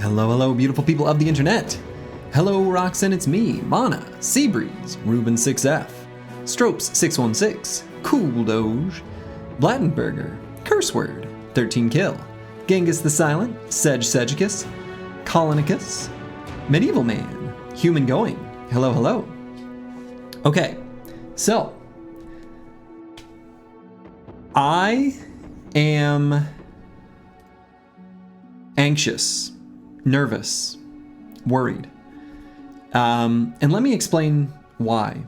Hello, hello, beautiful people of the internet. Hello, Roxanne, it's me, Mana, Seabreeze, Ruben6F, Stropes616, Cool Doge, Blattenberger, Curseword, 13 Kill, Genghis the Silent, Sedgicus, Colonicus, Medieval Man, Human Going. Hello, hello. Okay, so I am anxious, nervous, worried. And let me explain why.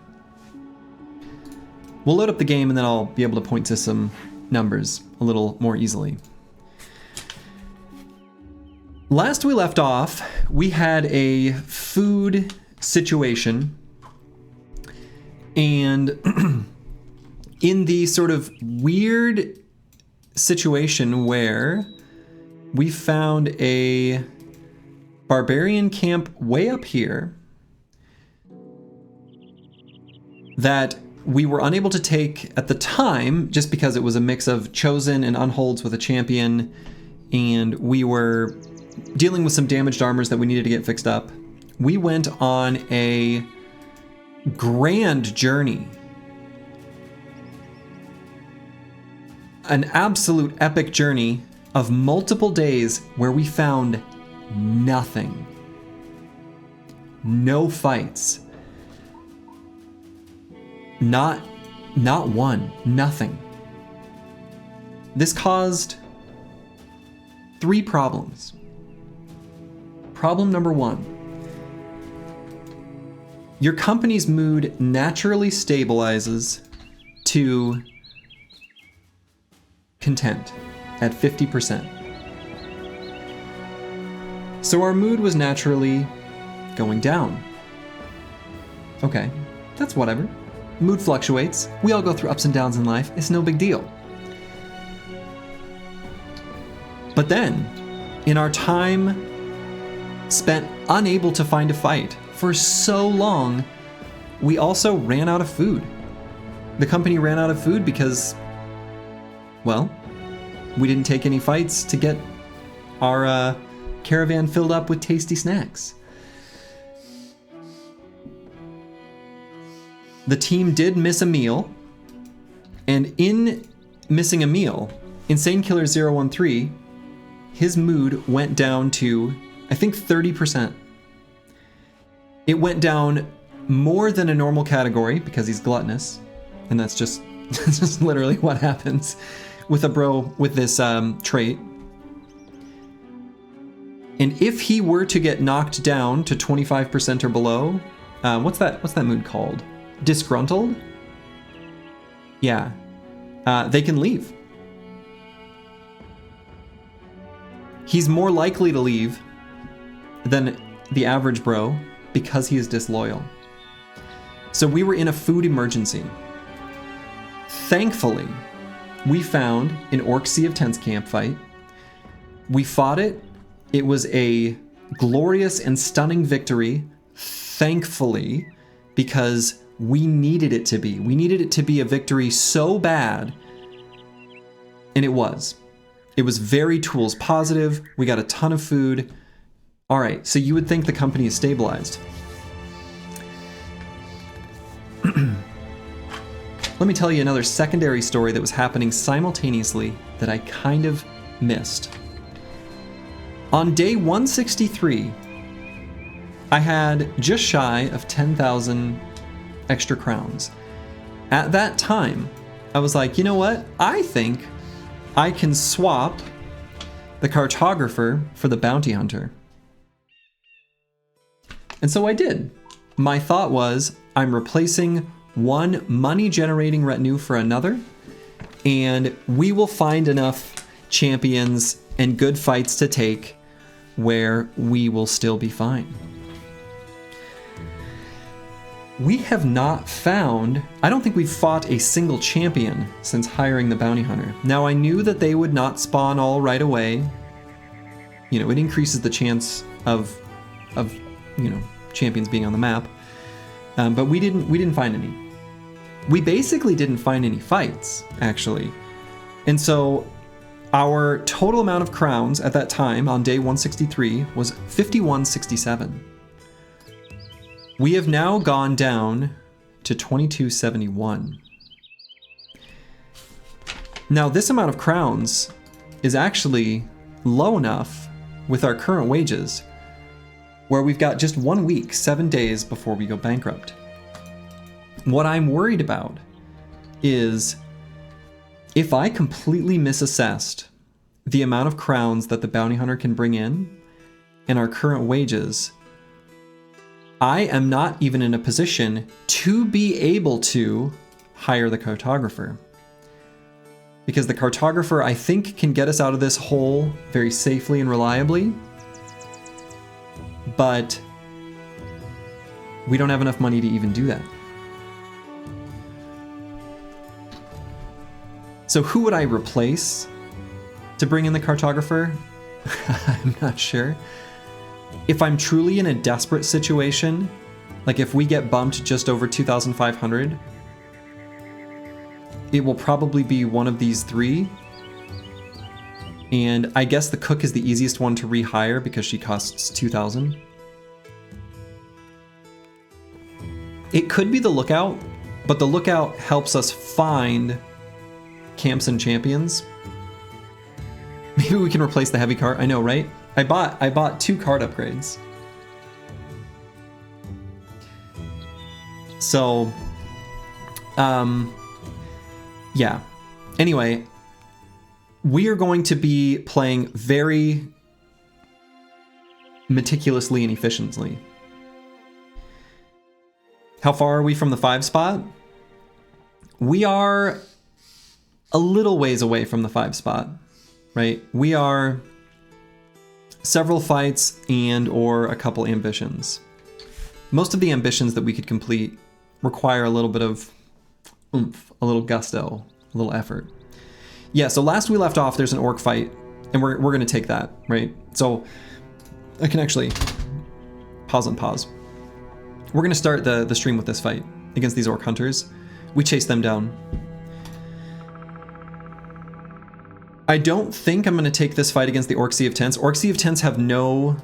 We'll load up the game and then I'll be able to point to some numbers a little more easily. Last we left off, we had a food situation, and in the sort of weird situation where we found a barbarian camp way up here that we were unable to take at the time just because it was a mix of chosen and unholds with a champion, and we were dealing with some damaged armors that we needed to get fixed up. We went on a grand journey, an absolute epic journey of multiple days where we found nothing. No fights. Not one. Nothing. This caused 3 problems. Problem number 1. Your company's mood naturally stabilizes to content at 50%. So our mood was naturally going down. Okay, that's whatever. Mood fluctuates. We all go through ups and downs in life. It's no big deal. But then, in our time spent unable to find a fight for so long, we also ran out of food. The company ran out of food because, well, we didn't take any fights to get our caravan filled up with tasty snacks. The team did miss a meal, and in missing a meal, Insane Killer 013, his mood went down to, I think, 30%. It went down more than a normal category because he's gluttonous, and that's just that's just literally what happens with a bro with this trait. And if he were to get knocked down to 25% or below, what's that mood called? Disgruntled? Yeah. They can leave. He's more likely to leave than the average bro because he is disloyal. So we were in a food emergency. Thankfully, we found an Orc Sea of Tents campfight. We fought it. It was a glorious and stunning victory, thankfully, because we needed it to be. We needed it to be a victory so bad, and it was. It was very tools positive. We got a ton of food. All right, so you would think the company is stabilized. Let me tell you another secondary story that was happening simultaneously that I kind of missed. On day 163, I had just shy of 10,000 extra crowns. At that time, I was like, you know what? I think I can swap the cartographer for the bounty hunter. And so I did. My thought was, I'm replacing one money-generating retinue for another, and we will find enough champions and good fights to take where we will still be fine. We have not found, I don't think we've fought a single champion since hiring the bounty hunter. Now, I knew that they would not spawn all right away. You know, it increases the chance of champions being on the map. But we didn't find any. We basically didn't find any fights, actually. And so Our total amount of crowns at that time on day 163 was 5167. We have now gone down to 2271. Now this amount of crowns is actually low enough with our current wages where we've got just 1 week, 7 days before we go bankrupt. What I'm worried about is if I completely misassessed the amount of crowns that the bounty hunter can bring in and our current wages, I am not even in a position to be able to hire the cartographer. Because the cartographer, I think, can get us out of this hole very safely and reliably, but we don't have enough money to even do that. So who would I replace to bring in the cartographer? I'm not sure. If I'm truly in a desperate situation, like if we get bumped just over 2,500, it will probably be one of these three. And I guess the cook is the easiest one to rehire because she costs 2,000. It could be the lookout, but the lookout helps us find camps and champions. Maybe we can replace the heavy cart. I know, right? I bought 2 cart upgrades. So, yeah. Anyway, we are going to be playing very meticulously and efficiently. How far are we from the 5 spot? We are a little ways away from the 5 spot, right? We are several fights and or a couple ambitions. Most of the ambitions that we could complete require a little bit of oomph, a little gusto, a little effort. Yeah, so last we left off, there's an orc fight, and we're going to take that, right? So I can actually pause and pause. We're going to start the stream with this fight against these orc hunters. We chase them down. I don't think I'm going to take this fight against the Orc Sea of Tents. Orc Sea of Tents have no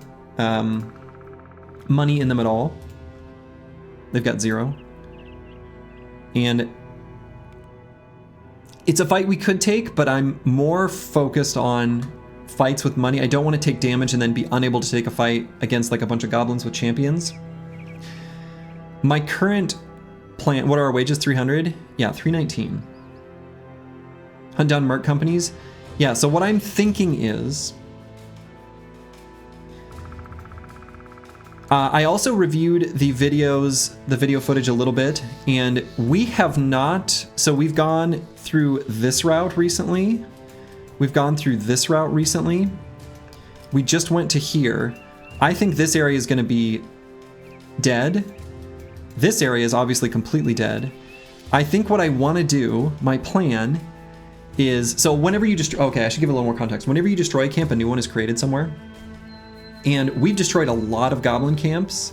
money in them at all. They've got 0. And it's a fight we could take, but I'm more focused on fights with money. I don't want to take damage and then be unable to take a fight against like a bunch of goblins with champions. My current plan, what are our wages? 300? Yeah, 319. Hunt down merc companies. Yeah, so what I'm thinking is, I also reviewed the video footage a little bit, and we have not, so we've gone through this route recently. We've gone through this route recently. We just went to here. I think this area is going to be dead. This area is obviously completely dead. I think what I want to do, my plan, is, so whenever you destroy, okay, I should give a little more context. Whenever you destroy a camp, a new one is created somewhere. And we've destroyed a lot of goblin camps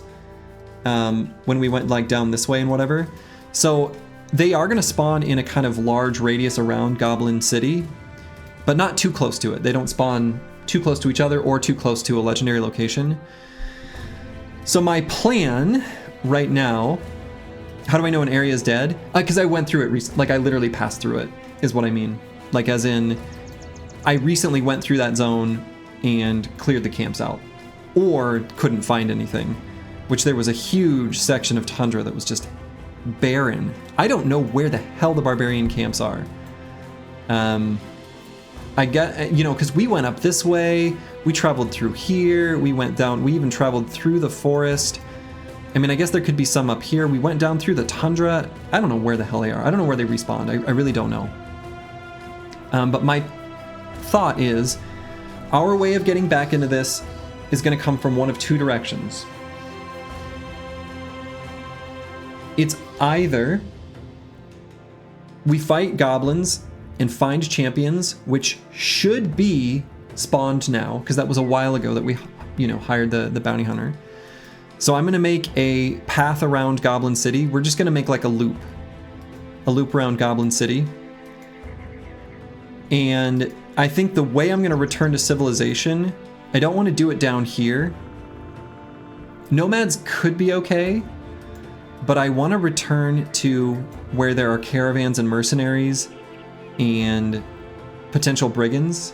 when we went like down this way and whatever. So they are going to spawn in a kind of large radius around Goblin City, but not too close to it. They don't spawn too close to each other or too close to a legendary location. So my plan right now, how do I know an area is dead? Because I went through it recently, like I literally passed through it, is what I mean. Like as in, I recently went through that zone and cleared the camps out, or couldn't find anything, which there was a huge section of tundra that was just barren. I don't know where the hell the barbarian camps are. I get, you know, because we went up this way, we traveled through here, we went down, we even traveled through the forest. I mean, I guess there could be some up here. We went down through the tundra. I don't know where the hell they are. I don't know where they respawned. I really don't know. But my thought is, our way of getting back into this is going to come from one of 2 directions. It's either we fight goblins and find champions, which should be spawned now, because that was a while ago that we, you know, hired the bounty hunter. So I'm going to make a path around Goblin City. We're just going to make like a loop around Goblin City. And I think the way I'm going to return to civilization, I don't want to do it down here. Nomads could be okay, but I want to return to where there are caravans and mercenaries and potential brigands.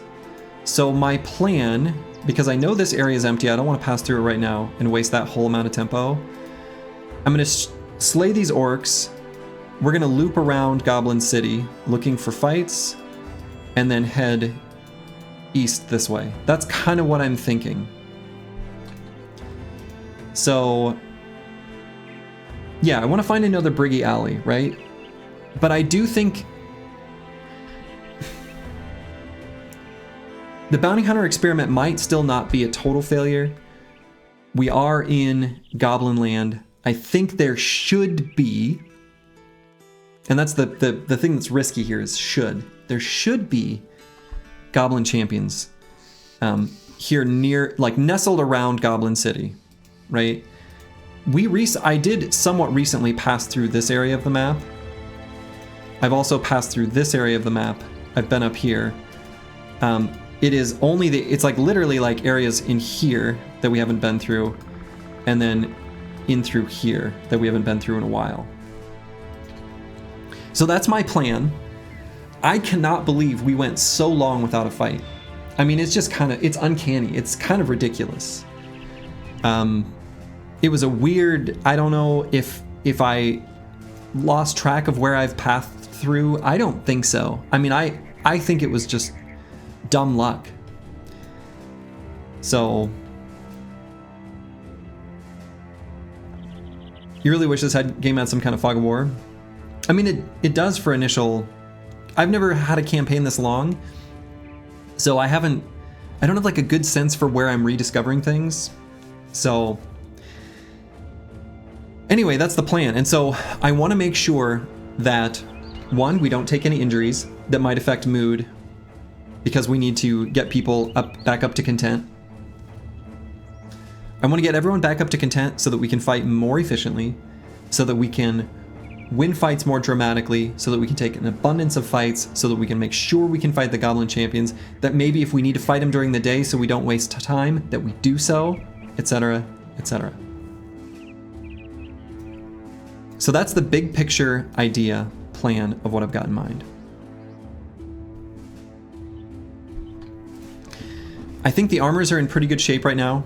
So my plan, because I know this area is empty, I don't want to pass through it right now and waste that whole amount of tempo. I'm going to slay these orcs. We're going to loop around Goblin City looking for fights and then head east this way. That's kind of what I'm thinking. So yeah, I want to find another Briggy Alley, right? But I do think the Bounty Hunter experiment might still not be a total failure. We are in Goblin Land. I think there should be, and that's the thing that's risky here is should. There should be Goblin champions here near, like nestled around Goblin City, right? I did somewhat recently pass through this area of the map. I've also passed through this area of the map. I've been up here. It is only it's like literally like areas in here that we haven't been through, and then in through here that we haven't been through in a while. So that's my plan. I cannot believe we went so long without a fight. I mean, it's just it's uncanny. It's kind of ridiculous. It was a weird, I don't know if I lost track of where I've passed through. I don't think so. I mean, I think it was just dumb luck. So you really wish this game had some kind of fog of war? I mean, it does for initial. I've never had a campaign this long, so I don't have like a good sense for where I'm rediscovering things. So anyway, that's the plan. And so I want to make sure that, one, we don't take any injuries that might affect mood, because we need to get people back up to content. I want to get everyone back up to content so that we can fight more efficiently, so that we can win fights more dramatically, so that we can take an abundance of fights, so that we can make sure we can fight the Goblin champions, that maybe if we need to fight them during the day so we don't waste time, that we do so, etc., etc. So that's the big picture idea, plan of what I've got in mind. I think the armors are in pretty good shape right now,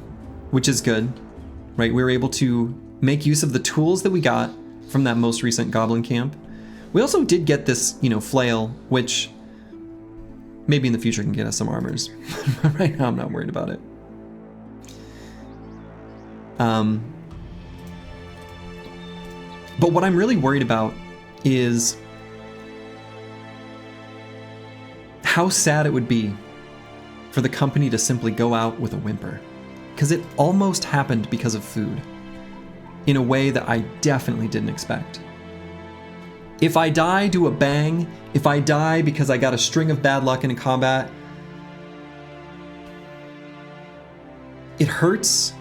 which is good, right? We were able to make use of the tools that we got from that most recent Goblin camp. We also did get this, flail, which maybe in the future can get us some armors. Right now I'm not worried about it. But what I'm really worried about is how sad it would be for the company to simply go out with a whimper. Because it almost happened because of food, in a way that I definitely didn't expect. If I die to a bang, if I die because I got a string of bad luck in a combat, it hurts,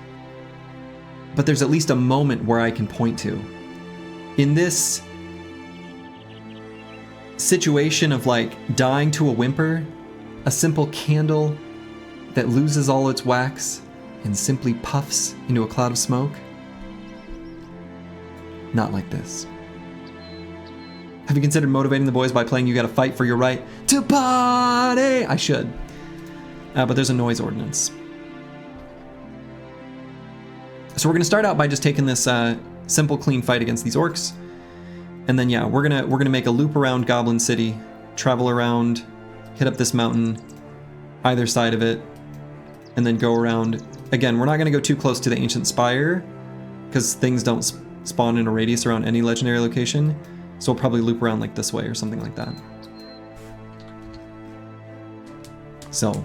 but there's at least a moment where I can point to. In this situation of like dying to a whimper, a simple candle that loses all its wax and simply puffs into a cloud of smoke. Not like this. Have you considered motivating the boys by playing You Gotta Fight for Your Right to Party? I should. But there's a noise ordinance. So we're gonna start out by just taking this simple, clean fight against these orcs. And then yeah, we're gonna make a loop around Goblin City, travel around, hit up this mountain, either side of it, and then go around. Again, we're not gonna go too close to the Ancient Spire, because things don't spawn in a radius around any legendary location. So we'll probably loop around like this way or something like that. So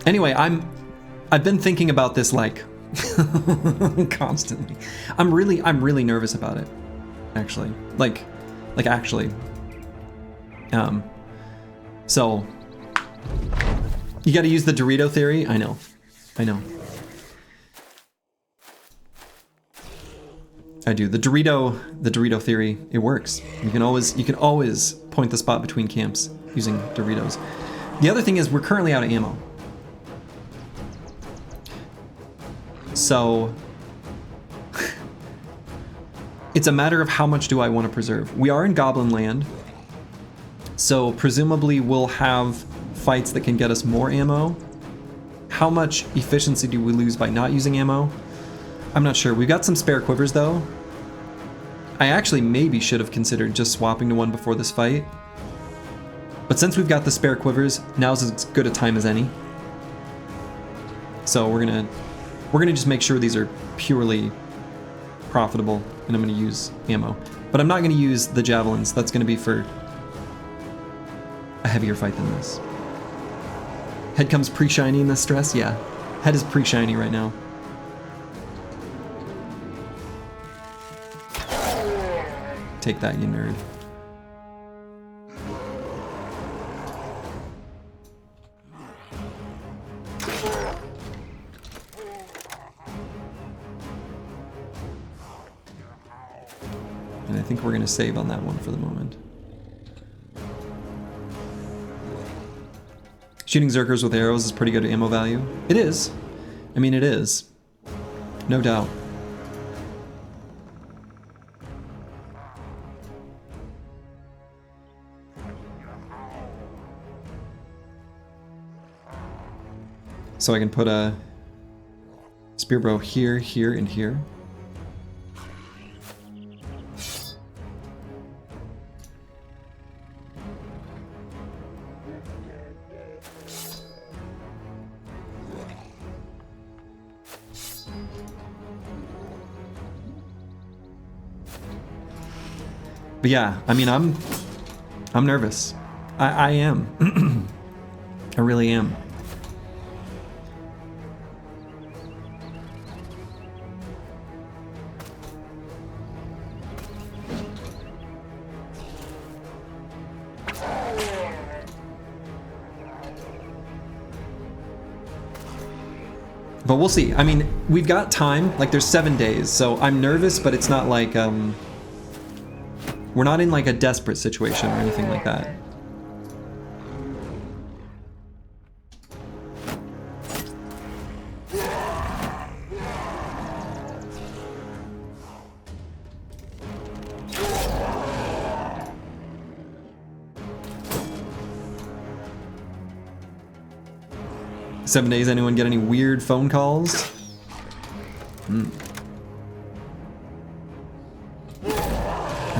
anyway, I've been thinking about this like constantly. I'm really nervous about it, actually. Like actually. So you got to use the Dorito theory. I know. I do. The Dorito theory, it works. You can always point the spot between camps using Doritos. The other thing is we're currently out of ammo. So it's a matter of how much do I want to preserve. We are in Goblin Land, so presumably we'll have fights that can get us more ammo. How much efficiency do we lose by not using ammo? I'm not sure. We've got some spare quivers though. I actually maybe should have considered just swapping to one before this fight. But since we've got the spare quivers, now's as good a time as any. So we're gonna just make sure these are purely profitable, and I'm gonna use ammo. But I'm not gonna use the javelins. That's gonna be for a heavier fight than this. Head comes pre-shiny in this stress? Yeah. Head is pre-shiny right now. Take that, you nerd. And I think we're gonna save on that one for the moment. Shooting Zerkers with arrows is pretty good ammo value. It is. I mean, it is. No doubt. So I can put a spear bow here, here, and here. But yeah, I mean, I'm nervous. I am. I really am. But we'll see. I mean, we've got time. Like, there's 7 days, so I'm nervous, but it's not like, we're not in like a desperate situation or anything like that. Seven days, anyone get any weird phone calls? I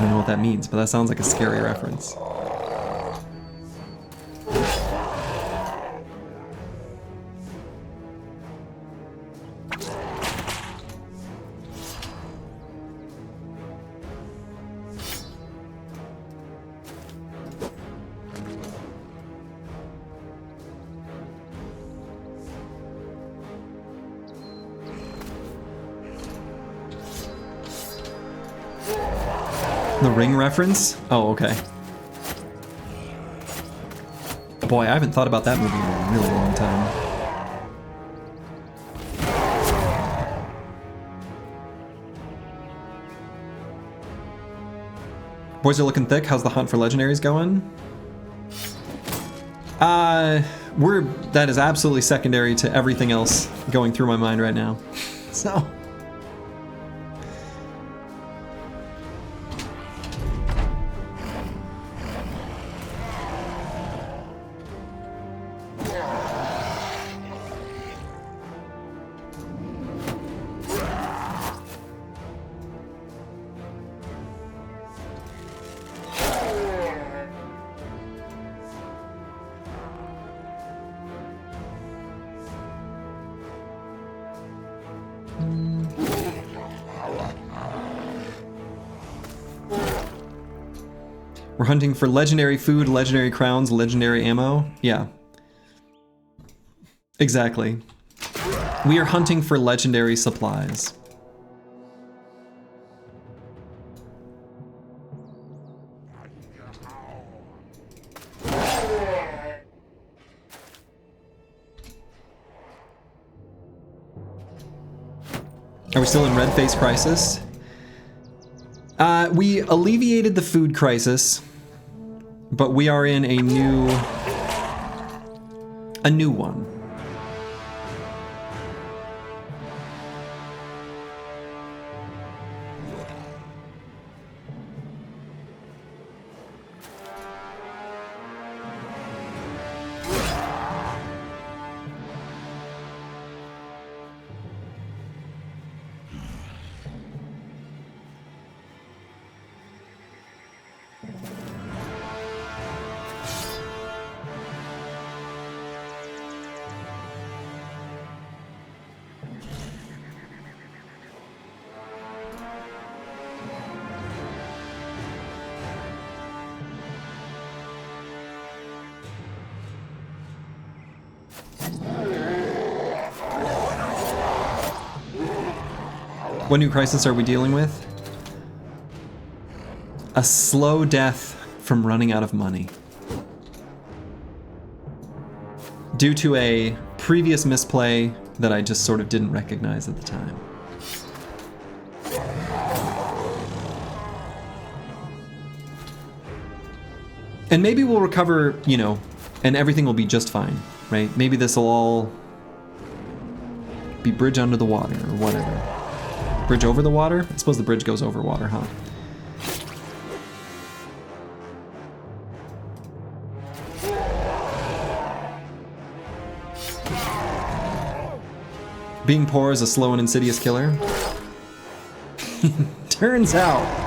don't know what that means, but that sounds like a scary reference. The Ring reference? Oh, okay. Boy, I haven't thought about that movie in a really long time. Boys are looking thick. How's the hunt for legendaries going? That is absolutely secondary to everything else going through my mind right now. So... We're hunting for legendary food, legendary crowns, legendary ammo. Yeah. Exactly. We are hunting for legendary supplies. Are we still in Red Face Crisis? We alleviated the food crisis, but we are in a new one. What new crisis are we dealing with? A slow death from running out of money. Due to a previous misplay that I just sort of didn't recognize at the time. And maybe we'll recover, you know, and everything will be just fine, right? Maybe this will all be bridge under the water or whatever. Bridge over the water? I suppose the bridge goes over water, huh? Being poor is a slow and insidious killer. Turns out.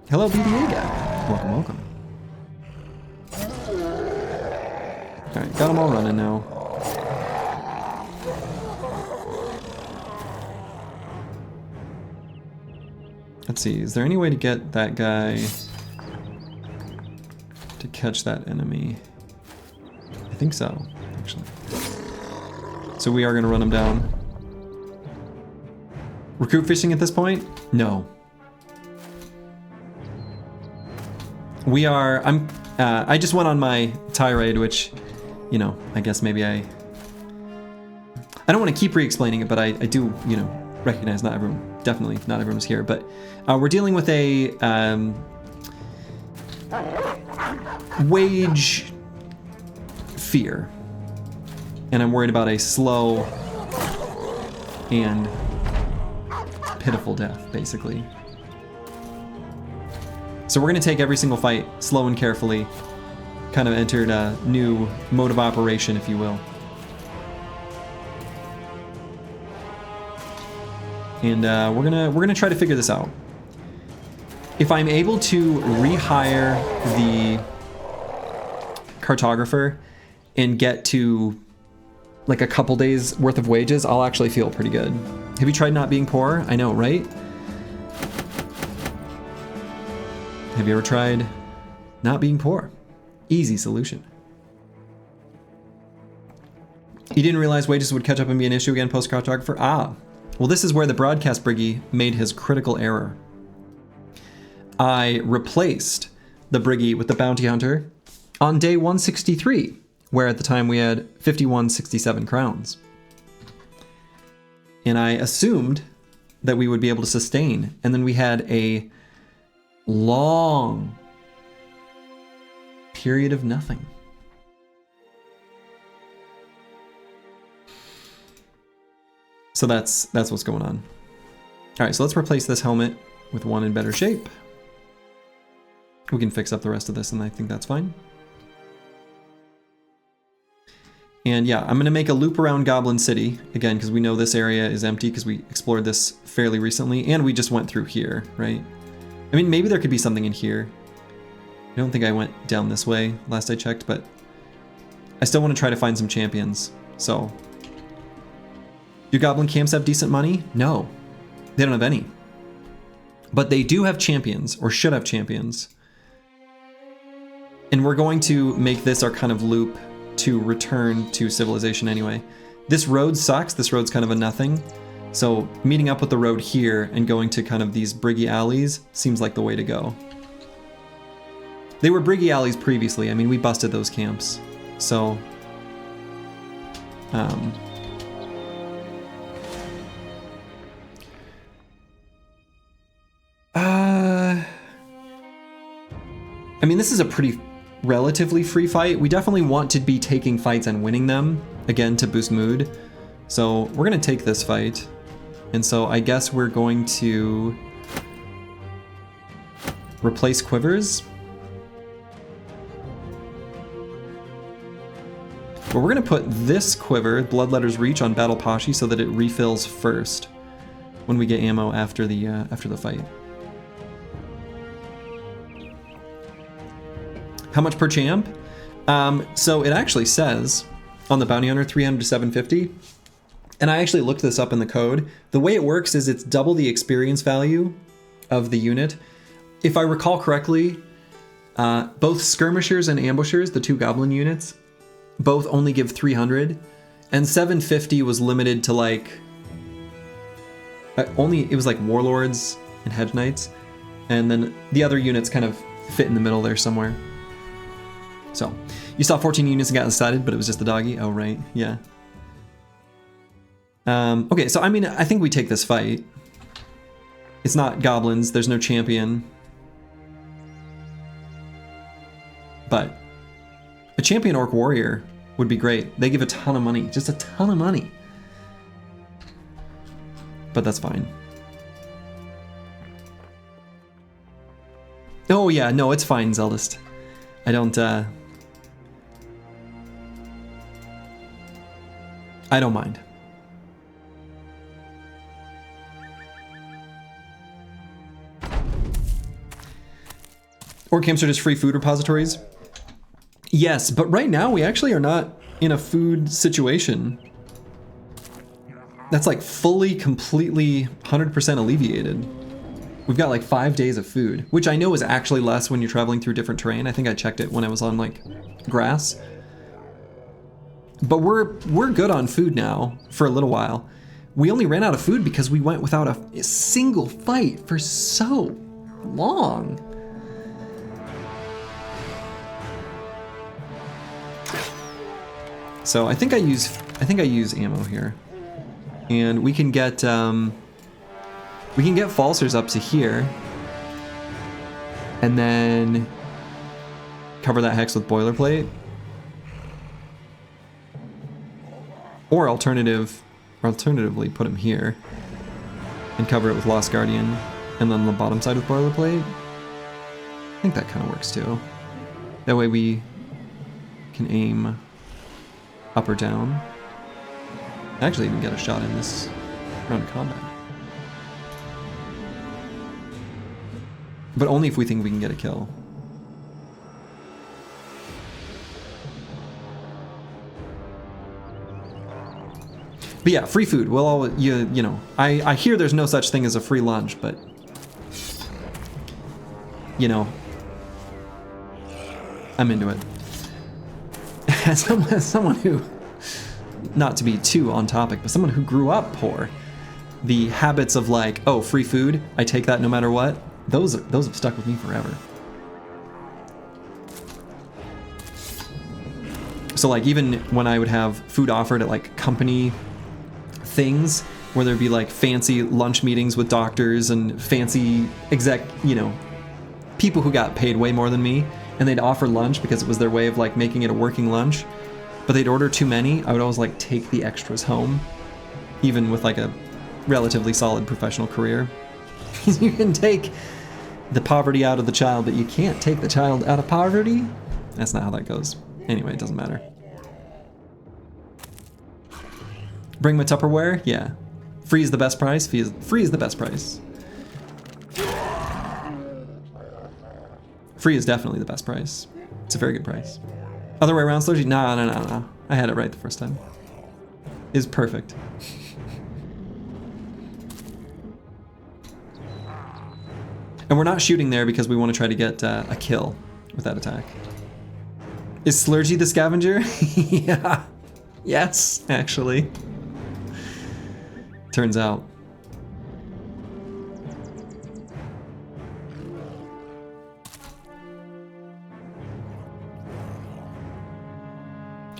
Hello, BBA guy. Welcome, welcome. Alright, got them all running now. Let's see, is there any way to get that guy to catch that enemy? I think so, actually. So we are gonna run him down. Recruit fishing at this point? No. We are, I just went on my tirade, which, you know, I guess maybe I don't want to keep re-explaining it, but I do, you know, recognize not everyone, definitely not everyone's here, but we're dealing with a wage fear, and I'm worried about a slow and pitiful death, basically. So we're going to take every single fight slow and carefully, kind of entered a new mode of operation, if you will. And we're gonna try to figure this out. If I'm able to rehire the cartographer and get to like a couple days worth of wages, I'll actually feel pretty good. Have you tried not being poor? I know, right? Have you ever tried not being poor? Easy solution. You didn't realize wages would catch up and be an issue again post-cartographer? Ah, well, this is where the broadcast briggy made his critical error. I replaced the briggy with the bounty hunter on day 163, where at the time we had 5167 crowns. And I assumed that we would be able to sustain, and then we had a long period of nothing. So that's what's going on. All right, so let's replace this helmet with one in better shape. We can fix up the rest of this, and I think that's fine. And yeah, I'm gonna make a loop around Goblin City again, because we know this area is empty because we explored this fairly recently, and we just went through here, right? I mean, maybe there could be something in here. I don't think I went down this way last I checked, but I still want to try to find some champions. So, do goblin camps have decent money? No, they don't have any. But they do have champions, or should have champions. And we're going to make this our kind of loop to return to civilization anyway. This road sucks. This road's kind of a nothing. So meeting up with the road here and going to kind of these briggy alleys seems like the way to go. They were briggy alleys previously. I mean, we busted those camps. So, I mean, this is a pretty relatively free fight. We definitely want to be taking fights and winning them, again, to boost mood. So we're gonna take this fight. And so I guess we're going to replace quivers. But we're gonna put this quiver, Bloodletter's Reach, on Battle Pashi so that it refills first when we get ammo after the fight. How much per champ? So it actually says on the Bounty Hunter 300 to 750, and I actually looked this up in the code. The way it works is it's double the experience value of the unit. If I recall correctly, both Skirmishers and Ambushers, the two Goblin units, both only give 300, and 750 was limited to like, it was like Warlords and Hedge Knights, and then the other units kind of fit in the middle there somewhere. So, you saw 14 units and got decided, but it was just the doggy? Oh, right, yeah. Okay, so I mean, I think we take this fight. It's not goblins, there's no champion. But a champion orc warrior would be great. They give a ton of money, just a ton of money. But that's fine. Oh yeah, no, it's fine, Zeldist. I don't mind. Orc camps are just free food repositories? Yes, but right now we actually are not in a food situation that's like fully, completely, 100% alleviated. We've got like 5 days of food, which I know is actually less when you're traveling through different terrain. I think I checked it when I was on like grass. But we're good on food now for a little while. We only ran out of food because we went without a single fight for so long. So I think I use ammo here, and we can get falsers up to here, and then cover that hex with boilerplate, or alternatively put him here and cover it with Lost Guardian, and then on the bottom side with boilerplate. I think that kind of works too. That way we can aim up or down. Actually even get a shot in this round of combat. But only if we think we can get a kill. But yeah, free food. We'll all, you know, I hear there's no such thing as a free lunch, but you know, I'm into it. As someone who, not to be too on topic, but someone who grew up poor, the habits of like, oh, free food, I take that no matter what, those have stuck with me forever. So like even when I would have food offered at like company things, where there'd be like fancy lunch meetings with doctors and fancy you know, people who got paid way more than me, and they'd offer lunch because it was their way of like making it a working lunch, but they'd order too many, I would always like take the extras home, even with like a relatively solid professional career. You can take the poverty out of the child, but you can't take the child out of poverty? That's not how that goes. Anyway, it doesn't matter. Bring my Tupperware? Yeah. Free is the best price? Free is the best price. Free is definitely the best price. It's a very good price. Other way around, Slurgy? No. I had it right the first time. It's perfect. And we're not shooting there because we want to try to get a kill with that attack. Is Slurgy the scavenger? Yeah. Yes, actually. Turns out.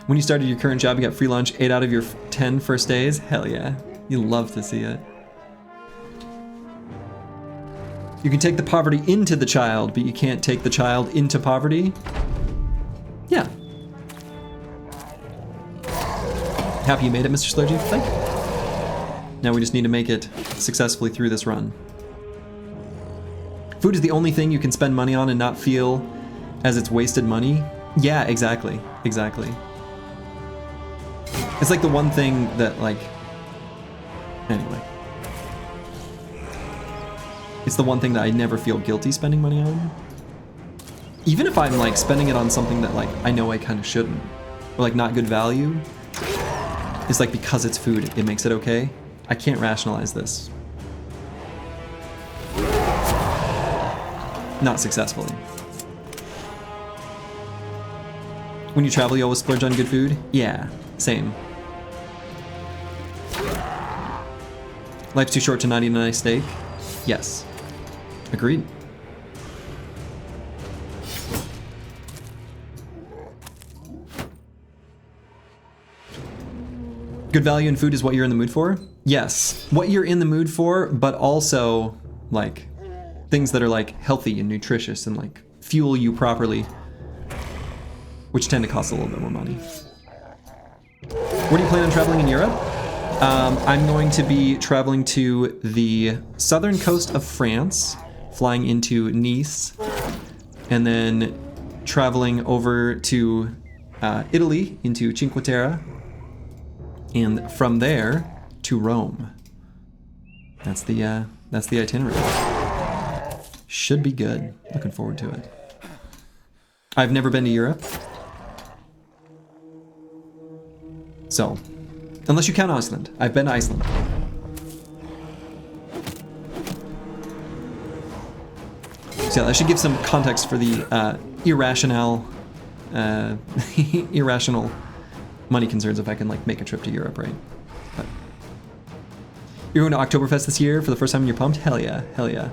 When you started your current job, you got free lunch 8 out of your 10 first days? Hell yeah. You love to see it. You can take the poverty into the child, but you can't take the child into poverty? Yeah. Happy you made it, Mr. Slurgy? Thank you. Now we just need to make it successfully through this run. Food is the only thing you can spend money on and not feel as it's wasted money? Yeah, exactly. Exactly. It's like the one thing that, like... Anyway. It's the one thing that I never feel guilty spending money on. Even if I'm, like, spending it on something that, like, I know I kind of shouldn't. Or, like, not good value. It's like, because it's food, it makes it okay. I can't rationalize this. Not successfully. When you travel, you always splurge on good food? Yeah, same. Life's too short to not eat a nice steak? Yes. Agreed. Good value in food is what you're in the mood for? Yes. What you're in the mood for, but also, like, things that are, like, healthy and nutritious and, like, fuel you properly, which tend to cost a little bit more money. Where do you plan on traveling in Europe? I'm going to be traveling to the southern coast of France, flying into Nice, and then traveling over to Italy, into Cinque Terre, and from there to Rome. That's the itinerary. Should be good. Looking forward to it. I've never been to Europe. So, unless you count Iceland. I've been to Iceland. So yeah, that should give some context for the irrational money concerns if I can, like, make a trip to Europe, right? But you're going to Oktoberfest this year for the first time and you're pumped? Hell yeah, hell yeah.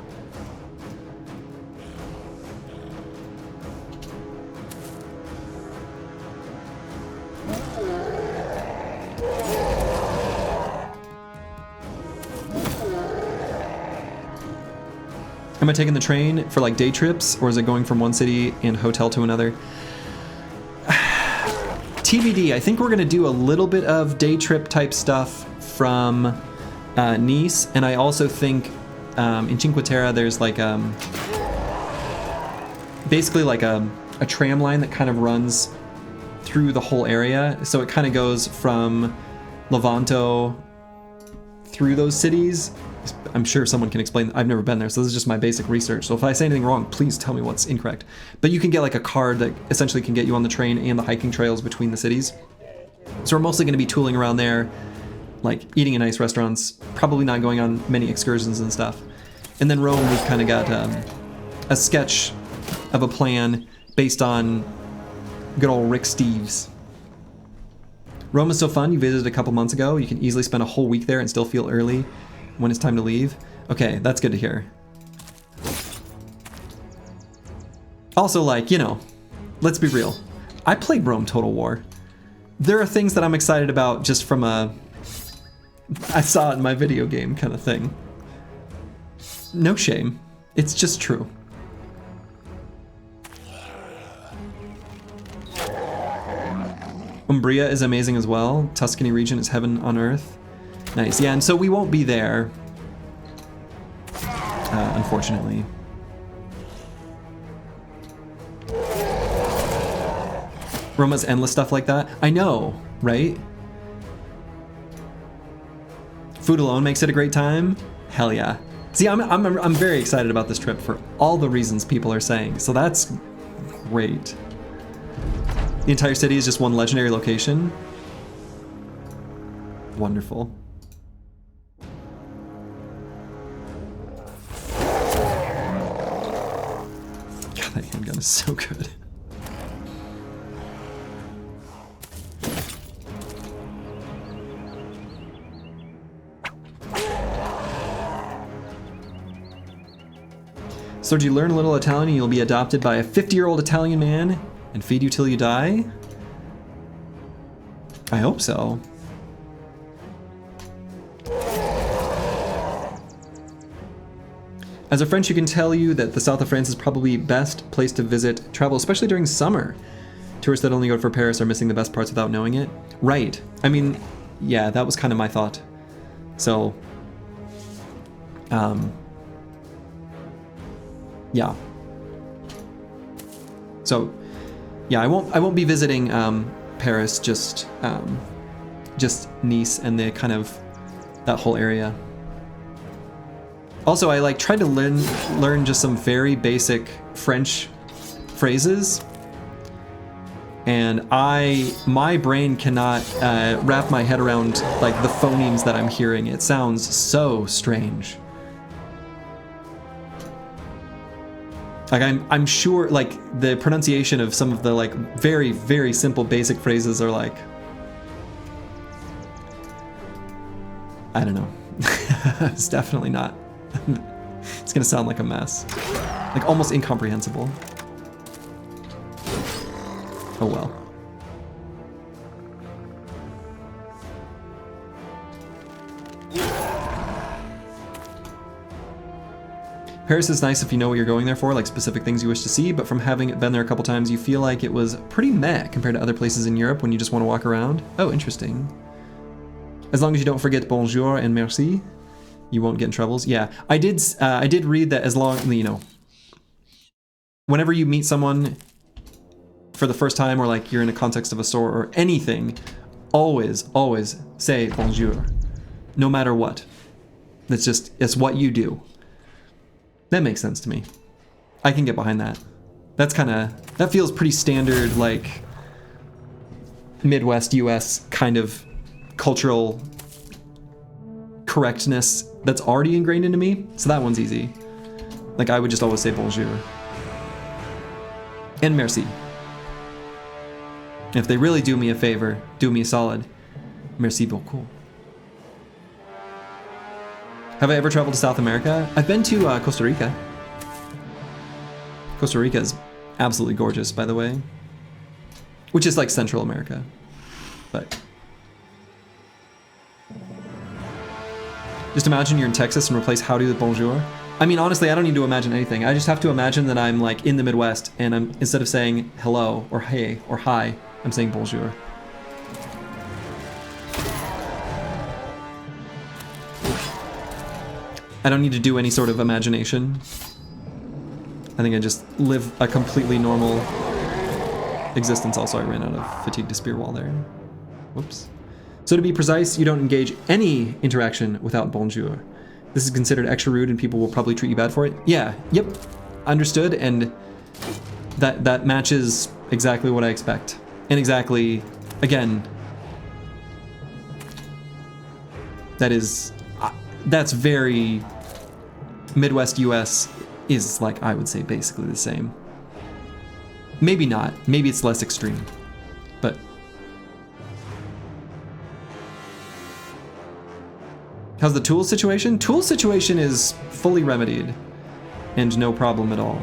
Am I taking the train for, like, day trips, or is it going from one city and hotel to another? TBD. I think we're gonna do a little bit of day trip type stuff from Nice, and I also think in Cinque Terre there's, like, basically like a tram line that kind of runs through the whole area. So it kind of goes from Levanto through those cities. I'm sure someone can explain. I've never been there, so this is just my basic research. So if I say anything wrong, please tell me what's incorrect. But you can get, like, a card that essentially can get you on the train and the hiking trails between the cities. So we're mostly going to be tooling around there, like eating in nice restaurants, probably not going on many excursions and stuff. And then Rome, we've kind of got a sketch of a plan based on good old Rick Steves. Rome is so fun. You visited a couple months ago. You can easily spend a whole week there and still feel early when it's time to leave. Okay, that's good to hear. Also, like, you know, let's be real. I played Rome Total War. There are things that I'm excited about just from a I saw it in my video game kind of thing. No shame. It's just true. Umbria is amazing as well. Tuscany region is heaven on earth. Nice, yeah, and so we won't be there, unfortunately. Roma's endless stuff like that. I know, right? Food alone makes it a great time. Hell yeah. See, I'm very excited about this trip for all the reasons people are saying. So that's great. The entire city is just one legendary location. Wonderful. God, that handgun is so good. So did you learn a little Italian and you'll be adopted by a 50-year-old Italian man and feed you till you die? I hope so. As a French, you can tell you that the south of France is probably best place to visit, travel, especially during summer. Tourists that only go for Paris are missing the best parts without knowing it. Right. I mean, yeah, that was kind of my thought. So, yeah. So, yeah, I won't be visiting Paris, just Nice and the kind of that whole area. Also, I like tried to learn just some very basic French phrases, and my brain cannot wrap my head around like the phonemes that I'm hearing. It sounds so strange. Like I'm sure like the pronunciation of some of the like very, very simple basic phrases are like, I don't know. It's definitely not. It's gonna sound like a mess. Like almost incomprehensible. Oh well. Paris is nice if you know what you're going there for, like specific things you wish to see, but from having been there a couple times, you feel like it was pretty meh compared to other places in Europe when you just want to walk around. Oh, interesting. As long as you don't forget bonjour and merci, you won't get in troubles. Yeah, I did read that as long, you know, whenever you meet someone for the first time or like you're in a context of a store or anything, always say bonjour, no matter what. It's what you do. That makes sense to me. I can get behind that. That feels pretty standard, like Midwest US kind of cultural correctness that's already ingrained into me. So that one's easy. Like I would just always say bonjour. And merci. If they really do me a favor, do me a solid, merci beaucoup. Have I ever traveled to South America? I've been to Costa Rica. Costa Rica is absolutely gorgeous, by the way. Which is like Central America. But just imagine you're in Texas and replace howdy with bonjour. I mean, honestly, I don't need to imagine anything. I just have to imagine that I'm like in the Midwest and I'm, instead of saying hello or hey or hi, I'm saying bonjour. I don't need to do any sort of imagination. I think I just live a completely normal existence. Also, I ran out of fatigue to spear wall there. Whoops. So to be precise, you don't engage any interaction without bonjour. This is considered extra rude and people will probably treat you bad for it. Yeah, yep, understood, and that matches exactly what I expect. And exactly, again, that's very Midwest US is like, I would say, basically the same. Maybe not, maybe it's less extreme, but how's the tool situation? Tool situation is fully remedied and no problem at all.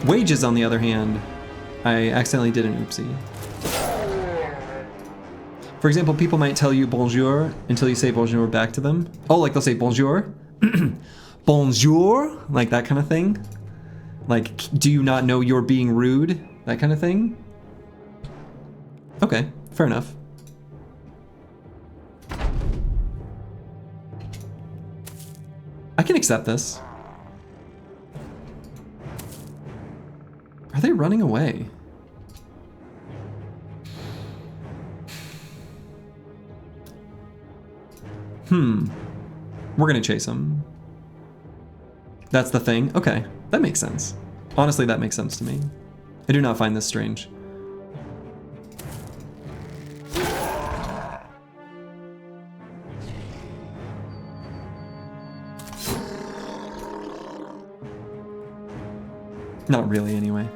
Wages, on the other hand, I accidentally did an oopsie. For example, people might tell you bonjour until you say bonjour back to them. Oh, like they'll say bonjour? Bonjour? Like that kind of thing? Like, do you not know you're being rude? That kind of thing? Okay, fair enough. I can accept this. Are they running away? We're gonna chase them. That's the thing? Okay, that makes sense. Honestly, that makes sense to me. I do not find this strange. Not really, anyway.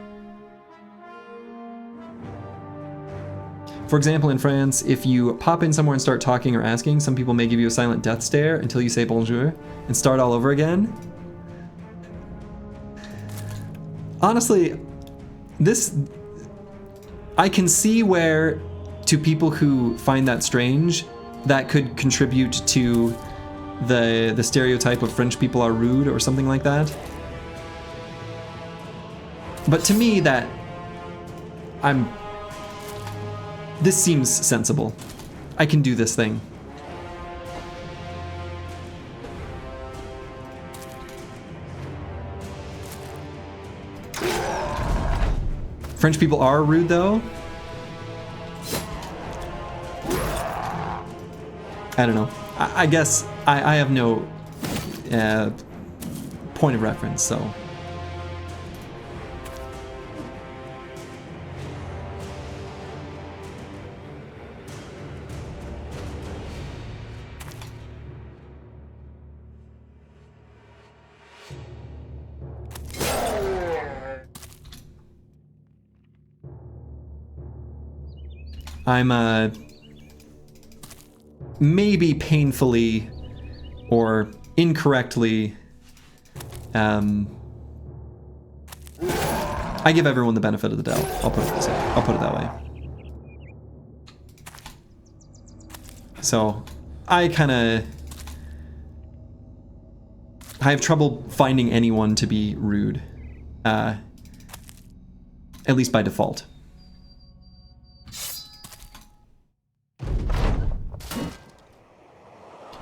For example, in France, if you pop in somewhere and start talking or asking, some people may give you a silent death stare until you say bonjour and start all over again. Honestly, I can see where, to people who find that strange, that could contribute to the stereotype of French people are rude or something like that. But to me, this seems sensible. I can do this thing. French people are rude, though. I don't know. I guess I have no point of reference, so. I'm maybe painfully or incorrectly, I give everyone the benefit of the doubt. I'll put it this way. I'll put it that way. So I have trouble finding anyone to be rude, at least by default.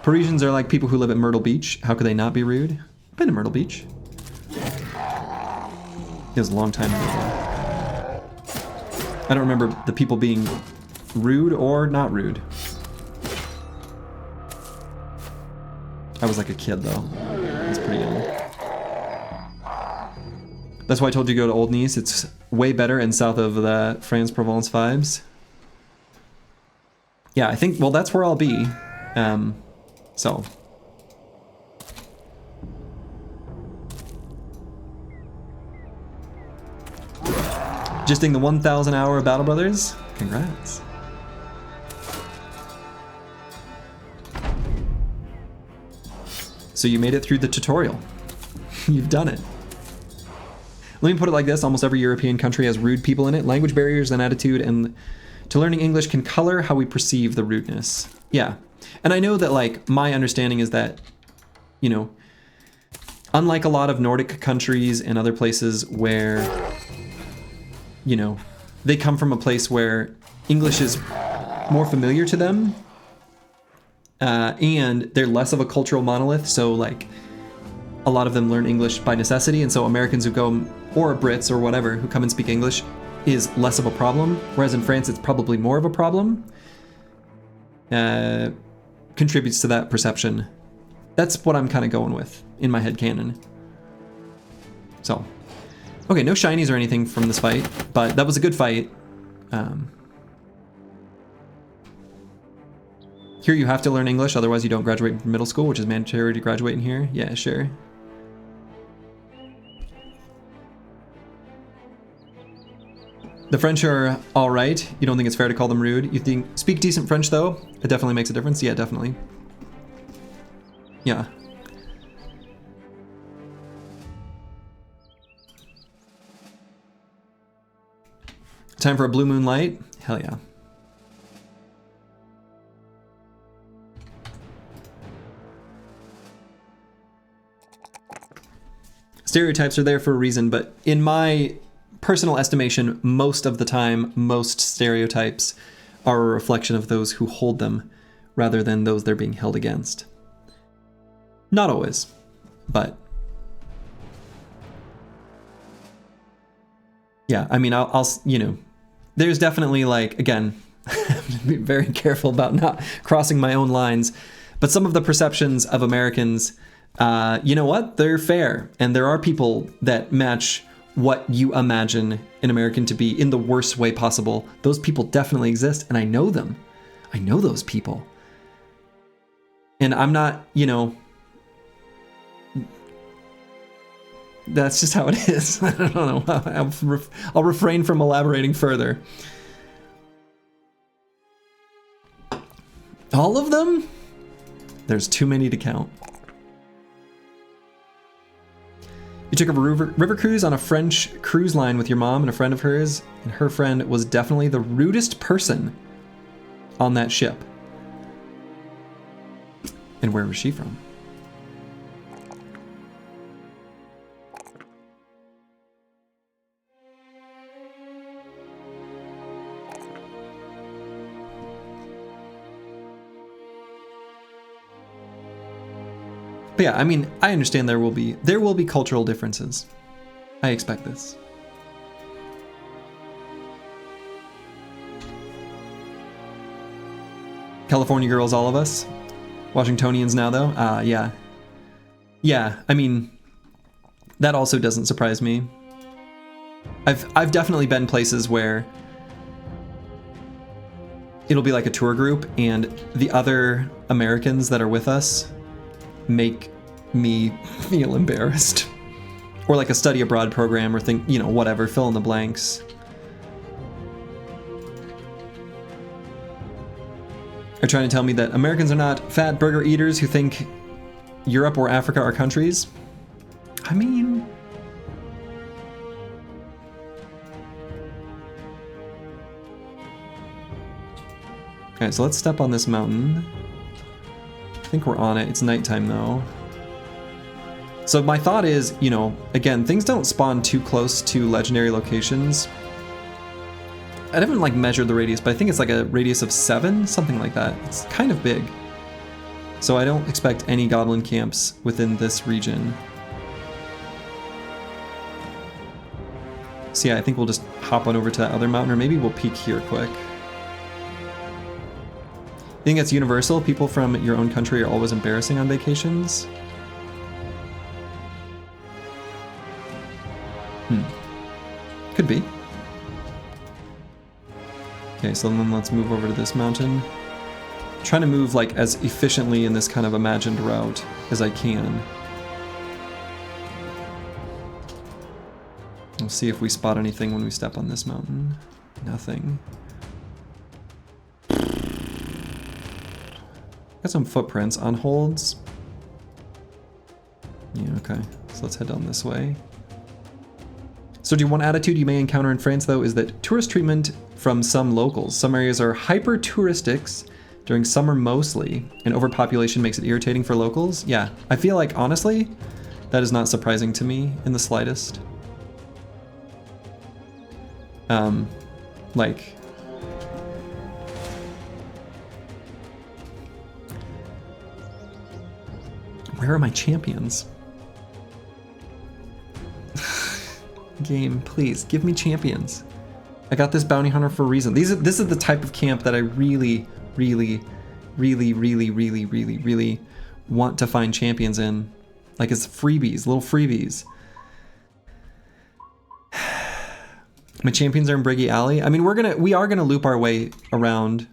Parisians are like people who live at Myrtle Beach. How could they not be rude? I've been to Myrtle Beach. It was a long time ago. I don't remember the people being rude or not rude. I was like a kid though. It's pretty young. That's why I told you to go to Old Nice. It's way better and south of the France Provence vibes. Yeah, I think, well, that's where I'll be. So. Just in the 1,000 hour of Battle Brothers? Congrats. So you made it through the tutorial. You've done it. Let me put it like this, almost every European country has rude people in it. Language barriers and attitude and to learning English can color how we perceive the rudeness. Yeah. And I know that, like, my understanding is that, you know, unlike a lot of Nordic countries and other places where, you know, they come from a place where English is more familiar to them, and they're less of a cultural monolith, so, like, a lot of them learn English by necessity, and so Americans who go, or Brits or whatever, who come and speak English is less of a problem, whereas in France it's probably more of a problem. Contributes to that perception. That's what I'm kind of going with in my head canon. So, okay, no shinies or anything from this fight, but that was a good fight. Here you have to learn English, otherwise you don't graduate from middle school, which is mandatory to graduate in here. Yeah, sure. The French are all right. You don't think it's fair to call them rude. You think speak decent French though? It definitely makes a difference. Yeah, definitely. Yeah. Time for a blue moonlight? Hell yeah. Stereotypes are there for a reason, but in my personal estimation, most of the time, most stereotypes are a reflection of those who hold them rather than those they're being held against. Not always, but yeah, I mean, I'll you know, there's definitely, like, again, be very careful about not crossing my own lines, but some of the perceptions of Americans, you know what? They're fair, and there are people that match what you imagine an American to be in the worst way possible. Those people definitely exist, and I know them. I know those people. And I'm not, you know, that's just how it is. I don't know. I'll refrain from elaborating further. All of them? There's too many to count. You took a river cruise on a French cruise line with your mom and a friend of hers, and her friend was definitely the rudest person on that ship. And where was she from? But yeah, I mean, I understand there will be cultural differences. I expect this. California girls, all of us. Washingtonians now, though. Yeah. Yeah, I mean, that also doesn't surprise me. I've definitely been places where it'll be like a tour group, and the other Americans that are with us make me feel embarrassed. Or like a study abroad program, or think, you know, whatever, fill in the blanks. Are trying to tell me that Americans are not fat burger eaters who think Europe or Africa are countries? I mean, okay, so let's step on this mountain. I think we're on it. It's nighttime though. So my thought is, you know, again, things don't spawn too close to legendary locations. I haven't like measured the radius, but I think it's like a radius of 7, something like that. It's kind of big. So I don't expect any goblin camps within this region. So yeah, I think we'll just hop on over to that other mountain, or maybe we'll peek here quick. I think it's universal. People from your own country are always embarrassing on vacations. Could be. Okay, so then let's move over to this mountain. I'm trying to move like as efficiently in this kind of imagined route as I can. We'll see if we spot anything when we step on this mountain. Nothing. Got some footprints on holds. Yeah, okay. So let's head down this way. So one attitude you may encounter in France, though, is that tourist treatment from some locals. Some areas are hyper-touristics during summer mostly, and overpopulation makes it irritating for locals. Yeah, I feel like, honestly, that is not surprising to me in the slightest. Like... where are my champions? Game, please give me champions. I got this bounty hunter for a reason. This is the type of camp that I really want to find champions in. Like, it's freebies, little freebies. My champions are in Briggy Alley. I mean, we are gonna loop our way around.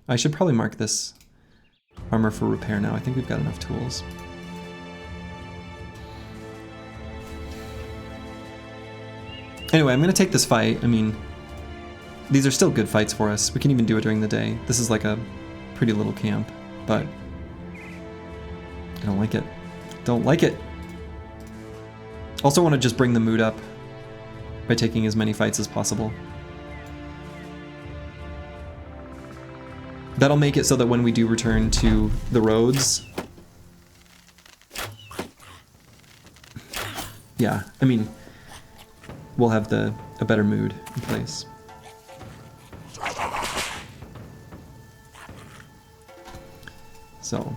I should probably mark this armor for repair now. I think we've got enough tools. Anyway, I'm gonna take this fight. I mean, these are still good fights for us. We can even do it during the day. This is like a pretty little camp, but I don't like it. Don't like it. Also want to just bring the mood up by taking as many fights as possible. That'll make it so that when we do return to the roads, yeah, I mean, we'll have a better mood in place. So.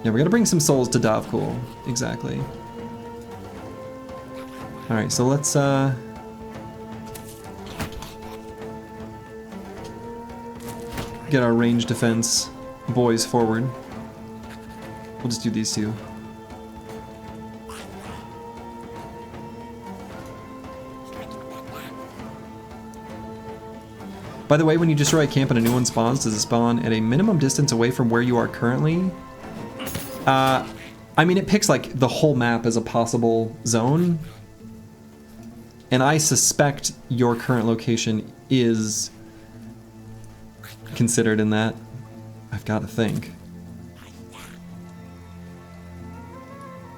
Yeah, we gotta bring some souls to Davcool. Exactly. Alright, so let's get our range defense boys forward. We'll just do these two. By the way, when you destroy a camp and a new one spawns, does it spawn at a minimum distance away from where you are currently? I mean, it picks like the whole map as a possible zone. And I suspect your current location is considered in that. I've got to think.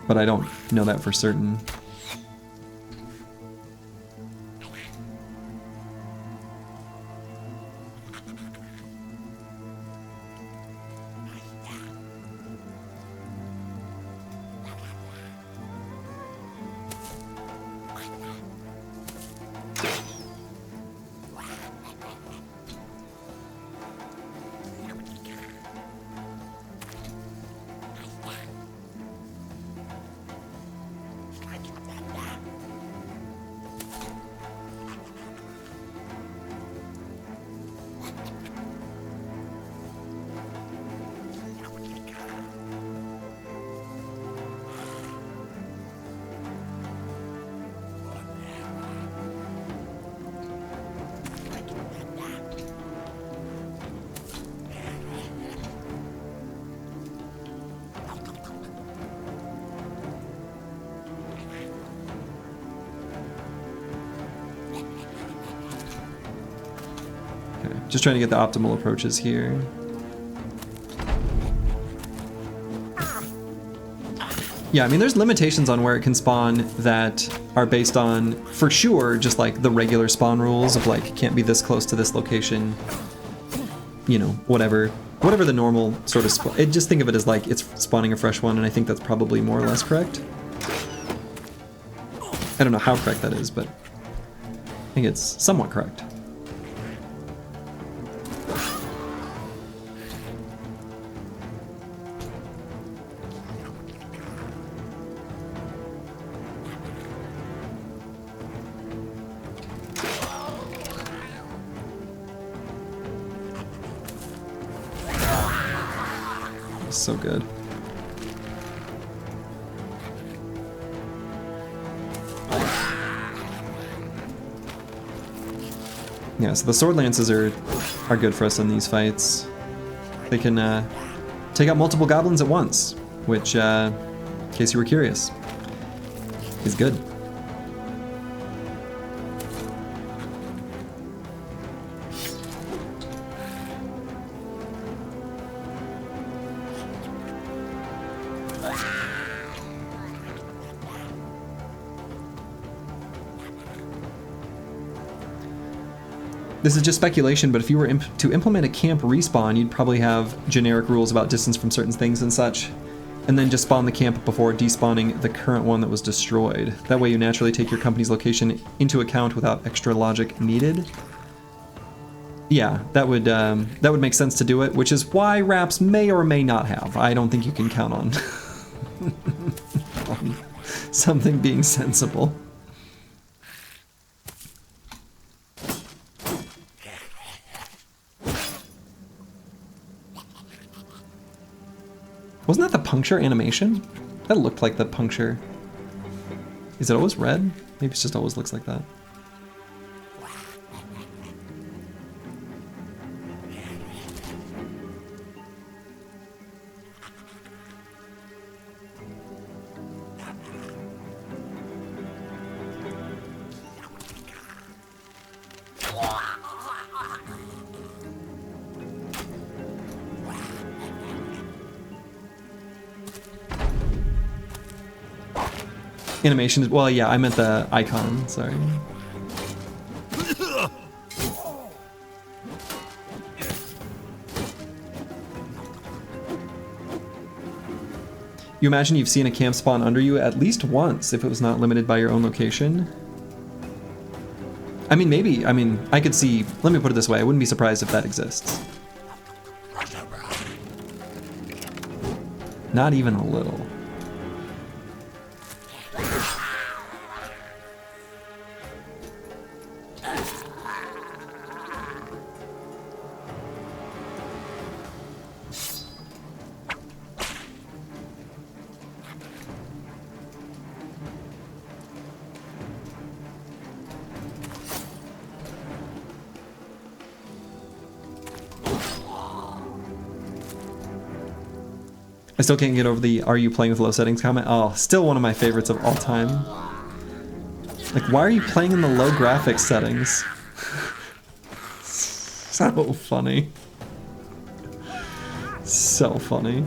But I don't know that for certain. Just trying to get the optimal approaches here. Yeah, I mean, there's limitations on where it can spawn that are based on, for sure, just like the regular spawn rules of like, can't be this close to this location, you know, whatever the normal sort of just think of it as like it's spawning a fresh one, and I think that's probably more or less correct. I don't know how correct that is, but I think it's somewhat correct. So good. Yeah, so the sword lances are good for us in these fights. They can take out multiple goblins at once, which, in case you were curious, is good. This is just speculation, but if you were to implement a camp respawn, you'd probably have generic rules about distance from certain things and such, and then just spawn the camp before despawning the current one that was destroyed. That way you naturally take your company's location into account without extra logic needed. Yeah, that would make sense to do it, which is why Raps may or may not have. I don't think you can count on, on something being sensible. Wasn't that the puncture animation? That looked like the puncture. Is it always red? Maybe it just always looks like that. Animations, well, yeah, I meant the icon, sorry. You imagine you've seen a camp spawn under you at least once if it was not limited by your own location? I mean, maybe, I could see, let me put it this way, I wouldn't be surprised if that exists. Not even a little. I still can't get over the "Are you playing with low settings?" comment. Oh, still one of my favorites of all time. Like, why are you playing in the low graphics settings? So funny. So funny.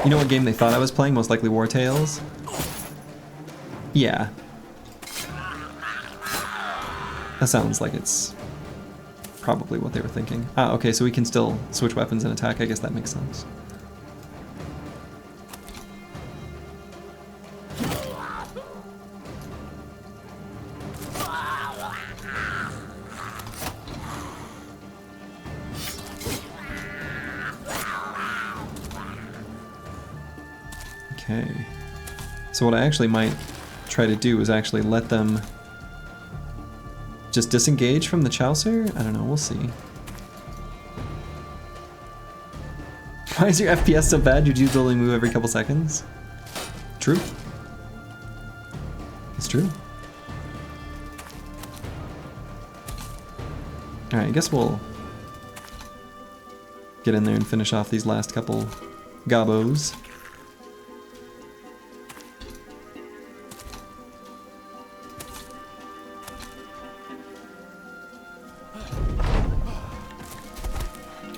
You know what game they thought I was playing? Most likely War Tales. Yeah. That sounds like it's probably what they were thinking. Ah, okay, so we can still switch weapons and attack. I guess that makes sense. Okay. So what I actually might try to do is actually let them just disengage from the Chaucer? I don't know, we'll see. Why is your FPS so bad? You usually move every couple seconds? True. It's true. Alright, I guess we'll get in there and finish off these last couple gobos.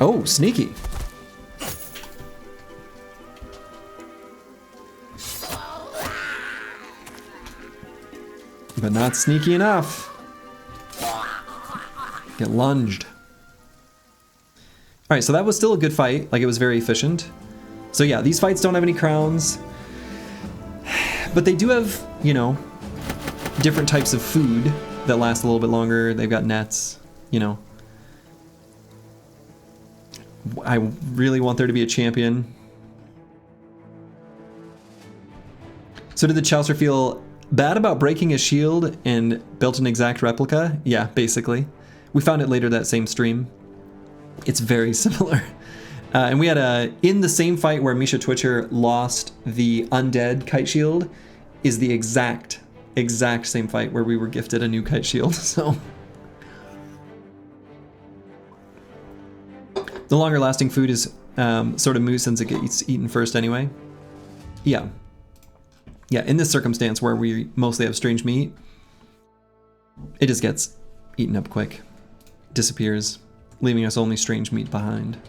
Oh, sneaky. But not sneaky enough. Get lunged. Alright, so that was still a good fight. Like, it was very efficient. So yeah, these fights don't have any crowns. But they do have, you know, different types of food that last a little bit longer. They've got nets, you know. I really want there to be a champion. So did the Chaucer feel bad about breaking his shield and built an exact replica? Yeah, basically. We found it later that same stream. It's very similar. And we had in the same fight where Misha Twitcher lost the undead kite shield is the exact same fight where we were gifted a new kite shield, so. The longer lasting food is sort of moot since it gets eaten first anyway. Yeah. Yeah, in this circumstance where we mostly have strange meat, it just gets eaten up quick. Disappears, leaving us only strange meat behind.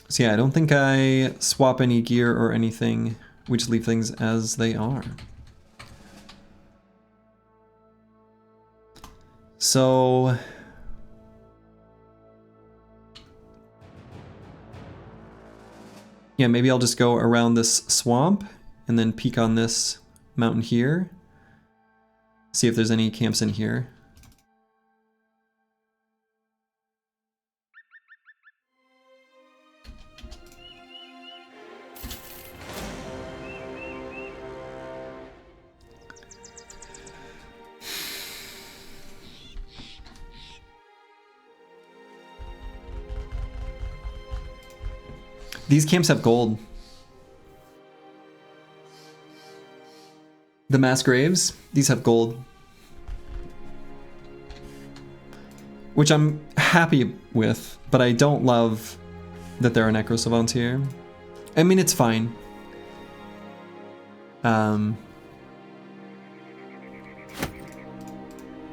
So yeah, I don't think I swap any gear or anything. We just leave things as they are. So yeah, maybe I'll just go around this swamp and then peek on this mountain here. See if there's any camps in here. These camps have gold. The mass graves, these have gold. Which I'm happy with, but I don't love that there are necro savants here. I mean, it's fine.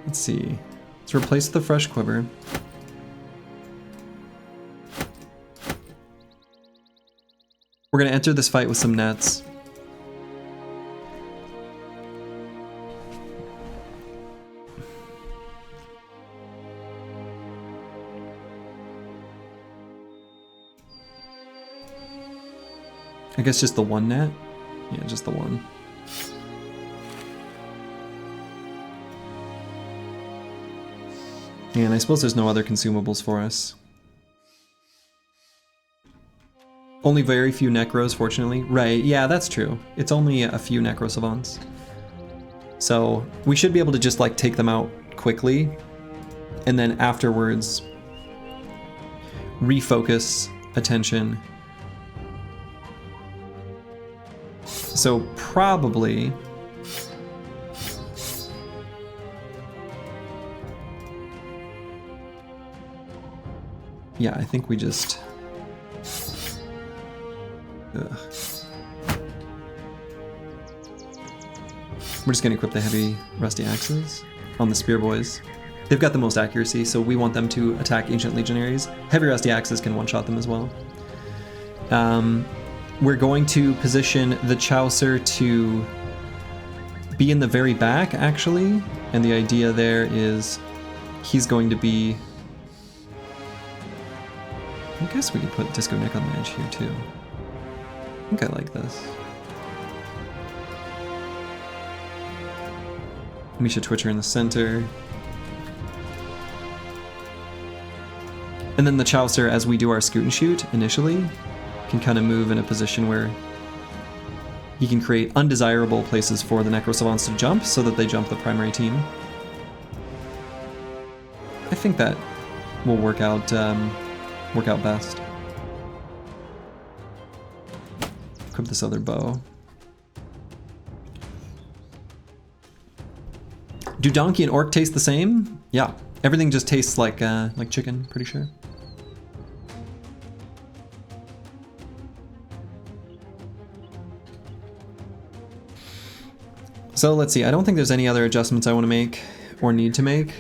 Let's see. Let's replace the fresh quiver. We're gonna enter this fight with some nets. I guess just the one net? Yeah, just the one. And I suppose there's no other consumables for us. Only very few necros, fortunately. Right, yeah, that's true. It's only a few necro savants. So we should be able to just like take them out quickly, and then afterwards refocus attention. So probably yeah, I think we just we're just gonna equip the heavy rusty axes on the spear boys. They've got the most accuracy, so we want them to attack ancient legionaries. Heavy rusty axes can one-shot them as well. We're going to position the Chaucer to be in the very back, actually, and the idea there is he's going to be... I guess we could put Disco Nick on the edge here too. I think I like this. Misha Twitcher in the center. And then the Chaucer, as we do our scoot and shoot initially, can kind of move in a position where he can create undesirable places for the Necro Savants to jump so that they jump the primary team. I think that will work out best. Equip this other bow. Do donkey and orc taste the same? Yeah, everything just tastes like chicken, pretty sure. So let's see, I don't think there's any other adjustments I want to make or need to make.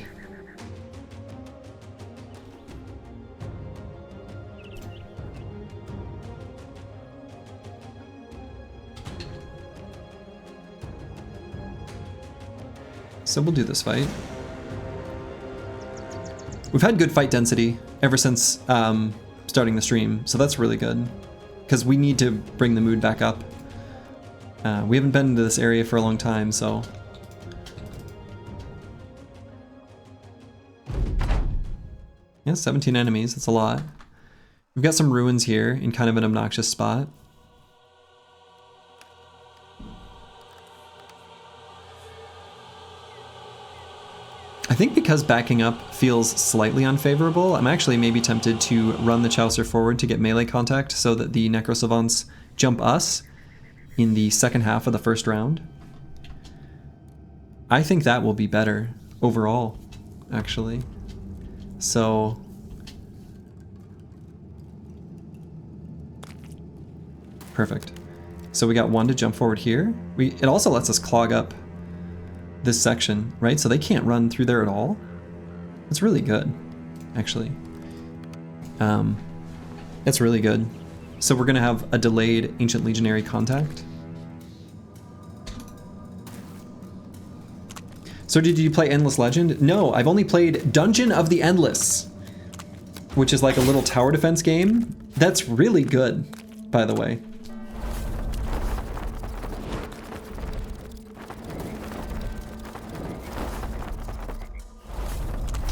So we'll do this fight. We've had good fight density ever since starting the stream, so that's really good. Because we need to bring the mood back up. We haven't been into this area for a long time, so... Yeah, 17 enemies, that's a lot. We've got some ruins here in kind of an obnoxious spot. I think because backing up feels slightly unfavorable, I'm actually maybe tempted to run the Chaucer forward to get melee contact so that the Necro Savants jump us in the second half of the first round. I think that will be better overall, actually. So... Perfect. So we got one to jump forward here. It also lets us clog up this section, right? So they can't run through there at all. That's really good, actually. It's really good. So we're gonna have a delayed Ancient Legionary contact. So did you play Endless Legend? No, I've only played Dungeon of the Endless, which is like a little tower defense game. That's really good, by the way.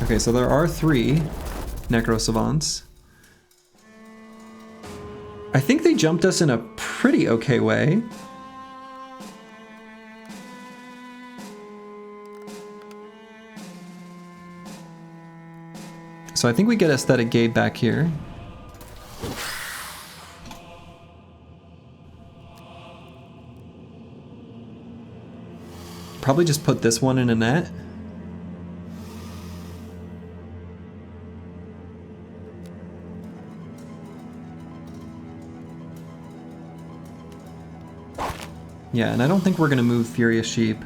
Okay, so there are 3 Necro Savants. I think they jumped us in a pretty okay way. So I think we get Aesthetic Gabe back here. Probably just put this one in a net. Yeah, and I don't think we're gonna move Furious Sheep.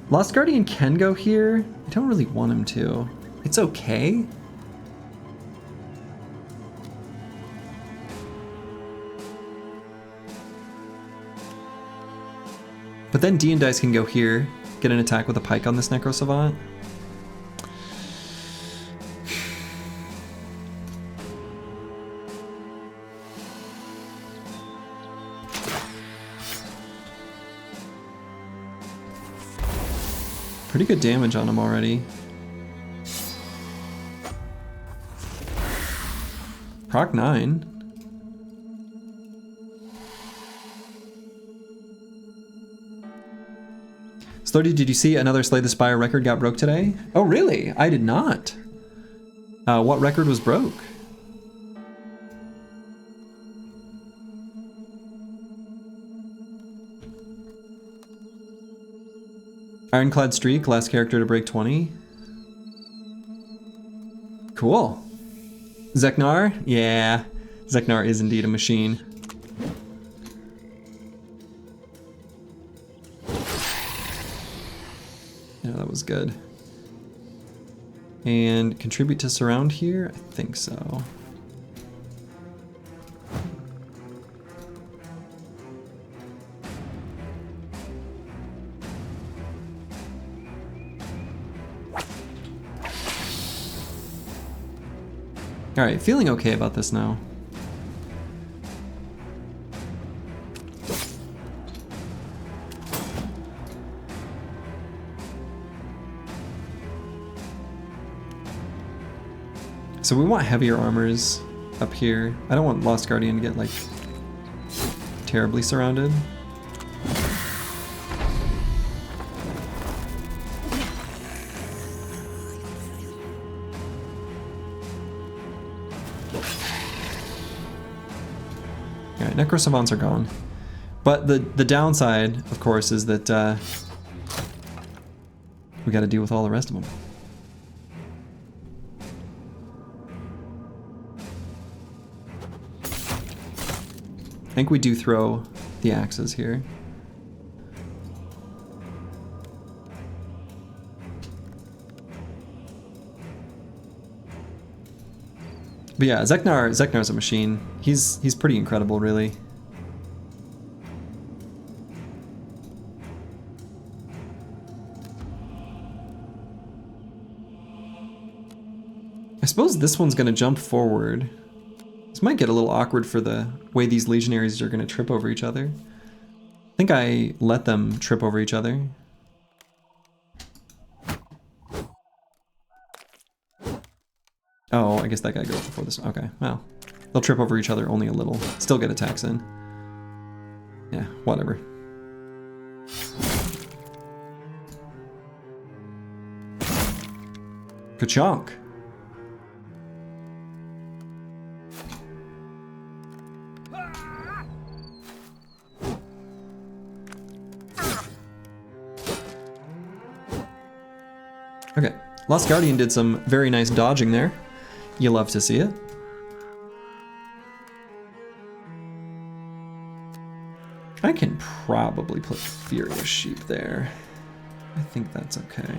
Lost Guardian can go here. I don't really want him to. It's okay. But then D and Dice can go here, get an attack with a pike on this Necro Savant. Pretty good damage on him already. Proc 9. Slurdy, did you see another Slay the Spire record got broke today? Oh, really? I did not. What record was broke? Ironclad Streak, last character to break 20. Cool. Zeknar? Yeah. Zeknar is indeed a machine. Yeah, that was good. And contribute to surround here? I think so. All right, feeling okay about this now. So we want heavier armors up here. I don't want Lost Guardian to get like terribly surrounded. Alright, Necro Savants are gone. But the downside, of course, is that we gotta deal with all the rest of them. I think we do throw the axes here. But yeah, Zeknar's a machine. He's pretty incredible, really. I suppose this one's gonna jump forward. This might get a little awkward for the way these Legionaries are gonna trip over each other. I think I let them trip over each other. Oh, I guess that guy goes before this. Okay, well. They'll trip over each other only a little. Still get attacks in. Yeah, whatever. Ka-chonk. Okay, Lost Guardian did some very nice dodging there. You love to see it. I can probably put Furious Sheep there. I think that's okay.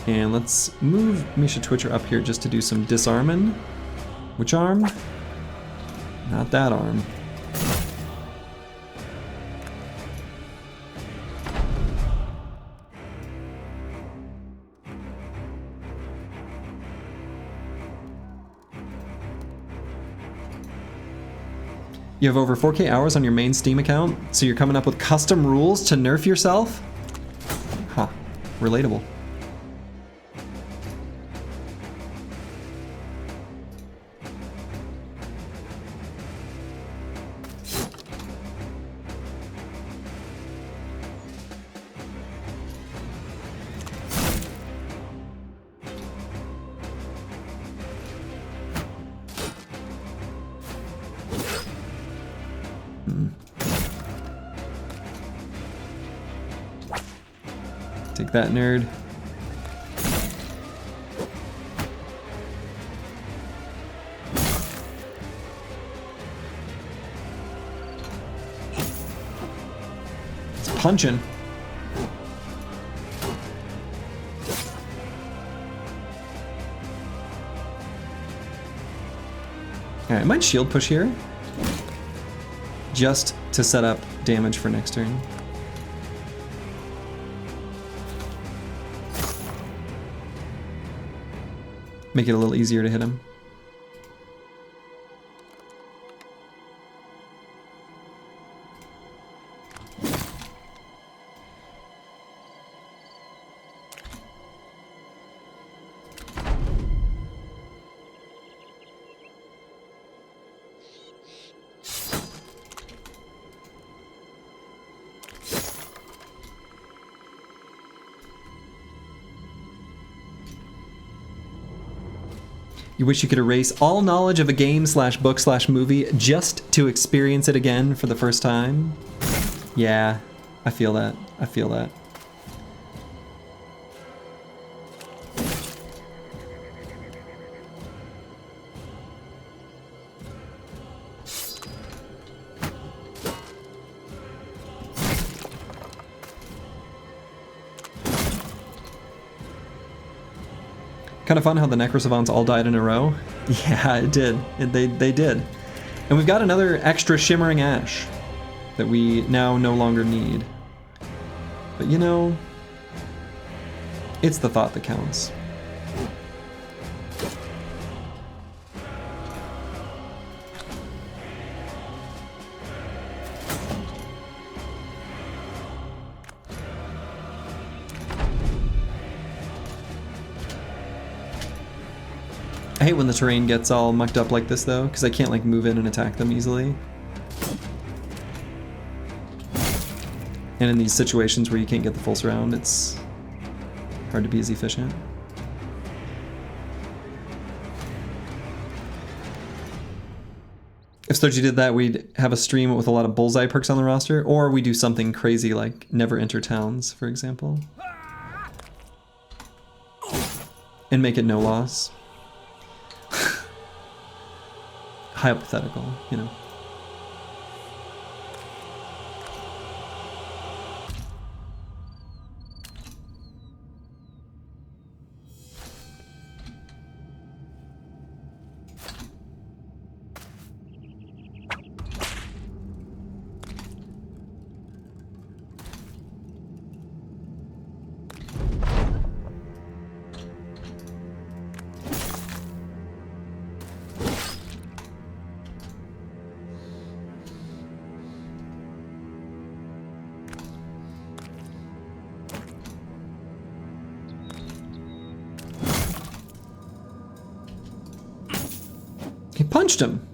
And let's move Misha Twitcher up here just to do some disarming. Which arm? Not that arm. You have over 4K hours on your main Steam account, so you're coming up with custom rules to nerf yourself? Huh, relatable. Take that, nerd. It's punching. Alright, I might shield push here. Just to set up damage for next turn. Make it a little easier to hit him. You wish you could erase all knowledge of a game / book / movie just to experience it again for the first time. Yeah, I feel that. I feel that. Kind of fun how the Necrosavants all died in a row. Yeah, it did. They did. And we've got another extra Shimmering Ash that we now no longer need. But you know, it's the thought that counts. I hate when the terrain gets all mucked up like this though, because I can't like move in and attack them easily. And in these situations where you can't get the full surround, it's hard to be as efficient. If Sturgy did that, we'd have a stream with a lot of bullseye perks on the roster, or we do something crazy like never enter towns, for example. And make it no loss. Hypothetical, you know. He punched him.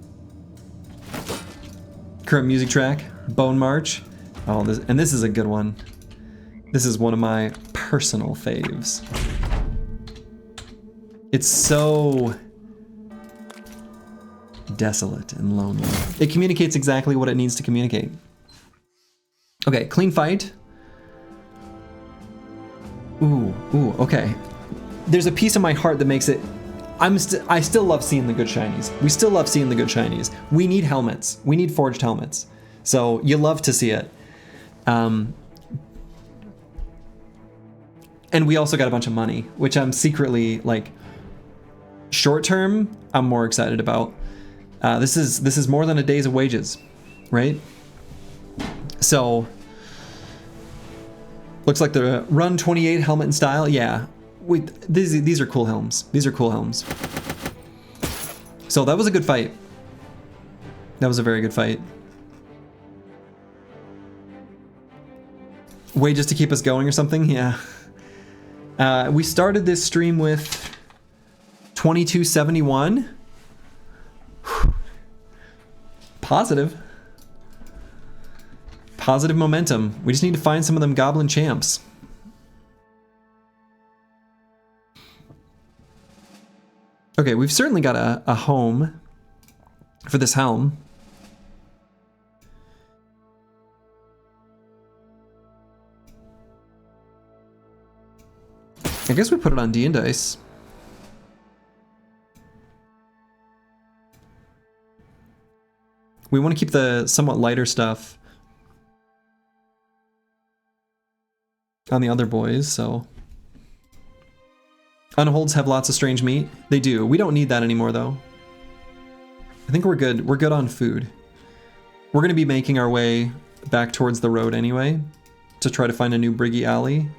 Current music track, Bone March. Oh, this is a good one. This is one of my personal faves. It's so desolate and lonely. It communicates exactly what it needs to communicate. Okay, clean fight. Ooh, okay. There's a piece of my heart that makes it. I still love seeing the good shinies. We still love seeing the good shinies. We need helmets. We need forged helmets. So you love to see it. And we also got a bunch of money, which I'm secretly like. Short term, I'm more excited about. This is more than a day's of wages, right? So looks like the Run 28 helmet and style. Yeah. These are cool helms. These are cool helms. So that was a good fight. That was a very good fight. Wages to keep us going or something? Yeah. We started this stream with 2271. Positive. Positive momentum. We just need to find some of them goblin champs. Okay, we've certainly got a home for this helm. I guess we put it on D and Dice. We want to keep the somewhat lighter stuff on the other boys, so. Unholds have lots of strange meat. They do. We don't need that anymore, though. I think we're good. We're good on food. We're going to be making our way back towards the road anyway to try to find a new Briggy Alley.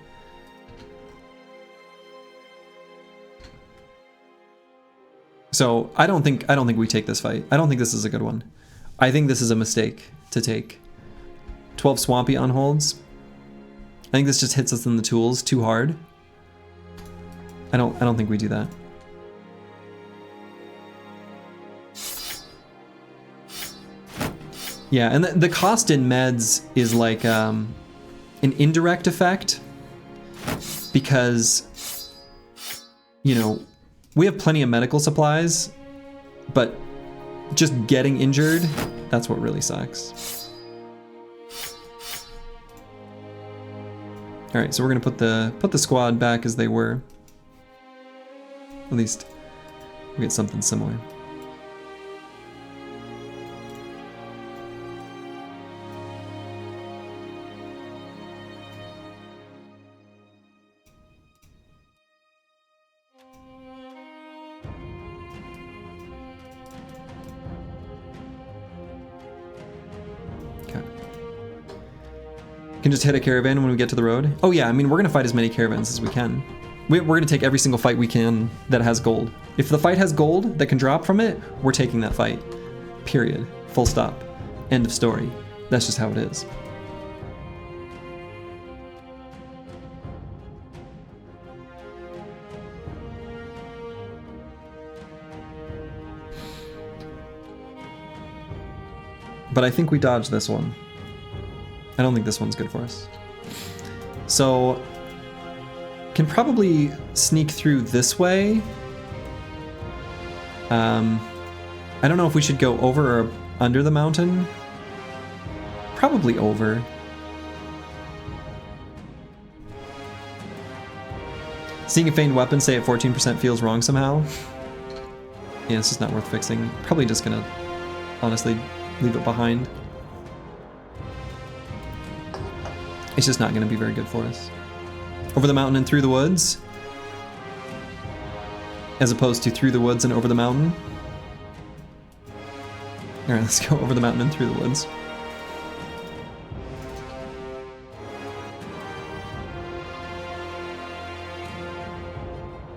So I don't think we take this fight. I don't think this is a good one. I think this is a mistake to take. 12 Swampy Unholds. I think this just hits us in the tools too hard. I don't think we do that. Yeah, and the cost in meds is like an indirect effect because, you know, We have plenty of medical supplies, but just getting injured, that's what really sucks. All right, so we're gonna put the squad back as they were. At least we get something similar. Can just hit a caravan when we get to the road. Oh yeah, I mean, we're gonna fight as many caravans as we can. We're gonna take every single fight we can that has gold. If the fight has gold that can drop from it, we're taking that fight. Period. Full stop. End of story. That's just how it is. But I think we dodged this one. I don't think this one's good for us. So, can probably sneak through this way. I don't know if we should go over or under the mountain. Probably over. Seeing a feigned weapon say at 14% feels wrong somehow. Yeah, it's just not worth fixing. Probably just gonna, honestly, leave it behind. It's just not going to be very good for us. Over the mountain and through the woods, as opposed to through the woods and over the mountain. All right, let's go over the mountain and through the woods.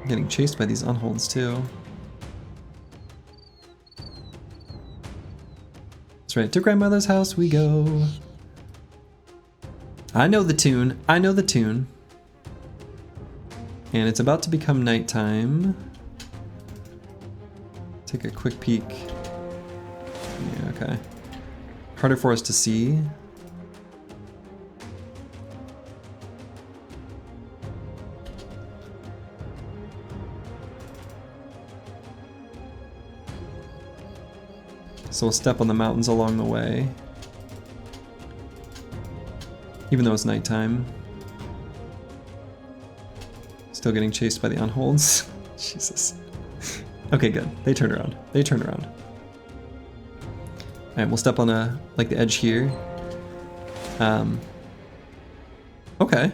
I'm getting chased by these unholds too. That's right, to grandmother's house we go. I know the tune. I know the tune. And it's about to become nighttime. Take a quick peek. Yeah, okay. Harder for us to see. So we'll step on the mountains along the way. Even though it's nighttime. Still getting chased by the unholds. Jesus. Okay, good. They turned around. They turned around. Alright, we'll step on the edge here. Okay. What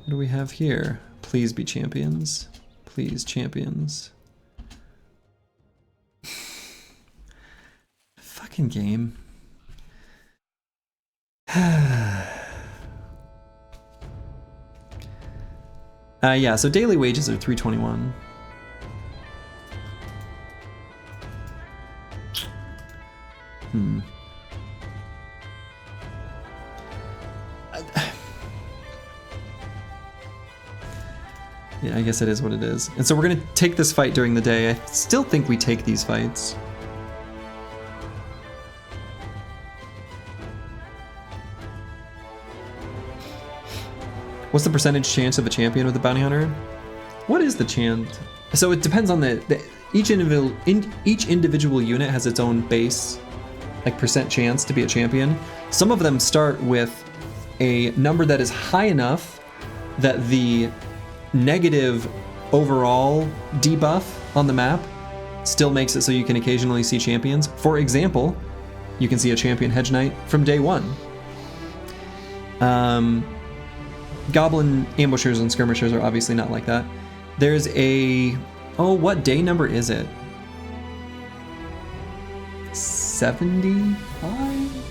do we have here? Please be champions. Please, champions. Fucking game. Yeah, so daily wages are 321. Yeah, I guess it is what it is. And so we're gonna take this fight during the day. I still think we take these fights. What's the percentage chance of a champion with a bounty hunter? What is the chance? So it depends on each individual unit has its own base, like percent chance to be a champion. Some of them start with a number that is high enough that the negative overall debuff on the map still makes it so you can occasionally see champions. For example, you can see a champion Hedge Knight from day one. Goblin ambushers and skirmishers are obviously not like that. There's a... Oh, what day number is it? 75?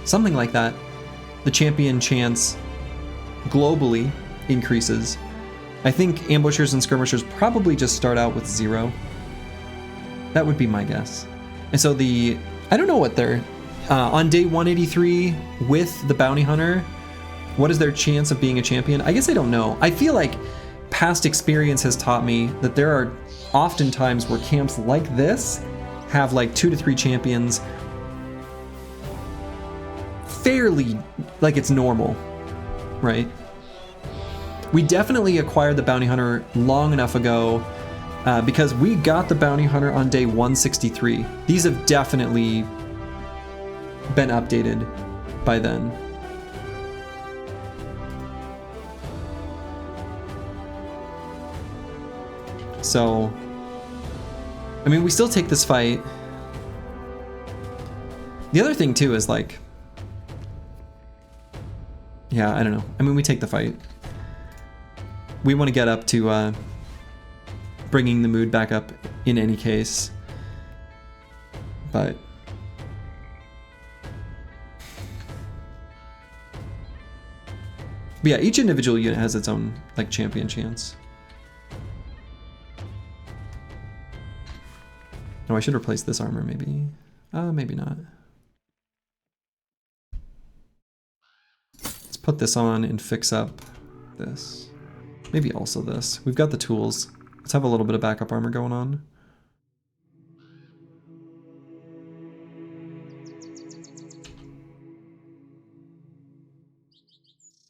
Something like that. The champion chance globally increases. I think ambushers and skirmishers probably just start out with 0. That would be my guess. And so I don't know what they're... on day 183 with the bounty hunter, what is their chance of being a champion? I guess I don't know. I feel like past experience has taught me that there are often times where camps like this have like 2 to 3 champions fairly like it's normal, right? We definitely acquired the bounty hunter long enough ago because we got the bounty hunter on day 163. These have definitely been updated by then. So, I mean, we still take this fight. The other thing too is like, yeah, I don't know. I mean, we take the fight. We want to get up to bringing the mood back up in any case. But yeah, each individual unit has its own like champion chance. Oh, I should replace this armor maybe. Maybe not. Let's put this on and fix up this. Maybe also this. We've got the tools. Let's have a little bit of backup armor going on.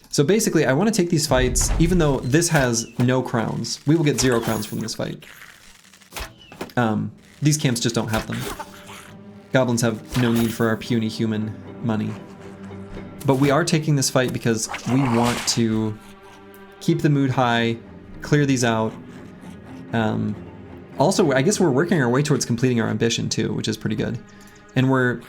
So basically, I want to take these fights, even though this has no crowns. We will get 0 crowns from this fight. These camps just don't have them. Goblins have no need for our puny human money. But we are taking this fight because we want to keep the mood high, clear these out. Also, I guess we're working our way towards completing our ambition too, which is pretty good. And we're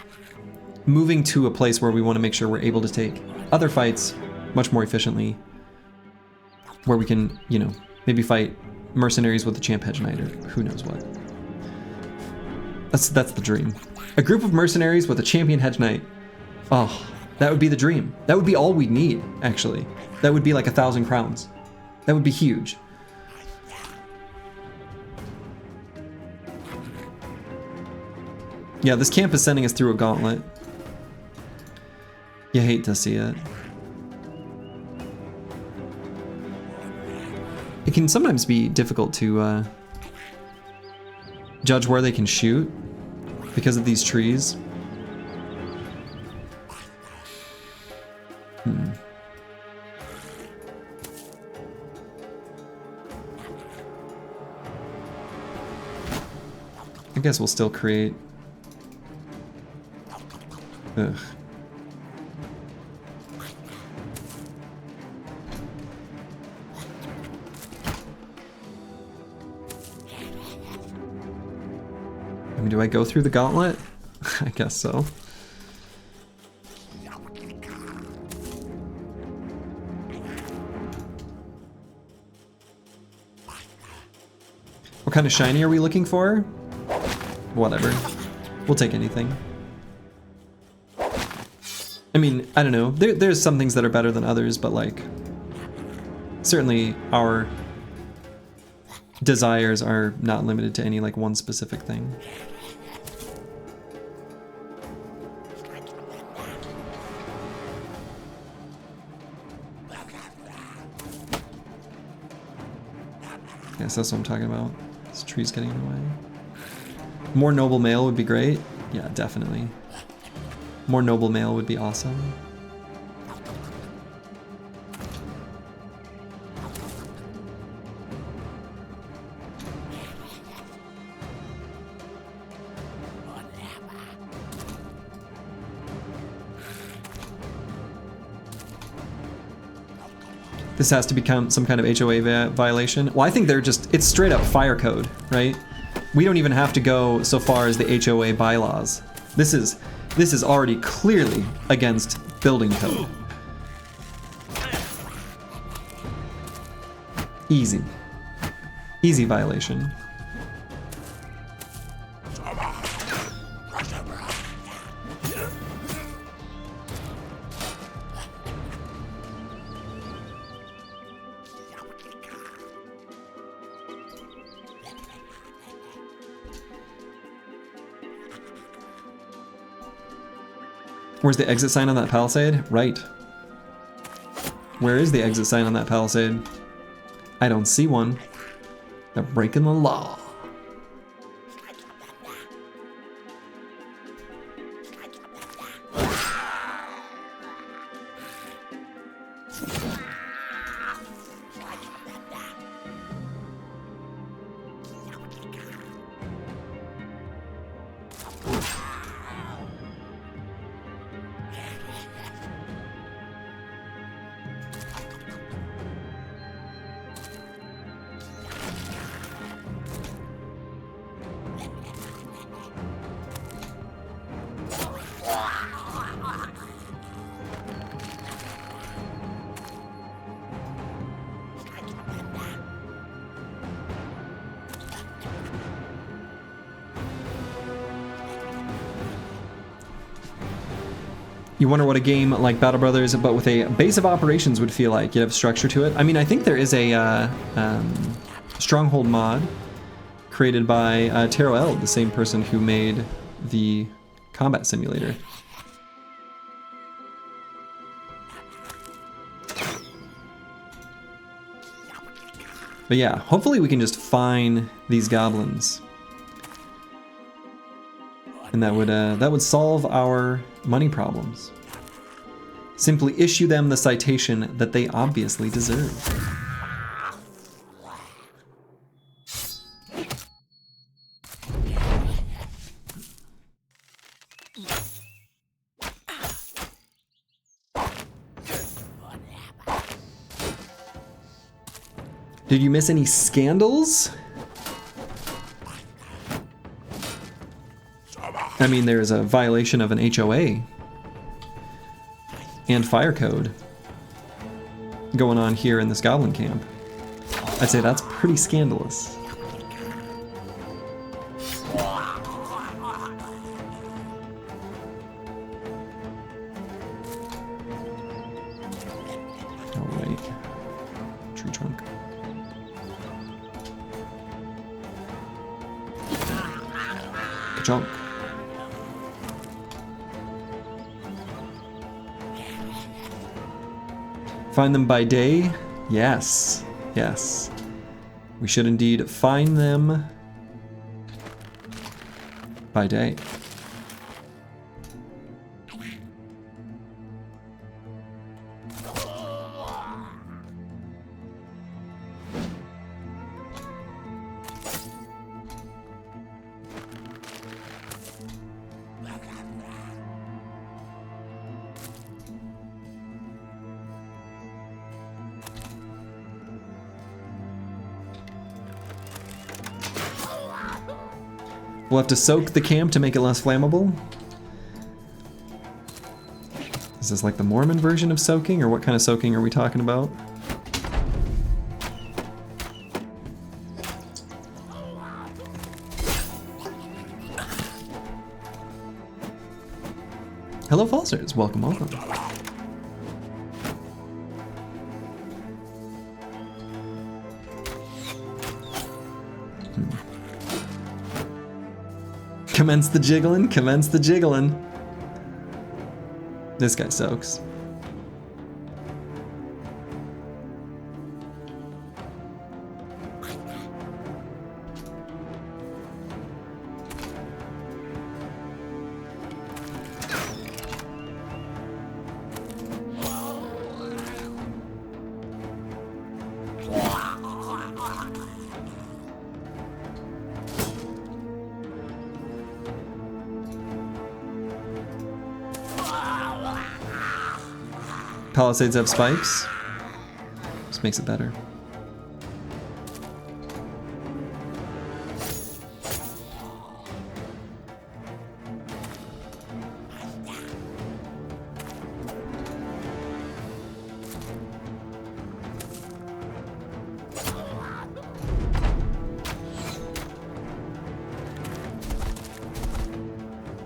moving to a place where we want to make sure we're able to take other fights much more efficiently, where we can, you know, maybe fight mercenaries with the champ hedge knight or who knows what. That's the dream. A group of mercenaries with a champion hedge knight. Oh, that would be the dream. That would be all we'd need, actually. That would be like 1,000 crowns. That would be huge. Yeah, this camp is sending us through a gauntlet. You hate to see it. It can sometimes be difficult to judge where they can shoot because of these trees. I guess we'll still create... Ugh. I mean, do I go through the gauntlet? I guess so. What kind of shiny are we looking for? Whatever. We'll take anything. I mean, I don't know. There's some things that are better than others, but like, certainly our desires are not limited to any like one specific thing. Yes, that's what I'm talking about. This tree's getting in the way. More noble mail would be great. Yeah, definitely. More noble mail would be awesome. This has to become some kind of HOA violation. Well, I think they're just, it's straight up fire code, right? We don't even have to go so far as the HOA bylaws. This is already clearly against building code. Easy. Easy violation. Where's the exit sign on that palisade? Right. Where is the exit sign on that palisade? I don't see one. They're breaking the law. You wonder what a game like Battle Brothers, but with a base of operations would feel like. You'd have structure to it. I mean, I think there is a Stronghold mod created by Taro Eld, the same person who made the combat simulator. But yeah, hopefully we can just find these goblins. And that would solve our money problems. Simply issue them the citation that they obviously deserve. Did you miss any scandals? I mean, there's a violation of an HOA and fire code going on here in this goblin camp. I'd say that's pretty scandalous. Oh wait, tree trunk. Junk. Find them by day? Yes. Yes. We should indeed find them by day. We'll have to soak the camp to make it less flammable. Is this like the Mormon version of soaking, or what kind of soaking are we talking about? Hello, Falsers. Welcome, welcome. Commence the jiggling, commence the jiggling. This guy soaks. Palisades have spikes. Just makes it better.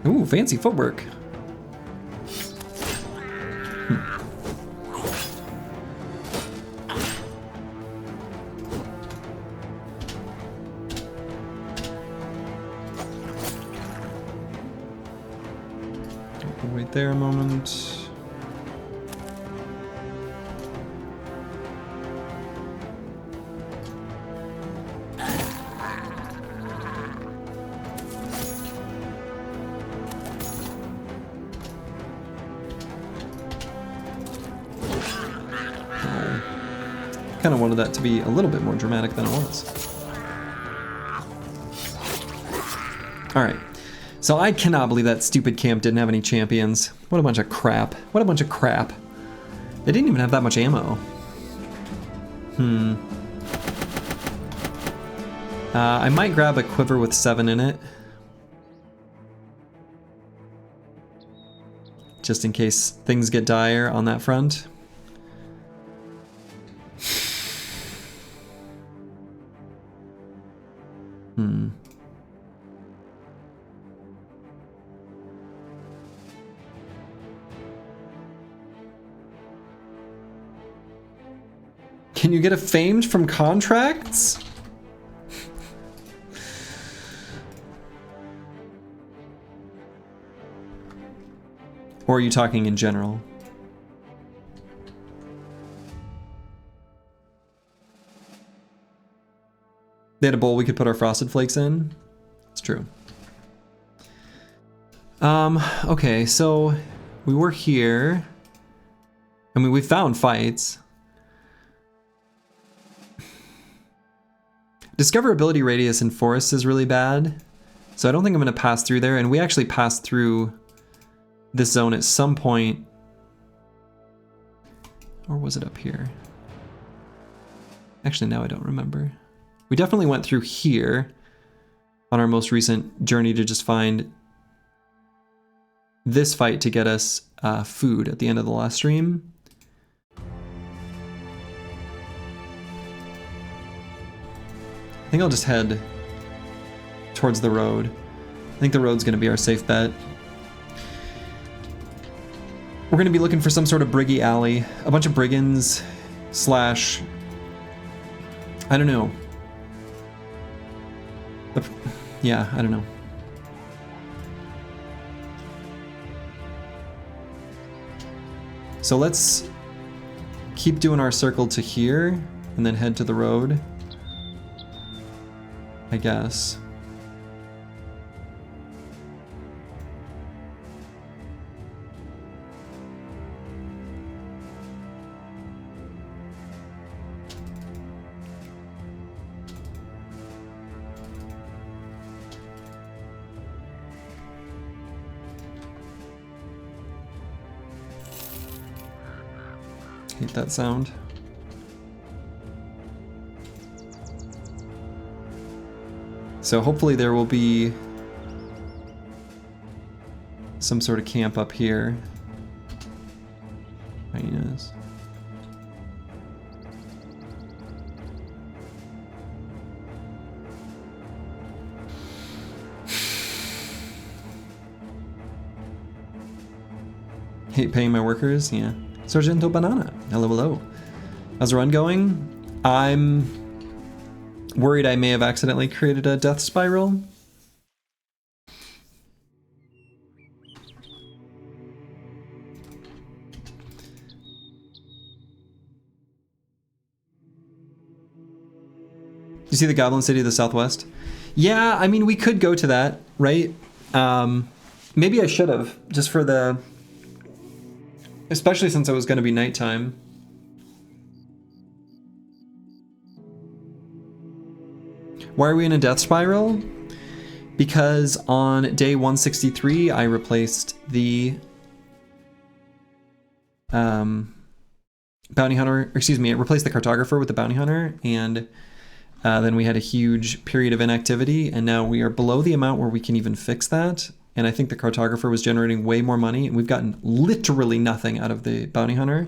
Ooh, fancy footwork. Wait there a moment. Kind of wanted that to be a little bit more dramatic than it was. All right. So I cannot believe that stupid camp didn't have any champions. What a bunch of crap. What a bunch of crap. They didn't even have that much ammo. I might grab a quiver with 7 in it. Just in case things get dire on that front. Can you get a famed from contracts? Or are you talking in general? They had a bowl we could put our frosted flakes in. It's true. Okay, so we were here. I mean, we found fights. Discoverability radius in forests is really bad. So I don't think I'm gonna pass through there. And we actually passed through this zone at some point. Or was it up here? Actually, now I don't remember. We definitely went through here on our most recent journey to just find this fight to get us food at the end of the last stream. I think I'll just head towards the road. I think the road's gonna be our safe bet. We're gonna be looking for some sort of briggy alley, a bunch of brigands slash, I don't know. Yeah, I don't know. So let's keep doing our circle to here and then head to the road, I guess. Hate that sound. So hopefully there will be some sort of camp up here. Hyenas. Hate paying my workers, yeah. Sargento Banana, hello, hello. How's the run going? I'm worried I may have accidentally created a death spiral. You see the Goblin City of the Southwest? Yeah, I mean, we could go to that, right? Maybe I should have, just for the... Especially since it was going to be nighttime. Why are we in a death spiral? Because on day 163, I replaced the bounty hunter, or excuse me, it replaced the cartographer with the bounty hunter, and then we had a huge period of inactivity, and now we are below the amount where we can even fix that. And I think the cartographer was generating way more money, and we've gotten literally nothing out of the bounty hunter.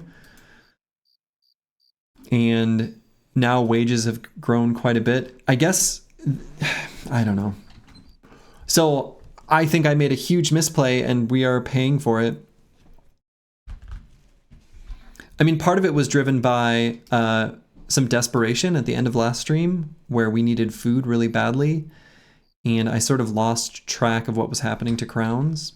And now wages have grown quite a bit. I guess, I don't know. So I think I made a huge misplay, and we are paying for it. I mean, part of it was driven by some desperation at the end of last stream, where we needed food really badly. And I sort of lost track of what was happening to crowns.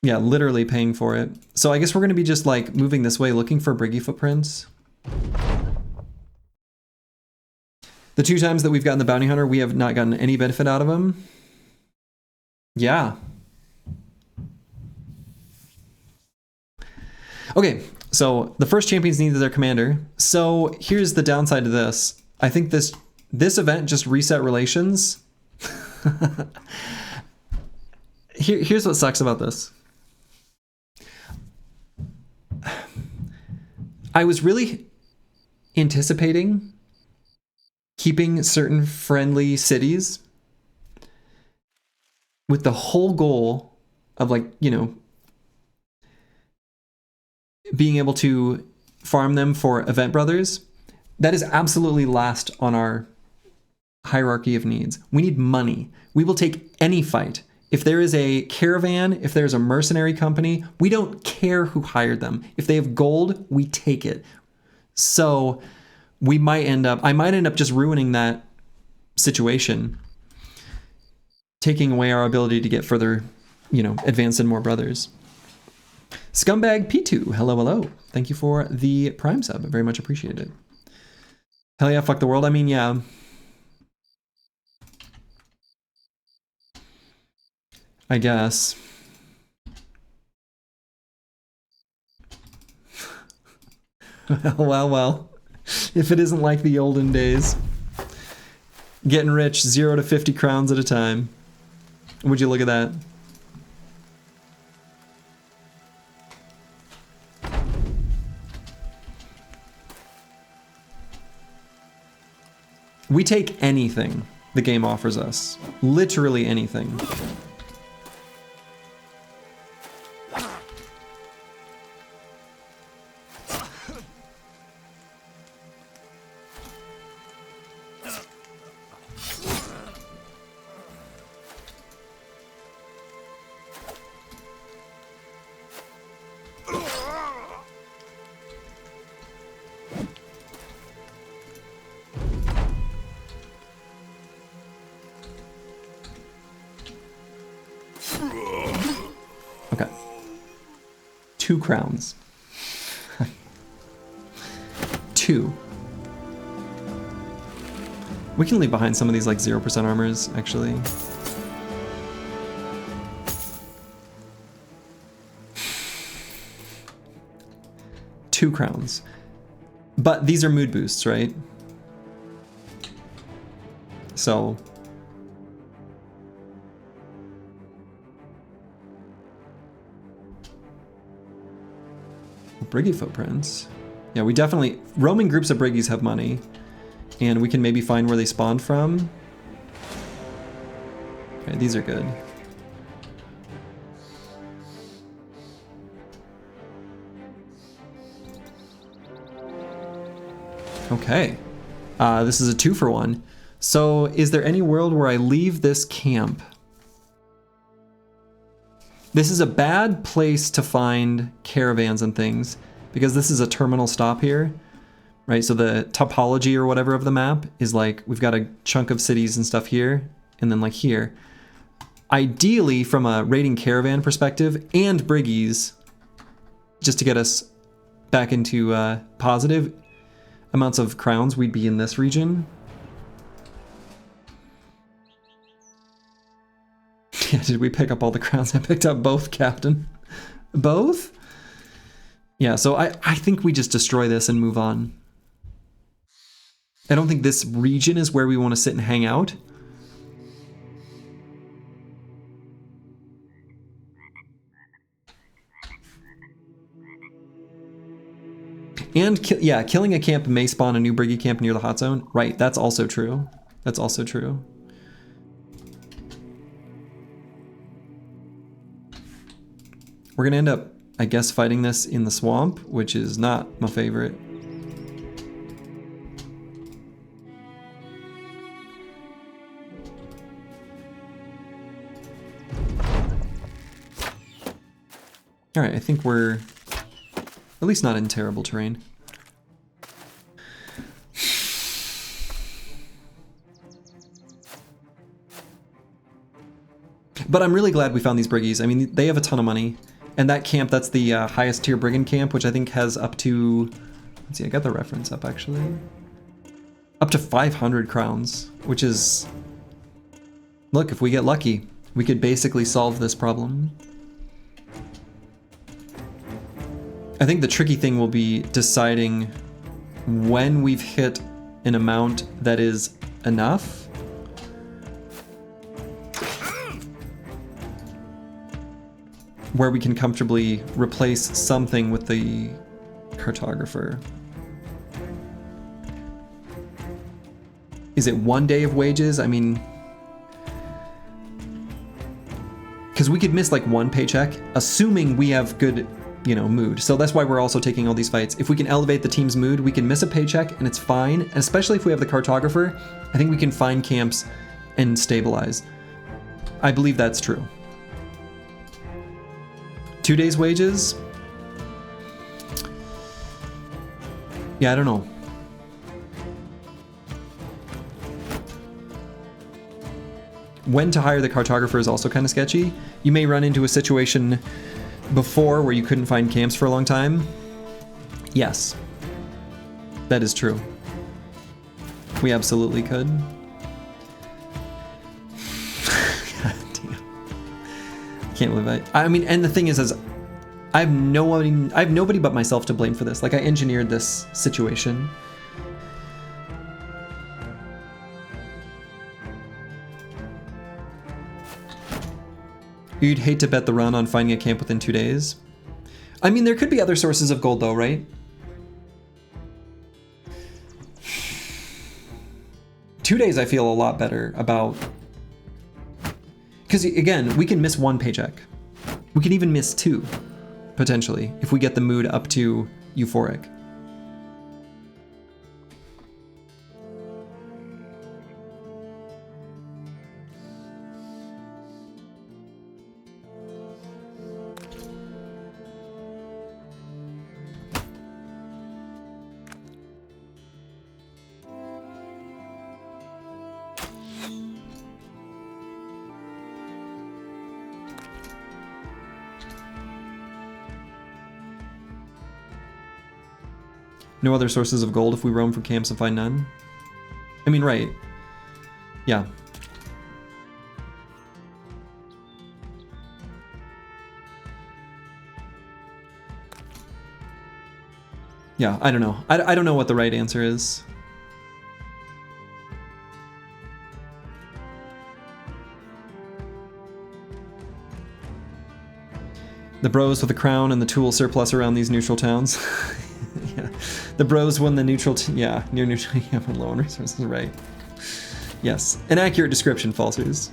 Yeah, literally paying for it. So I guess we're going to be just like moving this way, looking for briggy footprints. The 2 times that we've gotten the bounty hunter, we have not gotten any benefit out of him. Yeah. Okay, so the first champions needed their commander. So here's the downside to this. I think this event just reset relations. Here's what sucks about this. I was really anticipating keeping certain friendly cities with the whole goal of, like, you know, being able to farm them for Event Brothers. That is absolutely last on our hierarchy of needs. We need money. We will take any fight If there is a caravan, if there's a mercenary company, we don't care who hired them. If they have gold, we take it. So I might end up just ruining that situation, taking away our ability to get further, advanced in more brothers. Scumbag P2, hello. Thank you for the Prime sub. Very much appreciated. Hell yeah, fuck the world. I mean, yeah. I guess. Well. If it isn't like the olden days. Getting rich, 0 to 50 crowns at a time. Would you look at that? We take anything the game offers us. Literally anything. Okay. 2 crowns. 2. We can leave behind some of these like 0% armors, actually. Two crowns. But these are mood boosts, right? So... Briggy footprints. Yeah, we definitely... Roaming groups of Briggies have money. And we can maybe find where they spawned from. Okay, these are good. Okay. This is a 2-for-1. So, is there any world where I leave this camp? This is a bad place to find caravans and things, because this is a terminal stop here, right? So the topology or whatever of the map is like, we've got a chunk of cities and stuff here, and then like here. Ideally, from a raiding caravan perspective, and Briggies, just to get us back into positive amounts of crowns, we'd be in this region. Yeah, did we pick up all the crowns? I picked up both, Captain. Both? Yeah, so I think we just destroy this and move on. I don't think this region is where we want to sit and hang out. And, yeah, killing a camp may spawn a new Briggy camp near the hot zone. Right, that's also true. That's also true. We're gonna end up, I guess, fighting this in the swamp, which is not my favorite. All right, I think we're at least not in terrible terrain. But I'm really glad we found these Briggies. I mean, they have a ton of money. And that camp, that's the highest tier brigand camp, which I think has up to, let's see, I got the reference up actually. Up to 500 crowns, which is, look, if we get lucky, we could basically solve this problem. I think the tricky thing will be deciding when we've hit an amount that is enough. Where we can comfortably replace something with the cartographer. Is it 1 day of wages? I mean, because we could miss like 1 paycheck, assuming we have good, mood. So that's why we're also taking all these fights. If we can elevate the team's mood, we can miss a paycheck and it's fine. And especially if we have the cartographer, I think we can find camps and stabilize. I believe that's true. 2 days' wages? Yeah, I don't know. When to hire the cartographer is also kind of sketchy. You may run into a situation before where you couldn't find camps for a long time. Yes, that is true. We absolutely could. God damn. Can't believe I mean, and the thing is I have nobody but myself to blame for this. Like, I engineered this situation. You'd hate to bet the run on finding a camp within 2 days. I mean, there could be other sources of gold though, right? 2 days I feel a lot better about. Because again, we can miss 1 paycheck. We can even miss 2, potentially, if we get the mood up to euphoric. No other sources of gold if we roam for camps and find none? I mean, right. Yeah. Yeah, I don't know. I don't know what the right answer is. The bros with the crown and the tool surplus around these neutral towns. Yeah. The bros won the neutral, yeah, near neutral, yeah, low on resources, right. Yes, an accurate description, falsers.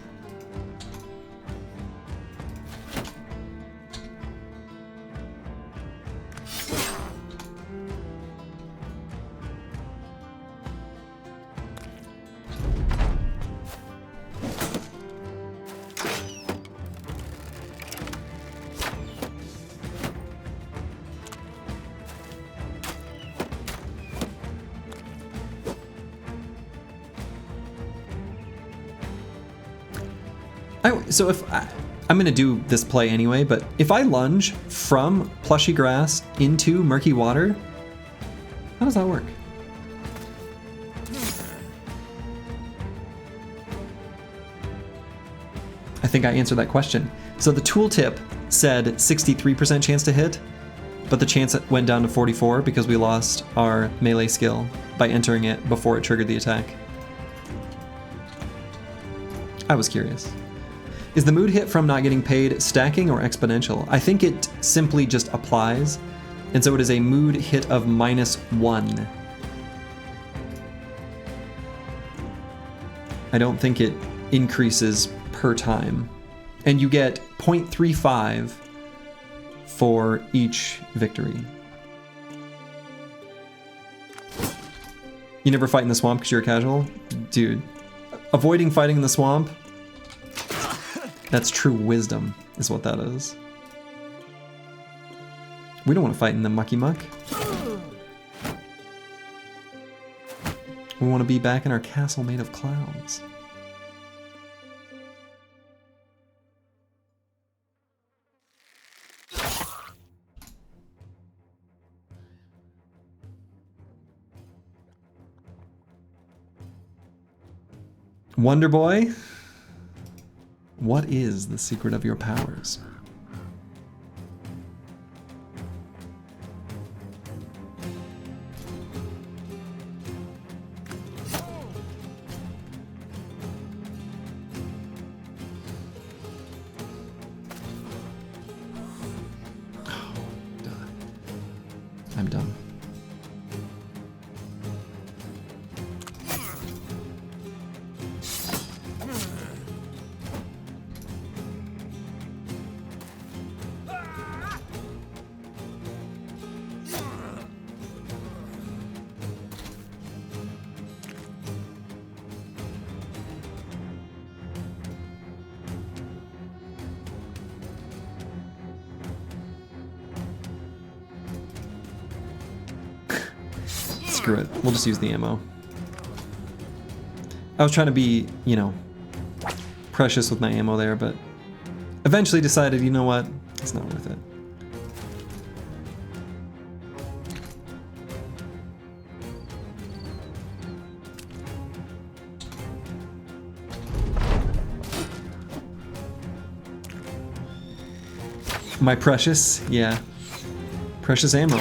So if I'm gonna do this play anyway, but if I lunge from plushy grass into murky water, how does that work? I think I answered that question. So the tooltip said 63% chance to hit, but the chance went down to 44 because we lost our melee skill by entering it before it triggered the attack. I was curious. Is the mood hit from not getting paid stacking or exponential? I think it simply just applies, and so it is a mood hit of -1. I don't think it increases per time. And you get 0.35 for each victory. You never fight in the swamp because you're a casual? Dude, avoiding fighting in the swamp, that's true wisdom, is what that is. We don't want to fight in the mucky muck. We want to be back in our castle made of clouds. Wonder Boy, what is the secret of your powers? I'm done. Screw it. We'll just use the ammo. I was trying to be, you know, precious with my ammo there, but eventually decided, you know what? It's not worth it. My precious, yeah. Precious ammo.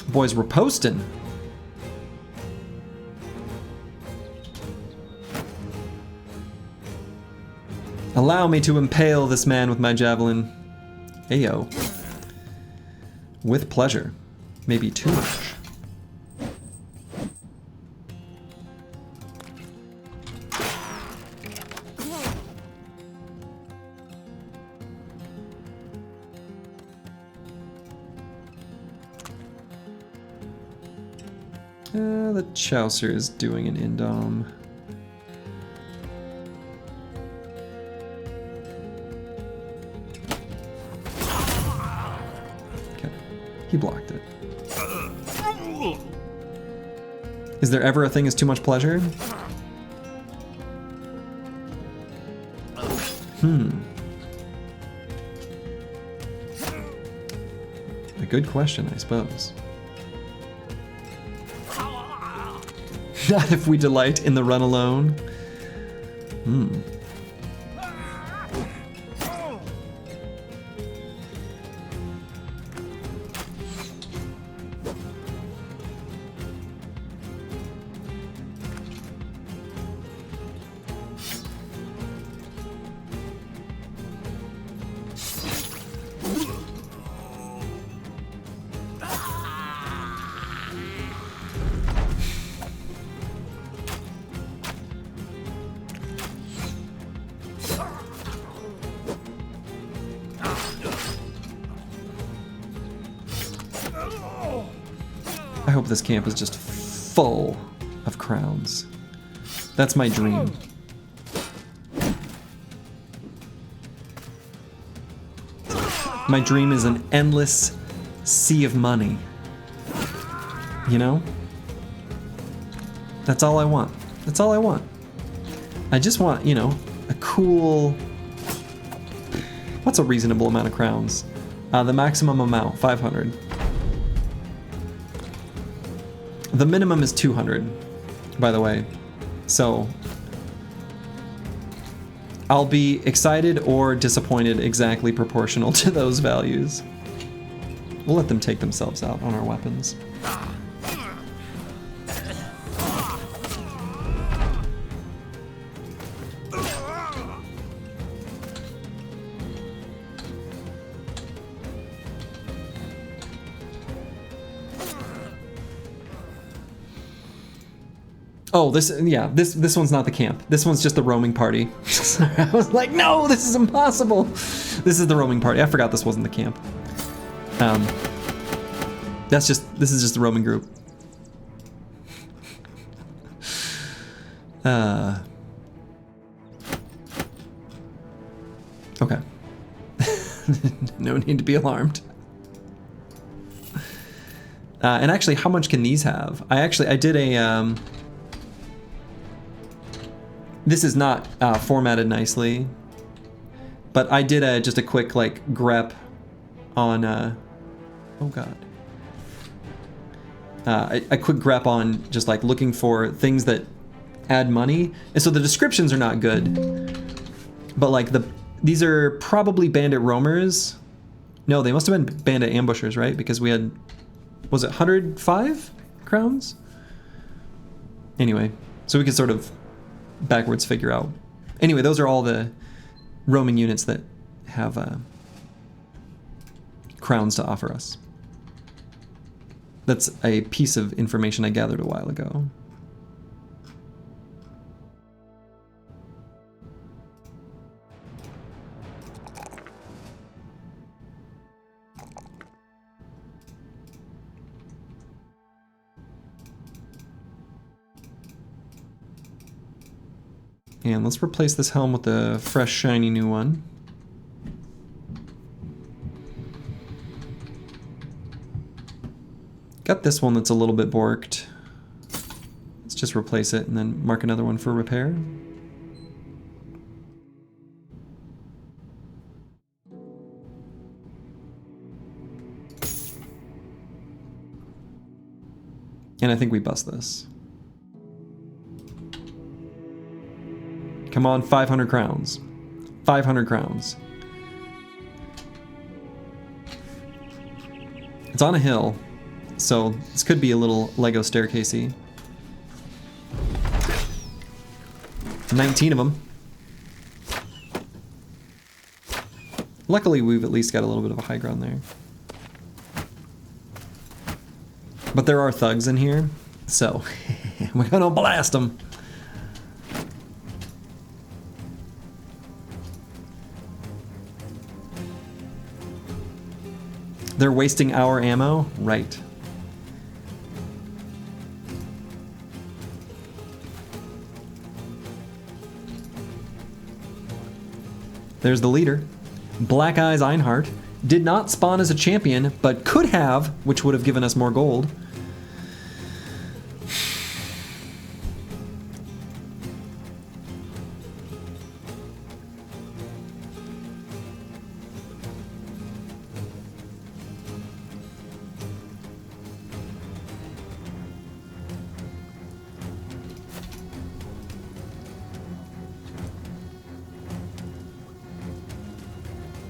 Boys, we're posting. Allow me to impale this man with my javelin. Ayo. With pleasure. Maybe too much. The Chaucer is doing an indom. Okay, he blocked it. Is there ever a thing as too much pleasure? A good question, I suppose. Not if we delight in the run alone. I hope this camp is just full of crowns. That's my dream. My dream is an endless sea of money. You know? That's all I want. That's all I want. I just want, you know, a cool... What's a reasonable amount of crowns? The maximum amount, 500. The minimum is 200, by the way. So I'll be excited or disappointed exactly proportional to those values. We'll let them take themselves out on our weapons. Oh, this one's not the camp. This one's just the roaming party. I was like, no, this is impossible. This is the roaming party. I forgot this wasn't the camp. This is just the roaming group. Okay. No need to be alarmed. And actually, how much can these have? I did a, this is not formatted nicely, but I did just a quick like grep on, oh god. A quick grep on just like looking for things that add money. And so the descriptions are not good, but like these are probably bandit roamers. No, they must have been bandit ambushers, right? Because we had, was it 105 crowns? Anyway, so we could sort of backwards figure out. Anyway, those are all the roaming units that have crowns to offer us. That's a piece of information I gathered a while ago. And let's replace this helm with a fresh, shiny new one. Got this one that's a little bit borked. Let's just replace it and then mark another one for repair. And I think we bust this. Come on, 500 crowns. 500 crowns. It's on a hill, so this could be a little Lego staircasey. 19 of them. Luckily, we've at least got a little bit of a high ground there. But there are thugs in here, so we're gonna blast them. They're wasting our ammo? Right. There's the leader. Black Eyes Einhardt did not spawn as a champion, but could have, which would have given us more gold.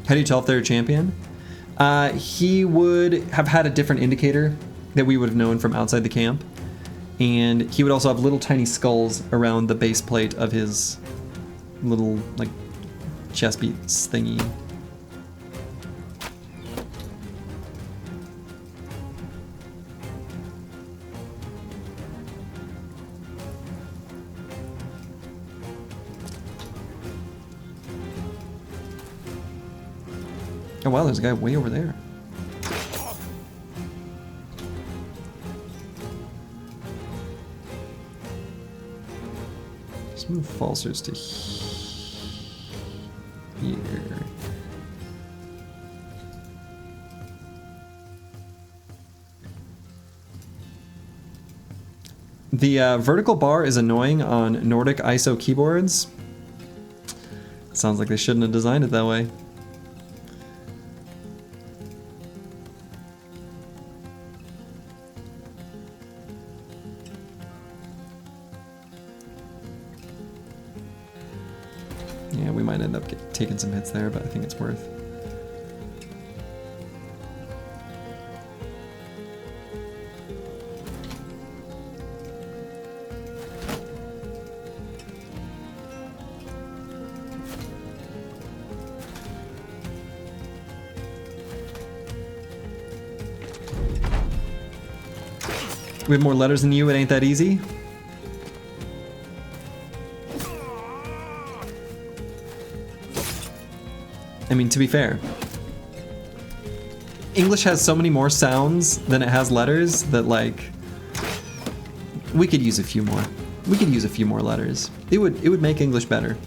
How do you tell if they're a champion? He would have had a different indicator that we would have known from outside the camp. And he would also have little tiny skulls around the base plate of his little, like, chest beats thingy. Oh wow, there's a guy way over there. Let's move falsers to here. The vertical bar is annoying on Nordic ISO keyboards. Sounds like they shouldn't have designed it that way. Yeah, we might end up taking some hits there, but I think it's worth. We have more letters than you, it ain't that easy. I mean, to be fair, English has so many more sounds than it has letters that, like, we could use a few more. We could use a few more letters. It would make English better.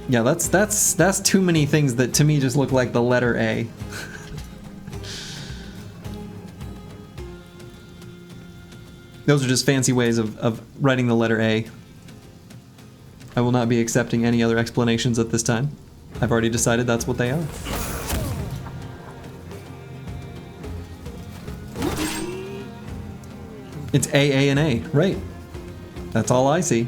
Yeah, that's too many things that to me just look like the letter A. Those are just fancy ways of writing the letter A. I will not be accepting any other explanations at this time. I've already decided that's what they are. It's A, and A, right. That's all I see.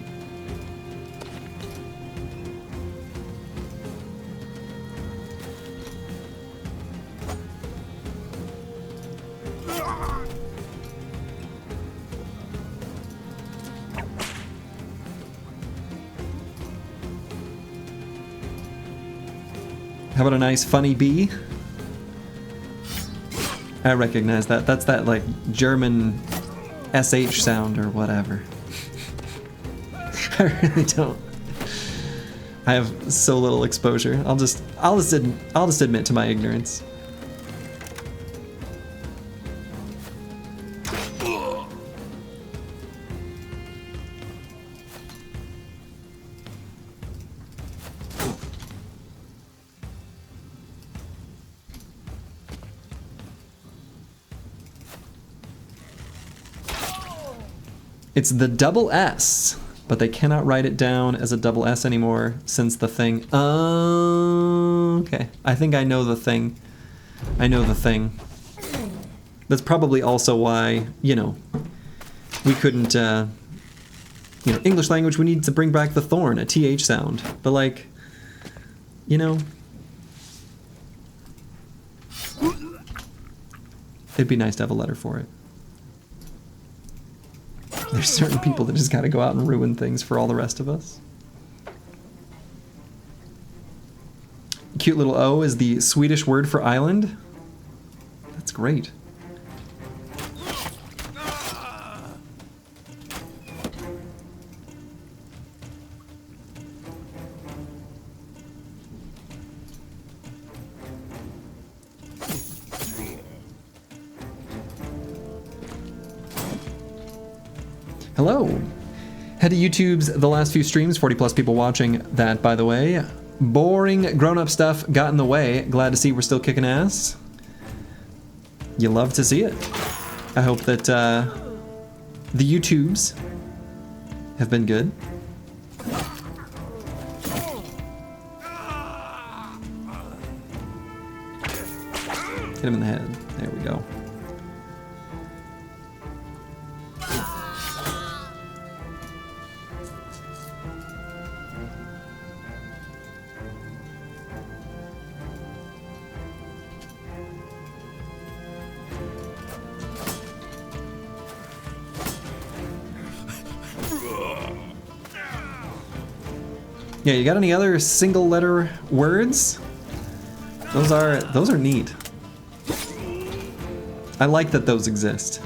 How about a nice funny B? I recognize that. That's that, like, German SH sound or whatever. I really don't. I have so little exposure. I'll just admit to my ignorance. It's the double S, but they cannot write it down as a double S anymore since the thing. Okay, I think I know the thing. I know the thing. That's probably also why, you know, we couldn't, you know, English language, we need to bring back the thorn, a TH sound. But like, you know, it'd be nice to have a letter for it. There's certain people that just gotta go out and ruin things for all the rest of us. Cute little O is the Swedish word for island. That's great. Hello. Head to YouTube's the last few streams, 40 plus people watching that, by the way. Boring grown-up stuff got in the way. Glad to see we're still kicking ass. You love to see it. I hope that the YouTubes have been good. Hit him in the head. There we go. Yeah, you got any other single letter words? Those are neat. I like that those exist.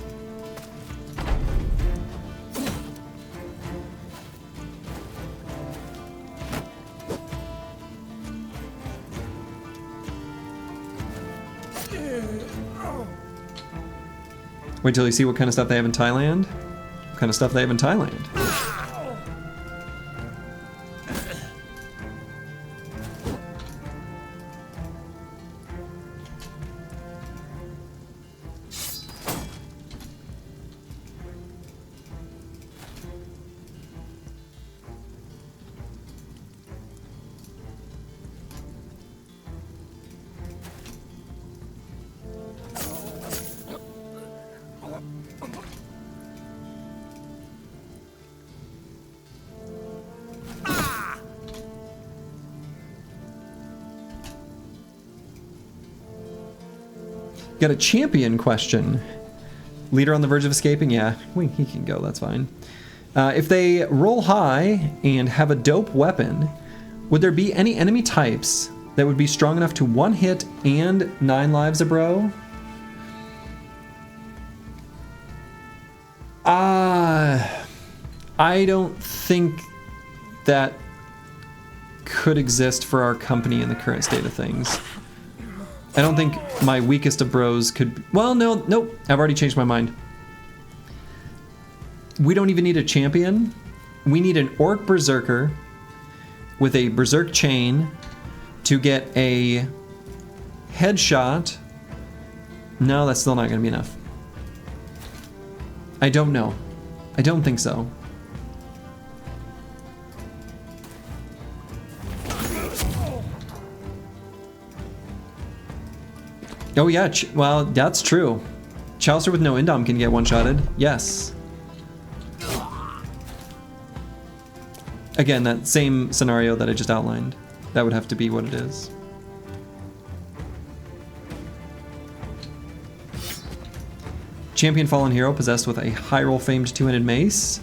Wait till you see what kind of stuff they have in Thailand. What kind of stuff they have in Thailand. Got a champion question. Leader on the verge of escaping? Yeah, he can go, that's fine. If they roll high and have a dope weapon, would there be any enemy types that would be strong enough to one hit and 9 lives a bro? I don't think that could exist for our company in the current state of things. I don't think my weakest of bros could... Well, nope. I've already changed my mind. We don't even need a champion. We need an orc berserker with a berserk chain to get a headshot. No, that's still not going to be enough. I don't know. I don't think so. Oh yeah, well, that's true. Chaucer with no indom can get one-shotted. Yes. Again, that same scenario that I just outlined. That would have to be what it is. Champion fallen hero possessed with a high roll famed two-handed mace.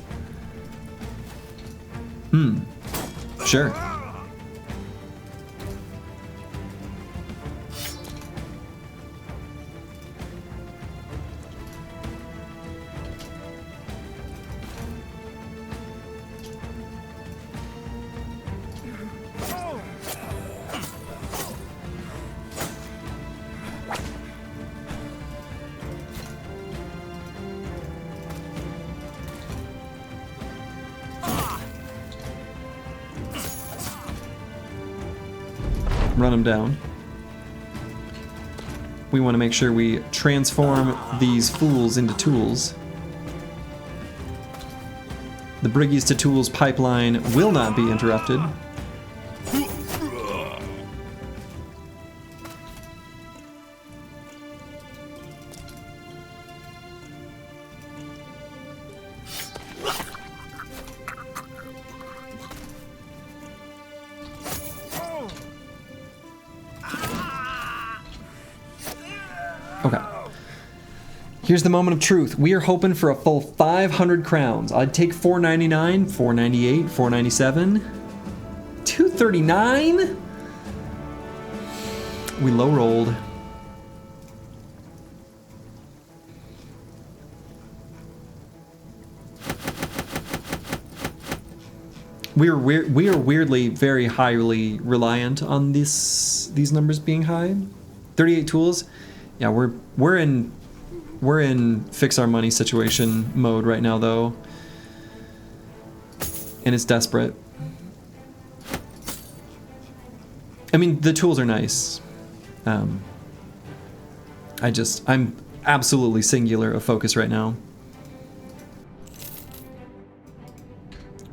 Sure. run them down. We want to make sure we transform these fools into tools. The Briggies to Tools pipeline will not be interrupted. Okay. Here's the moment of truth. We are hoping for a full 500 crowns. I'd take 499, 498, 497, 239. We low rolled. We are weirdly very highly reliant on these numbers being high. 38 tools. Yeah, we're in fix our money situation mode right now though. And it's desperate. I mean, the tools are nice. I'm absolutely singular of focus right now.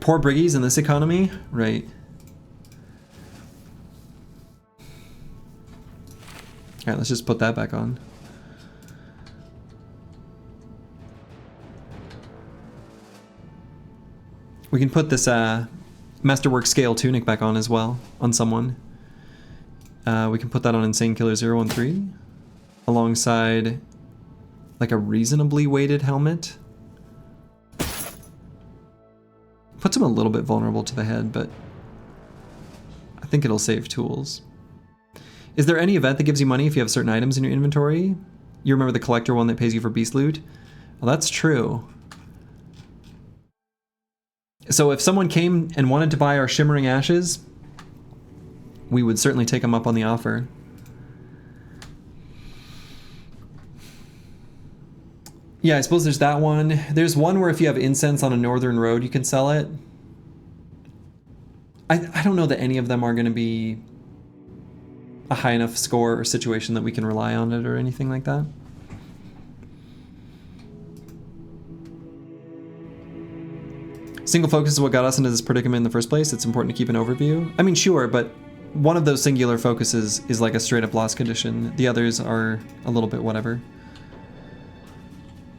Poor Briggies in this economy, right? Alright, let's just put that back on. We can put this Masterwork Scale Tunic back on as well, on someone. We can put that on Insane Killer 013, alongside like a reasonably weighted helmet. Puts him a little bit vulnerable to the head, but I think it'll save tools. Is there any event that gives you money if you have certain items in your inventory? You remember the collector one that pays you for beast loot? Well, that's true. So if someone came and wanted to buy our Shimmering Ashes, we would certainly take them up on the offer. Yeah, I suppose there's that one. There's one where if you have incense on a northern road, you can sell it. I don't know that any of them are going to be a high enough score or situation that we can rely on it or anything like that. Single focus is what got us into this predicament in the first place. It's important to keep an overview. I mean, sure, but one of those singular focuses is like a straight up loss condition. The others are a little bit whatever.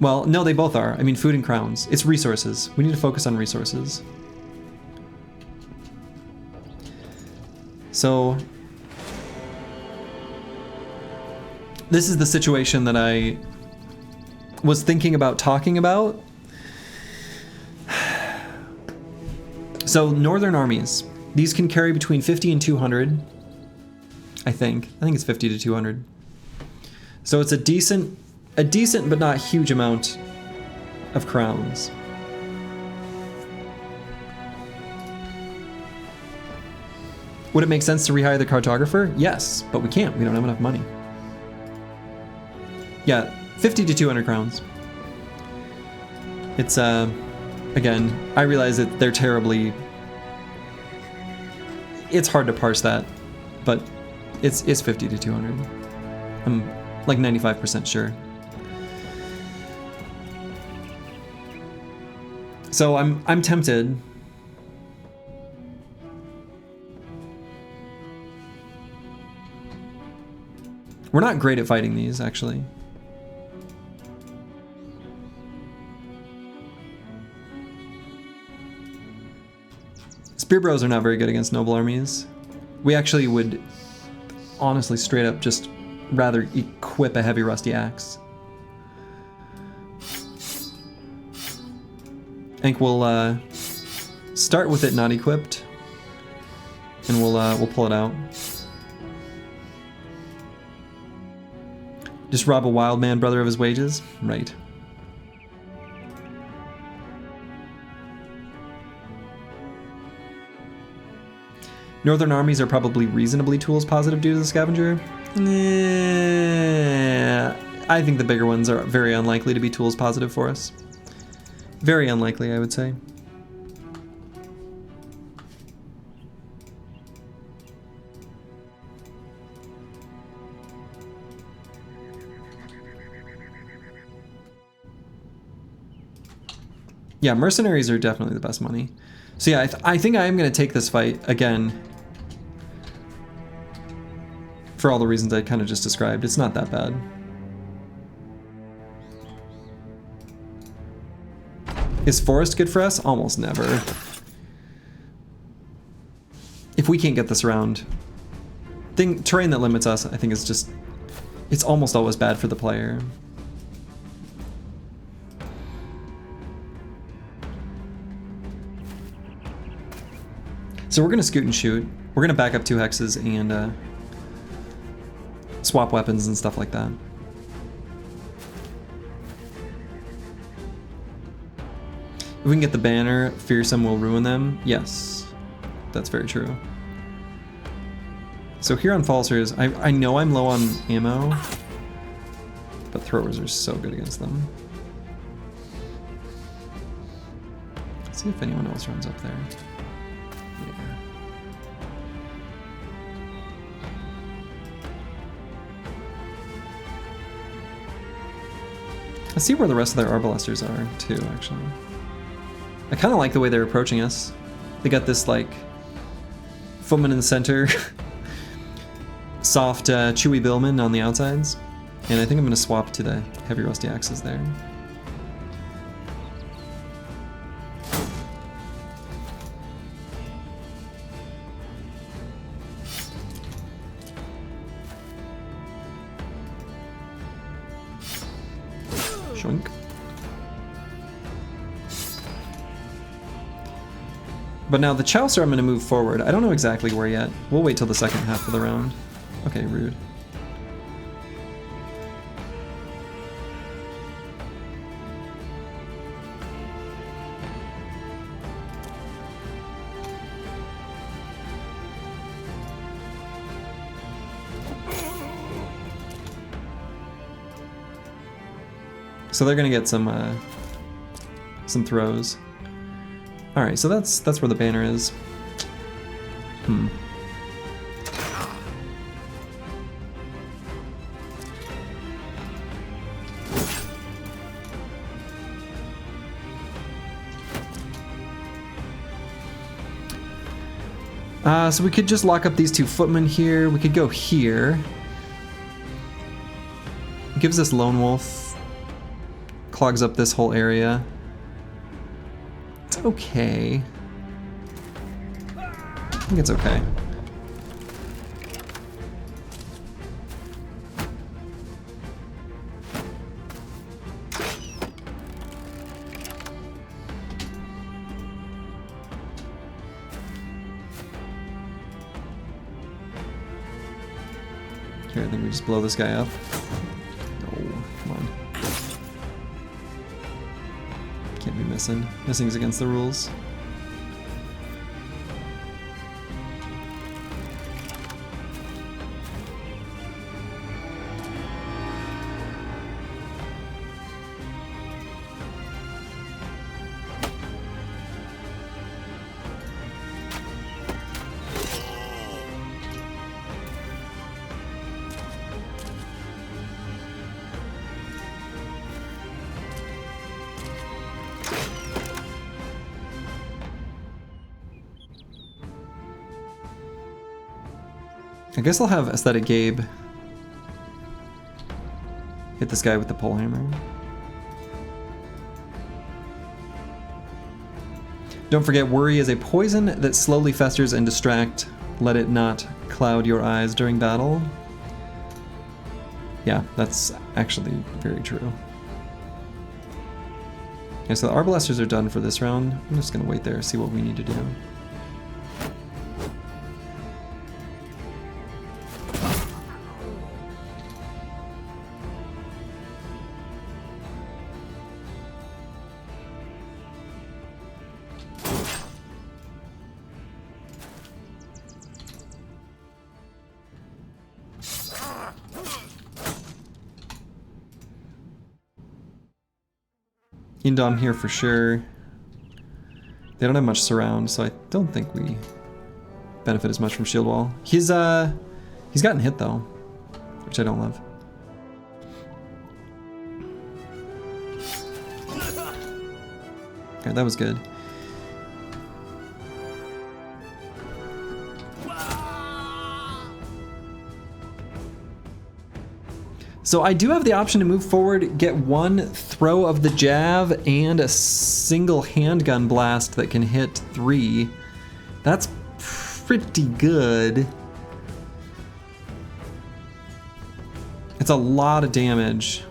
Well, no, they both are. I mean, food and crowns. It's resources. We need to focus on resources. So this is the situation that I was thinking about talking about. So northern armies, these can carry between 50 and 200. I think it's 50 to 200. So it's a decent but not huge amount of crowns. Would it make sense to rehire the cartographer? Yes, but we can't. We don't have enough money. Yeah, 50 to 200 crowns. It's, again, I realize that they're terribly... It's hard to parse that, but it's 50 to 200. I'm like 95% sure. So I'm tempted. We're not great at fighting these, actually. Spear bros are not very good against noble armies. We actually would honestly straight up just rather equip a heavy rusty axe. I think we'll start with it not equipped, and we'll pull it out. Just rob a wild man brother of his wages? Right. Northern armies are probably reasonably tools positive due to the scavenger. I think the bigger ones are very unlikely to be tools positive for us. Very unlikely, I would say. Yeah, mercenaries are definitely the best money. So yeah, I think I am going to take this fight again. For all the reasons I kind of just described. It's not that bad. Is forest good for us? Almost never. If we can't get this around, terrain that limits us, I think is just, it's almost always bad for the player. So we're gonna scoot and shoot. We're gonna back up 2 hexes and swap weapons and stuff like that. If we can get the banner, fearsome will ruin them. Yes, that's very true. So here on Falsers, I know I'm low on ammo, but throwers are so good against them. Let's see if anyone else runs up there. Yeah. Let's see where the rest of their arbalesters are too, actually. I kind of like the way they're approaching us. They got this like footman in the center, soft chewy billman on the outsides, and I think I'm going to swap to the heavy rusty axes there. Shoink. But now the Chaucer I'm going to move forward. I don't know exactly where yet. We'll wait till the second half of the round. Okay, rude. So they're going to get some throws. All right, so that's where the banner is. So we could just lock up these 2 footmen here. We could go here. It gives us Lone Wolf. Clogs up this whole area. It's okay. I think it's okay. Here, I think we just blow this guy up. No, come on. Can't be missing. Missing's against the rules. I guess I'll have Aesthetic Gabe hit this guy with the pole hammer. Don't forget, worry is a poison that slowly festers and distract. Let it not cloud your eyes during battle. Yeah, that's actually very true. Okay, so the Arbalesters are done for this round. I'm just gonna wait there, see what we need to do. Indom here for sure. They don't have much surround, so I don't think we benefit as much from shield wall. He's gotten hit though, which I don't love. Okay, that was good. So I do have the option to move forward, get one throw of the jab and a single handgun blast that can hit 3. That's pretty good. It's a lot of damage.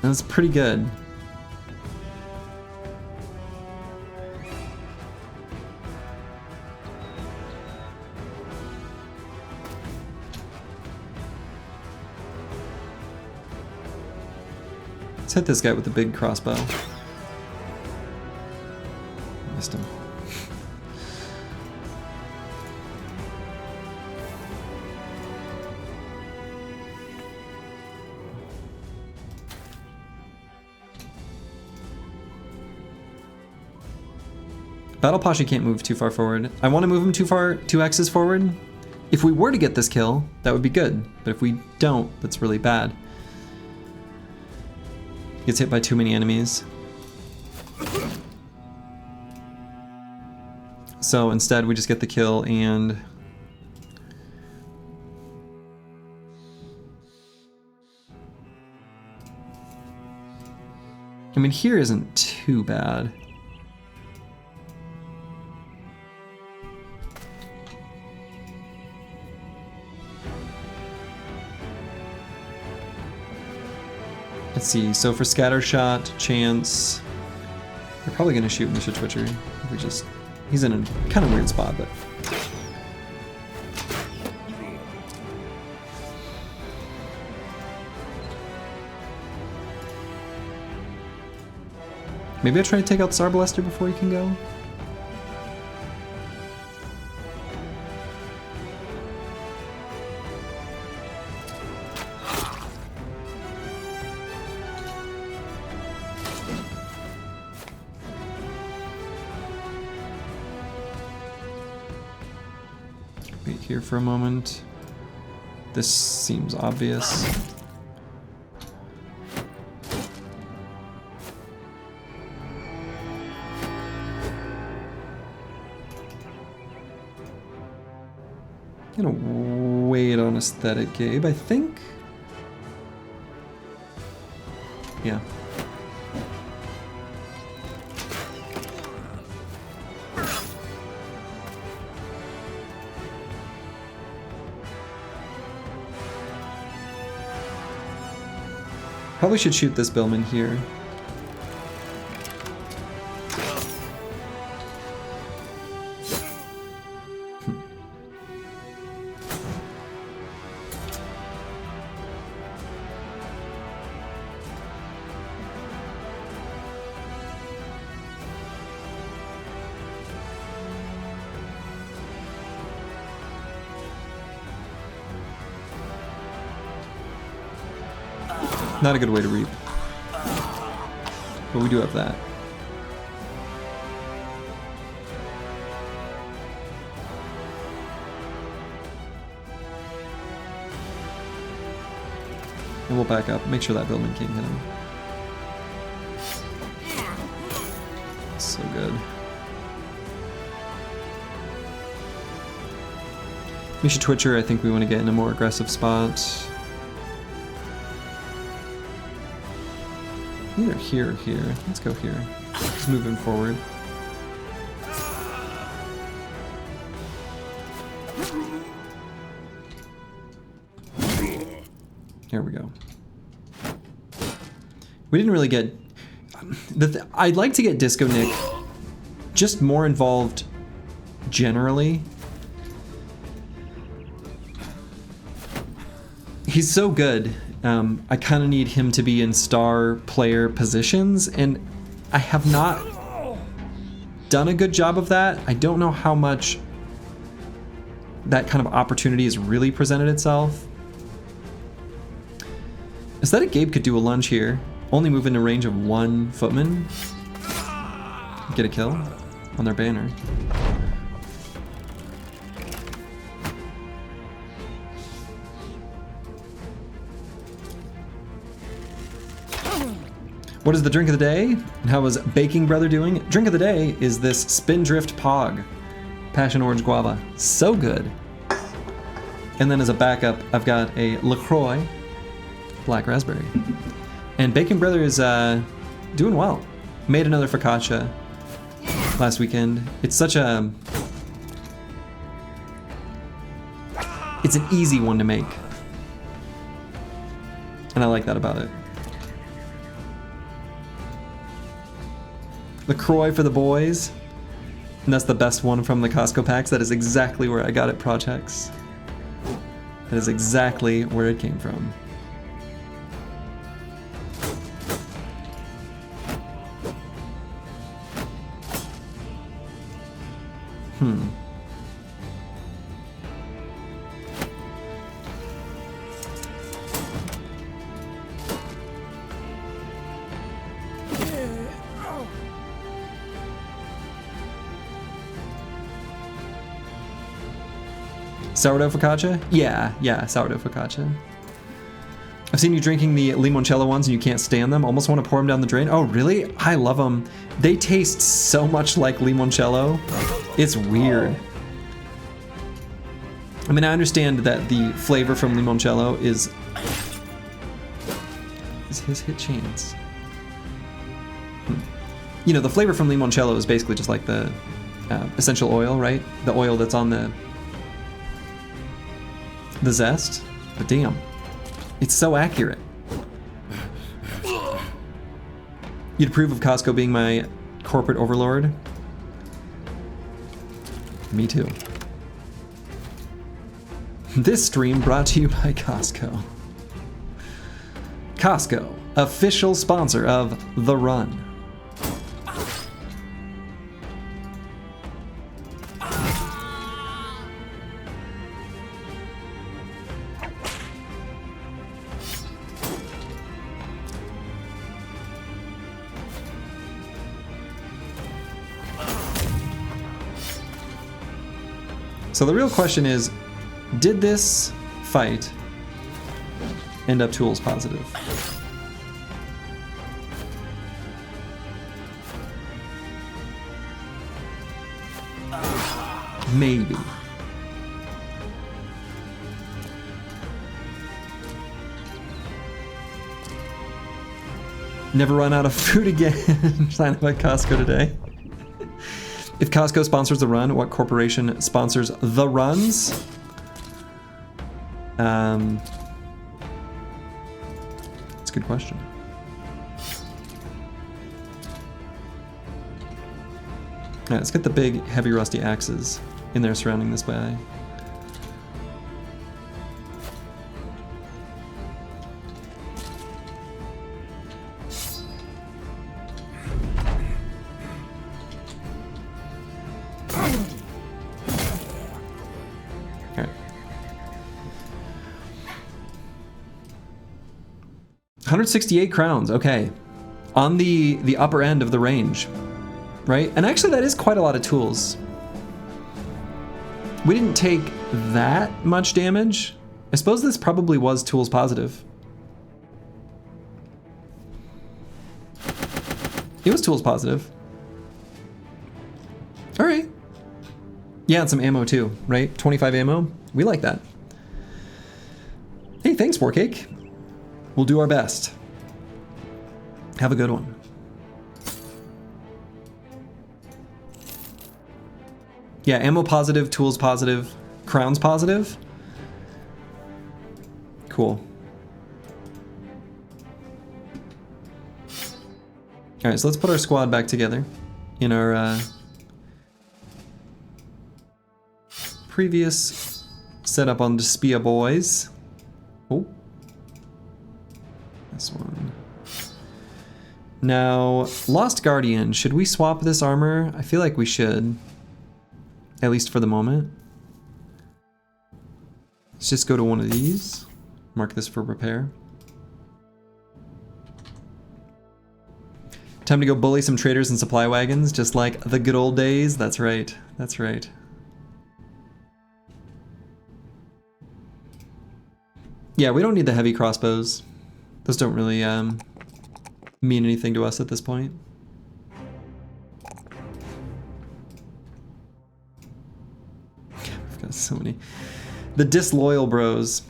That's pretty good. Let's hit this guy with the big crossbow. Missed him. Battle Pasha can't move too far forward. I want to move him too far, 2 X's forward. If we were to get this kill, that would be good. But if we don't, that's really bad. Gets hit by too many enemies. So instead we just get the kill and... I mean, here isn't too bad. Let's see, so for scatter shot, chance, they're probably gonna shoot Misha Twitcher. If we just, he's in a kind of weird spot, but. Maybe I try to take out Star Blaster before he can go. Wait here for a moment. This seems obvious. I'm gonna wait on Aesthetic Gabe, I think. Yeah. Probably should shoot this Billman here. Not a good way to reap. But we do have that. And we'll back up, make sure that Billman King hit him. So good. Misha Twitcher, I think we want to get in a more aggressive spot. Either here or here. Let's go here. Just moving forward. Here we go. We didn't really get... I'd like to get Disco Nick just more involved generally. He's so good. I kind of need him to be in star player positions, and I have not done a good job of that. I don't know how much that kind of opportunity has really presented itself. Aesthetic Gabe could do a lunge here, only move into range of 1 footman. Get a kill on their banner. What is the drink of the day? And how is Baking Brother doing? Drink of the day is this Spindrift Pog. Passion Orange Guava. So good. And then as a backup, I've got a LaCroix Black Raspberry. And Baking Brother is doing well. Made another focaccia last weekend. It's such a... It's an easy one to make. And I like that about it. LaCroix for the boys. And that's the best one from the Costco packs. That is exactly where I got it, Projects. That is exactly where it came from. Sourdough focaccia? Yeah, sourdough focaccia. I've seen you drinking the limoncello ones and you can't stand them. Almost want to pour them down the drain. Oh, really? I love them. They taste so much like limoncello. It's weird. I mean, I understand that the flavor from limoncello is his hit chance. You know, the flavor from limoncello is basically just like the essential oil, right? The oil that's on the zest. But damn, it's so accurate. You'd approve of Costco being my corporate overlord? Me too. This stream brought to you by Costco. Costco, official sponsor of The Run. So the real question is, did this fight end up tools positive? Maybe. Never run out of food again. Sign up at Costco today. If Costco sponsors the run, what corporation sponsors the runs? That's a good question. Alright, let's get the big, heavy, rusty axes in there surrounding this guy. Okay. 168 crowns, okay. On the upper end of the range. Right? And actually that is quite a lot of tools. We didn't take that much damage. I suppose this probably was tools positive. It was tools positive. Alright. Yeah, and some ammo too, right? 25 ammo. We like that. Hey, thanks, Warcake. We'll do our best. Have a good one. Yeah, ammo positive, tools positive, crowns positive. Cool. All right, so let's put our squad back together in our previous setup on the Spia boys. Oh, this one. Now, Lost Guardian, should we swap this armor? I feel like we should. At least for the moment. Let's just go to one of these. Mark this for repair. Time to go bully some traders and supply wagons, just like the good old days. That's right. That's right. Yeah, we don't need the heavy crossbows. Those don't really mean anything to us at this point. I've got so many. The disloyal bros.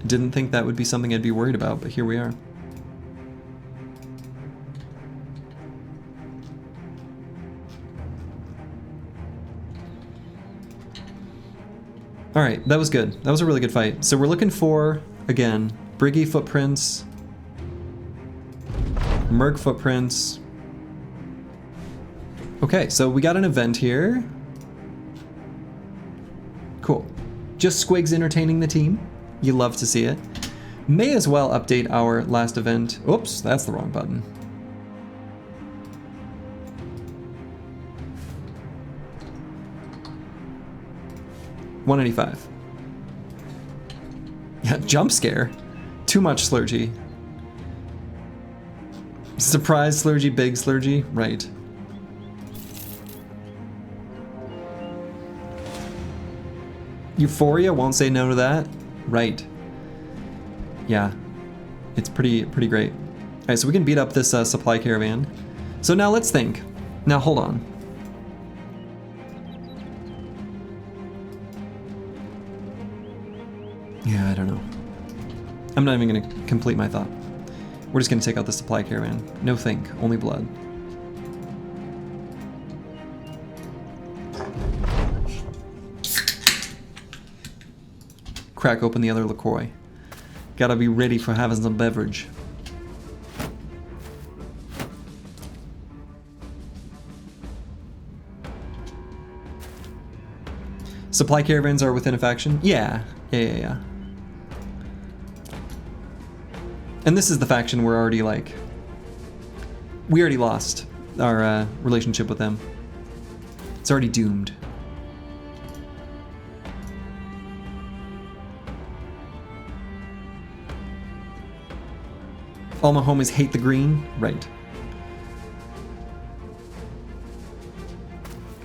Didn't think that would be something I'd be worried about, but here we are. Alright, that was good. That was a really good fight. So we're looking for, again, Briggy footprints, Merc footprints. Okay, so we got an event here. Cool. Just Squigs entertaining the team. You love to see it. May as well update our last event. Oops, that's the wrong button. $185. Yeah, jump scare. Too much Slurgy. Surprise Slurgy, big Slurgy. Right. Euphoria won't say no to that. Right. Yeah. It's pretty great. Alright, so we can beat up this supply caravan. So now let's think. Now hold on. Yeah, I don't know. I'm not even gonna complete my thought. We're just gonna take out the supply caravan. No think, only blood. Crack open the other LaCroix. Gotta be ready for having some beverage. Supply caravans are within a faction? Yeah. Yeah. And this is the faction we're already like... We already lost our relationship with them. It's already doomed. All my homies hate the green? Right.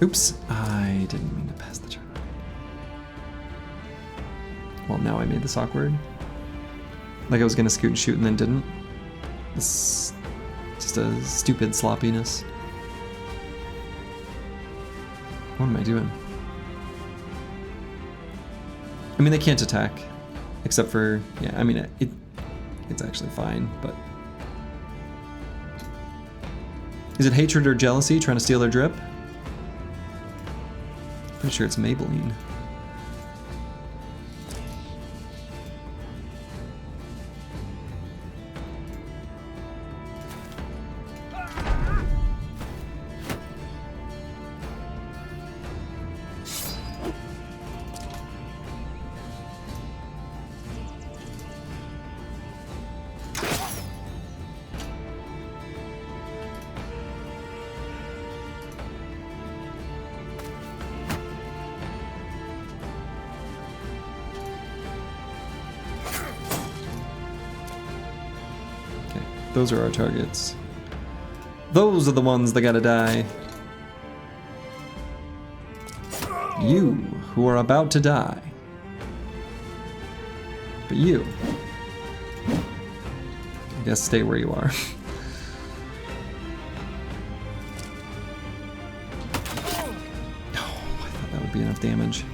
Oops, I didn't mean to pass the turn. Well, now I made this awkward. Like I was gonna scoot and shoot and then didn't. This just a stupid sloppiness. What am I doing? I mean, they can't attack. Except for, yeah, I mean, it's actually fine, but... Is it hatred or jealousy trying to steal their drip? Pretty sure it's Maybelline. Those are our targets. Those are the ones that gotta die. You, who are about to die. But you, I guess stay where you are. Oh, I thought that would be enough damage.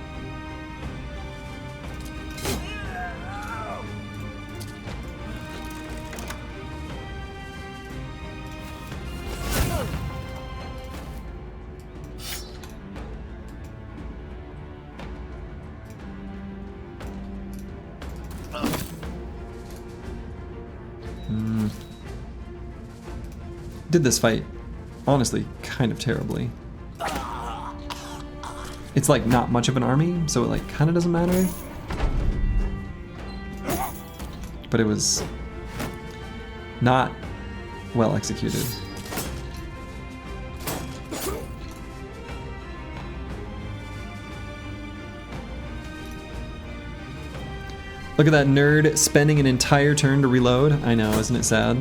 Did this fight, honestly, kind of terribly. It's like not much of an army, so it like kind of doesn't matter. But it was not well executed. Look at that nerd spending an entire turn to reload. I know, isn't it sad?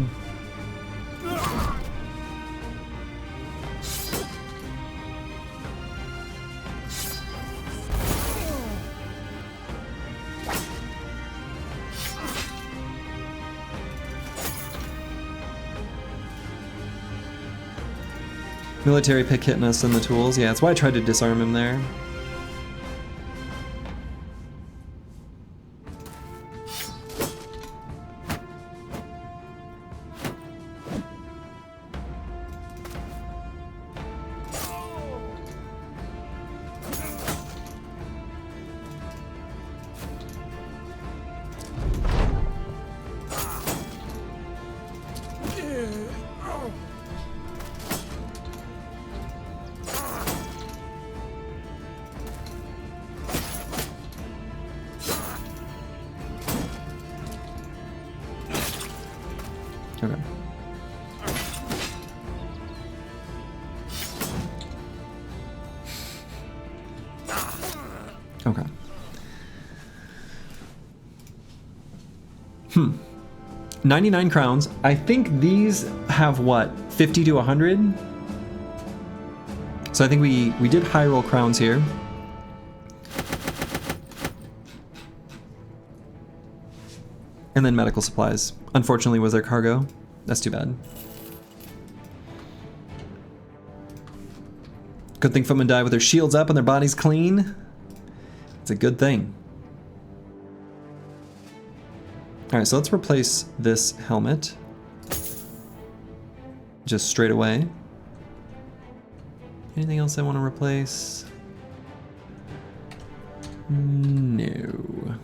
Military pick hitting us in the tools. Yeah, that's why I tried to disarm him there. Okay. Okay. 99 crowns. I think these have what? 50 to 100? So I think we did high roll crowns here. And then medical supplies. Unfortunately, was their cargo. That's too bad. Good thing footmen die with their shields up and their bodies clean. It's a good thing. Alright, so let's replace this helmet. Just straight away. Anything else I want to replace? No.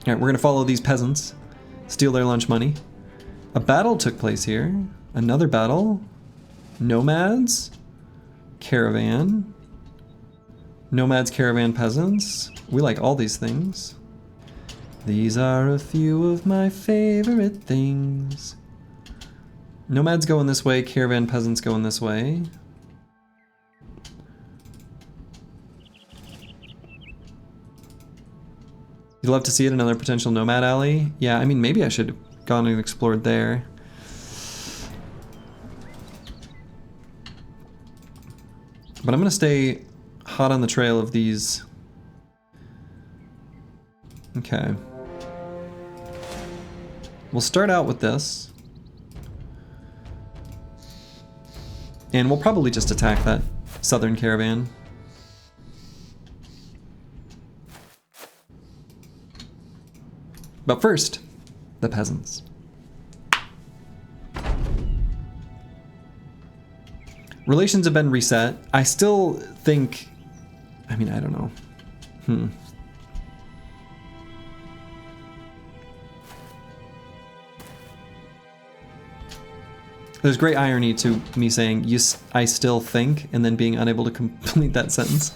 Alright, we're gonna follow these peasants. Steal their lunch money. A battle took place here. Another battle. Nomads. Caravan. Nomads, caravan, peasants. We like all these things. These are a few of my favorite things. Nomads going this way, caravan, peasants going this way. You'd love to see it, another potential nomad alley. Yeah, I mean, maybe I should have gone and explored there. But I'm gonna stay hot on the trail of these. Okay. We'll start out with this. And we'll probably just attack that southern caravan. But first, the peasants. Relations have been reset. I still think, I mean, I don't know. There's great irony to me saying, I still think, and then being unable to complete that sentence.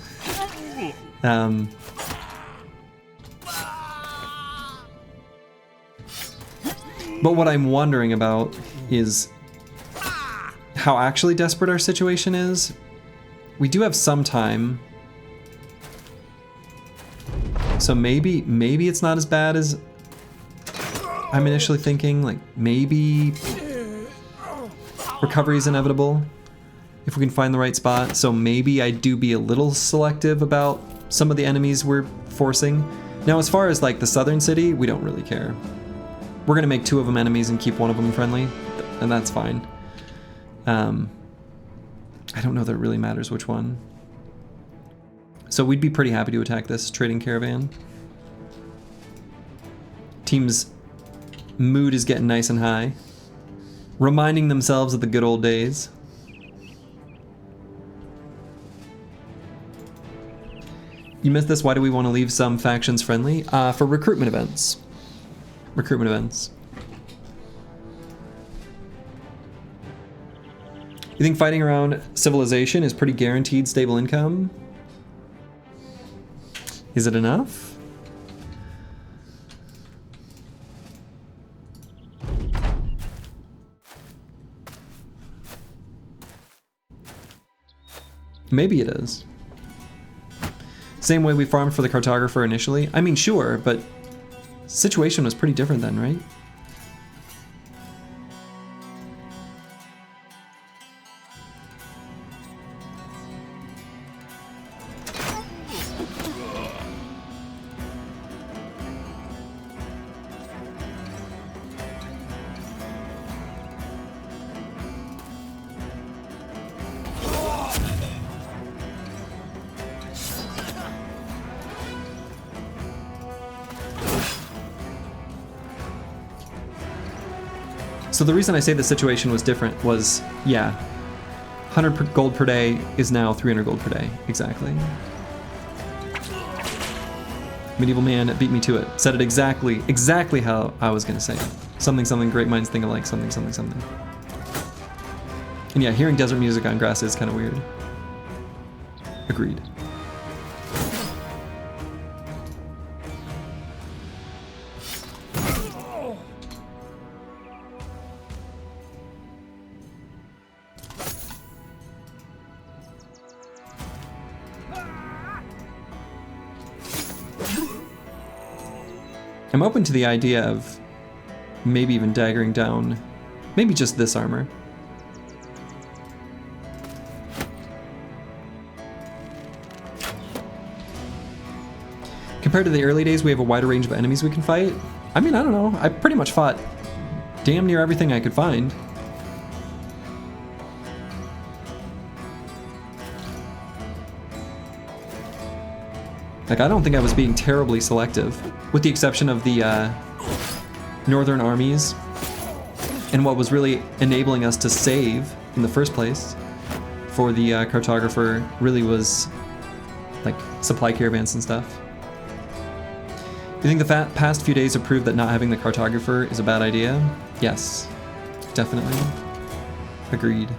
But what I'm wondering about is how actually desperate our situation is. We do have some time. So maybe it's not as bad as I'm initially thinking. Like, maybe recovery is inevitable if we can find the right spot. So maybe I do be a little selective about some of the enemies we're forcing. Now, as far as like the southern city, we don't really care. We're gonna make 2 of them enemies and keep 1 of them friendly, and that's fine. I don't know that it really matters which one. So we'd be pretty happy to attack this trading caravan. Team's mood is getting nice and high. Reminding themselves of the good old days. You missed this, why do we want to leave some factions friendly? For recruitment events. Recruitment events. You think fighting around civilization is pretty guaranteed stable income? Is it enough? Maybe it is. Same way we farmed for the cartographer initially? I mean, sure, but situation was pretty different then, right? So the reason I say the situation was different was, yeah, 100 gold per day is now 300 gold per day. Exactly. Medieval man beat me to it. Said it exactly how I was gonna say it. Something, great minds think alike, something. And yeah, hearing desert music on grass is kind of weird. Agreed. I'm open to the idea of maybe even daggering down, maybe just this armor. Compared to the early days, we have a wider range of enemies we can fight. I mean, I don't know. I pretty much fought damn near everything I could find. Like, I don't think I was being terribly selective, with the exception of the northern armies and what was really enabling us to save in the first place for the cartographer really was like supply caravans and stuff. Do you think the past few days have proved that not having the cartographer is a bad idea? Yes, definitely. Agreed.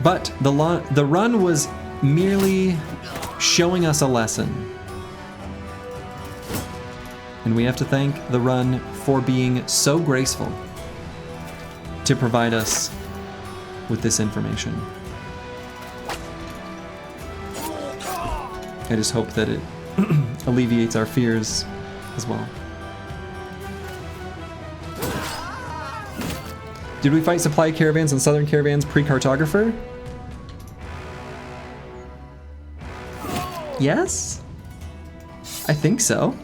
But the run was merely showing us a lesson. And we have to thank the run for being so graceful to provide us with this information. I just hope that it alleviates our fears as well. Did we fight supply caravans and southern caravans pre-cartographer? Yes? I think so.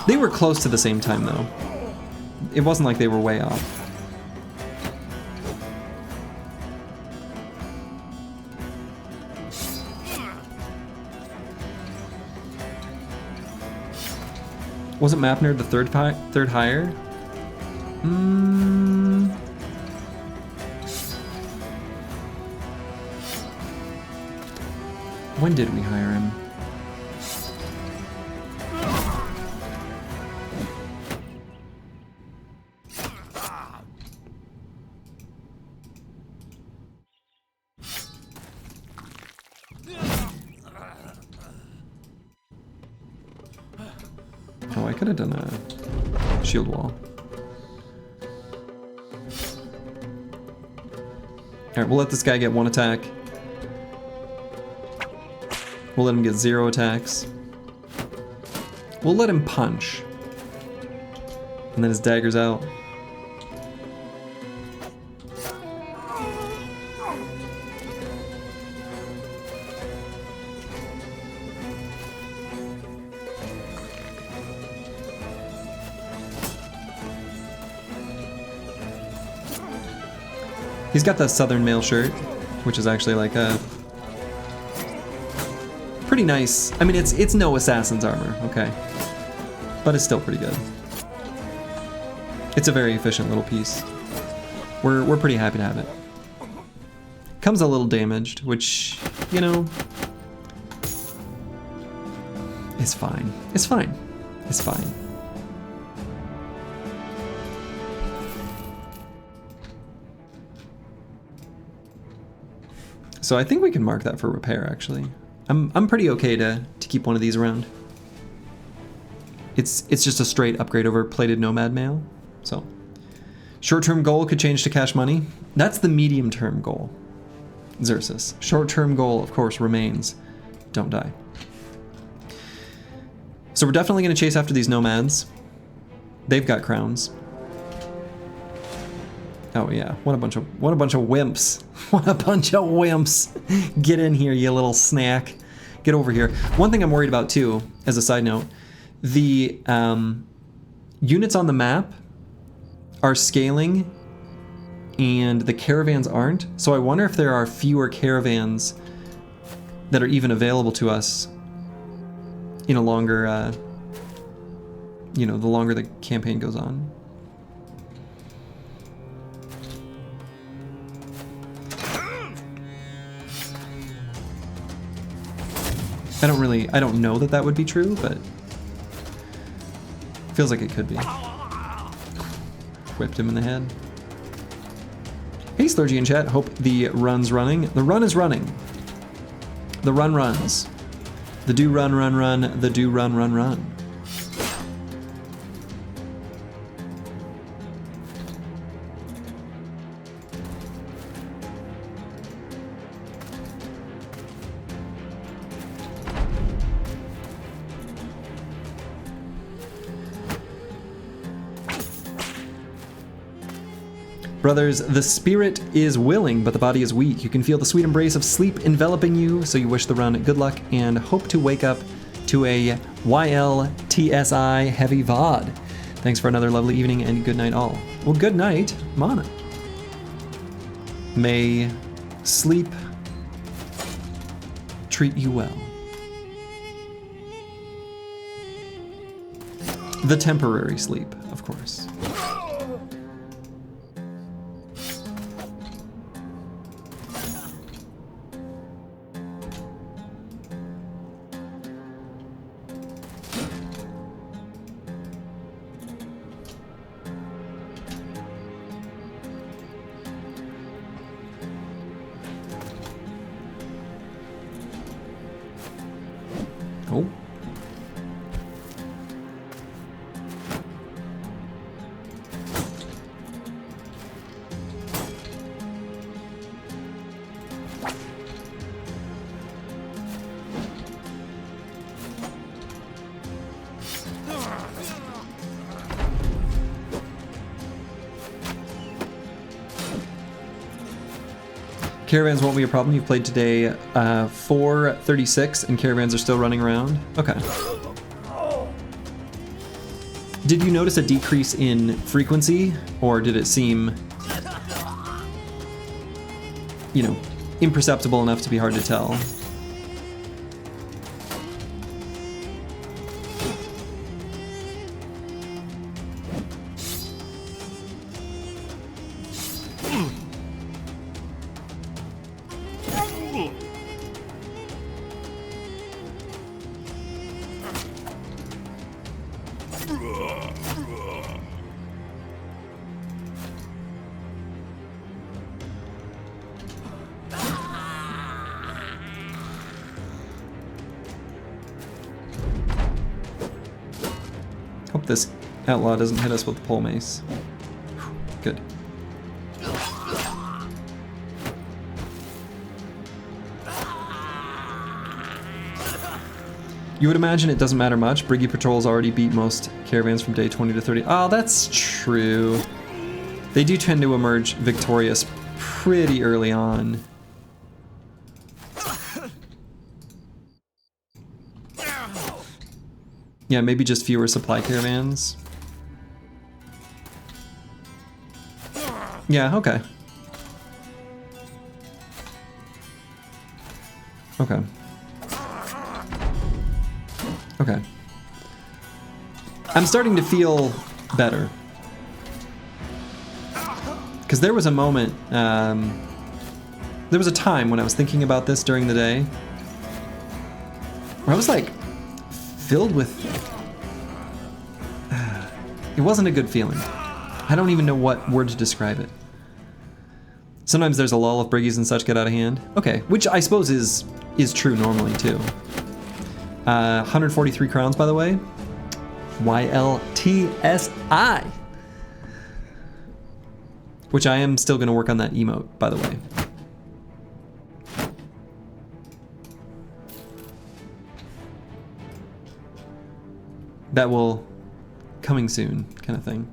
They were close to the same time though. It wasn't like they were way off. Wasn't Map Nerd the third hire? When did we hire him? Oh, I could have done a shield wall. Alright, we'll let this guy get 1 attack. We'll let him get 0 attacks. We'll let him punch. And then his dagger's out. He's got the Southern Mail shirt, which is actually like a pretty nice. I mean, it's no assassin's armor, okay, but it's still pretty good. It's a very efficient little piece. We're pretty happy to have it. Comes a little damaged, which, you know, it's fine. It's fine. It's fine. So I think we can mark that for repair, actually. I'm pretty okay to keep one of these around. It's just a straight upgrade over plated nomad mail. So short-term goal could change to cash money. That's the medium-term goal. Xerxes. Short-term goal, of course, remains don't die. So we're definitely going to chase after these nomads. They've got crowns. Oh yeah, what a bunch of wimps. What a bunch of wimps. Get in here, you little snack. Get over here. One thing I'm worried about too, as a side note, the units on the map are scaling and the caravans aren't. So I wonder if there are fewer caravans that are even available to us in a longer, you know, the longer the campaign goes on. I don't know that that would be true, but feels like it could be. Whipped him in the head. Hey, Slurgy in chat. Hope the run's running. The run is running. The run runs. The do run, run, run. The do run, run, run. Brothers, the spirit is willing, but the body is weak. You can feel the sweet embrace of sleep enveloping you, so you wish the run good luck and hope to wake up to a YLTSI heavy VOD. Thanks for another lovely evening and good night all. Well, good night, Mana. May sleep treat you well. The temporary sleep, of course. Oh. Caravans won't be a problem. You've played today 4:36 and caravans are still running around. Okay. Did you notice a decrease in frequency, or did it seem, you know, imperceptible enough to be hard to tell? Hope this outlaw doesn't hit us with the pole mace. Good. You would imagine it doesn't matter much. Briggy patrols already beat most caravans from day 20 to 30. Oh, that's true. They do tend to emerge victorious pretty early on. Yeah, maybe just fewer supply caravans. Yeah, okay. Okay. Okay. I'm starting to feel better. Because there was a moment, there was a time when I was thinking about this during the day where I was like filled with, it wasn't a good feeling. I don't even know what word to describe it. Sometimes there's a lull if briggies and such get out of hand. Okay, which I suppose is true normally too. 143 crowns, by the way. YLTSI. Which I am still going to work on that emote, by the way. That will coming soon, kind of thing.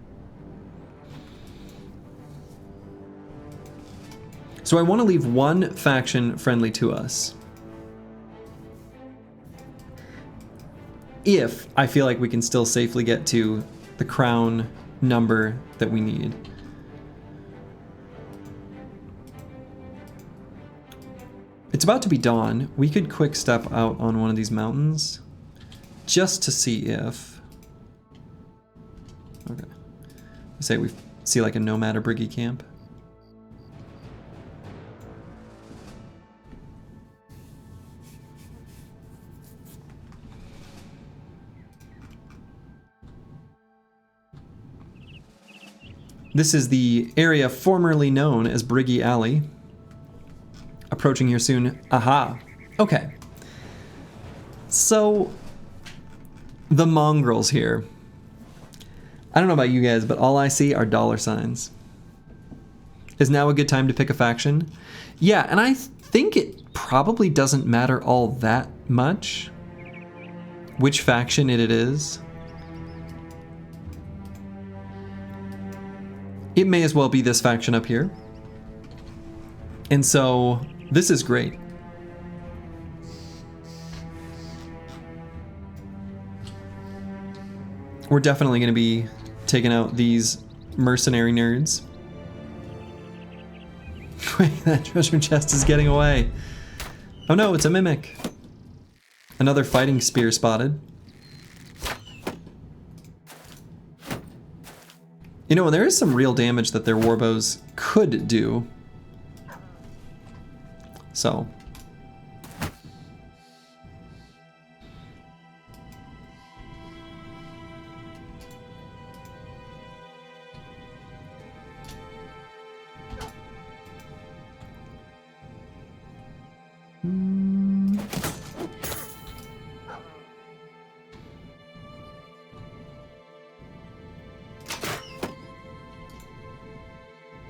So I want to leave one faction friendly to us. if I feel like we can still safely get to the crown number that we need. It's about to be dawn. We could quick step out on one of these mountains just to see if... Okay. Say we see like a nomad or briggy camp. This is the area formerly known as Briggy Alley. Approaching here soon. Aha. Okay. So, the mongrels here. I don't know about you guys, but all I see are dollar signs. Is now a good time to pick a faction? Yeah, and I think it probably doesn't matter all that much which faction it is. It may as well be this faction up here. And so, this is great. We're definitely going to be taking out these mercenary nerds. Wait, that treasure chest is getting away. Oh no, it's a mimic. Another fighting spear spotted. You know, there is some real damage that their warbows could do. So.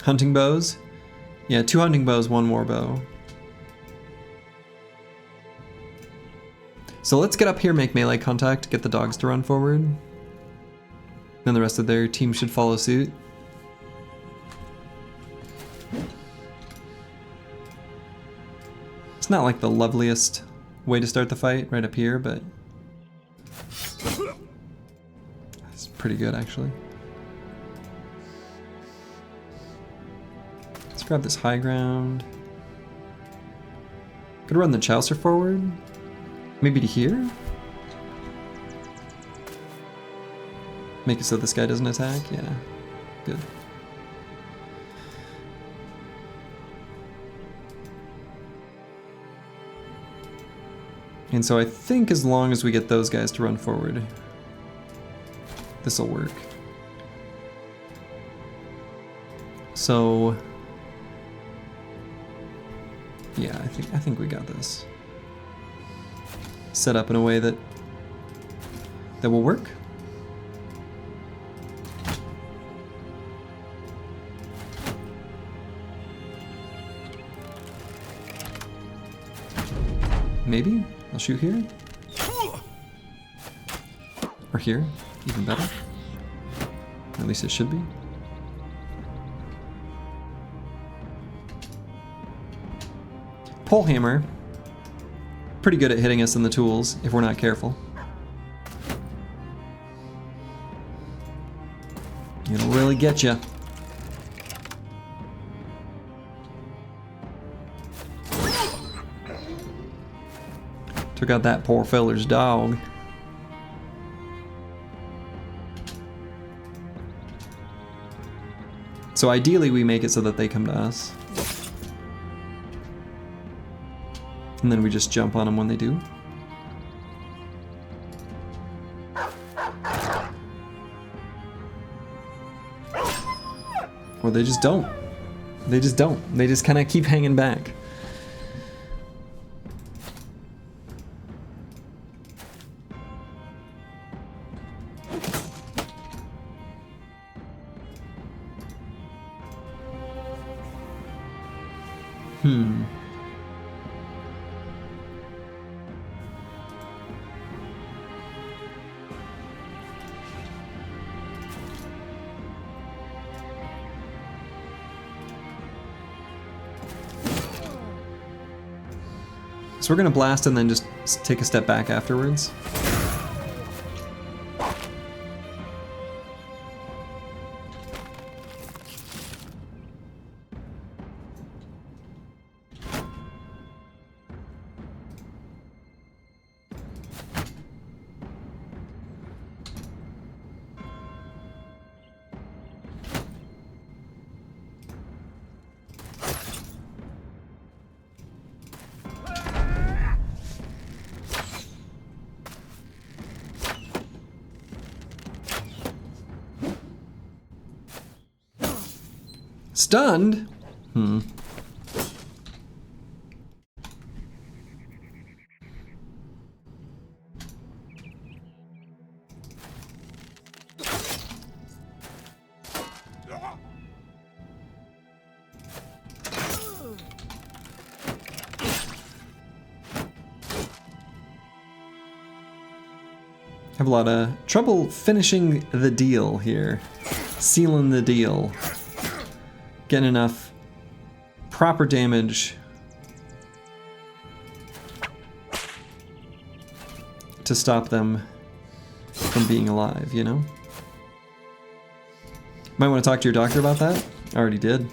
Hunting bows? Yeah, 2 hunting bows, 1 warbow. So let's get up here, make melee contact, get the dogs to run forward. Then the rest of their team should follow suit. It's not like the loveliest way to start the fight right up here, but it's pretty good actually. Let's grab this high ground. Could run the Chaucer forward. Maybe to here? Make it so this guy doesn't attack? Yeah, good. And so I think as long as we get those guys to run forward, this'll work. So, yeah, I think we got this. Set up in a way that will work. Maybe I'll shoot here, or here, even better. At least it should be. Pole hammer. Pretty good at hitting us in the tools if we're not careful. It'll really get you. Took out that poor feller's dog. So ideally we make it so that they come to us. And then we just jump on them when they do. Or they just don't. They just don't. They just kind of keep hanging back. So we're gonna blast and then just take a step back afterwards. Stunned? Have a lot of trouble finishing the deal here. Sealing the deal. Getting enough proper damage to stop them from being alive, you know? Might want to talk to your doctor about that. I already did.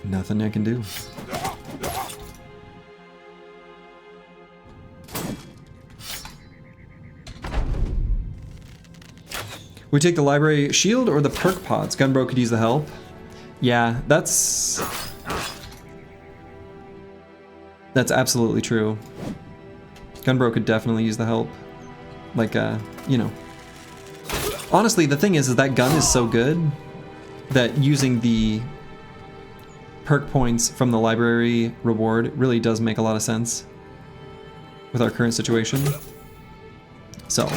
Nothing I can do. We take the library shield or the perk pods? Gunbro could use the help. Yeah, that's absolutely true. Gunbro could definitely use the help. Like, you know. Honestly, the thing is that gun is so good that using the perk points from the library reward really does make a lot of sense with our current situation. So.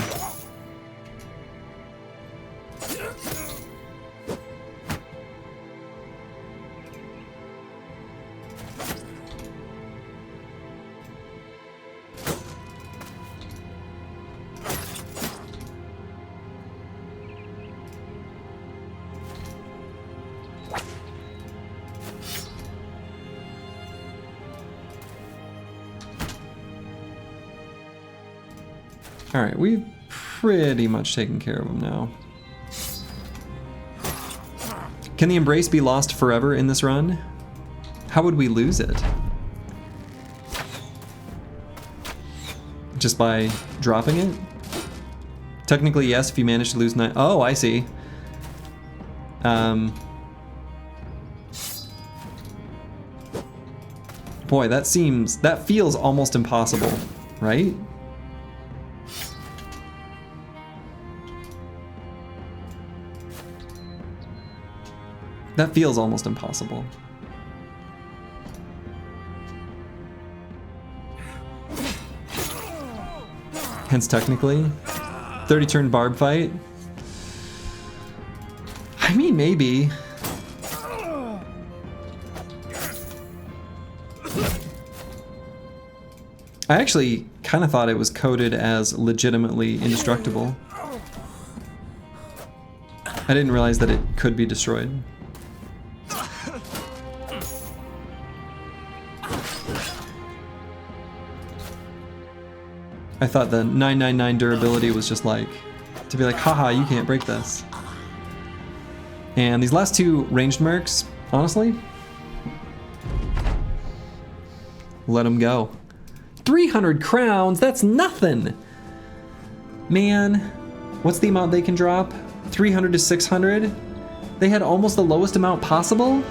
Alright, we've pretty much taken care of them now. Can the embrace be lost forever in this run? How would we lose it? Just by dropping it? Technically, yes, if you manage to lose 9. Oh, I see. Boy, that feels almost impossible, right? That feels almost impossible. Hence technically. 30 turn barb fight. I mean, maybe. I actually kind of thought it was coded as legitimately indestructible. I didn't realize that it could be destroyed. I thought the 999 durability was just like, to be like, haha, you can't break this. And these last two ranged mercs, honestly, let them go. 300 crowns, that's nothing. Man, what's the amount they can drop? 300 to 600? They had almost the lowest amount possible?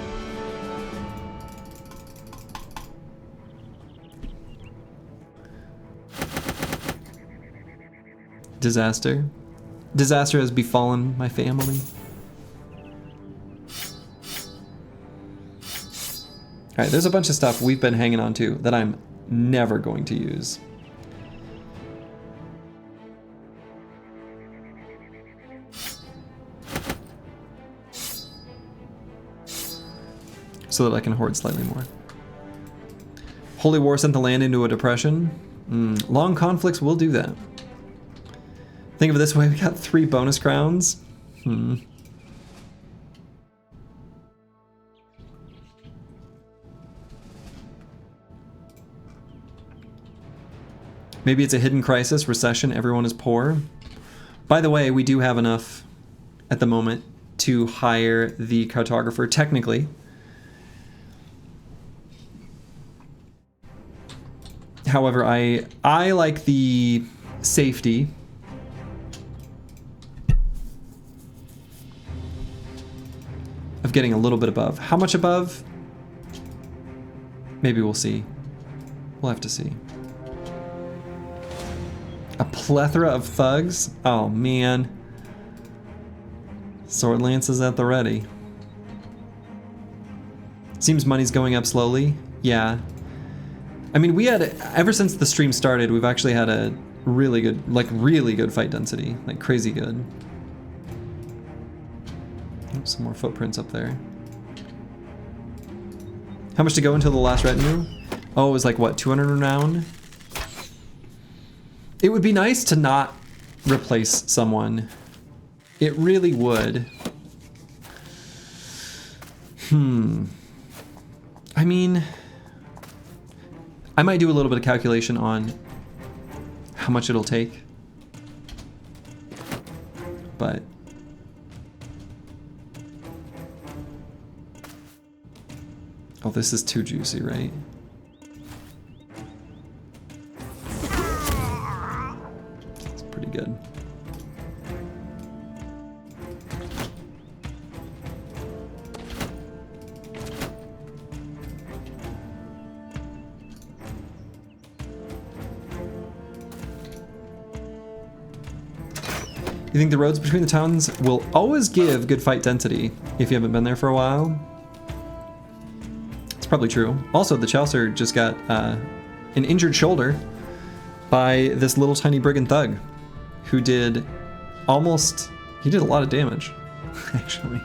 Disaster. Disaster has befallen my family. Alright, there's a bunch of stuff we've been hanging on to that I'm never going to use. So that I can hoard slightly more. Holy War sent the land into a depression. Long conflicts will do that. Think of it this way, we got 3 bonus crowns. Maybe it's a hidden crisis, recession, everyone is poor. By the way, we do have enough at the moment to hire the cartographer, technically. However, I like the safety of getting a little bit above. How much above? Maybe we'll see. We'll have to see. A plethora of thugs? Oh man. Sword lances at the ready. Seems money's going up slowly. Yeah. I mean, we had, ever since the stream started, we've actually had a really good, like really good fight density. Like crazy good. Oh, some more footprints up there. How much to go until the last retinue? Oh, it was like what, 200 renown? It would be nice to not replace someone. It really would. I mean, I might do a little bit of calculation on how much it'll take. But oh, this is too juicy, right? It's pretty good. You think the roads between the towns will always give good fight density if you haven't been there for a while? It's probably true. Also, the Chaucer just got an injured shoulder by this little tiny brigand thug who did almost, he did a lot of damage, actually.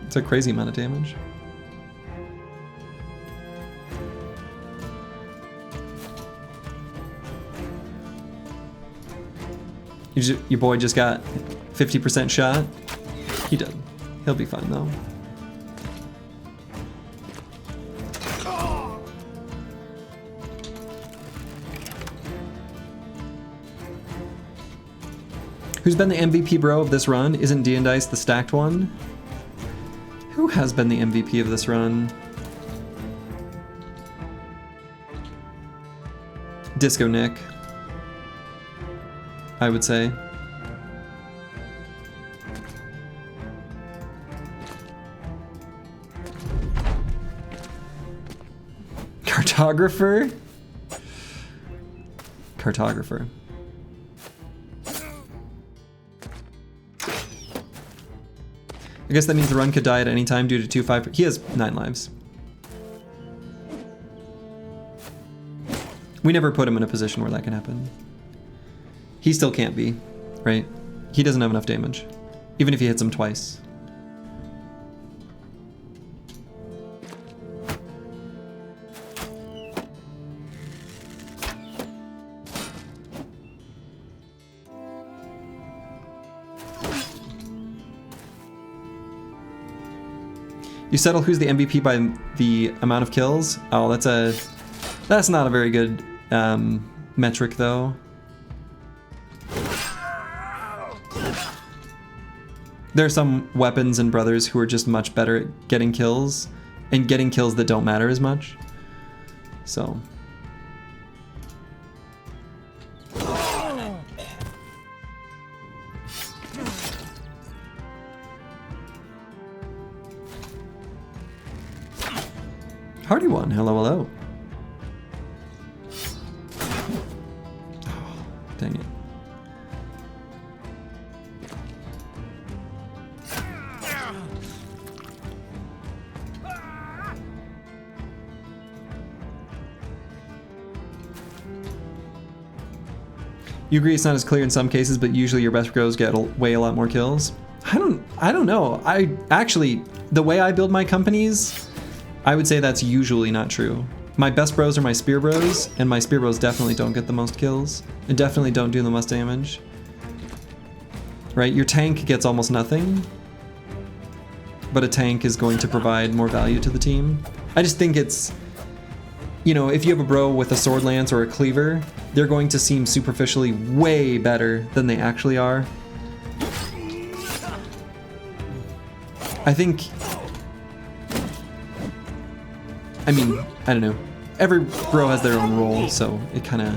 It's a crazy amount of damage. Your boy just got 50% shot. He did. He'll be fine though. Who's been the MVP bro of this run? Isn't Dice the stacked one? Who has been the MVP of this run? Disco Nick, I would say. Cartographer? Cartographer. I guess that means the run could die at any time due to 2-5. He has 9 lives. We never put him in a position where that can happen. He still can't be, right? He doesn't have enough damage, even if he hits him twice. You settle who's the MVP by the amount of kills? Oh, that's not a very good metric though. There are some weapons and brothers who are just much better at getting kills, and getting kills that don't matter as much. So. Hardy one, hello, hello. Oh, dang it. You agree it's not as clear in some cases, but usually your best bros get way a lot more kills? I don't know. I actually, the way I build my companies, I would say that's usually not true. My best bros are my spear bros, and my spear bros definitely don't get the most kills, and definitely don't do the most damage. Right? Your tank gets almost nothing, but a tank is going to provide more value to the team. I just think it's, you know, if you have a bro with a sword lance or a cleaver, they're going to seem superficially way better than they actually are. I think, I mean, I don't know. Every bro has their own role, so it kind of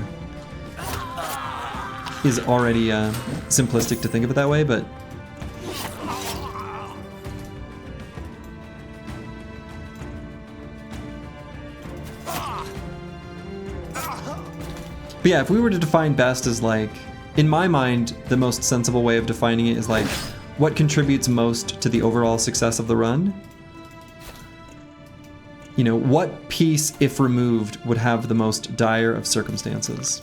is already simplistic to think of it that way, but But yeah, if we were to define best as like, in my mind, the most sensible way of defining it is like, what contributes most to the overall success of the run? You know, what piece, if removed, would have the most dire of circumstances?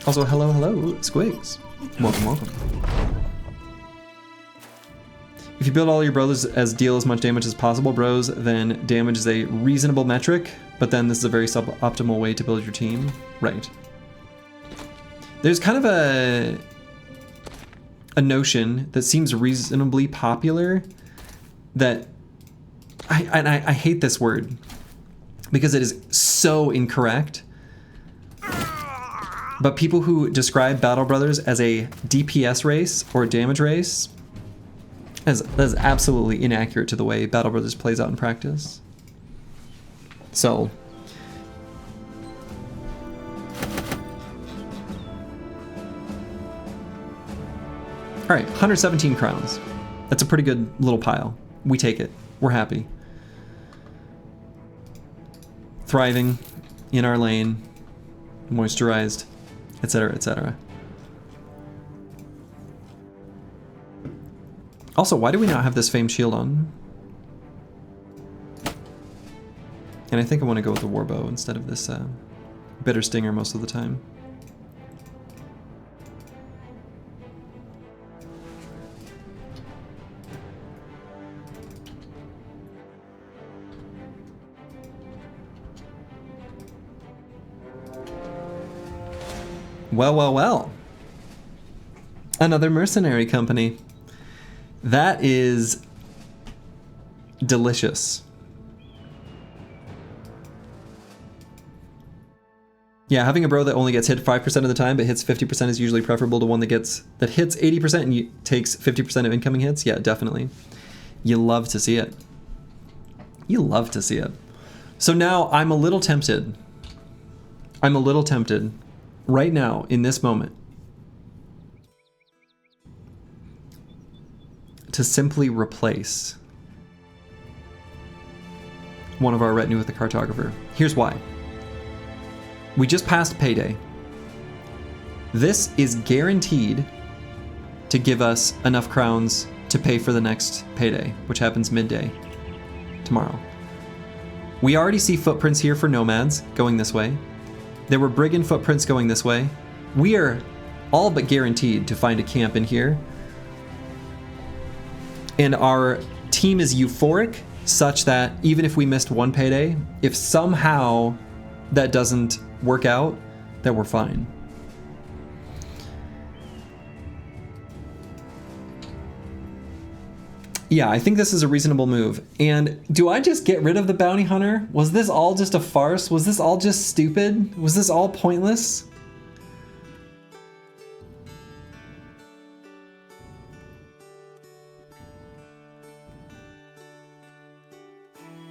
Also, hello, Squigs. Welcome, welcome. If you build all your bros as deal as much damage as possible, bros, then damage is a reasonable metric, but then this is a very suboptimal way to build your team. Right. There's kind of a notion that seems reasonably popular that I hate this word because it is so incorrect. But people who describe Battle Brothers as a DPS race or a damage race, that is absolutely inaccurate to the way Battle Brothers plays out in practice. So, all right, 117 crowns. That's a pretty good little pile. We take it. We're happy. Thriving in our lane, moisturized, etc., etc. Also, why do we not have this famed shield on? And I think I want to go with the warbow instead of this bitter stinger most of the time. Well, well, well. Another mercenary company. That is delicious. Yeah, having a bro that only gets hit 5% of the time but hits 50% is usually preferable to one that hits 80% and takes 50% of incoming hits. Yeah, definitely. You love to see it. You love to see it. So now I'm a little tempted. I'm a little tempted right now in this moment to simply replace one of our retinue with a cartographer. Here's why. We just passed payday. This is guaranteed to give us enough crowns to pay for the next payday, which happens midday tomorrow. We already see footprints here for nomads going this way. There were brigand footprints going this way. We are all but guaranteed to find a camp in here. And our team is euphoric such that even if we missed one payday, if somehow that doesn't work out, that we're fine. Yeah, I think this is a reasonable move. And do I just get rid of the bounty hunter? Was this all just a farce? Was this all just stupid? Was this all pointless?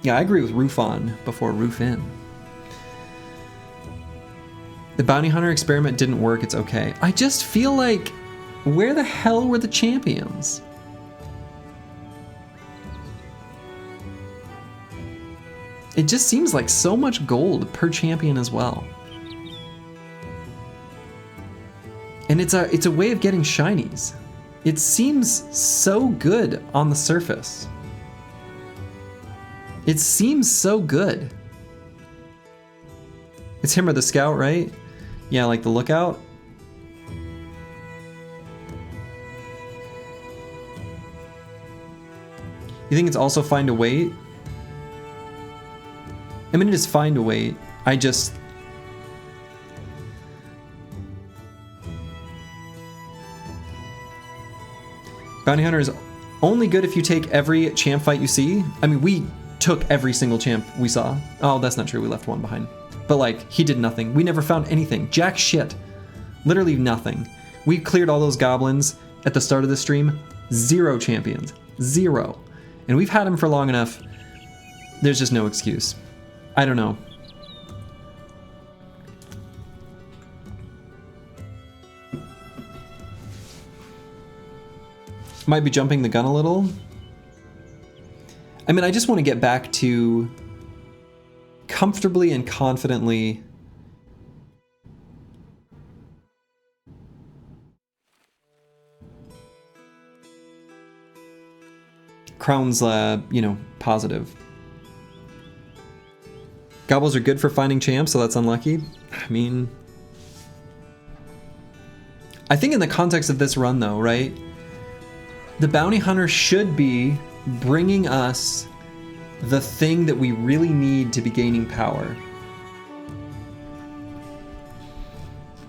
Yeah, I agree with roof on before roof in. The bounty hunter experiment didn't work, it's okay. I just feel like, where the hell were the champions? It just seems like so much gold per champion as well. And it's a way of getting shinies. It seems so good on the surface. It seems so good. It's him or the scout, right? Yeah, like the lookout. You think it's also fine to wait? I mean, it is fine to wait. I just... Bounty Hunter is only good if you take every champ fight you see. I mean, we took every single champ we saw. Oh, that's not true. We left one behind. But like, he did nothing. We never found anything. Jack shit. Literally nothing. We cleared all those goblins at the start of the stream. 0 champions. 0. And we've had him for long enough. There's just no excuse. I don't know. Might be jumping the gun a little. I mean, I just want to get back to comfortably and confidently Crown's, you know, positive. Gobbles are good for finding champs, so that's unlucky. I mean, I think in the context of this run though, right? The bounty hunter should be bringing us the thing that we really need to be gaining power.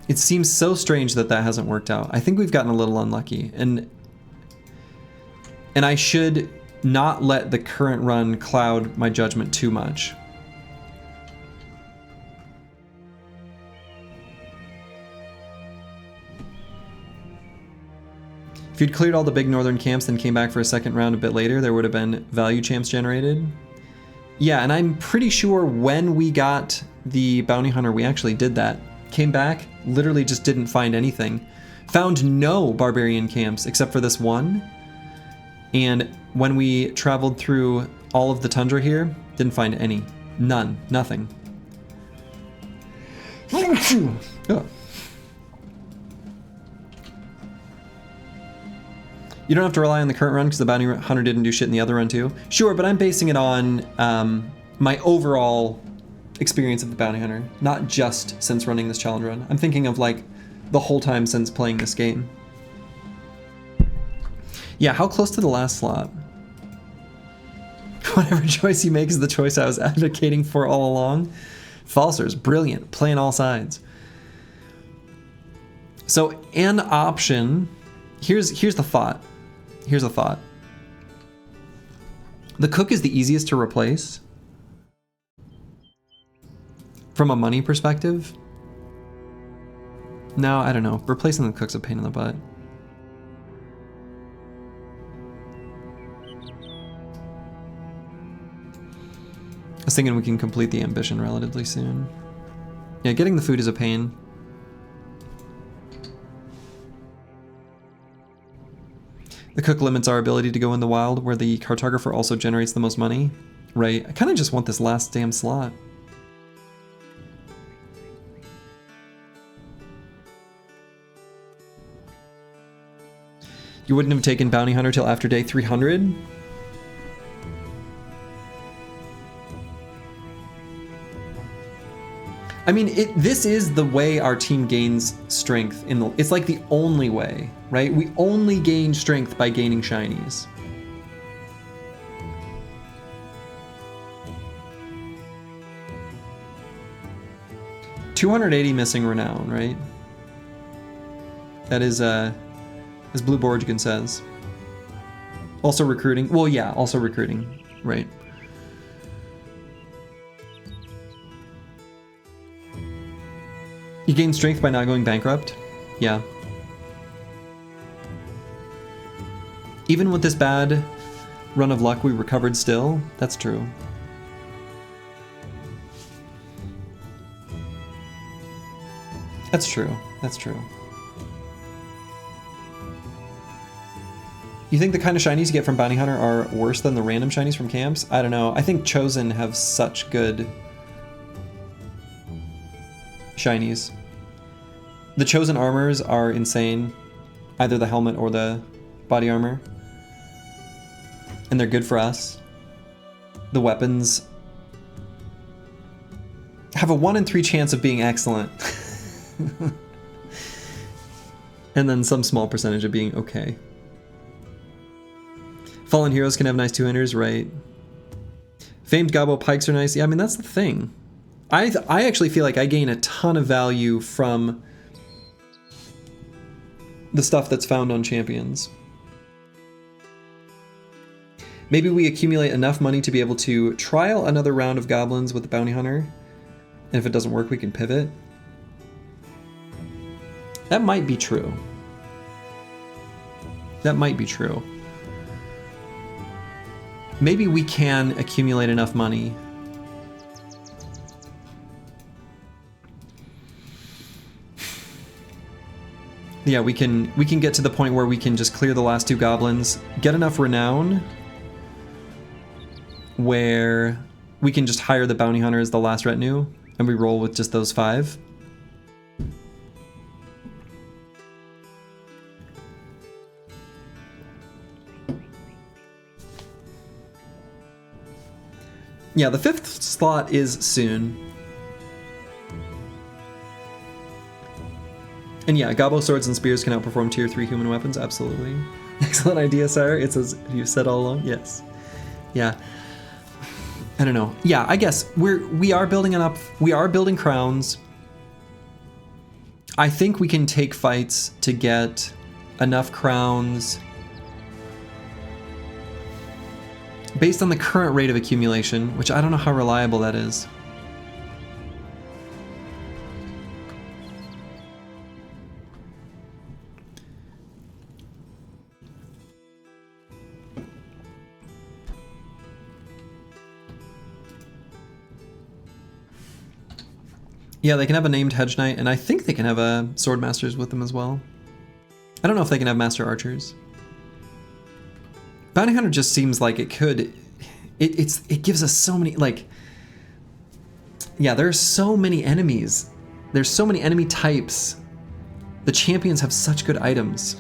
It seems so strange that that hasn't worked out. I think we've gotten a little unlucky, and I should not let the current run cloud my judgment too much. If you'd cleared all the big northern camps and came back for a second round a bit later, there would have been value champs generated. Yeah, and I'm pretty sure when we got the bounty hunter, we actually did that. Came back, literally just didn't find anything. Found no barbarian camps except for this one. And when we traveled through all of the tundra here, didn't find any. None. Nothing. Oh. You don't have to rely on the current run because the bounty hunter didn't do shit in the other run too. Sure, but I'm basing it on my overall experience of the bounty hunter, not just since running this challenge run. I'm thinking of like the whole time since playing this game. Yeah, how close to the last slot? Whatever choice you make is the choice I was advocating for all along. Falsers, brilliant, playing all sides. So an option, here's the thought. Here's a thought. The cook is the easiest to replace from a money perspective. No, I don't know. Replacing the cook's a pain in the butt. I was thinking we can complete the ambition relatively soon. Yeah, getting the food is a pain. The cook limits our ability to go in the wild, where the cartographer also generates the most money. Right, I kind of just want this last damn slot. You wouldn't have taken Bounty Hunter till after day 300? I mean, this is the way our team gains strength. It's like the only way, right? We only gain strength by gaining shinies. $280 missing renown, right? That is, as Blue Borgigan says. Also recruiting. Well, yeah, also recruiting, right? You gain strength by not going bankrupt? Yeah. Even with this bad run of luck, we recovered still? That's true. That's true. That's true. You think the kind of shinies you get from Bounty Hunter are worse than the random shinies from camps? I don't know. I think Chosen have such good shinies. The Chosen armors are insane. Either the helmet or the body armor. And they're good for us. The weapons have a 1 in 3 chance of being excellent. And then some small percentage of being okay. Fallen Heroes can have nice two-handers, right? Famed Gobbo Pikes are nice. Yeah, I mean, that's the thing. I actually feel like I gain a ton of value from the stuff that's found on champions. Maybe we accumulate enough money to be able to trial another round of goblins with the bounty hunter. And if it doesn't work, we can pivot. That might be true. That might be true. Maybe we can accumulate enough money. Yeah, we can get to the point where we can just clear the last 2 goblins, get enough renown where we can just hire the bounty hunter as the last retinue, and we roll with just those 5. Yeah, the 5th slot is soon. And yeah, Gobbo swords and spears can outperform tier 3 human weapons, absolutely. Excellent idea, sire. It's as you said all along. Yes. Yeah. I don't know. Yeah, I guess we are building up. We are building crowns. I think we can take fights to get enough crowns based on the current rate of accumulation, which I don't know how reliable that is. Yeah, they can have a named hedge knight, and I think they can have a sword masters with them as well. I don't know if they can have master archers. Bounty hunter just seems like it could. It gives us so many, like, yeah, there's so many enemies. There's so many enemy types. The champions have such good items.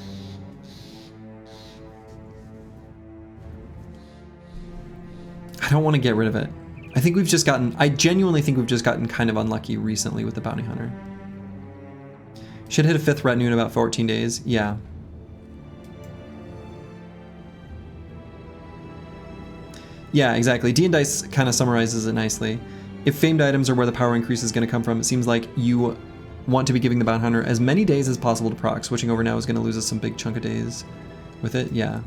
I don't want to get rid of it. I think we've just gotten, I genuinely think we've just gotten kind of unlucky recently with the bounty hunter. Should hit a 5th retinue in about 14 days. Yeah. Yeah, exactly. D and Dice kind of summarizes it nicely. If famed items are where the power increase is going to come from, it seems like you want to be giving the bounty hunter as many days as possible to proc. Switching over now is going to lose us some big chunk of days with it. Yeah.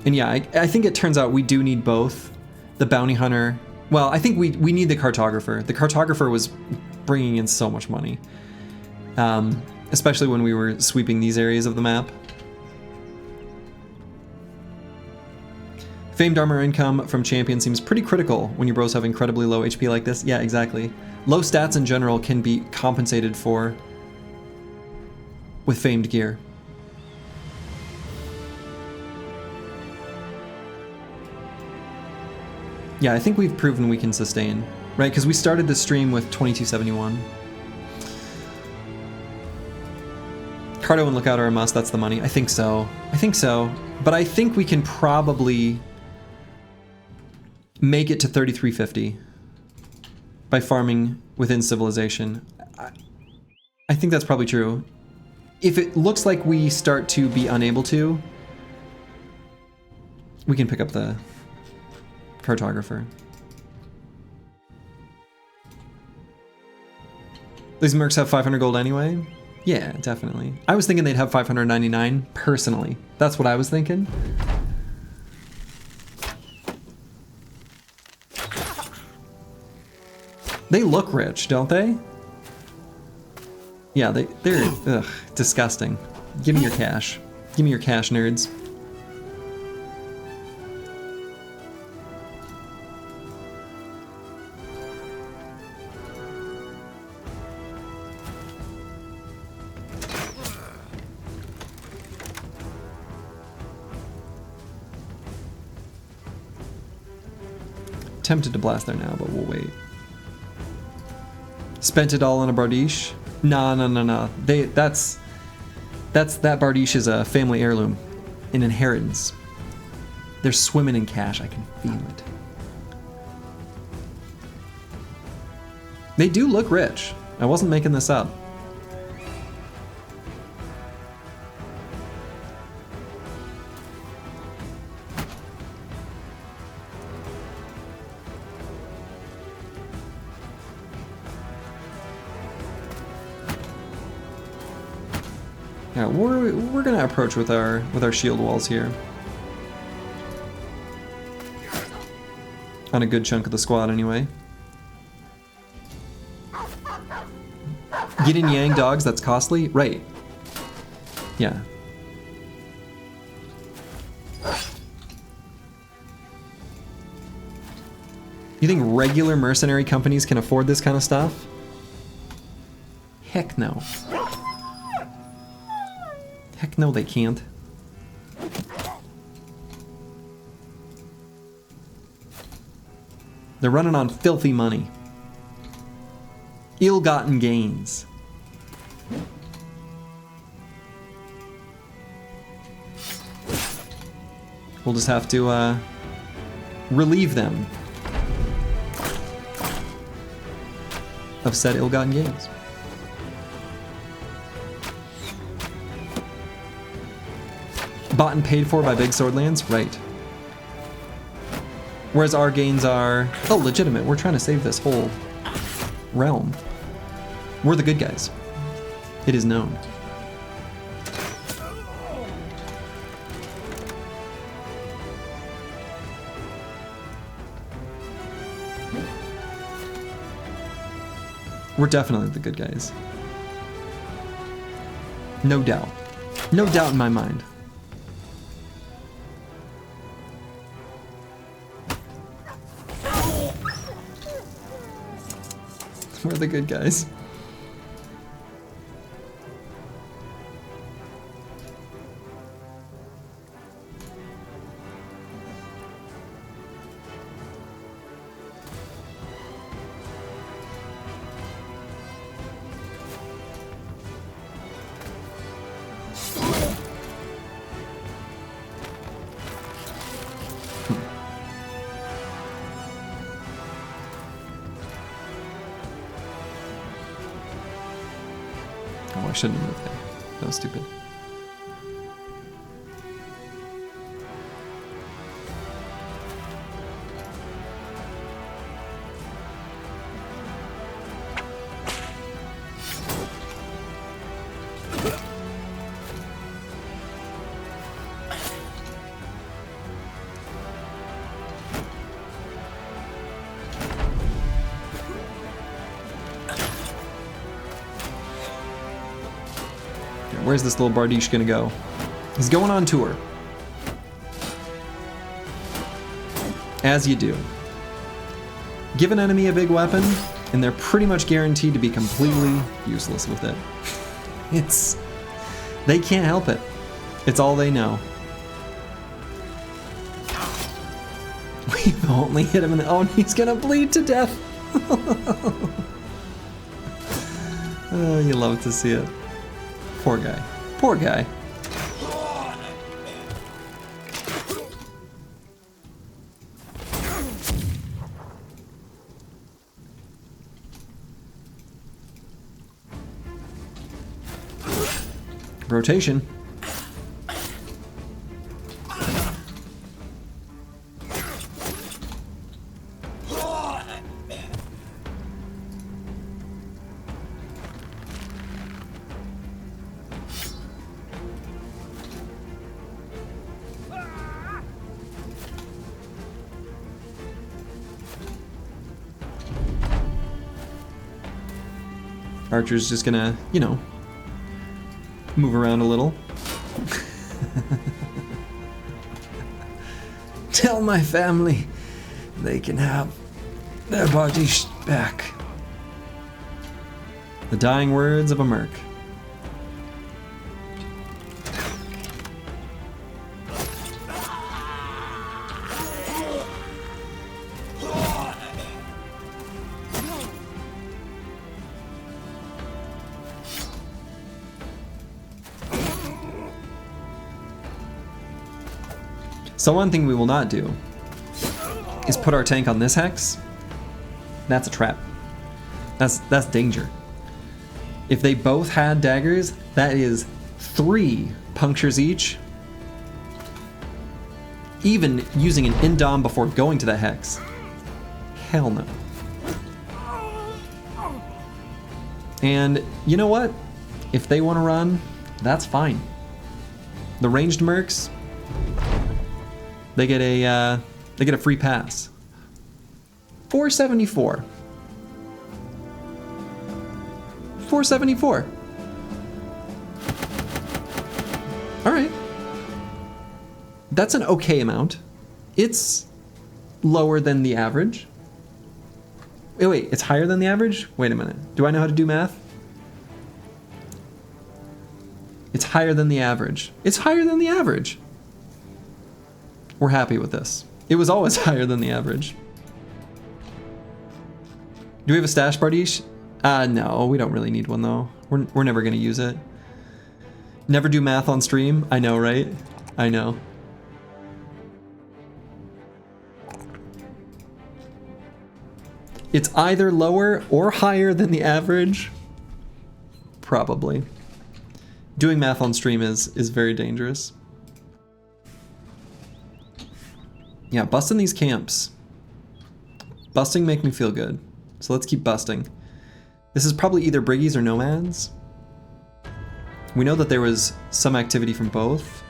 And yeah, I think it turns out we do need both. The bounty hunter, well, I think we need the cartographer. The cartographer was bringing in so much money, especially when we were sweeping these areas of the map. Famed armor income from champion seems pretty critical when your bros have incredibly low HP like this. Yeah, exactly. Low stats in general can be compensated for with famed gear. Yeah, I think we've proven we can sustain, right? Because we started the stream with 2271. Cardo and Lookout are a must, that's the money. I think so. I think so. But I think we can probably make it to 3350 by farming within civilization. I think that's probably true. If it looks like we start to be unable to, we can pick up the cartographer. These mercs have 500 gold anyway? Yeah, definitely. I was thinking they'd have 599 personally. That's what I was thinking. They look rich, don't they? Yeah, they're ugh, disgusting. Give me your cash. Give me your cash, nerds. Tempted to blast there now, but we'll wait. Spent it all on a Bardiche? Nah. That Bardiche is a family heirloom, an inheritance. They're swimming in cash, I can feel it. They do look rich. I wasn't making this up. Yeah, we're gonna approach with our shield walls here. On a good chunk of the squad anyway. Yin and Yang dogs, that's costly? Right. Yeah. You think regular mercenary companies can afford this kind of stuff? Heck no. Heck no, they can't. They're running on filthy money. Ill-gotten gains. We'll just have to relieve them of said ill-gotten gains. Bought and paid for by big sword lands? Right. Whereas our gains are, oh, legitimate. We're trying to save this whole realm. We're the good guys. It is known. We're definitely the good guys. No doubt. No doubt in my mind. We're the good guys. Oh, I shouldn't have moved there. That was stupid. Where's this little Bardiche gonna go? He's going on tour. As you do. Give an enemy a big weapon, and they're pretty much guaranteed to be completely useless with it. They can't help it. It's all they know. We've only hit him in the, oh, he's gonna bleed to death. Oh, you love to see it. Poor guy. Poor guy. Rotation. Archer's just gonna, you know, move around a little. Tell my family they can have their bodies back. The dying words of a merc. So one thing we will not do is put our tank on this hex. That's a trap. That's danger. If they both had daggers, that is 3 punctures each. Even using an indom before going to the hex. Hell no. And you know what? If they want to run, that's fine. The ranged mercs, they get a free pass. 474. 474. All right. That's an okay amount. It's lower than the average. Wait, it's higher than the average? Wait a minute. Do I know how to do math? It's higher than the average. It's higher than the average. We're happy with this. It was always higher than the average. Do we have a stash bardiche? No, we don't really need one though. We're never gonna use it. Never do math on stream. I know, right? I know. It's either lower or higher than the average. Probably. Doing math on stream is very dangerous. Yeah, busting these camps. Busting make me feel good. So let's keep busting. This is probably either Briggies or Nomads. We know that there was some activity from both.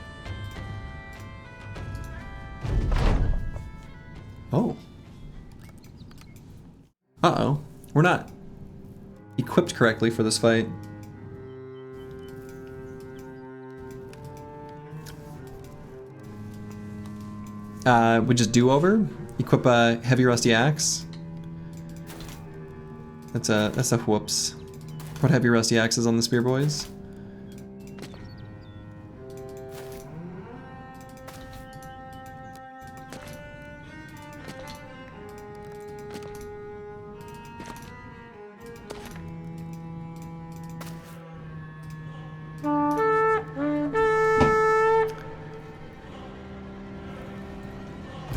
Oh. Uh-oh. We're not equipped correctly for this fight. We just do over. Equip a heavy rusty axe. That's a whoops. Put heavy rusty axes on the spear boys.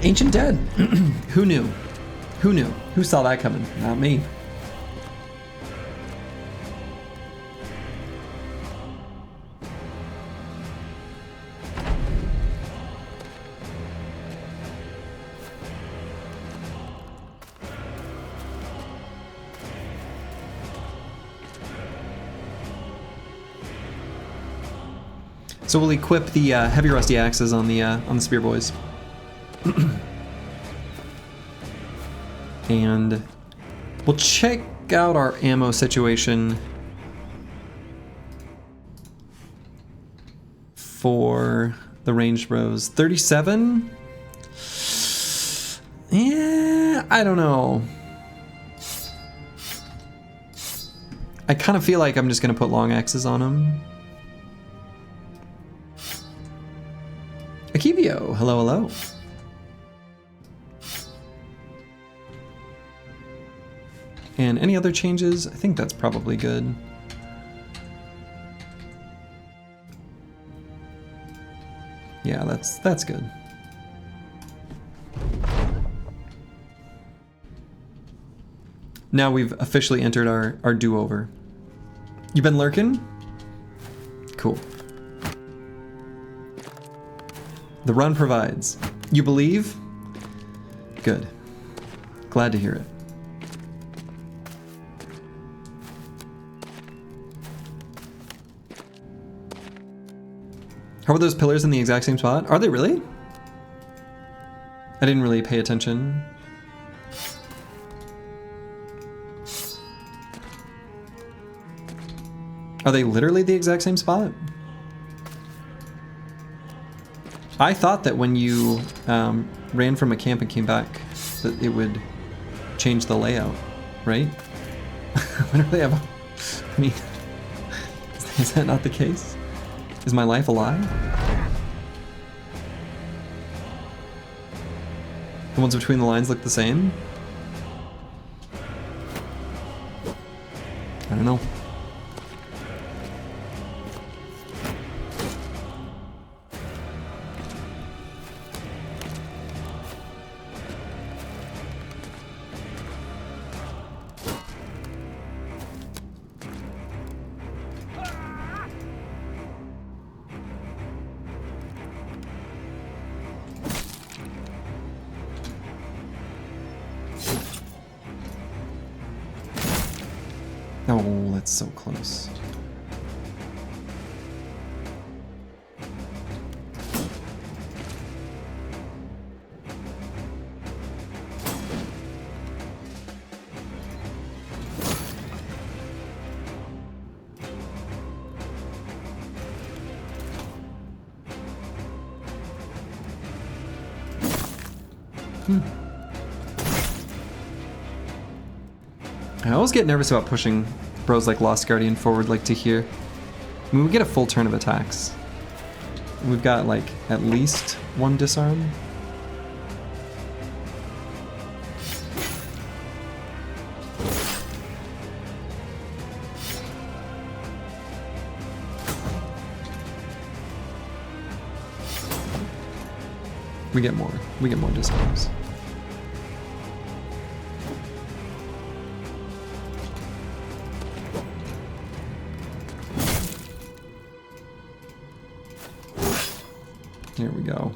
Ancient Dead. Who knew? Who knew? Who saw that coming? Not me. So we'll equip the heavy rusty axes on the spear boys. And we'll check out our ammo situation for the ranged bros. 37? Yeah, I don't know. I kind of feel like I'm just gonna put long axes on them. Akivio, hello, hello. And any other changes? I think that's probably good. Yeah, that's good. Now we've officially entered our do-over. You been lurking? Cool. The run provides. You believe? Good. Glad to hear it. How are those pillars in the exact same spot? Are they really? I didn't really pay attention. Are they literally the exact same spot? I thought that when you ran from a camp and came back, that it would change the layout, right? Literally, I mean, is that not the case? Is my life a lie? The ones between the lines look the same? I don't know. Oh, that's so close. I always get nervous about pushing bros like Lost Guardian forward like to here. I mean, we get a full turn of attacks. We've got like at least one disarm. We get more. We get more discounts. Here we go.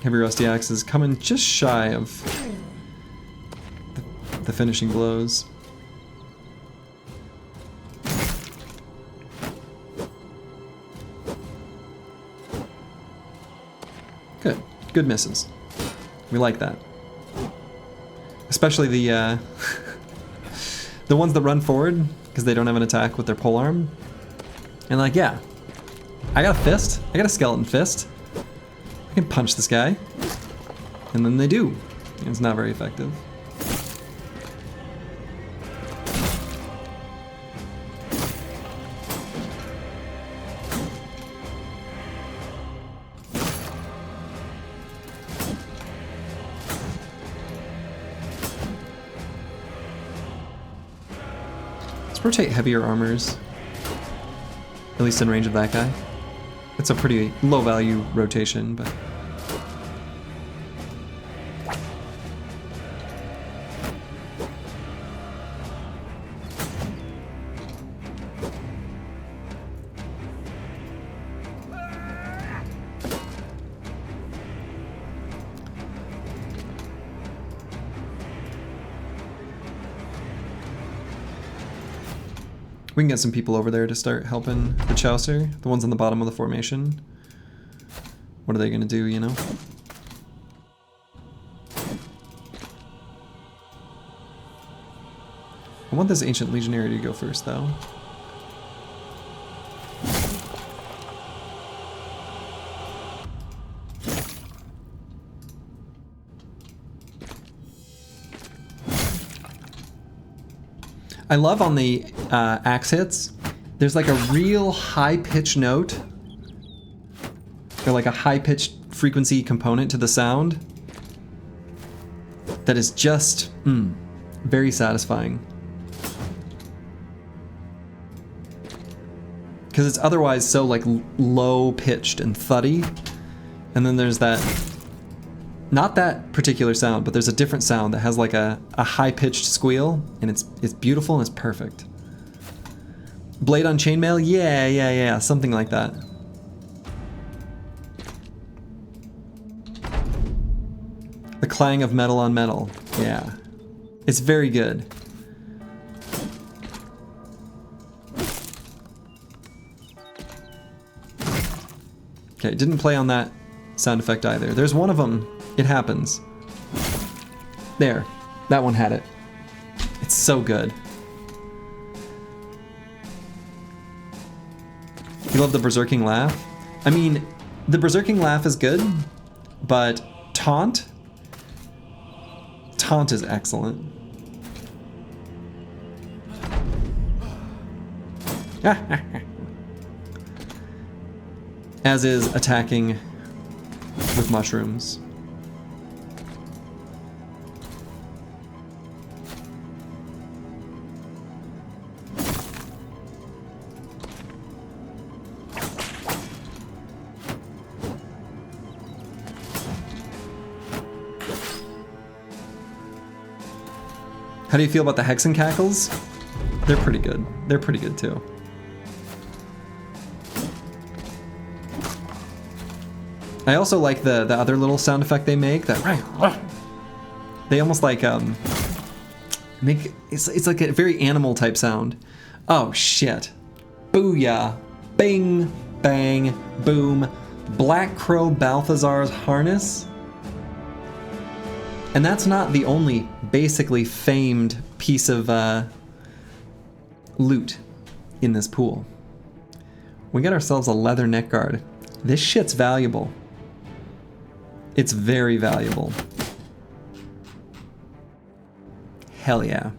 Heavy Rusty Axe is coming just shy of the finishing blows. Good. Good misses. We like that. Especially the the ones that run forward because they don't have an attack with their polearm. And like, yeah, I got a fist. I got a skeleton fist. I can punch this guy. And then they do. It's not very effective. Let's rotate heavier armors. At least in range of that guy. It's a pretty low value rotation, but... We can get some people over there to start helping the Chaucer, the ones on the bottom of the formation. What are they gonna do, you know? I want this Ancient Legionary to go first, though. I love on the axe hits, there's like a real high-pitched note, or like a high-pitched frequency component to the sound that is just very satisfying. Because it's otherwise so like low-pitched and thuddy, and then there's that, not that particular sound, but there's a different sound that has like a high-pitched squeal, and it's beautiful and it's perfect. Blade on chainmail? Yeah, something like that. The clang of metal on metal. Yeah. It's very good. Okay, it didn't play on that sound effect either. There's one of them. It happens. There. That one had it. It's so good. You love the berserking laugh? I mean, the berserking laugh is good, but taunt is excellent. As is attacking with mushrooms. How do you feel about the Hexen Cackles? They're pretty good. They're pretty good too. I also like the other little sound effect they make. That they almost like make it's like a very animal type sound. Oh shit! Booyah! Bing! Bang! Boom! Black Crow Balthazar's harness. And that's not the only basically famed piece of loot in this pool. We got ourselves a leather neck guard. This shit's valuable. It's very valuable. Hell yeah.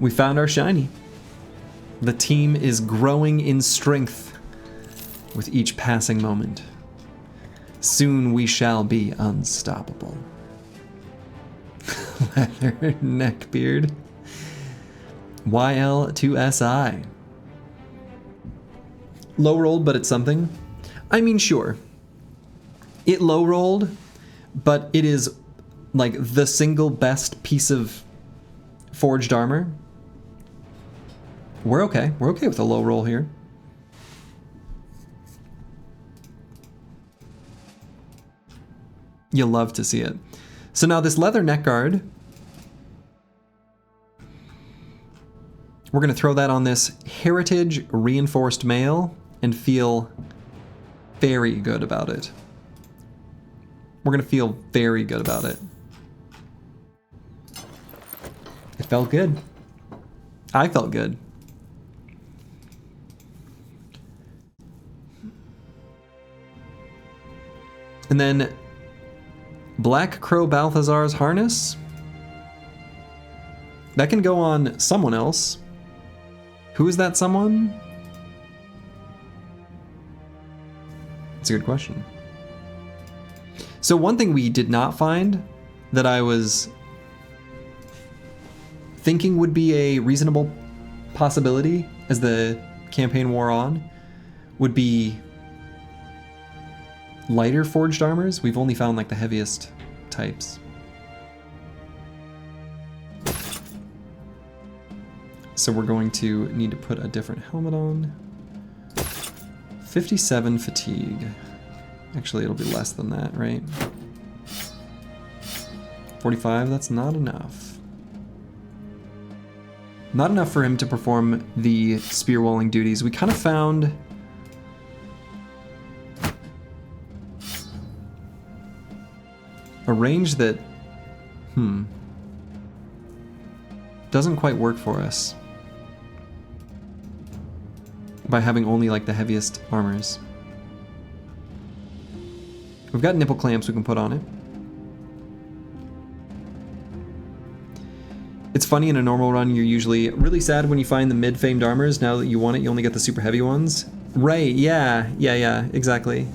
We found our shiny. The team is growing in strength with each passing moment. Soon we shall be unstoppable. Leather neckbeard. YL2SI. Low rolled, but it's something. I mean, sure. It low rolled, but it is like the single best piece of forged armor. We're okay. We're okay with a low roll here. You'll love to see it. So now this leather neck guard, we're going to throw that on this heritage reinforced mail and feel very good about it. We're going to feel very good about it. It felt good. I felt good. And then Black Crow Balthazar's harness. That can go on someone else. Who is that someone? That's a good question. So one thing we did not find that I was thinking would be a reasonable possibility as the campaign wore on would be lighter forged armors. We've only found like the heaviest types. So we're going to need to put a different helmet on. 57 fatigue. Actually, it'll be less than that, right? 45, that's not enough. Not enough for him to perform the spear walling duties. We kind of found a range that, doesn't quite work for us by having only like the heaviest armors. We've got nipple clamps we can put on it. It's funny, in a normal run, you're usually really sad when you find the mid-famed armors. Now that you want it, you only get the super heavy ones. Right, yeah, exactly.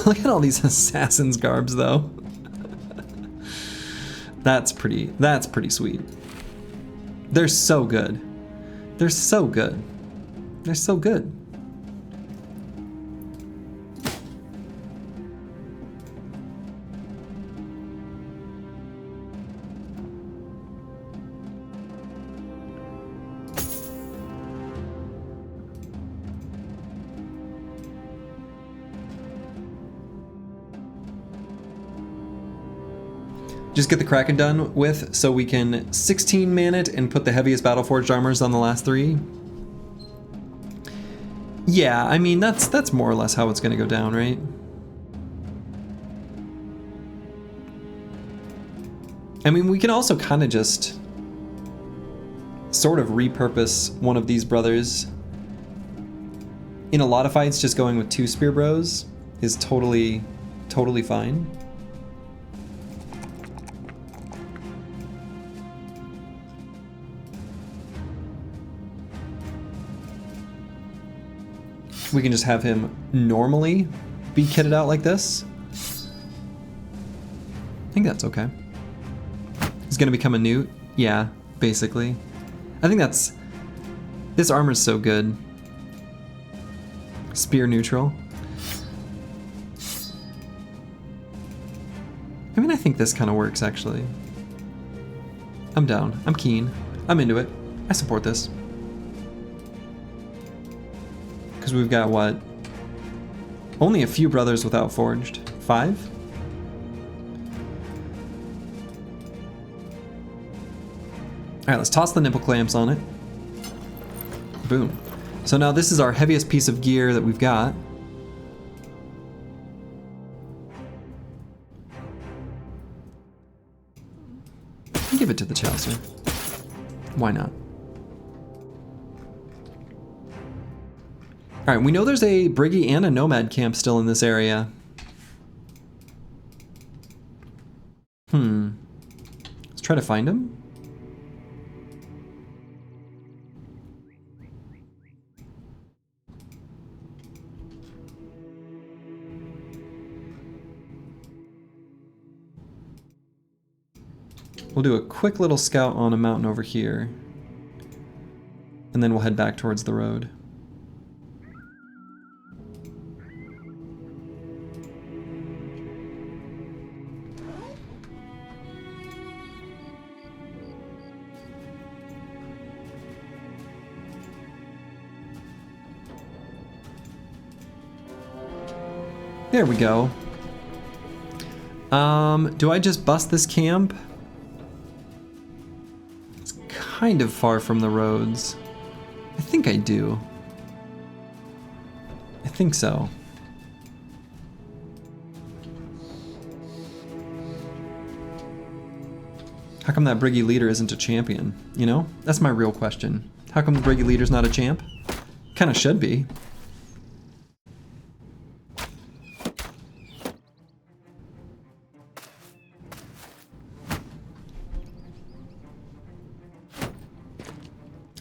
Look at all these assassin's garbs, though. That's pretty sweet. They're so good. They're so good. They're so good. Just get the Kraken done with so we can 16 man it and put the heaviest Battleforged armors on the last 3. Yeah, I mean, that's more or less how it's going to go down, right? I mean, we can also kind of just sort of repurpose one of these brothers. In a lot of fights, just going with 2 spear bros is totally fine. We can just have him normally be kitted out like this. I think that's okay. He's gonna become a newt. Yeah, basically. I think that's... This armor's so good. Spear neutral. I mean, I think this kind of works, actually. I'm down. I'm keen. I'm into it. I support this. Because we've got, what? Only a few brothers without forged. 5? Alright, let's toss the nipple clamps on it. Boom. So now this is our heaviest piece of gear that we've got. Give it to the Chaucer. Why not? Alright, we know there's a Briggy and a Nomad camp still in this area. Let's try to find them. We'll do a quick little scout on a mountain over here. And then we'll head back towards the road. There we go. Do I just bust this camp? It's kind of far from the roads. I think I do. I think so. How come that Briggy leader isn't a champion? You know? That's my real question. How come the Briggy leader's not a champ? Kinda should be.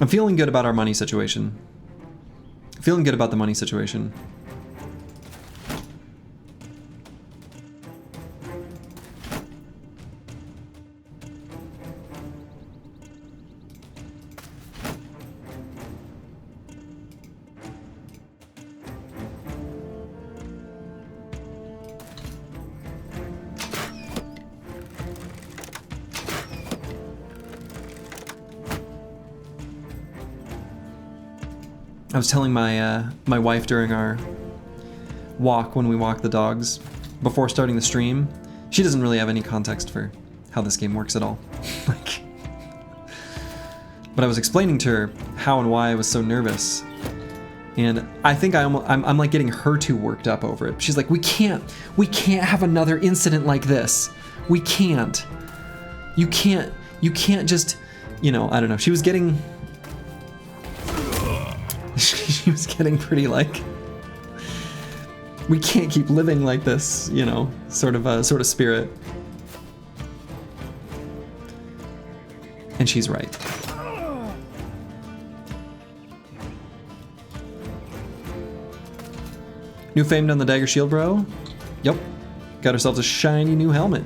I'm feeling good about our money situation. Feeling good about the money situation. I was telling my my wife during our walk when we walk the dogs before starting the stream. She doesn't really have any context for how this game works at all. Like, but I was explaining to her how and why I was so nervous, and I think I'm like getting her too worked up over it. She's like, we can't have another incident like this. We can't. You can't just, you know, I don't know. She was getting. She was getting pretty like, we can't keep living like this, you know, sort of spirit. And she's right. New famed on the dagger shield, bro? Yep. Got ourselves a shiny new helmet.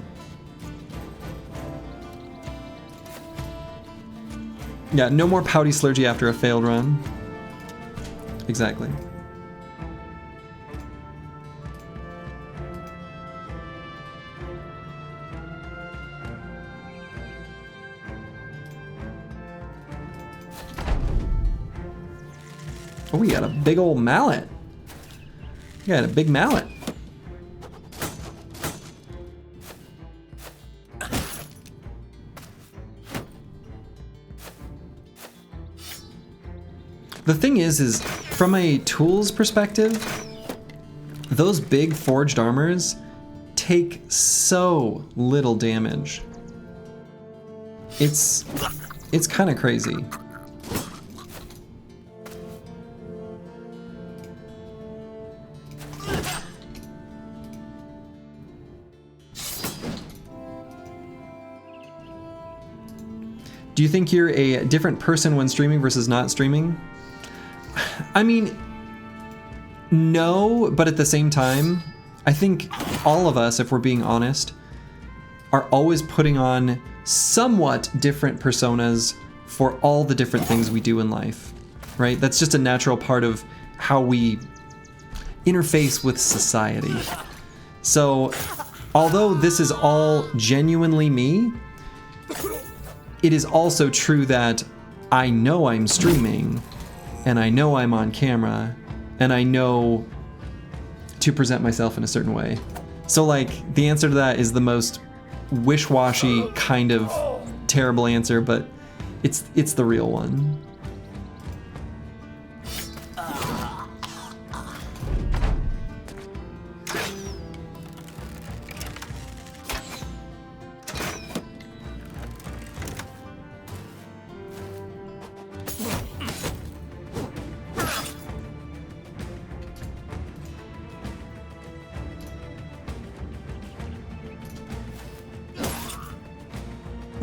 Yeah, no more pouty slurgy after a failed run. Exactly. Oh, we got a big old mallet. We got a big mallet. The thing is from a tools perspective, those big forged armors take so little damage. It's kind of crazy. Do you think you're a different person when streaming versus not streaming? I mean, no, but at the same time, I think all of us, if we're being honest, are always putting on somewhat different personas for all the different things we do in life, right? That's just a natural part of how we interface with society. So, although this is all genuinely me, it is also true that I know I'm streaming, and I know I'm on camera, and I know to present myself in a certain way. So like, the answer to that is the most wish-washy kind of terrible answer, but it's the real one.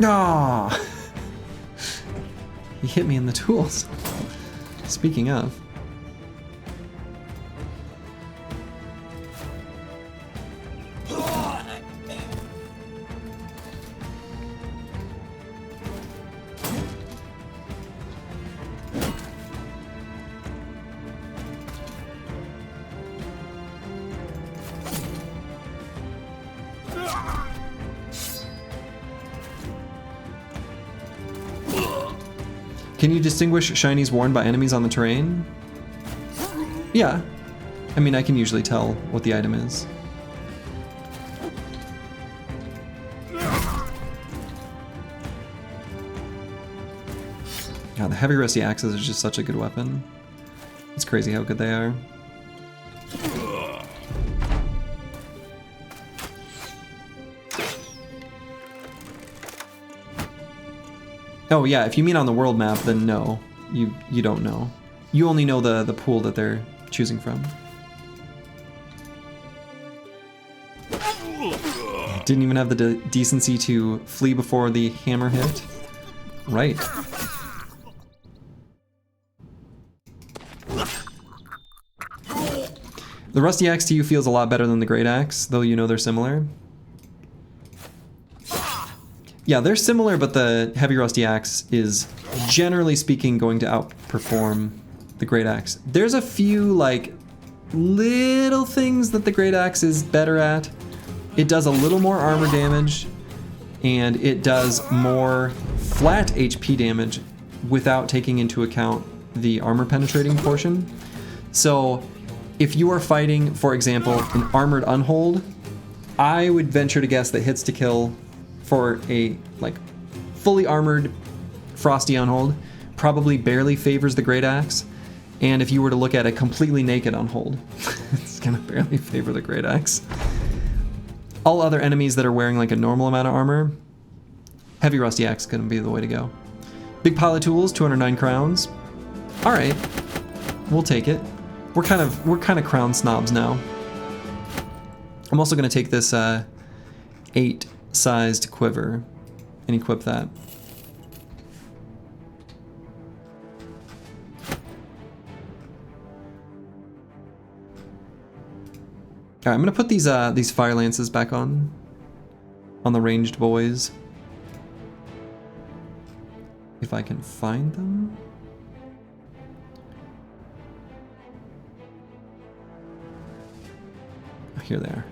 Ah, he hit me in the tools. Speaking of. Can you distinguish shinies worn by enemies on the terrain? Yeah. I mean, I can usually tell what the item is. God, the heavy rusty axes are just such a good weapon. It's crazy how good they are. Oh yeah, if you mean on the world map, then no, you don't know. You only know the pool that they're choosing from. Didn't even have the decency to flee before the hammer hit. Right. The rusty axe to you feels a lot better than the great axe, though you know they're similar. Yeah, they're similar, but the heavy rusty axe is, generally speaking, going to outperform the great axe. There's a few, like, little things that the great axe is better at. It does a little more armor damage, and it does more flat HP damage without taking into account the armor penetrating portion. So if you are fighting, for example, an armored unhold, I would venture to guess that hits to kill for a like fully armored frosty unhold probably barely favors the great axe, and if you were to look at a completely naked unhold, it's gonna barely favor the great axe. All other enemies that are wearing like a normal amount of armor, heavy rusty axe is gonna be the way to go. Big pile of tools, 209 crowns. All right, we'll take it. We're kind of crown snobs now. I'm also gonna take this 8-sized quiver and equip that. All right, I'm gonna put these fire lances back on the ranged boys, if I can find them. Oh, here they are.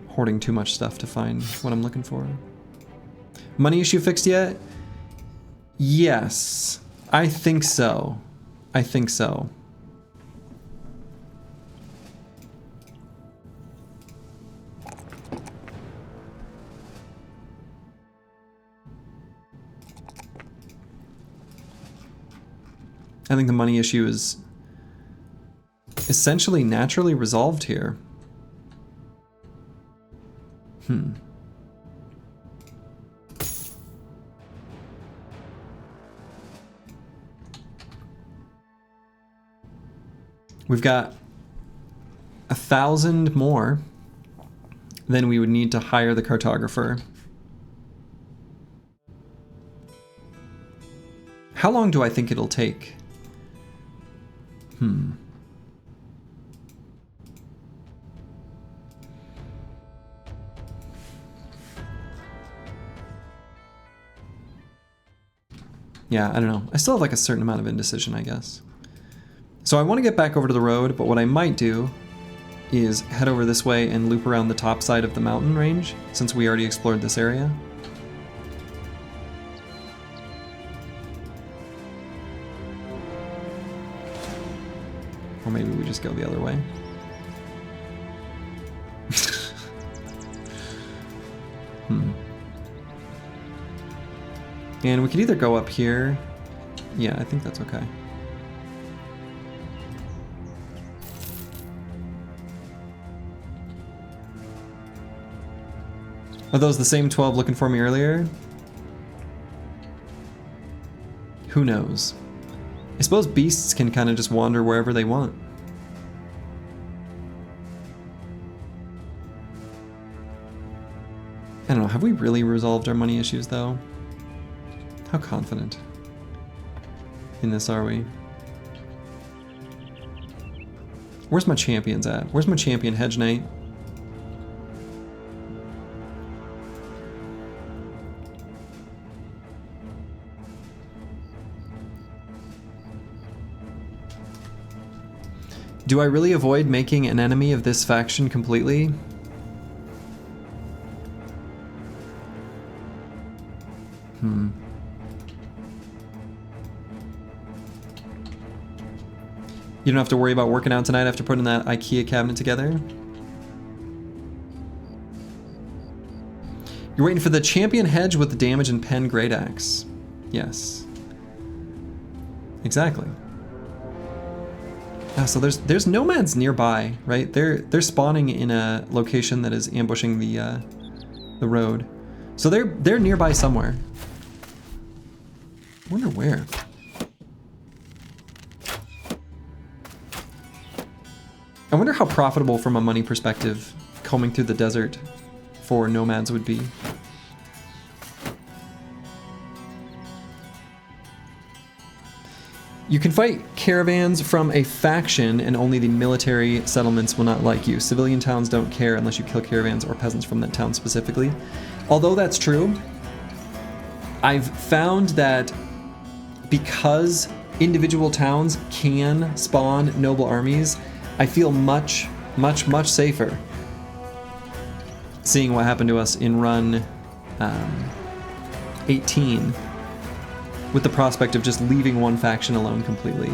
Hoarding too much stuff to find what I'm looking for. Money issue fixed yet? Yes, I think so. I think so. I think the money issue is essentially naturally resolved here. We've got 1,000 more than we would need to hire the cartographer. How long do I think it'll take? Yeah, I don't know. I still have like a certain amount of indecision, I guess. So I want to get back over to the road, but what I might do is head over this way and loop around the top side of the mountain range, since we already explored this area. Or maybe we just go the other way. And we could either go up here. Yeah, I think that's okay. Are those the same 12 looking for me earlier? Who knows? I suppose beasts can kind of just wander wherever they want. I don't know, have we really resolved our money issues though? How confident in this are we? Where's my champions at? Where's my champion Hedge Knight? Do I really avoid making an enemy of this faction completely? You don't have to worry about working out tonight after putting that IKEA cabinet together? You're waiting for the champion hedge with the damage and pen great axe. Yes. Exactly. So there's nomads nearby, right? They're spawning in a location that is ambushing the road. So they're nearby somewhere. I wonder where. I wonder how profitable from a money perspective combing through the desert for nomads would be. You can fight caravans from a faction and only the military settlements will not like you. Civilian towns don't care unless you kill caravans or peasants from that town specifically. Although that's true, I've found that because individual towns can spawn noble armies, I feel much safer seeing what happened to us in Run 18 with the prospect of just leaving one faction alone completely.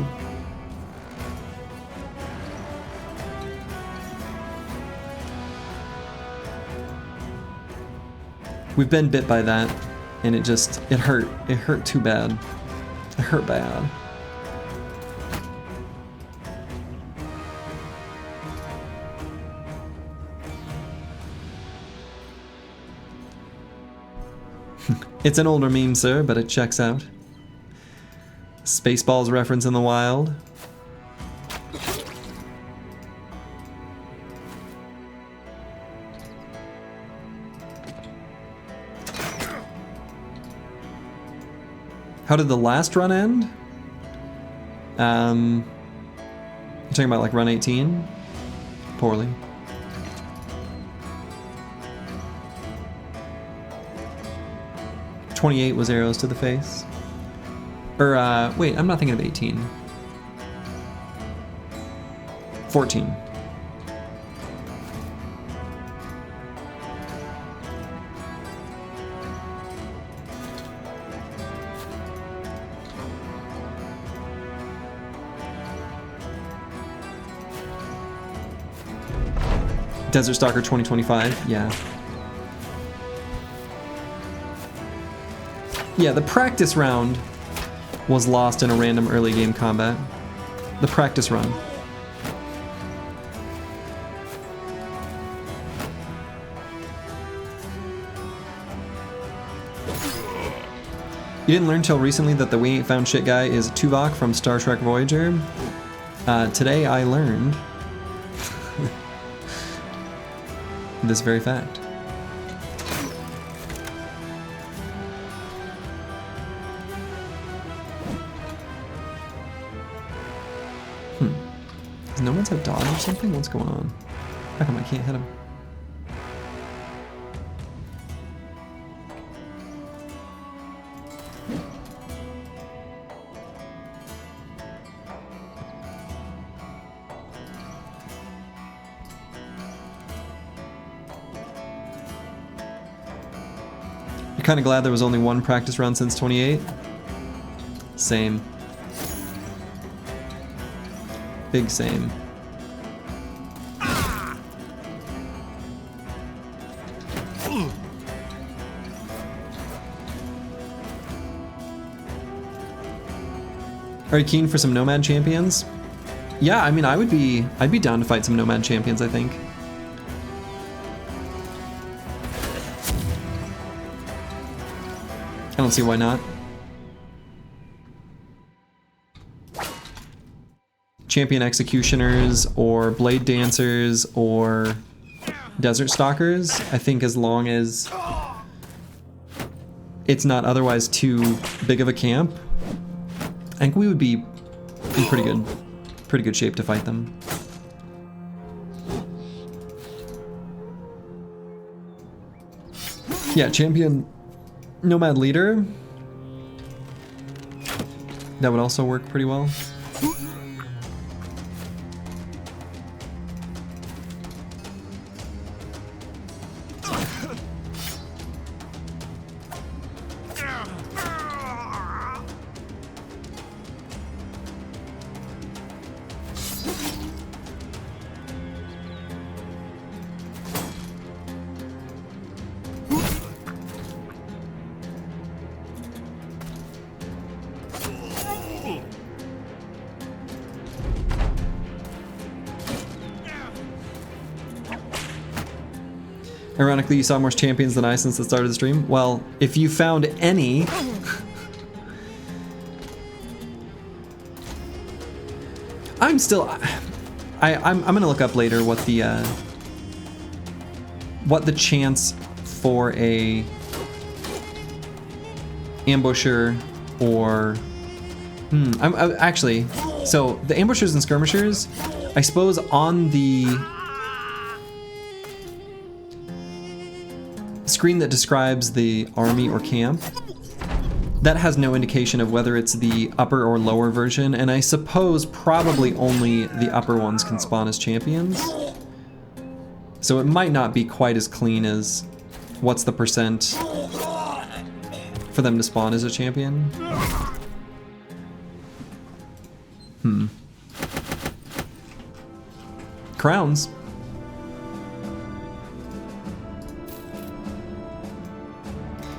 We've been bit by that, and it hurt. It hurt too bad. It hurt bad. It's an older meme, sir, but it checks out. Spaceballs reference in the wild. How did the last run end? You're talking about like Run 18? Poorly. '28 was arrows to the face. Or, wait, I'm not thinking of 18. 14. Desert Stalker 2025, yeah. Yeah, the practice round was lost in a random early game combat. The practice run. You didn't learn till recently that the We Ain't Found Shit guy is Tuvok from Star Trek Voyager? Today I learned this very fact. Does no one's have dodge or something? What's going on? How come I can't hit him? You're kind of glad there was only one practice run since 28? Same. Big same. Are you keen for some Nomad champions? Yeah, I mean, I'd be down to fight some Nomad champions, I think. I don't see why not. Champion executioners or blade dancers or desert stalkers, I think, as long as it's not otherwise too big of a camp, I think we would be in pretty good shape to fight them. Yeah, champion nomad leader. That would also work pretty well. Ironically, you saw more champions than I since the start of the stream. Well, if you found any... I'm still... I'm gonna look up later what the chance for a ambusher or actually, so the ambushers and skirmishers, I suppose on the screen that describes the army or camp, that has no indication of whether it's the upper or lower version, and I suppose probably only the upper ones can spawn as champions. So it might not be quite as clean as what's the percent for them to spawn as a champion. Crowns.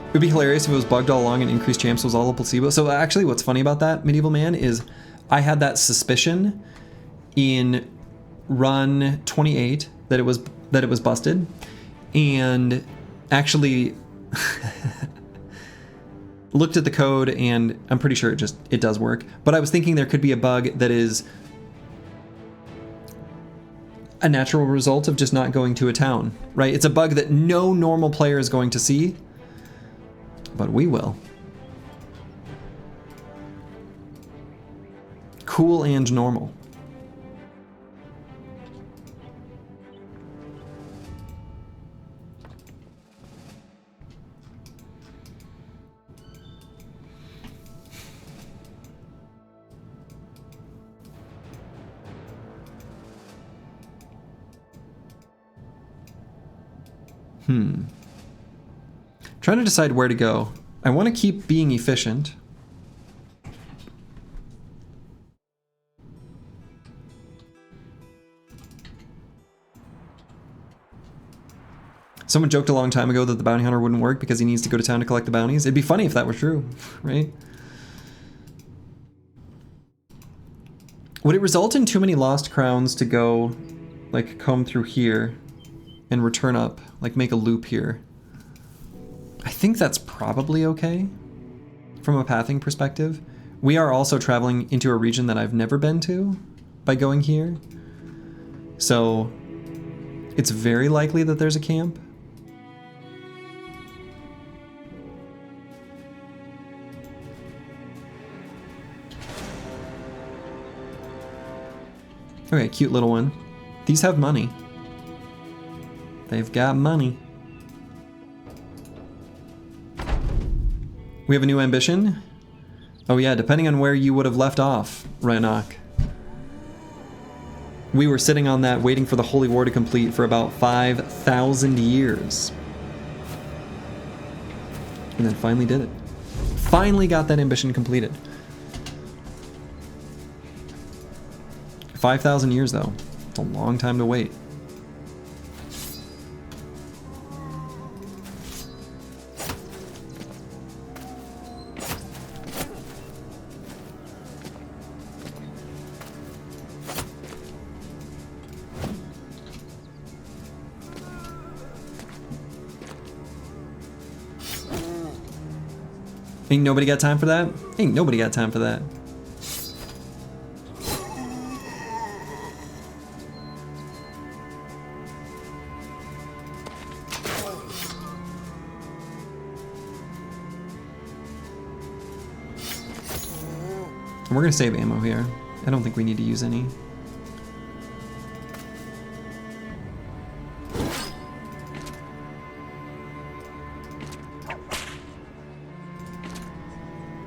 It would be hilarious if it was bugged all along and increased champs was all a placebo. So actually what's funny about that, Medieval Man, is I had that suspicion in Run1 that it was busted, and actually looked at the code, and I'm pretty sure it does work. But I was thinking there could be a bug that is a natural result of just not going to a town, right? It's a bug that no normal player is going to see, but we will. Cool and normal. Trying to decide where to go. I want to keep being efficient. Someone joked a long time ago that the bounty hunter wouldn't work because he needs to go to town to collect the bounties. It'd be funny if that were true, right? Would it result in too many lost crowns to go, like, comb through here and return up, like make a loop here? I think that's probably okay from a pathing perspective. We are also traveling into a region that I've never been to by going here. So it's very likely that there's a camp. Okay, cute little one. These have money. They've got money. We have a new ambition. Oh yeah, depending on where you would have left off, Rhinoc. We were sitting on that waiting for the Holy War to complete for about 5,000 years. And then finally did it. Finally got that ambition completed. 5,000 years though. It's a long time to wait. Ain't nobody got time for that? Ain't nobody got time for that. We're gonna save ammo here. I don't think we need to use any.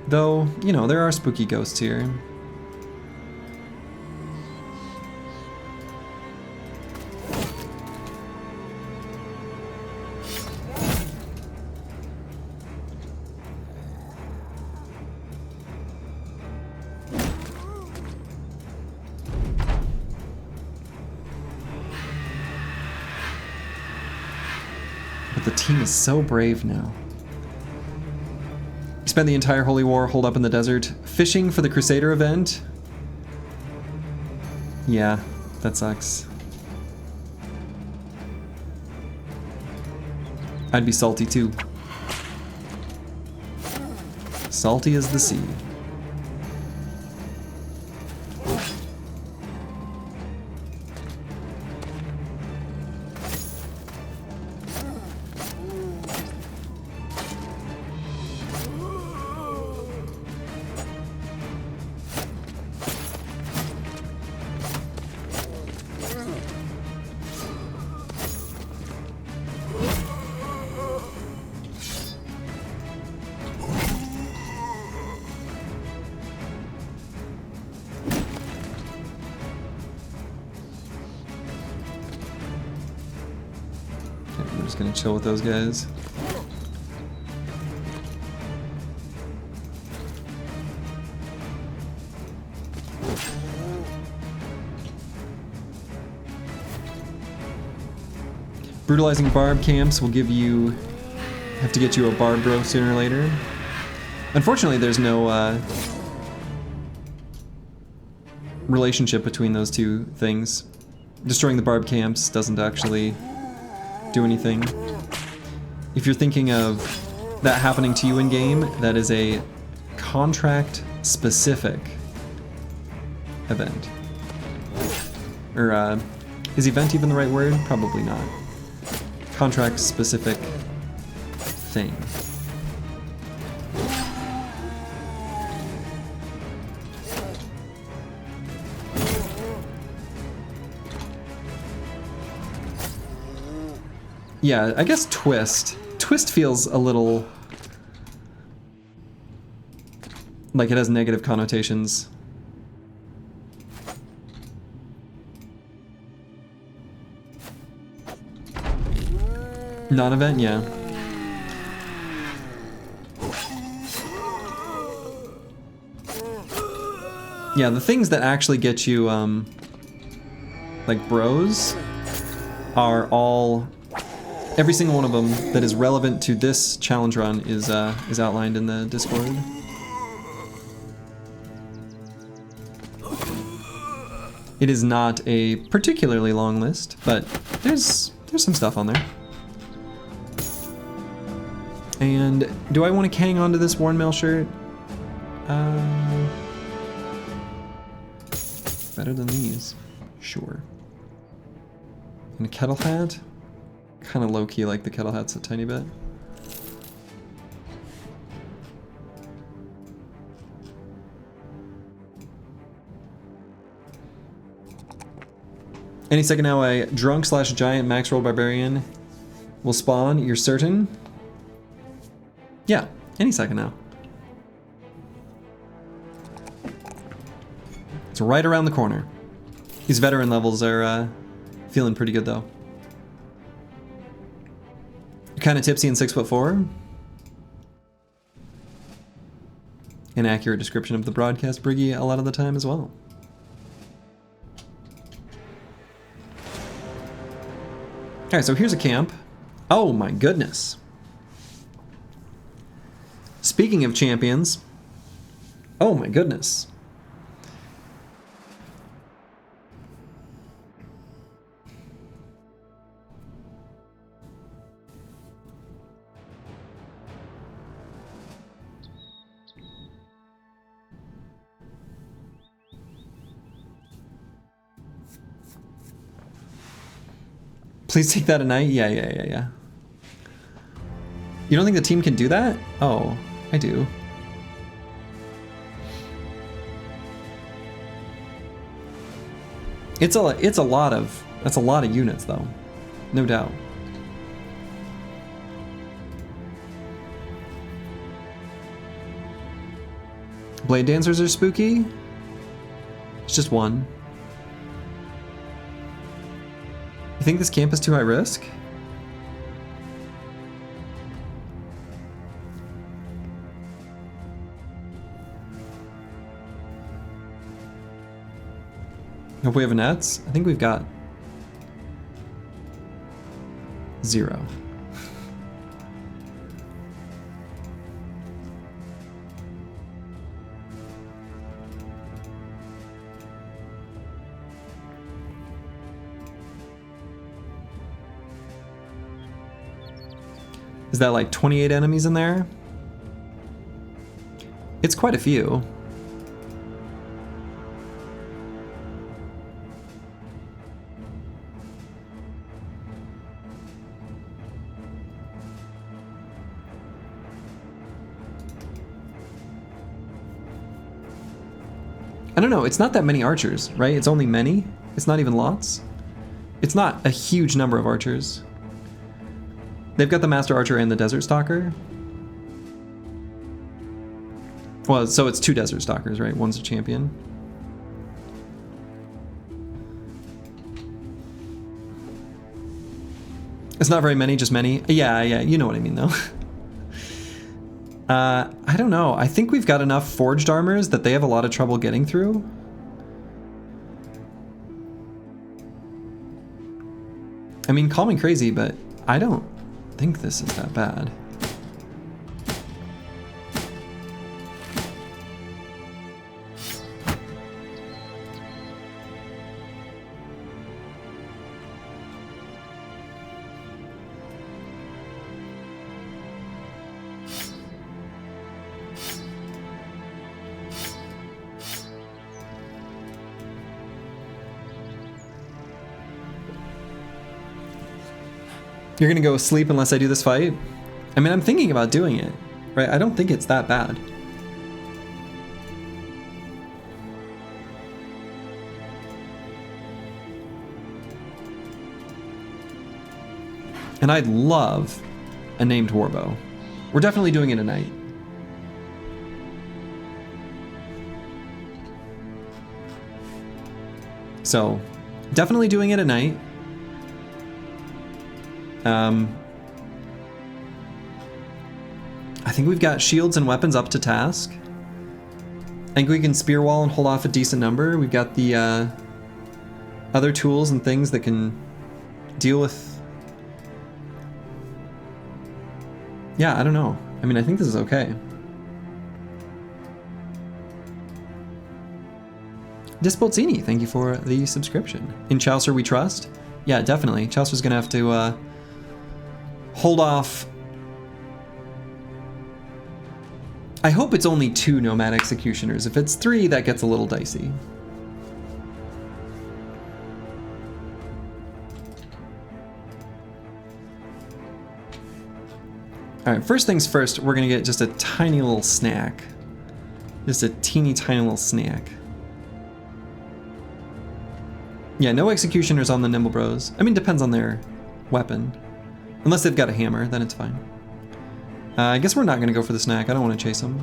Though, you know, there are spooky ghosts here. But the team is so brave now. Spend the entire Holy War holed up in the desert, fishing for the Crusader event. Yeah, that sucks. I'd be salty too. Salty as the sea. We're just gonna chill with those guys. Brutalizing barb camps will give you... have to get you a barb bro sooner or later. Unfortunately, there's no relationship between those two things. Destroying the barb camps doesn't actually do anything. If you're thinking of that happening to you in game, that is a contract specific event. Or is event even the right word? Probably not. Contract specific thing. Yeah, I guess twist. Twist feels a little like it has negative connotations. Non-event, yeah. Yeah, the things that actually get you, like bros, are all... Every single one of them that is relevant to this challenge run is outlined in the Discord. It is not a particularly long list, but there's some stuff on there. And do I want to hang on to this worn mail shirt? Better than these, sure. And a kettle hat? Kind of low-key like the kettle hats a tiny bit. Any second now, a drunk/giant max roll barbarian will spawn, you're certain? Yeah, any second now. It's right around the corner. These veteran levels are feeling pretty good though. You're kind of tipsy and 6'4". An accurate description of the broadcast Briggy a lot of the time as well. Alright, so here's a camp. Oh my goodness. Speaking of champions, oh my goodness. Please take that at night? Yeah. You don't think the team can do that? Oh, I do. It's a lot of, that's a lot of units though, no doubt. Blade dancers are spooky? It's just one. You think this camp is too high risk? Hope we have nets? I think we've got 0. Is that like 28 enemies in there? It's quite a few. I don't know, it's not that many archers, right? It's only many. It's not even lots. It's not a huge number of archers. They've got the Master Archer and the Desert Stalker. Well, so it's 2 Desert Stalkers, right? One's a champion. It's not very many, just many. Yeah, you know what I mean, though. I don't know. I think we've got enough forged armors that they have a lot of trouble getting through. I mean, call me crazy, but I don't think this is that bad. You're gonna go sleep unless I do this fight? I mean, I'm thinking about doing it, right? I don't think it's that bad. And I'd love a named warbow. We're definitely doing it at night. So, definitely doing it at night. I think we've got shields and weapons up to task. I think we can spear wall and hold off a decent number. We've got the other tools and things that can deal with... Yeah, I don't know. I mean, I think this is okay. Dispolzini, thank you for the subscription. In Chaucer we trust? Yeah, definitely. Chaucer's gonna have to hold off. I hope it's only 2 Nomad Executioners. If it's 3, that gets a little dicey. Alright, first things first, we're gonna get just a tiny little snack. Just a teeny tiny little snack. Yeah, no Executioners on the Nimble Bros. I mean, depends on their weapon. Unless they've got a hammer, then it's fine. I guess we're not going to go for the snack. I don't want to chase them.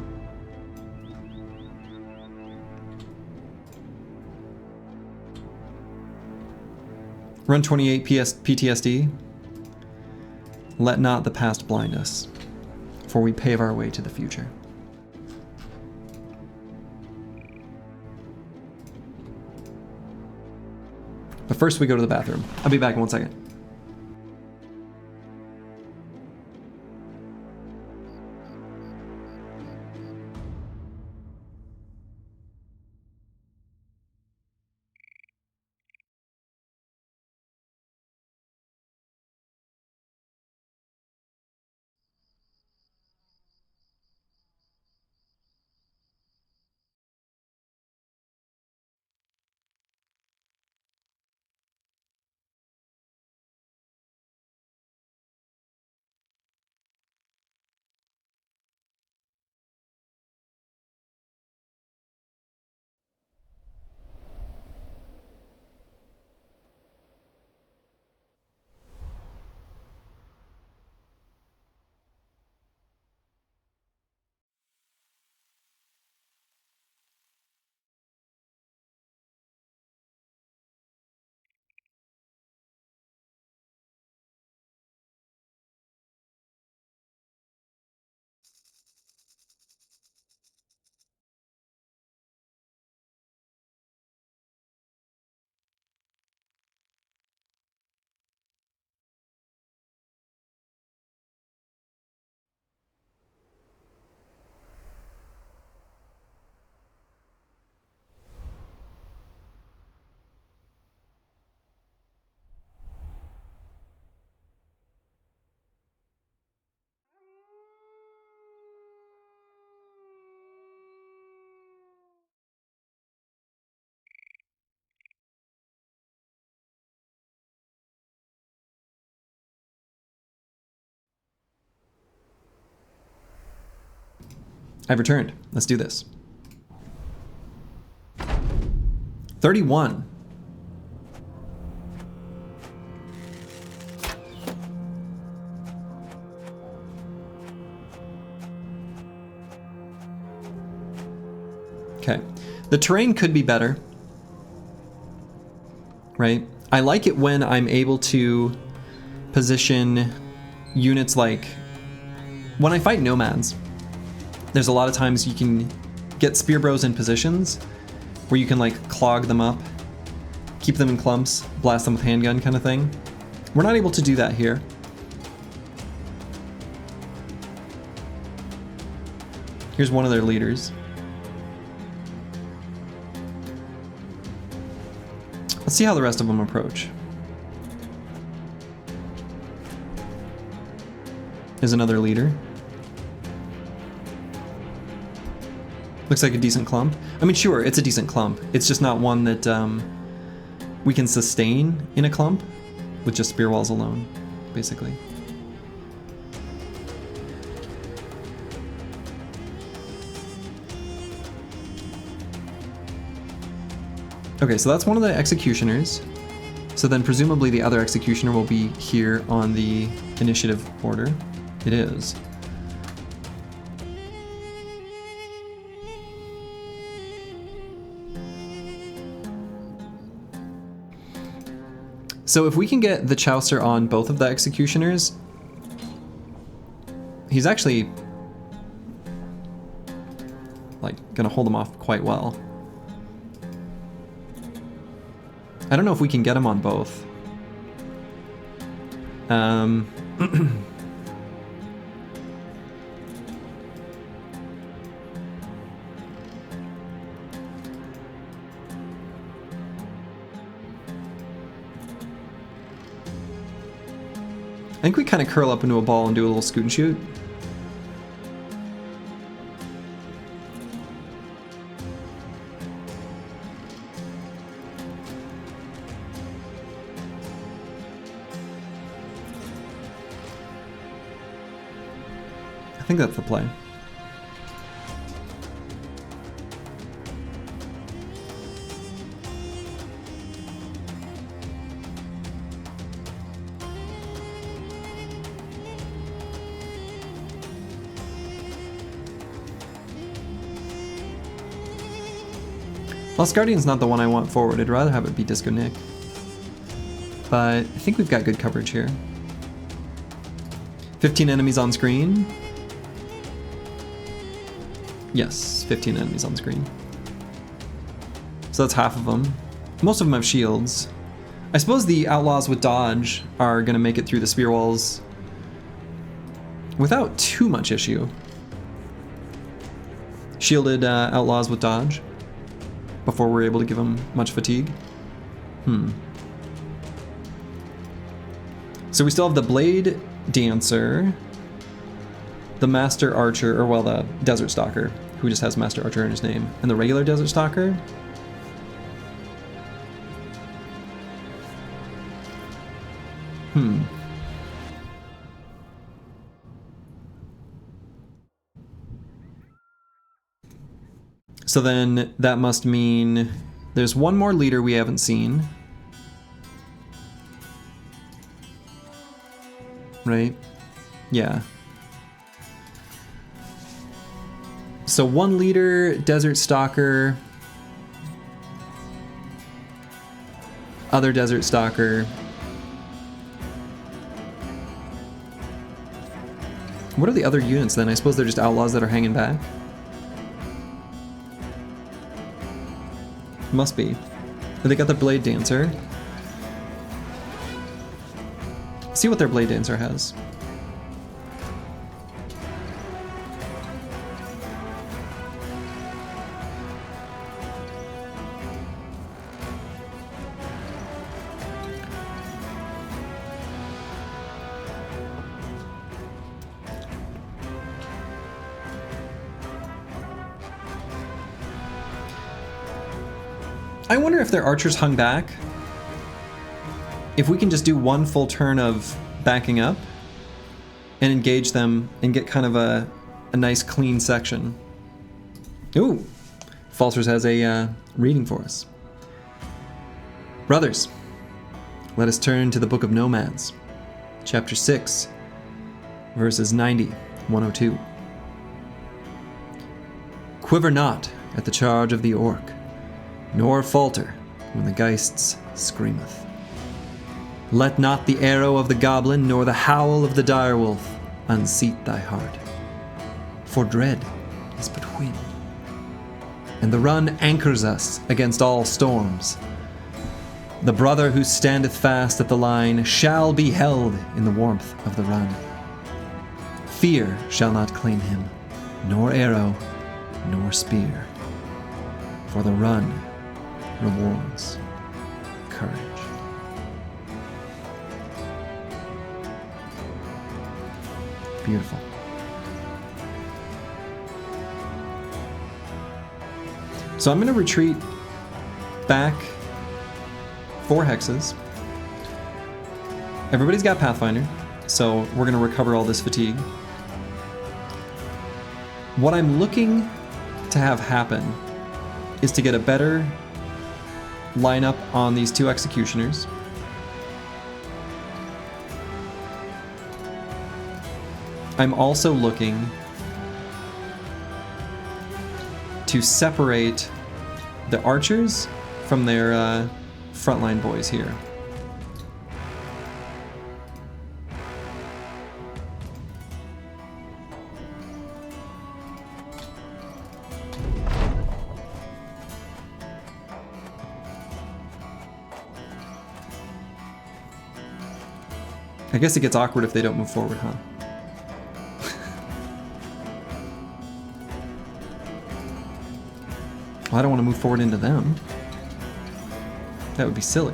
Run 28 PTSD. Let not the past blind us, for we pave our way to the future. But first we go to the bathroom. I'll be back in 1 second. I've returned. Let's do this. 31. Okay. The terrain could be better, right? I like it when I'm able to position units like when I fight nomads. There's a lot of times you can get spear bros in positions where you can like clog them up, keep them in clumps, blast them with handgun kind of thing. We're not able to do that here. Here's one of their leaders. Let's see how the rest of them approach. Here's another leader. Looks like a decent clump. I mean, sure, it's a decent clump. It's just not one that we can sustain in a clump with just spear walls alone, basically. Okay, so that's one of the executioners. So then presumably the other executioner will be here on the initiative order. It is. So if we can get the Chaucer on both of the executioners, he's actually like gonna hold them off quite well. I don't know if we can get him on both. I think we kind of curl up into a ball and do a little scoot and shoot. I think that's the play. Lost Guardian's not the one I want forward. I'd rather have it be Disco Nick. But I think we've got good coverage here. 15 enemies on screen. Yes, 15 enemies on screen. So that's half of them. Most of them have shields. I suppose the outlaws with dodge are going to make it through the spear walls without too much issue. Shielded outlaws with dodge before we're able to give them much fatigue. So we still have the Blade Dancer, the Master Archer, or well, the Desert Stalker, who just has Master Archer in his name, and the regular Desert Stalker. So then that must mean there's one more leader we haven't seen. Right? Yeah. So one leader, Desert Stalker, other Desert Stalker. What are the other units then? I suppose they're just outlaws that are hanging back? Must be. But they got the Blade Dancer. See what their Blade Dancer has. I wonder if their archers hung back. If we can just do one full turn of backing up and engage them and get kind of a nice clean section. Ooh, Falters has a reading for us. Brothers, let us turn to the Book of Nomads, chapter 6, verses 90, 102. Quiver not at the charge of the orc, nor falter when the Geists screameth. Let not the arrow of the goblin nor the howl of the direwolf unseat thy heart. For dread is but wind, and the run anchors us against all storms. The brother who standeth fast at the line shall be held in the warmth of the run. Fear shall not claim him, nor arrow, nor spear, for the run rewards courage. Beautiful. So I'm going to retreat back 4 hexes. Everybody's got Pathfinder, so we're going to recover all this fatigue. What I'm looking to have happen is to get a better lineup on these 2 executioners. I'm also looking to separate the archers from their frontline boys here. I guess it gets awkward if they don't move forward, huh? Well, I don't want to move forward into them. That would be silly.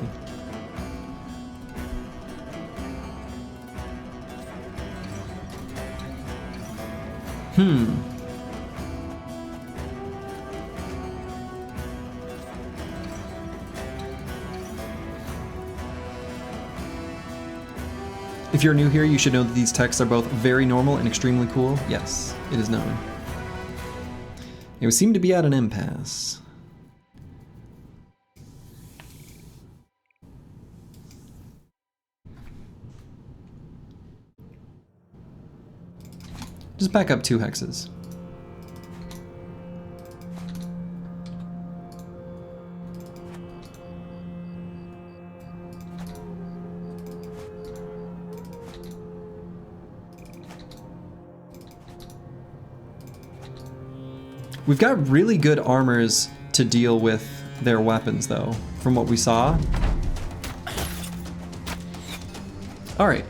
If you're new here, you should know that these texts are both very normal and extremely cool. Yes, it is known. It would seem to be at an impasse. Just back up 2 hexes. We've got really good armors to deal with their weapons, though, from what we saw. Alright.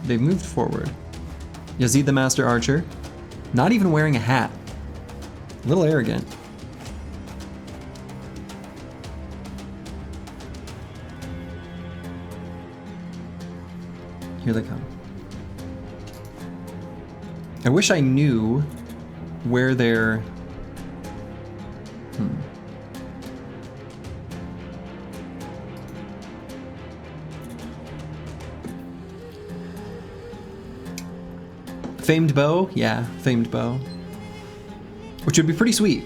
They've moved forward. Yazid the Master Archer, not even wearing a hat. A little arrogant. Here they come. I wish I knew where they're... Famed bow? Yeah, famed bow. Which would be pretty sweet.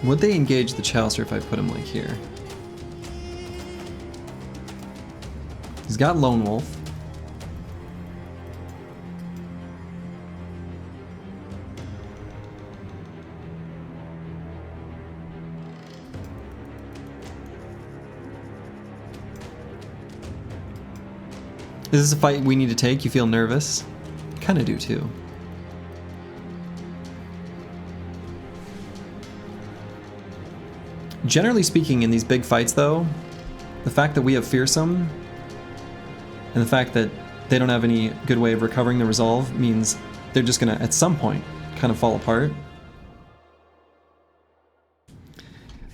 Would they engage the Chalicer if I put him like here? He's got Lone Wolf. Is this a fight we need to take? You feel nervous? Kinda do too. Generally speaking, in these big fights though, the fact that we have Fearsome and the fact that they don't have any good way of recovering the resolve means they're just gonna, at some point, kind of fall apart.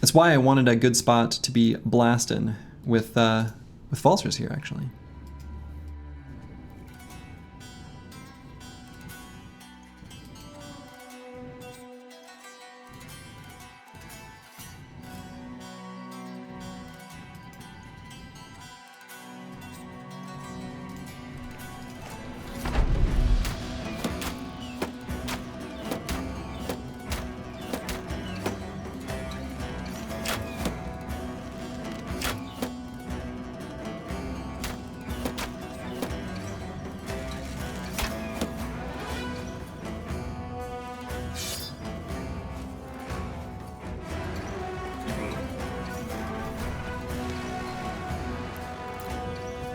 That's why I wanted a good spot to be blasting with Falsers here, actually.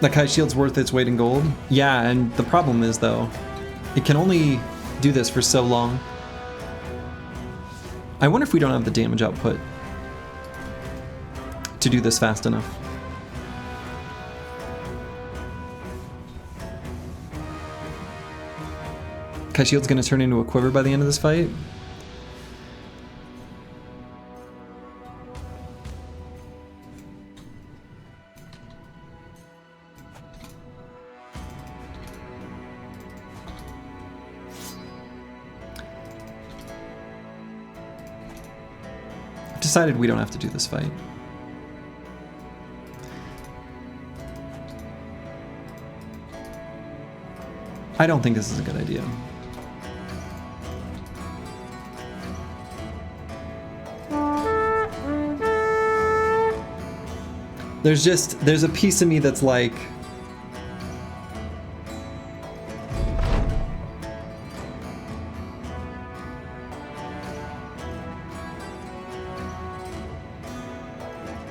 That Kite Shield's worth its weight in gold? Yeah, and the problem is, though, it can only do this for so long. I wonder if we don't have the damage output to do this fast enough. Kite Shield's gonna turn into a quiver by the end of this fight. Decided we don't have to do this fight. I don't think this is a good idea. There's a piece of me that's like,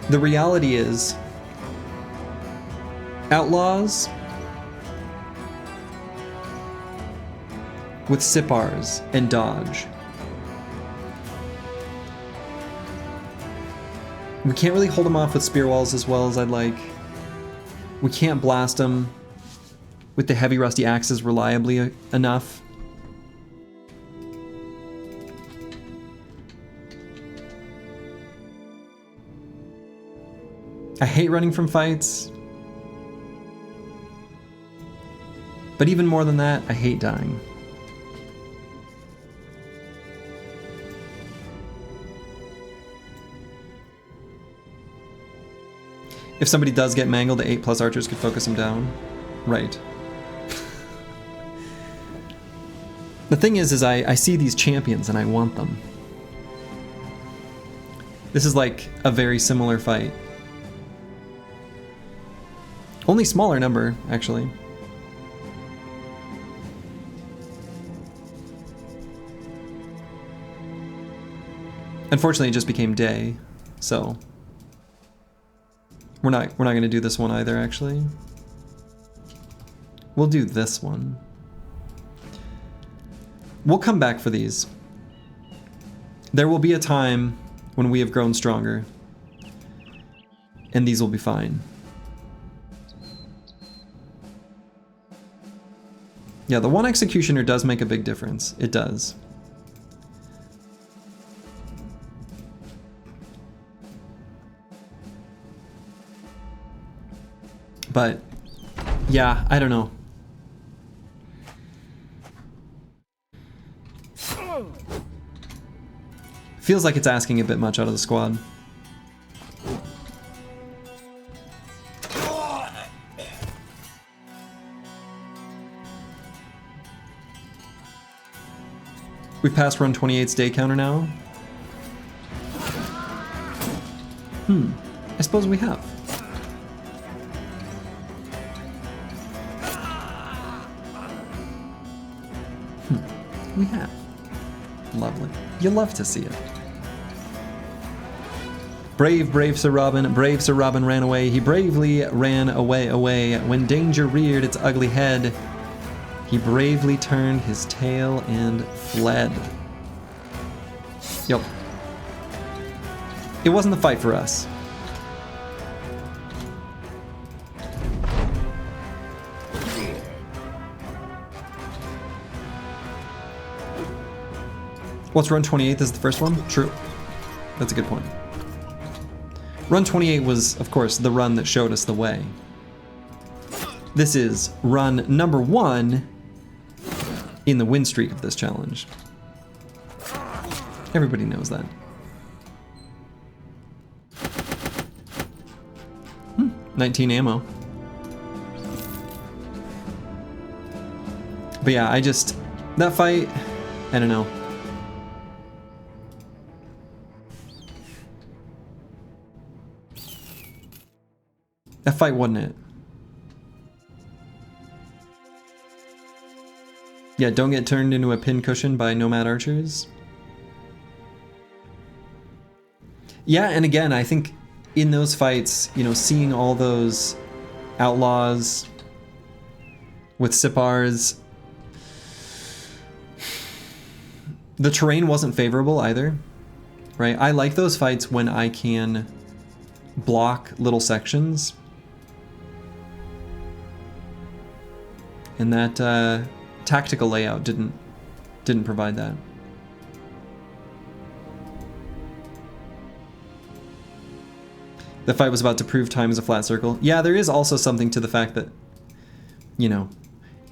the reality is, Outlaws with Sipars and Dodge. We can't really hold them off with Spear Walls as well as I'd like. We can't blast them with the Heavy Rusty Axes reliably enough. I hate running from fights. But even more than that, I hate dying. If somebody does get mangled, the 8+ archers could focus them down. Right. The thing is I see these champions and I want them. This is like a very similar fight. Only smaller number, actually. Unfortunately, it just became day, so we're not going to do this one either. Actually, we'll do this one. We'll come back for these. There will be a time when we have grown stronger, and these will be fine. Yeah, the one executioner does make a big difference. It does. But, yeah, I don't know. Feels like it's asking a bit much out of the squad. We've passed Run 28's day counter now. I suppose we have. We have. Lovely. You love to see it. Brave, brave Sir Robin, brave Sir Robin ran away. He bravely ran away, away. When danger reared its ugly head, he bravely turned his tail and fled. Yup. It wasn't the fight for us. What's Run 28 is the first one? True. That's a good point. Run 28 was, of course, the run that showed us the way. This is run number 1 in the win streak of this challenge. Everybody knows that. 19 ammo. But yeah, that fight, I don't know. That fight wasn't it. Yeah, don't get turned into a pincushion by nomad archers. Yeah, and again, I think in those fights, you know, seeing all those outlaws with Sipars, the terrain wasn't favorable either, right? I like those fights when I can block little sections. And that tactical layout didn't provide that. The fight was about to prove time is a flat circle. Yeah, there is also something to the fact that, you know,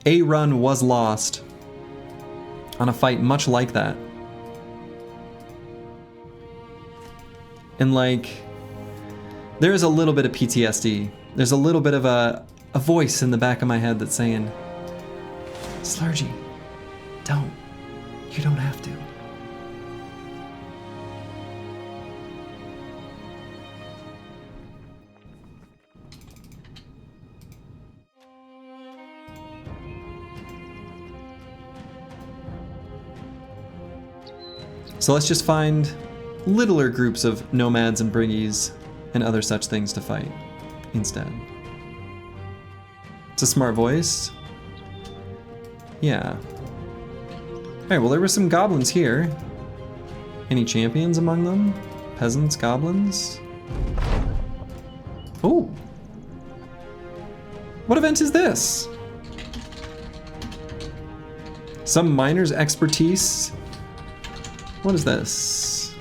a run was lost on a fight much like that. And like, there is a little bit of PTSD. There's a little bit of a voice in the back of my head that's saying, Slurgy, don't. You don't have to. So let's just find littler groups of nomads and briggies and other such things to fight instead. It's a smart voice. Yeah. Alright, well there were some goblins here. Any champions among them? Peasants, goblins? Ooh. What event is this? Some miner's expertise? What is this?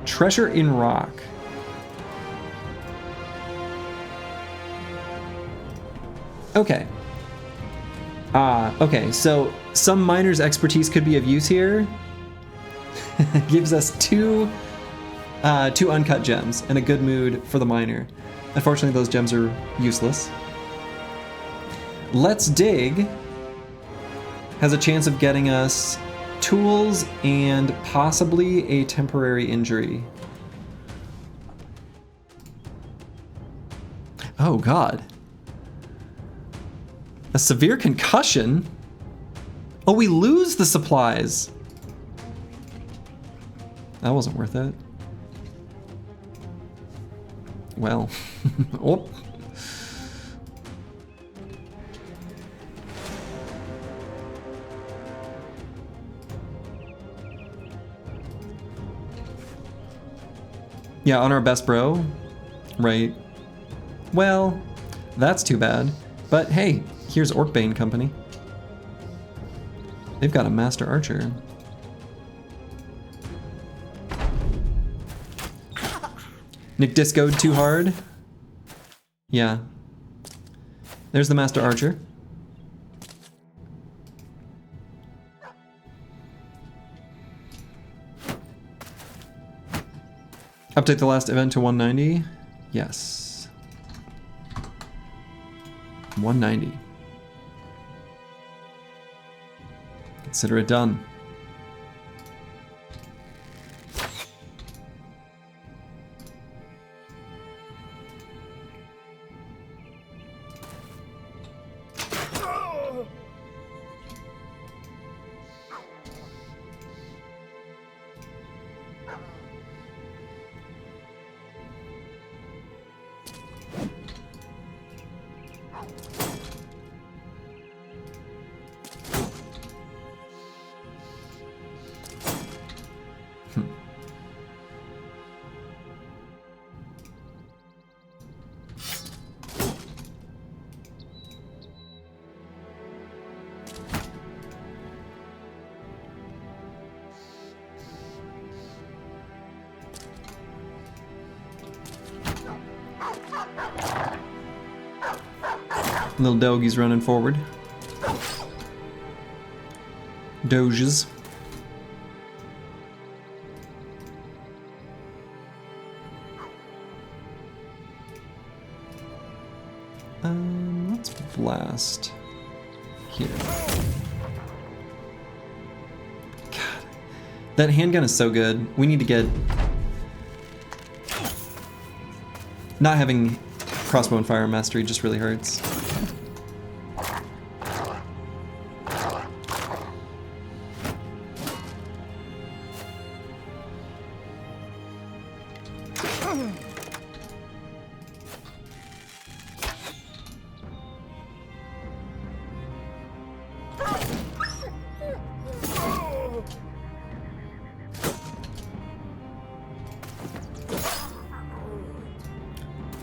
Treasure in rock. Okay. Okay, so some miner's expertise could be of use here. Gives us two uncut gems and a good mood for the miner. Unfortunately, those gems are useless. Let's Dig has a chance of getting us tools and possibly a temporary injury. Oh God. A severe concussion? Oh, we lose the supplies. That wasn't worth it. Well, oh. Yeah, on our best bro, right? Well, that's too bad. But hey, here's Orcbane Company. They've got a master archer. Nick discoed too hard. Yeah. There's the master archer. Update the last event to 190. Yes. 190. Consider it done. Little doggies running forward. Doges. Let's blast here. God, that handgun is so good. We need to get... Not having crossbow and fire mastery just really hurts.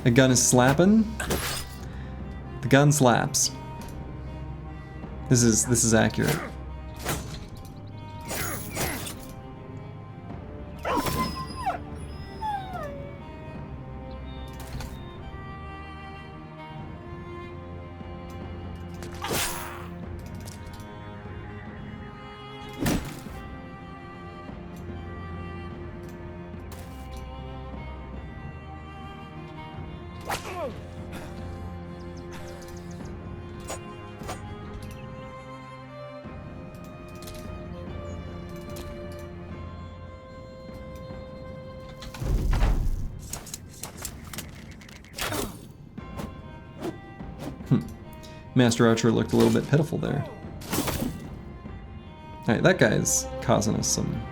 The gun is slapping. The gun slaps. This is accurate. Master Archer looked a little bit pitiful there. Alright, that guy's causing us some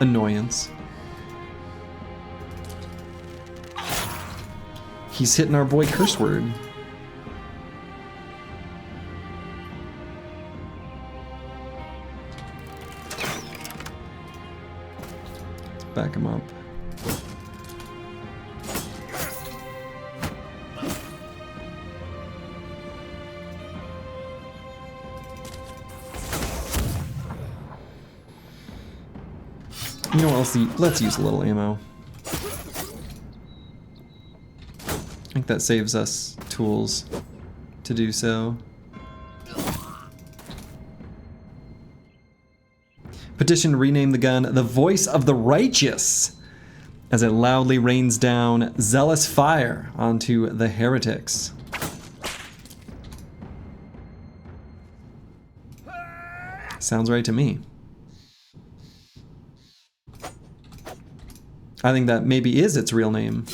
annoyance. He's hitting our boy curse word. Back him up. You know what, let's use a little ammo. I think that saves us tools to do so. Petition to rename the gun the Voice of the Righteous as it loudly rains down zealous fire onto the heretics. Sounds right to me. I think that maybe is its real name.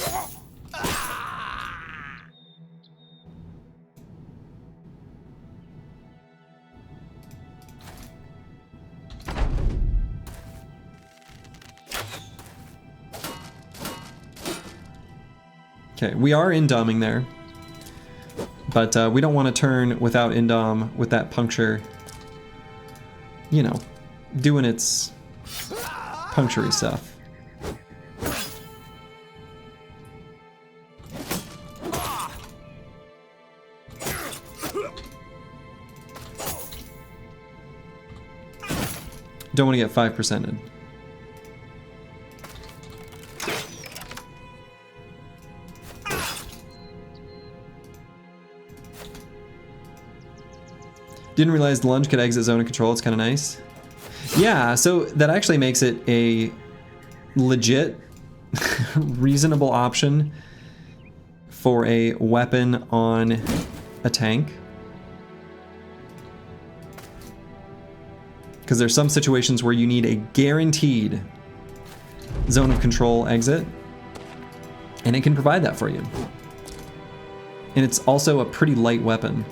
Okay, we are indoming there, but we don't want to turn without indom with that puncture, you know, doing its punctury stuff. Don't want to get 5%ed. Didn't realize the lunge could exit zone of control. It's kind of nice. Yeah, so that actually makes it a legit reasonable option for a weapon on a tank. Because there's some situations where you need a guaranteed zone of control exit, and it can provide that for you. And it's also a pretty light weapon.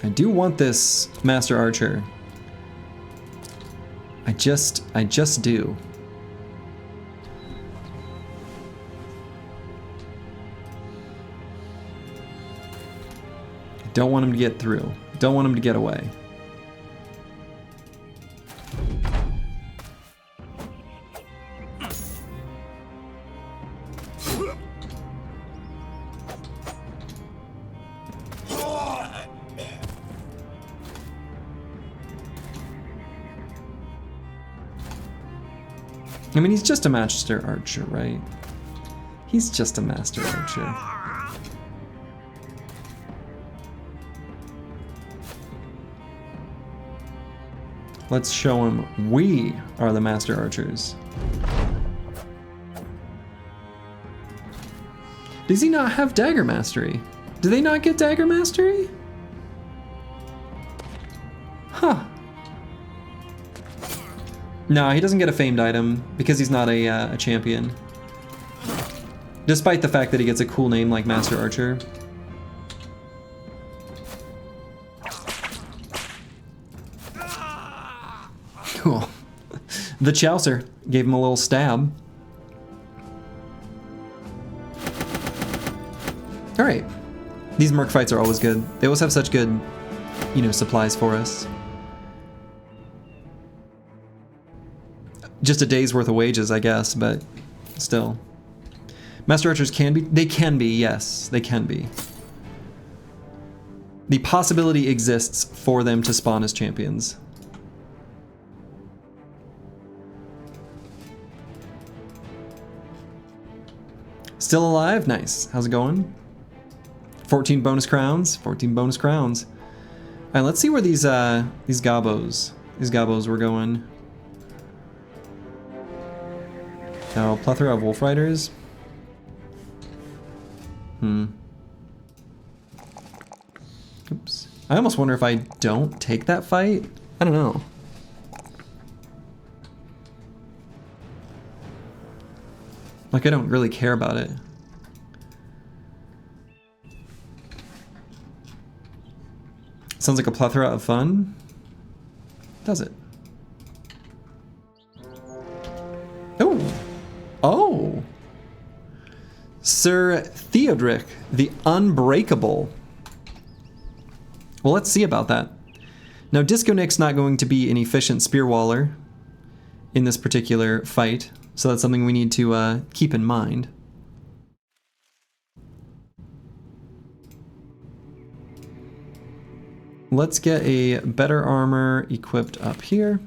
I do want this Master Archer. I just do. I don't want him to get through. Don't want him to get away. I mean, he's just a Master Archer, right? He's just a Master Archer. Let's show him we are the Master Archers. Does he not have Dagger Mastery? Do they not get Dagger Mastery? Huh. No, he doesn't get a famed item because he's not a champion. Despite the fact that he gets a cool name like Master Archer. Cool. The Chaucer gave him a little stab. All right. These merc fights are always good. They always have such good, you know, supplies for us. Just a day's worth of wages, I guess, but still. Master Archers can be, yes, they can be. The possibility exists for them to spawn as champions. Still alive? Nice. How's it going? 14 bonus crowns. 14 bonus crowns. All right, let's see where these gobos were going. Oh, plethora of wolf riders. Oops. I almost wonder if I don't take that fight. I don't know. Like, I don't really care about it. Sounds like a plethora of fun. Does it? Oh! Oh! Sir Theodric, the Unbreakable. Well, let's see about that. Now, Disco Nick's not going to be an efficient spearwaller in this particular fight, so that's something we need to keep in mind. Let's get a better armor equipped up here.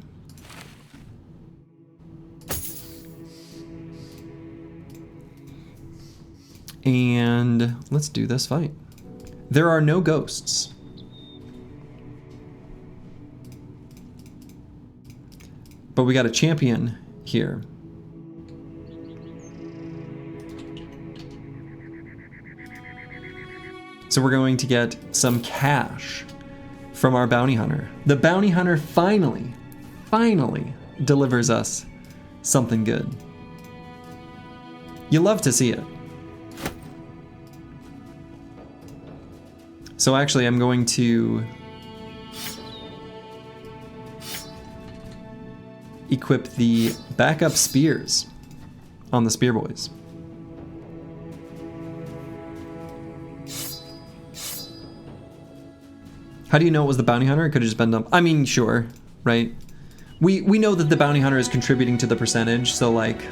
And let's do this fight. There are no ghosts. But we got a champion here. So we're going to get some cash from our bounty hunter. The bounty hunter finally delivers us something good. You love to see it. So actually, I'm going to equip the backup spears on the spear boys. How do you know it was the bounty hunter? It could have just been them. I mean, sure, right? We know that the bounty hunter is contributing to the percentage, so like,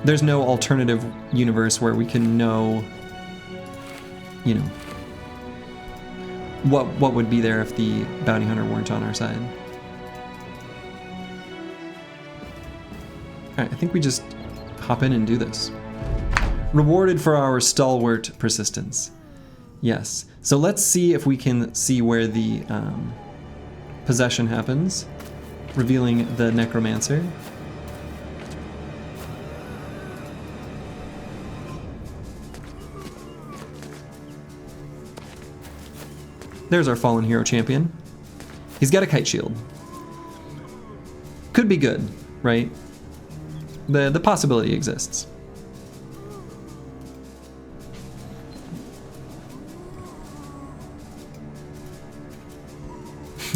There's no alternative universe where we can know, you know, what would be there if the bounty hunter weren't on our side. Alright, I think we just hop in and do this. Rewarded for our stalwart persistence. Yes. So let's see if we can see where the possession happens, revealing the necromancer. There's our fallen hero champion. He's got a kite shield. Could be good, right? The possibility exists.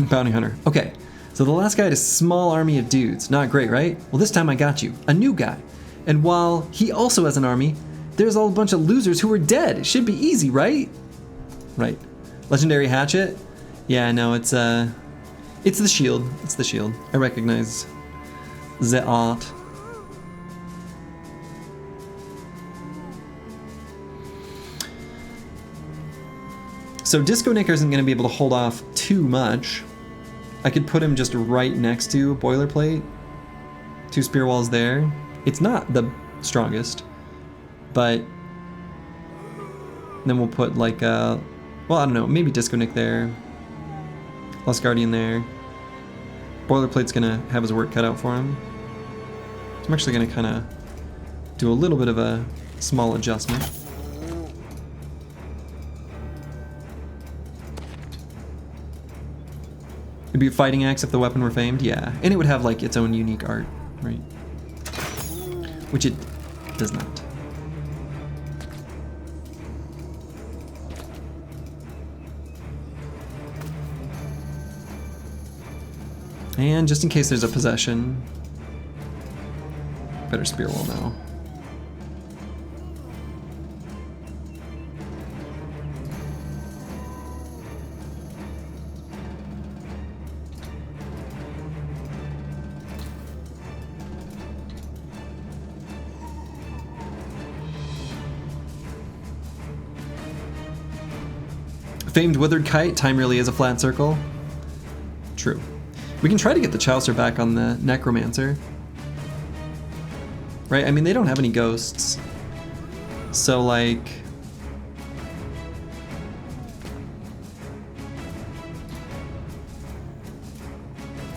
Bounty hunter. Okay, so the last guy had a small army of dudes. Not great, right? Well, this time I got you. A new guy. And while he also has an army, there's a bunch of losers who are dead. It should be easy, right? Right. Legendary hatchet? Yeah, no, it's the shield. It's the shield. I recognize the art. So Disco Nick isn't going to be able to hold off too much. I could put him just right next to Boilerplate. 2 spear walls there. It's not the strongest, but then we'll put like well, I don't know, maybe Disco Nick there. Lost Guardian there. Boilerplate's going to have his work cut out for him. So I'm actually going to kind of do a little bit of a small adjustment. It'd be a fighting axe if the weapon were famed, yeah. And it would have like its own unique art, right? Which it does not. And just in case there's a possession, better spear wall now. Famed Withered Kite, time really is a flat circle. True. We can try to get the Chaucer back on the Necromancer. Right? I mean, they don't have any ghosts. So, like...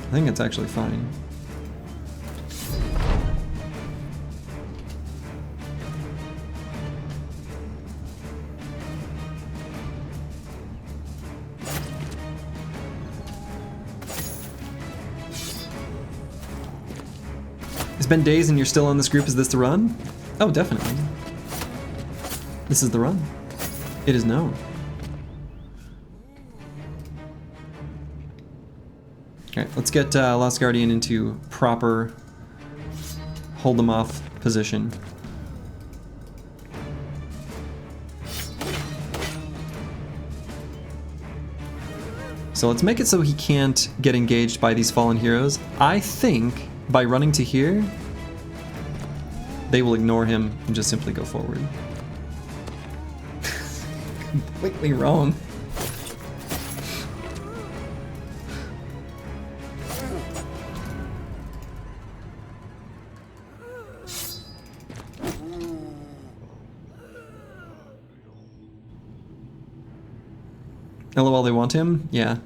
I think it's actually fine. It's been days and you're still on this group. Is this the run? Oh, definitely. This is the run. It is known. Alright, let's get Lost Guardian into proper hold them off position. So let's make it so he can't get engaged by these fallen heroes. I think by running to here, they will ignore him and just simply go forward. Completely wrong. LOL, they want him? Yeah.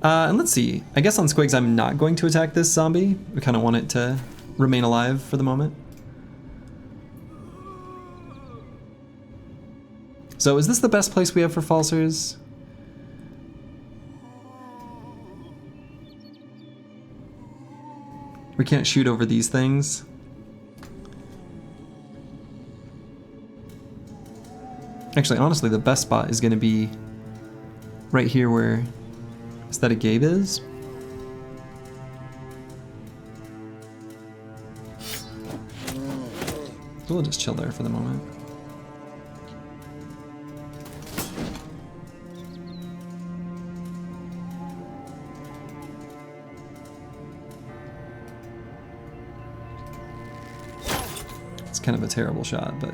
And let's see. I guess on Squigs I'm not going to attack this zombie. We kind of want it to remain alive for the moment. So is this the best place we have for falsers? We can't shoot over these things. Actually, honestly, the best spot is going to be right here where Aesthetic Gabe is. So we'll just chill there for the moment. kind of a terrible shot, but...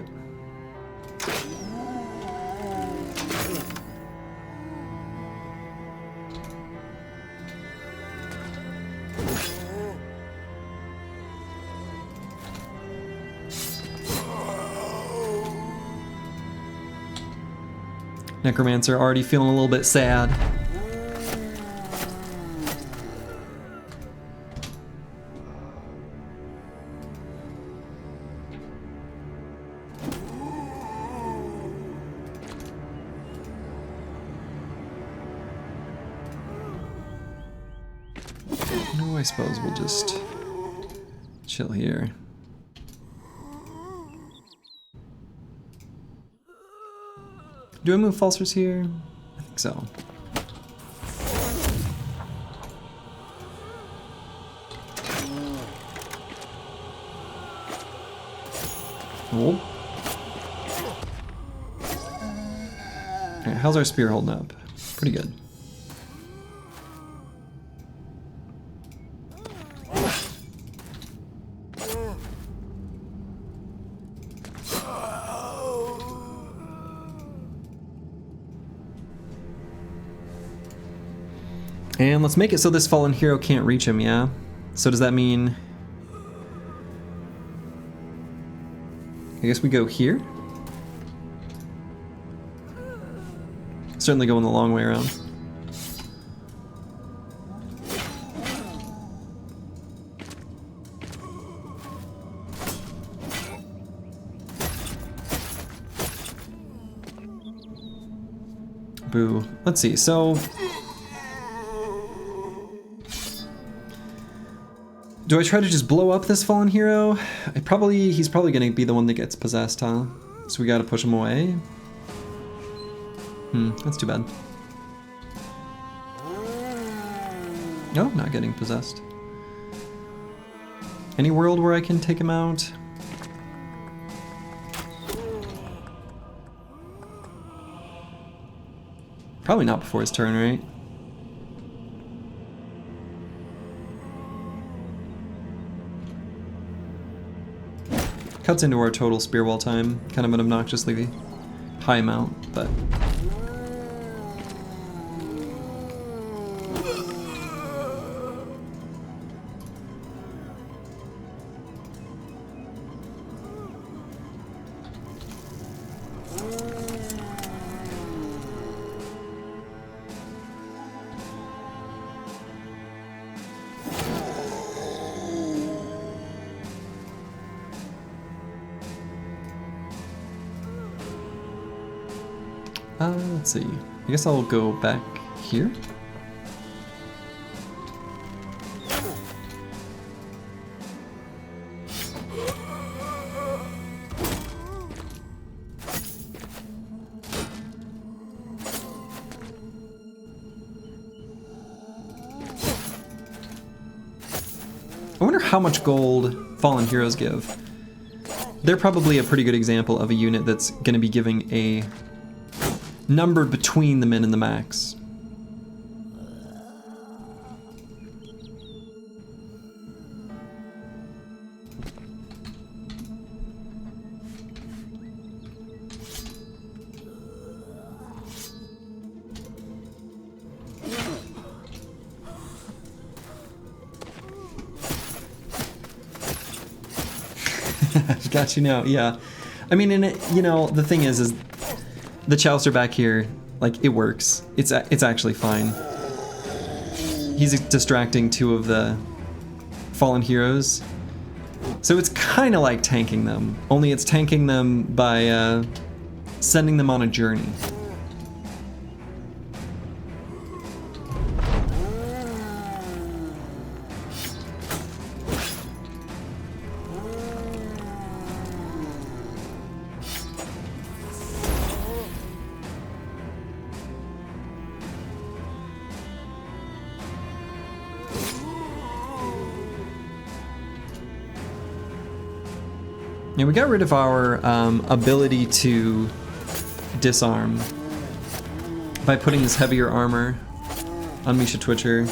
Necromancer already feeling a little bit sad. No, I suppose we'll just chill here. Do I move Falsers here? I think so. Cool. Alright, how's our spear holding up? Pretty good. And let's make it so this fallen hero can't reach him, yeah? So does that mean... I guess we go here? Certainly going the long way around. Boo. Let's see, so... Do I try to just blow up this fallen hero? He's probably gonna be the one that gets possessed, huh? So we gotta push him away? That's too bad. No, not getting possessed. Any world where I can take him out? Probably not before his turn, right? Cuts into our total spear wall time, kind of an obnoxiously high amount, but... let's see. I guess I'll go back here. I wonder how much gold fallen heroes give. They're probably a pretty good example of a unit that's going to be giving a number between the min and the max. I've got you now, yeah. I mean, and it, you know, the thing is the Chalicer back here, like, it works. It's actually fine. He's distracting two of the fallen heroes. So it's kind of like tanking them, only it's tanking them by sending them on a journey. Yeah, we got rid of our ability to disarm by putting this heavier armor on Misha Twitcher.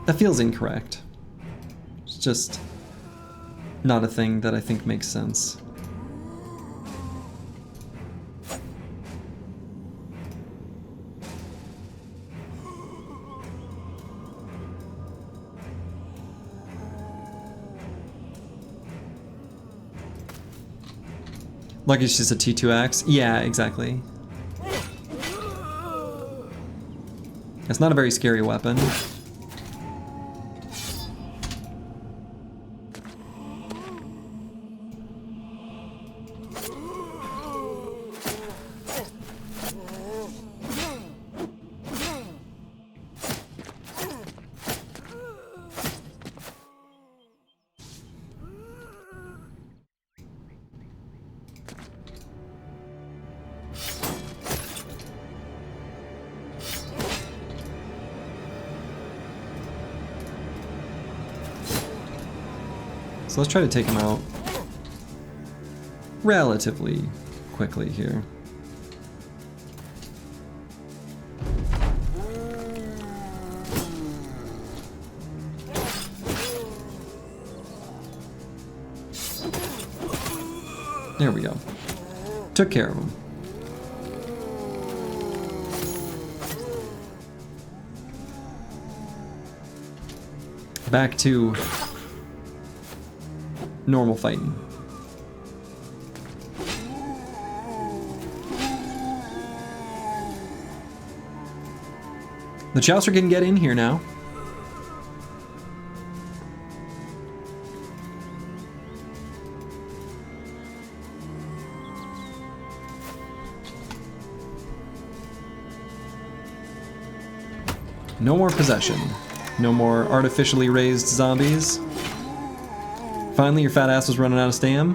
That feels incorrect. It's just... not a thing that I think makes sense. Like it's just a T2 axe? Yeah, exactly. It's not a very scary weapon. So let's try to take him out relatively quickly here. There we go. Took care of him. Back to normal fighting. The Chouser can get in here now. No more possession. No more artificially raised zombies. Finally, your fat ass was running out of stam.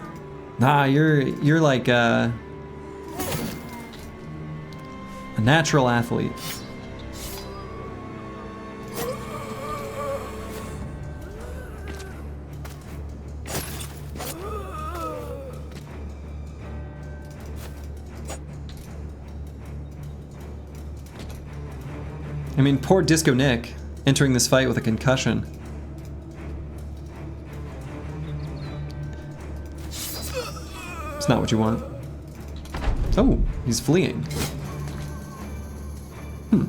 Nah, you're like a natural athlete. I mean, poor Disco Nick entering this fight with a concussion. It's not what you want. Oh, he's fleeing. Hmm.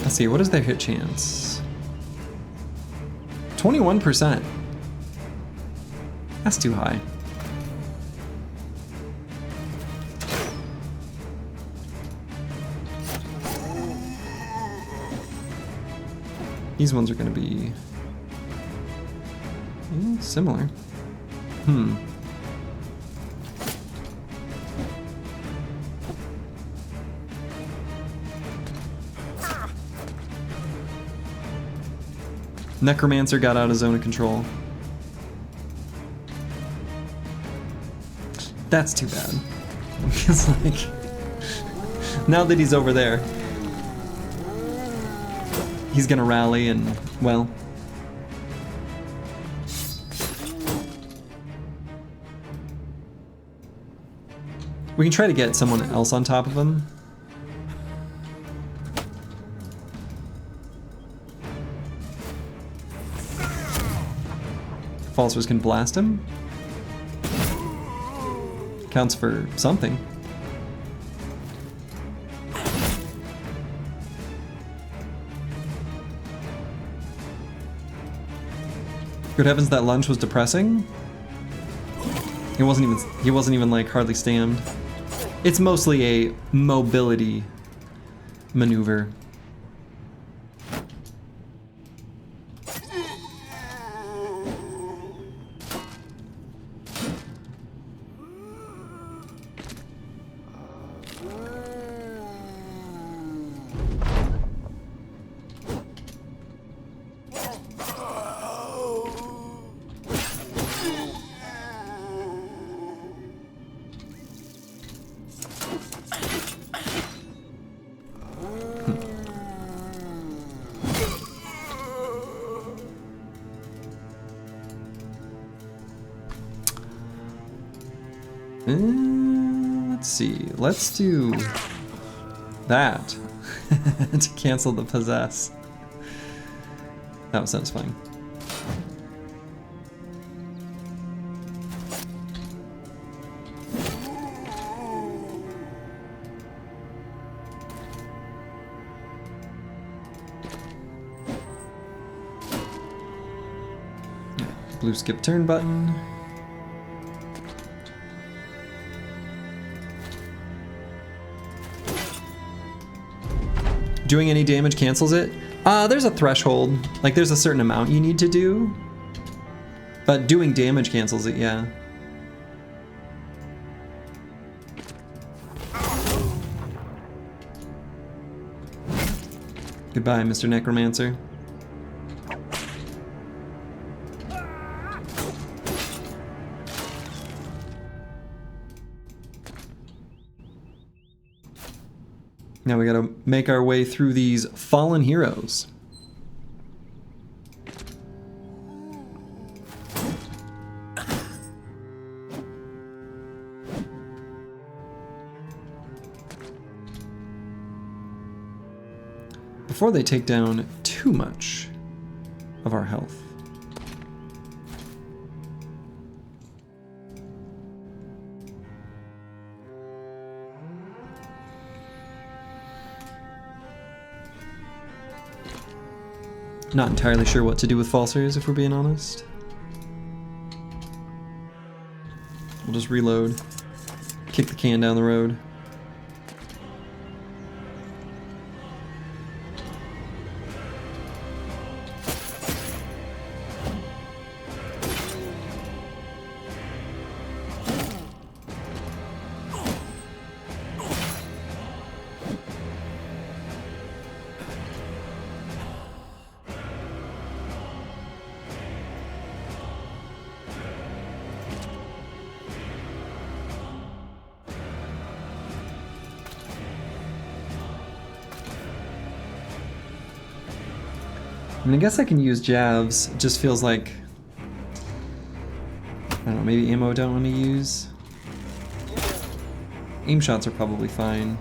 Let's see, what is their hit chance? 21%. That's too high. These ones are going to be similar. Necromancer got out of zone of control. That's too bad. It's like, now that he's over there, he's gonna rally and, well. We can try to get someone else on top of him. Falsers can blast him. Counts for something. Good heavens, that lunge was depressing. He wasn't even like hardly stammed. It's mostly a mobility maneuver. Let's see. Let's do that to cancel the possess. That was satisfying. Blue skip turn button. Doing any damage cancels it? There's a threshold. Like, there's a certain amount you need to do. But doing damage cancels it, yeah. Goodbye, Mr. Necromancer. Now we gotta make our way through these fallen heroes. Before they take down too much of our health. Not entirely sure what to do with falsers, if we're being honest. We'll just reload, kick the can down the road. I mean, I guess I can use jabs. It just feels like, I don't know, maybe ammo I don't want to use. Aim shots are probably fine.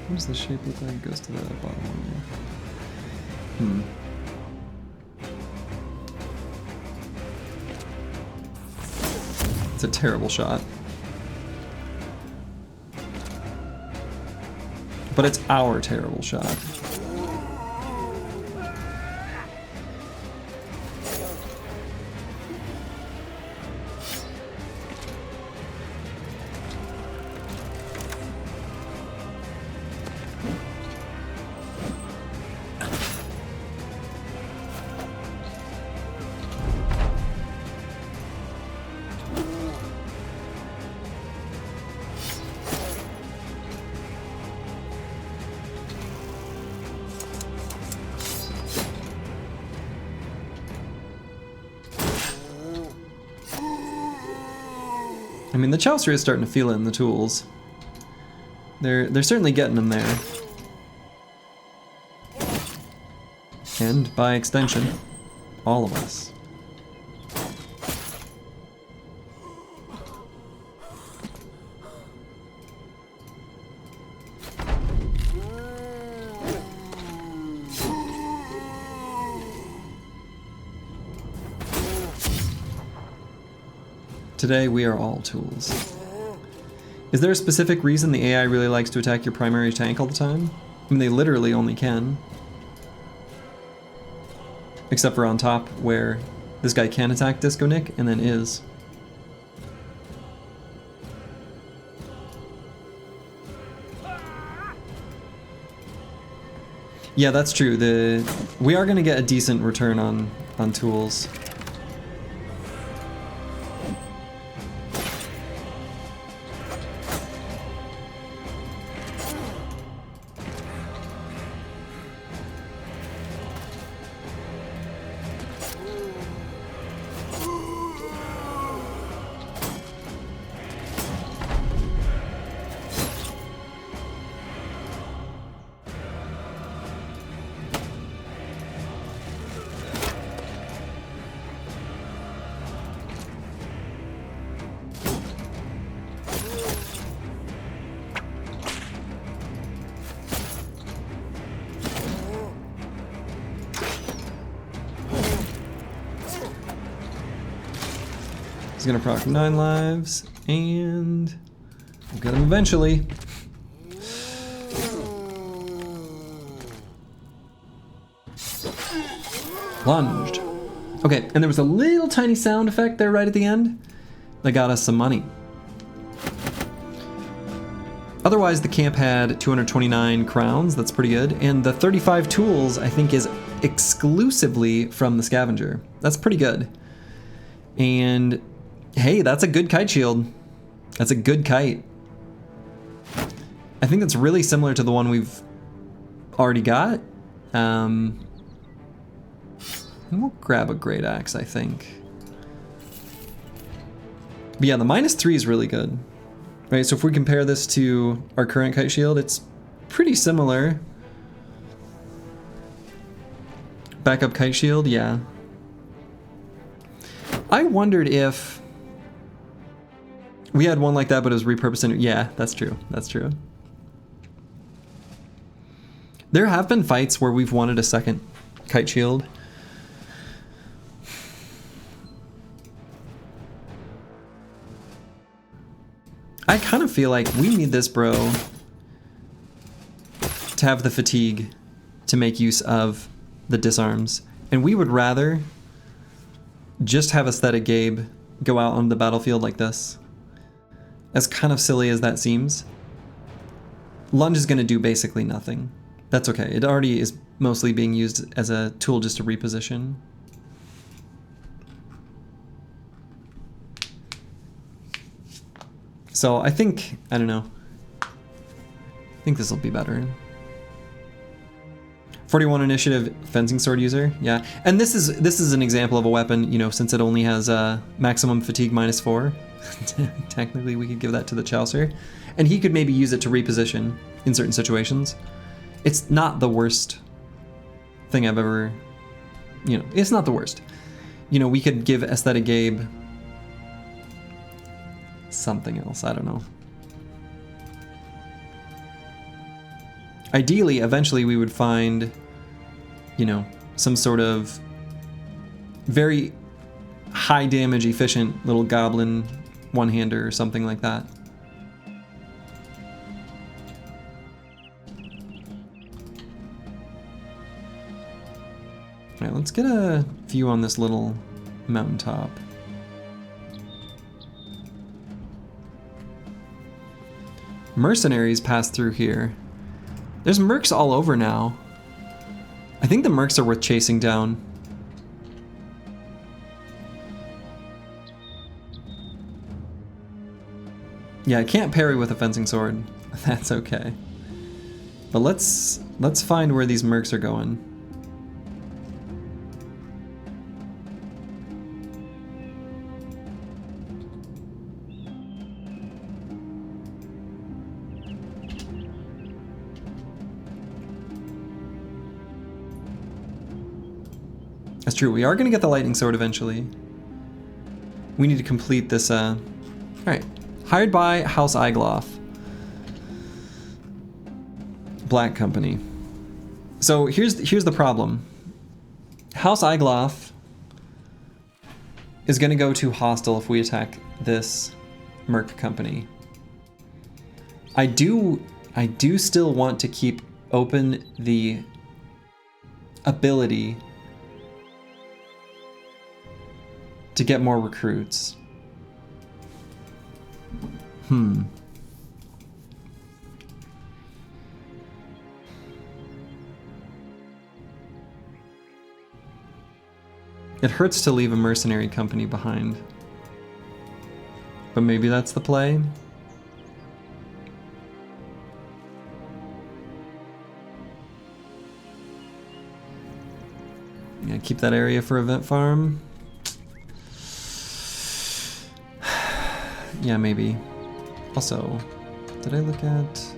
What does the shape look like? It goes to the bottom one. It's a terrible shot. But it's our terrible shot. I mean, the Chaucer is starting to feel it in the tools. They're certainly getting them there. And, by extension, all of us. Today, we are all tools. Is there a specific reason the AI really likes to attack your primary tank all the time? I mean, they literally only can. Except for on top, where this guy can attack Disco Nick, and then is. Yeah, that's true. We are going to get a decent return on tools. He's gonna proc 9 lives, and we'll get him eventually. Plunged. Okay, and there was a little tiny sound effect there right at the end that got us some money. Otherwise, the camp had 229 crowns, that's pretty good, and the 35 tools, I think, is exclusively from the scavenger. That's pretty good. And hey, that's a good kite shield. That's a good kite. I think that's really similar to the one we've already got. And we'll grab a great axe, I think. But yeah, the -3 is really good. Right, so if we compare this to our current kite shield, it's pretty similar. Backup kite shield, yeah. I wondered if we had one like that, but it was repurposed. Yeah, that's true. That's true. There have been fights where we've wanted a second kite shield. I kind of feel like we need this bro to have the fatigue to make use of the disarms. And we would rather just have Aesthetic Gabe go out on the battlefield like this. As kind of silly as that seems. Lunge is going to do basically nothing. That's okay. It already is mostly being used as a tool just to reposition. So I think, I don't know. I think this will be better. 41 initiative fencing sword user, yeah. And this is an example of a weapon, you know, since it only has maximum fatigue -4. Technically we could give that to the Chaucer. And he could maybe use it to reposition in certain situations. It's not the worst thing I've ever, you know, it's not the worst. You know, we could give Aesthetic Gabe something else, I don't know. Ideally, eventually we would find, you know, some sort of very high damage efficient little goblin one-hander or something like that. All right, let's get a view on this little mountaintop. Mercenaries pass through here. There's mercs all over now. I think the mercs are worth chasing down. Yeah, I can't parry with a fencing sword. That's okay. But let's find where these mercs are going. That's true, we are gonna get the lightning sword eventually. We need to complete this, alright. Hired by House Eigloff. Black Company. So here's the problem. House Eigloff is gonna go to hostile if we attack this merc company. I do still want to keep open the ability to get more recruits. It hurts to leave a mercenary company behind. But maybe that's the play. Yeah, keep that area for event farm. Yeah, maybe. Also, did I look at...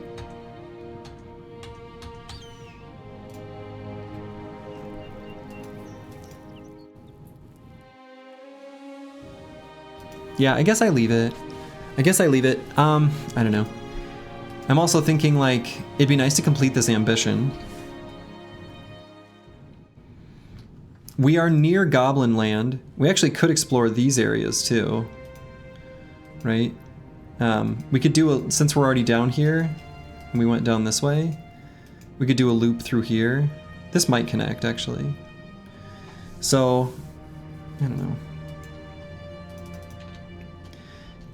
Yeah, I guess I leave it. I don't know. I'm also thinking, like, it'd be nice to complete this ambition. We are near Goblin Land. We actually could explore these areas, too. right? We could do since we're already down here, and we went down this way, we could do a loop through here. This might connect, actually. So, I don't know.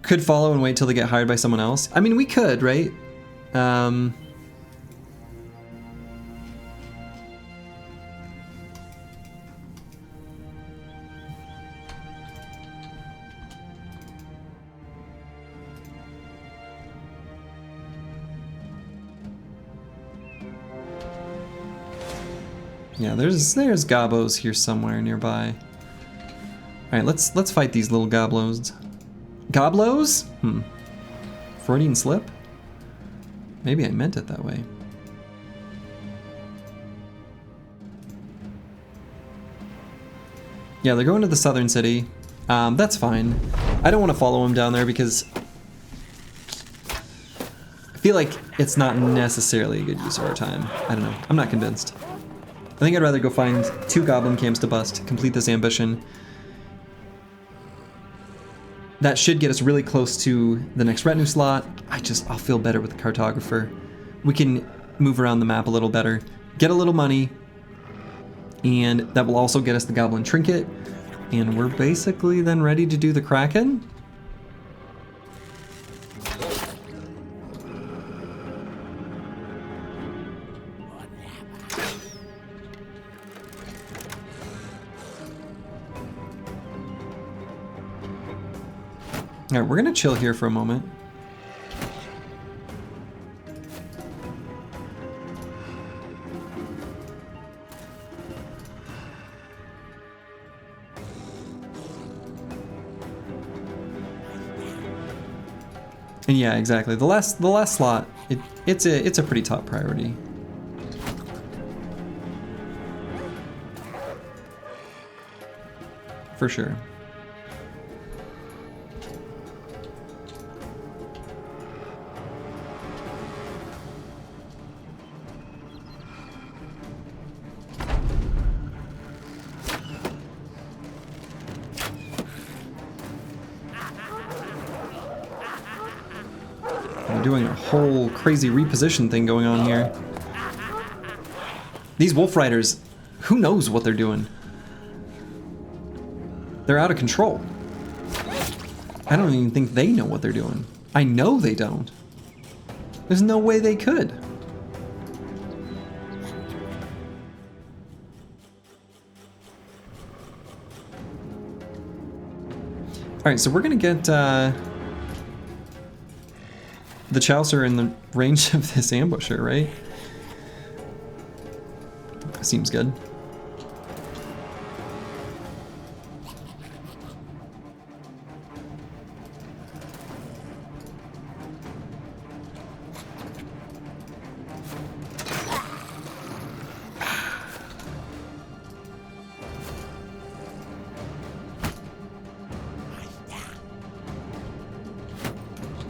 Could follow and wait till they get hired by someone else. I mean, we could, right? Yeah, there's gobos here somewhere nearby. All right, let's fight these little goblos. Goblos? Freudian slip? Maybe I meant it that way. Yeah, they're going to the southern city. That's fine. I don't want to follow them down there because I feel like it's not necessarily a good use of our time. I don't know. I'm not convinced. I think I'd rather go find 2 goblin camps to bust, complete this ambition. That should get us really close to the next retinue slot. I'll feel better with the cartographer. We can move around the map a little better, get a little money, and that will also get us the goblin trinket. And we're basically then ready to do the Kraken. All right, we're gonna chill here for a moment. And yeah, exactly. The last slot, it's a pretty top priority. For sure. Doing a whole crazy reposition thing going on here. These wolf riders, who knows what they're doing? They're out of control. I don't even think they know what they're doing. I know they don't. There's no way they could. All right, so we're gonna get the Chaucer in the range of this ambusher, right? Seems good.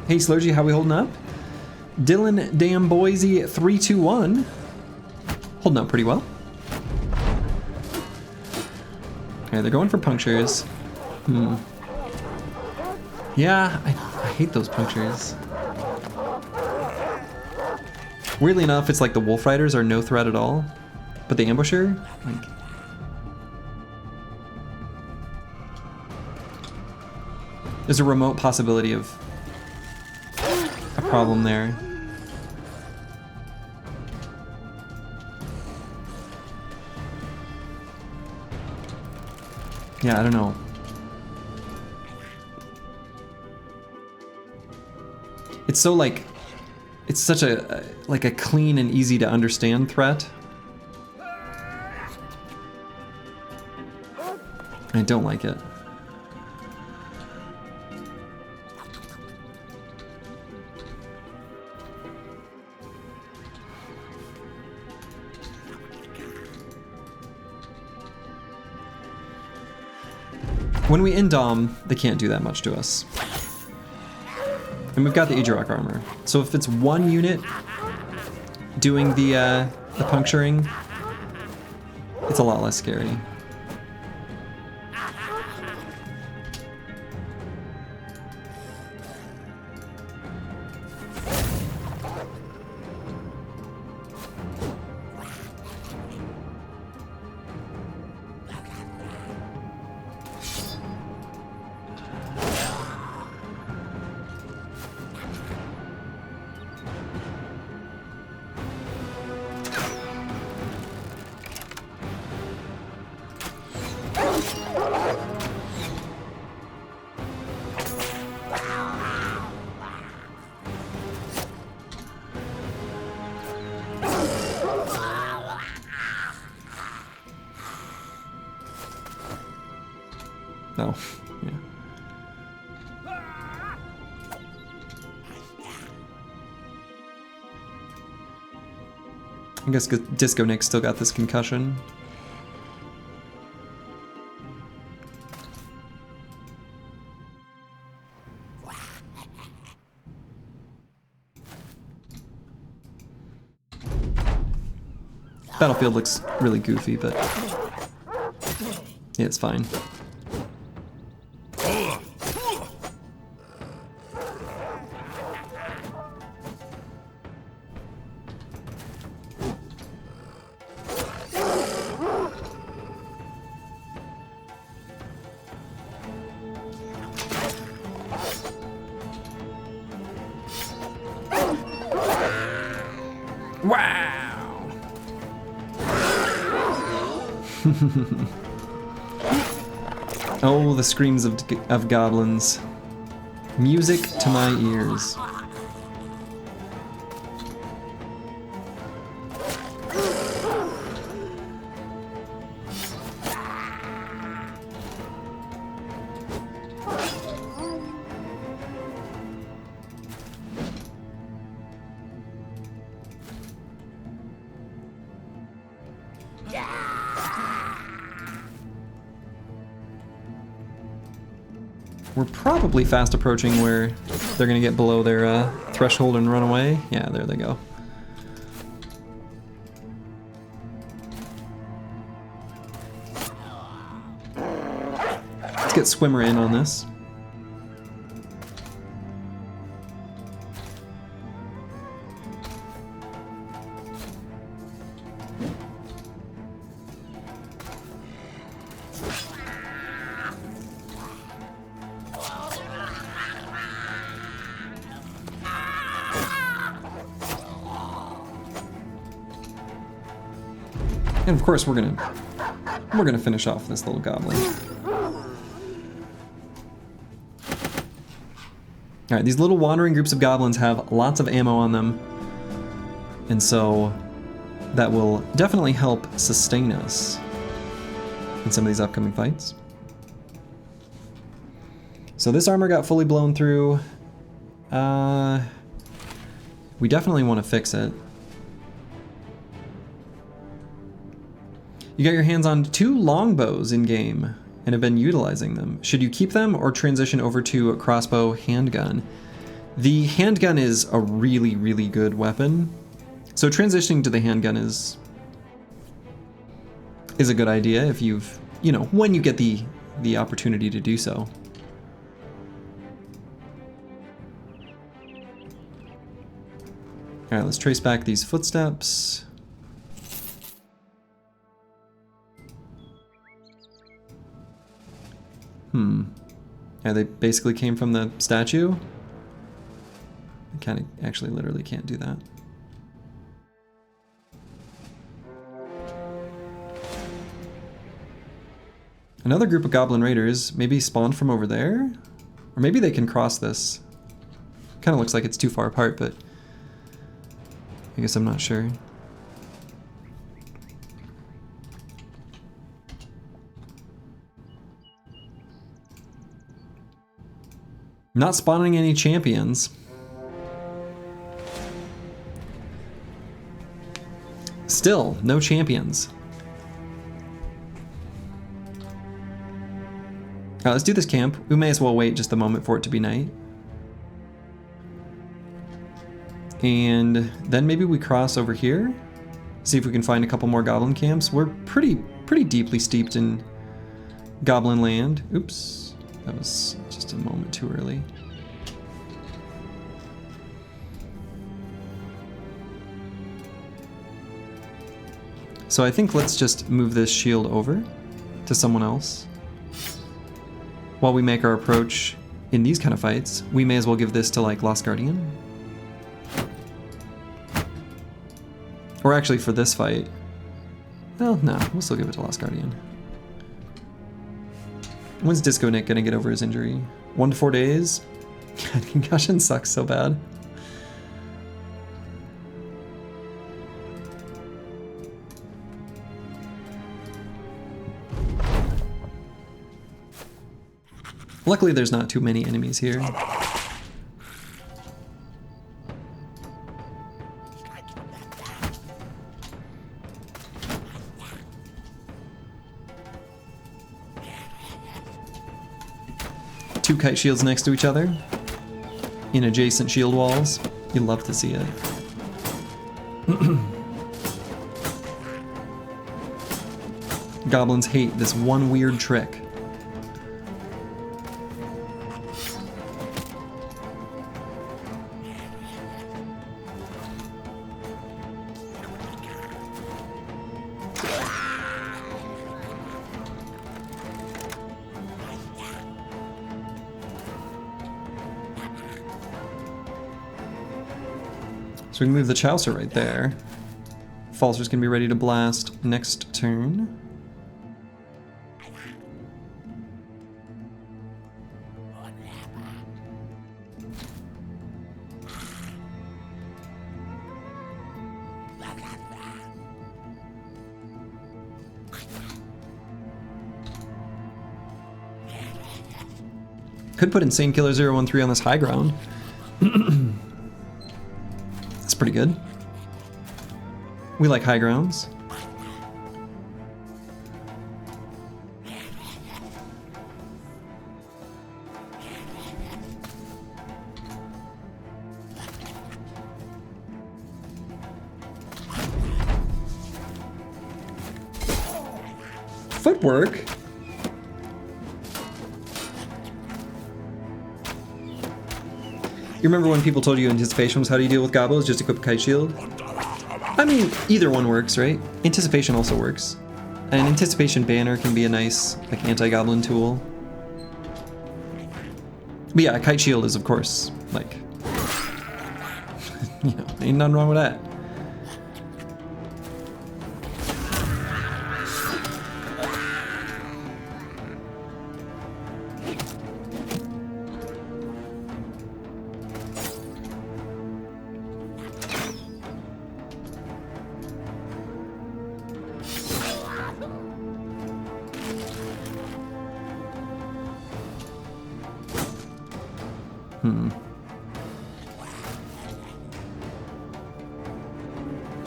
Hey Slurgy, how we holding up? Dylan Damn Boise 321. Holding up pretty well. Okay, they're going for punctures. Yeah, I hate those punctures. Weirdly enough, it's like the wolf riders are no threat at all, but the ambusher, like, there's a remote possibility of a problem there. Yeah, I don't know. It's so like, it's such a like a clean and easy to understand threat. I don't like it. When we end Dom, they can't do that much to us. And we've got the Aegirok armor. So if it's one unit doing the puncturing, it's a lot less scary. Oh, yeah. I guess Disco Nick still got this concussion. Battlefield looks really goofy, but yeah, it's fine. Wow! Oh, the screams of goblins. Music to my ears. We're probably fast approaching where they're gonna get below their threshold and run away. Yeah, there they go. Let's get Swimmer in on this. And of course we're gonna finish off this little goblin. Alright, these little wandering groups of goblins have lots of ammo on them, and so that will definitely help sustain us in some of these upcoming fights. So this armor got fully blown through. We definitely want to fix it. You got your hands on 2 longbows in game and have been utilizing them. Should you keep them or transition over to a crossbow handgun? The handgun is a really, really good weapon. So transitioning to the handgun is a good idea if you've, you know, when you get the opportunity to do so. All right, let's trace back these footsteps. Yeah, they basically came from the statue. I kind of actually literally can't do that. Another group of goblin raiders maybe spawned from over there? Or maybe they can cross this. Kind of looks like it's too far apart, but I guess I'm not sure. Not spawning any champions. Still, no champions. Alright, let's do this camp. We may as well wait just a moment for it to be night. And then maybe we cross over here. See if we can find a couple more goblin camps. We're pretty deeply steeped in goblin land. Oops. That was just a moment too early. So I think let's just move this shield over to someone else. While we make our approach in these kind of fights, we may as well give this to like Lost Guardian. Or actually for this fight, well, no, we'll still give it to Lost Guardian. When's Disco Nick gonna get over his injury? 1 to 4 days? God, concussion sucks so bad. Luckily there's not too many enemies here. Two kite shields next to each other in adjacent shield walls. You love to see it. Goblins hate this one weird trick. So we can move the Chaucer right there. Falser's gonna be ready to blast next turn. Could put Insane Killer 013 on this high ground. That's pretty good. We like high grounds. Footwork? You remember when people told you anticipation was how do you deal with gobos? Just equip Kite Shield? I mean, either one works, right? Anticipation also works. An anticipation banner can be a nice, like, anti-goblin tool. But yeah, Kite Shield is, of course, like, you know, ain't nothing wrong with that.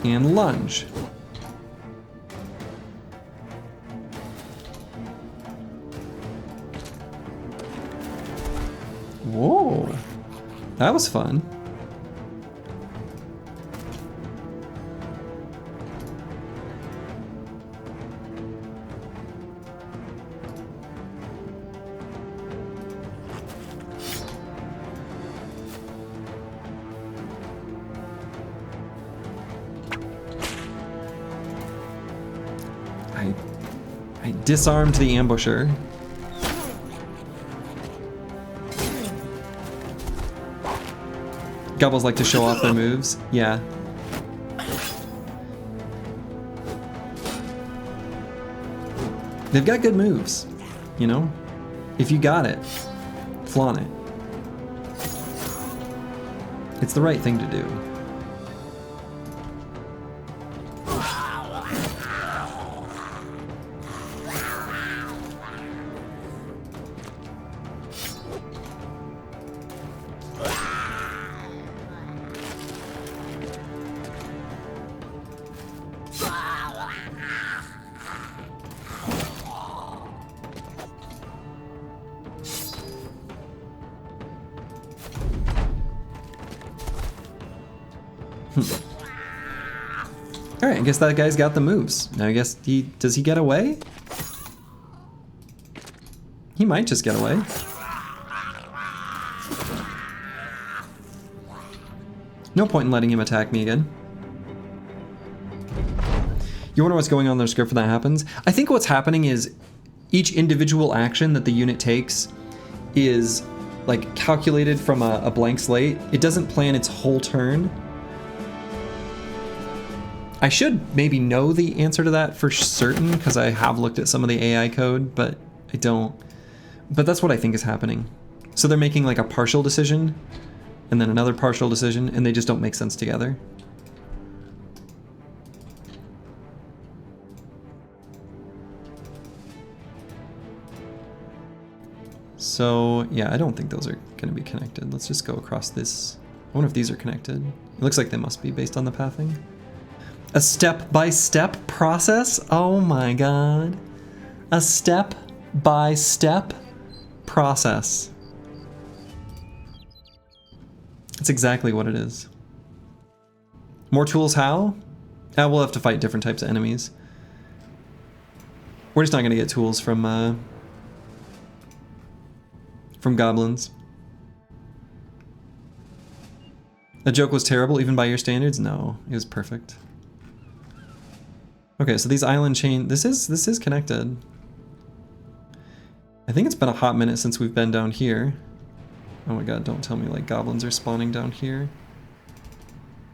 And lunge. Whoa, that was fun. I disarmed the ambusher. Goblins like to show off their moves. Yeah. They've got good moves, you know? If you got it, flaunt it. It's the right thing to do. Alright, I guess that guy's got the moves. Now I guess does he get away? He might just get away. No point in letting him attack me again. You wonder what's going on in their script when that happens? I think what's happening is each individual action that the unit takes is like calculated from a blank slate. It doesn't plan its whole turn. I should maybe know the answer to that for certain because I have looked at some of the AI code, but I don't. But that's what I think is happening. So they're making like a partial decision and then another partial decision, and they just don't make sense together. So, yeah, I don't think those are going to be connected. Let's just go across this. I wonder if these are connected. It looks like they must be based on the pathing. A step-by-step process? Oh my god. A step-by-step process. That's exactly what it is. More tools how? We'll have to fight different types of enemies. We're just not going to get tools from goblins. The joke was terrible, even by your standards? No, it was perfect. Okay, so these island chain, this is connected. I think it's been a hot minute since we've been down here. Oh my god, don't tell me like goblins are spawning down here.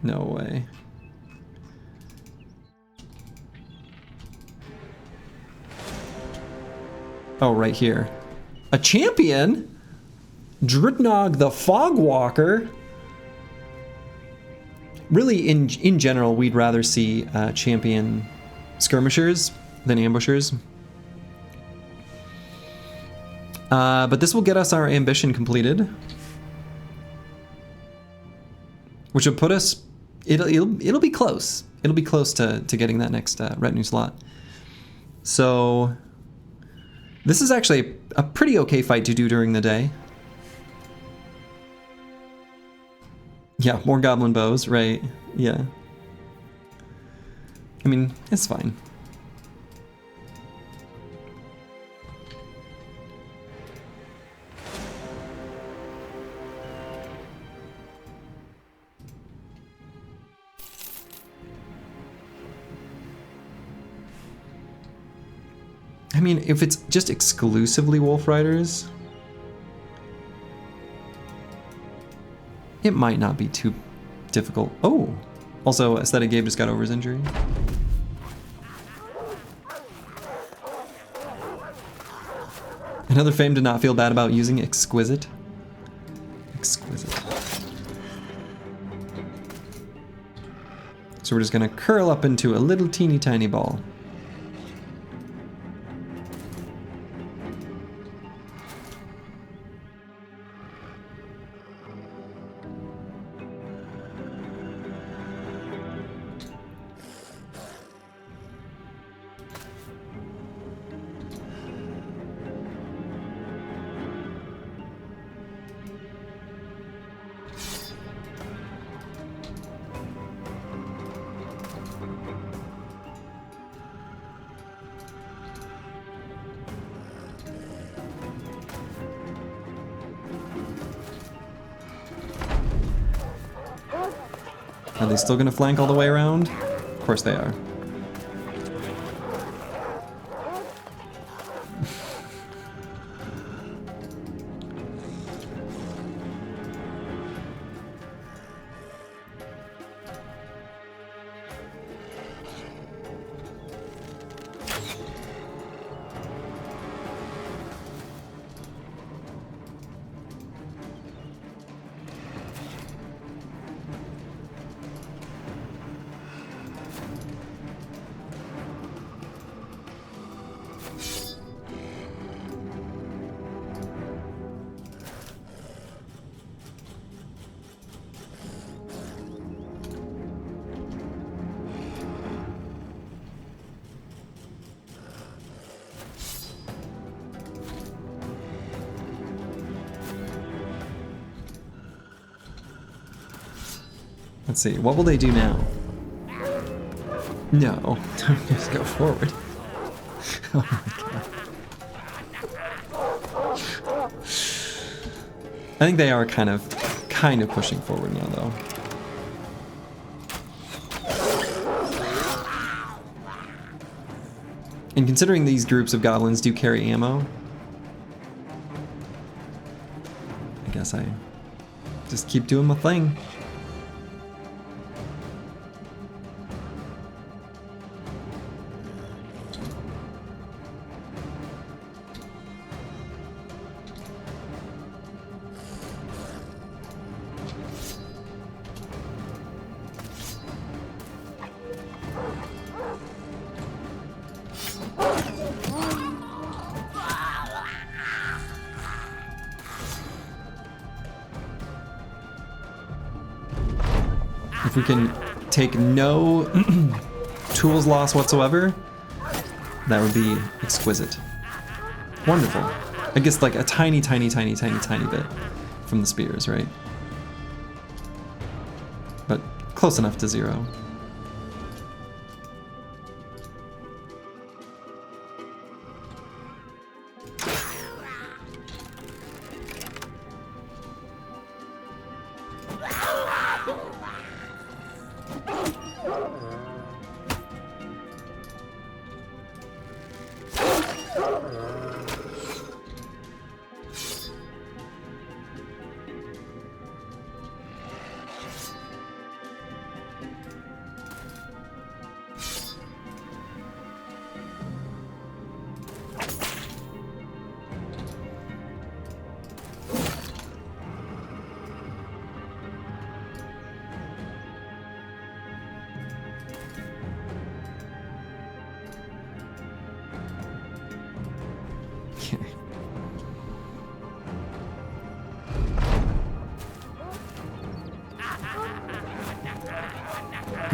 No way. Oh, right here. A champion? Dritnog the Fogwalker? Really, in general, we'd rather see champion skirmishers than ambushers. But this will get us our ambition completed. Which will put us... It'll be close. It'll be close to getting that next retinue slot. So... This is actually a pretty okay fight to do during the day. Yeah, more goblin bows, right? Yeah. I mean, it's fine. I mean, if it's just exclusively Wolf Riders, it might not be too difficult. Oh! Also, Aesthetic Gabe just got over his injury. Another fame to not feel bad about using Exquisite. Exquisite. So we're just gonna curl up into a little teeny tiny ball. Are they still gonna flank all the way around? Of course they are. Let's see, what will they do now? No, don't just go forward. Oh my god. I think they are kind of pushing forward now, though. And considering these groups of goblins do carry ammo, I guess I just keep doing my thing. If we can take no tools loss whatsoever, that would be exquisite. Wonderful. I guess like a tiny, tiny, tiny, tiny, tiny bit from the spears, right? But close enough to 0.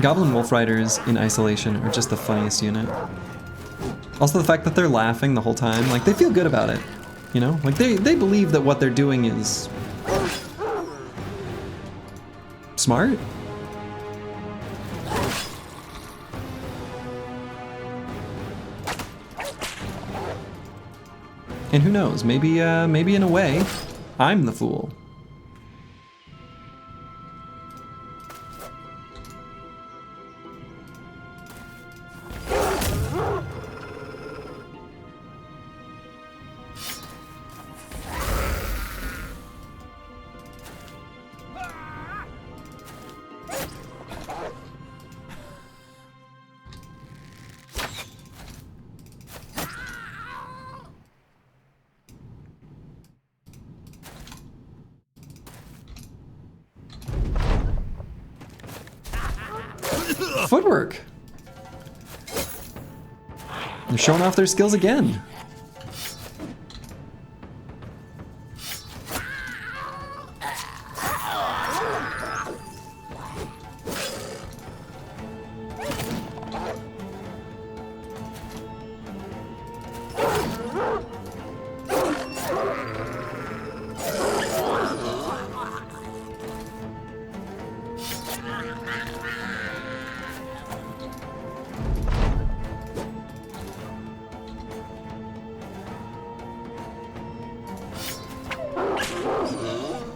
Goblin Wolf Riders in isolation are just the funniest unit. Also the fact that they're laughing the whole time, like they feel good about it, you know? Like they believe that what they're doing is smart. And who knows, maybe in a way, I'm the fool. Footwork. They're showing off their skills again.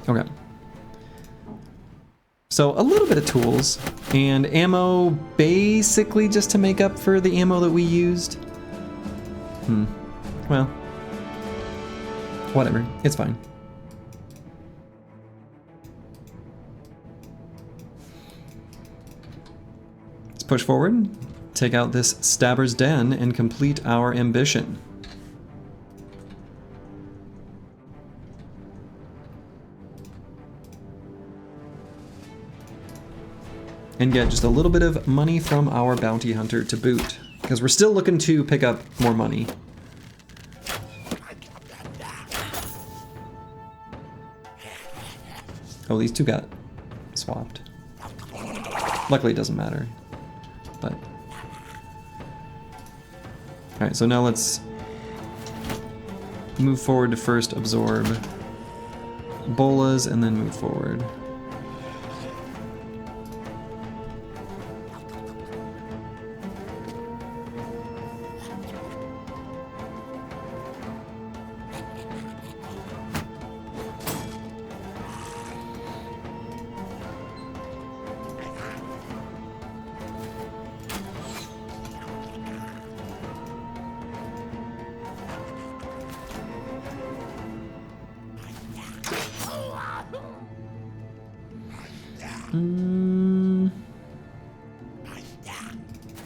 Okay. So a little bit of tools and ammo basically just to make up for the ammo that we used. Well, whatever, it's fine. Let's push forward, take out this Stabber's Den and complete our ambition. And get just a little bit of money from our bounty hunter to boot, because we're still looking to pick up more money. Oh, these two got swapped. Luckily it doesn't matter, but. All right, so now let's move forward to first absorb bolas and then move forward.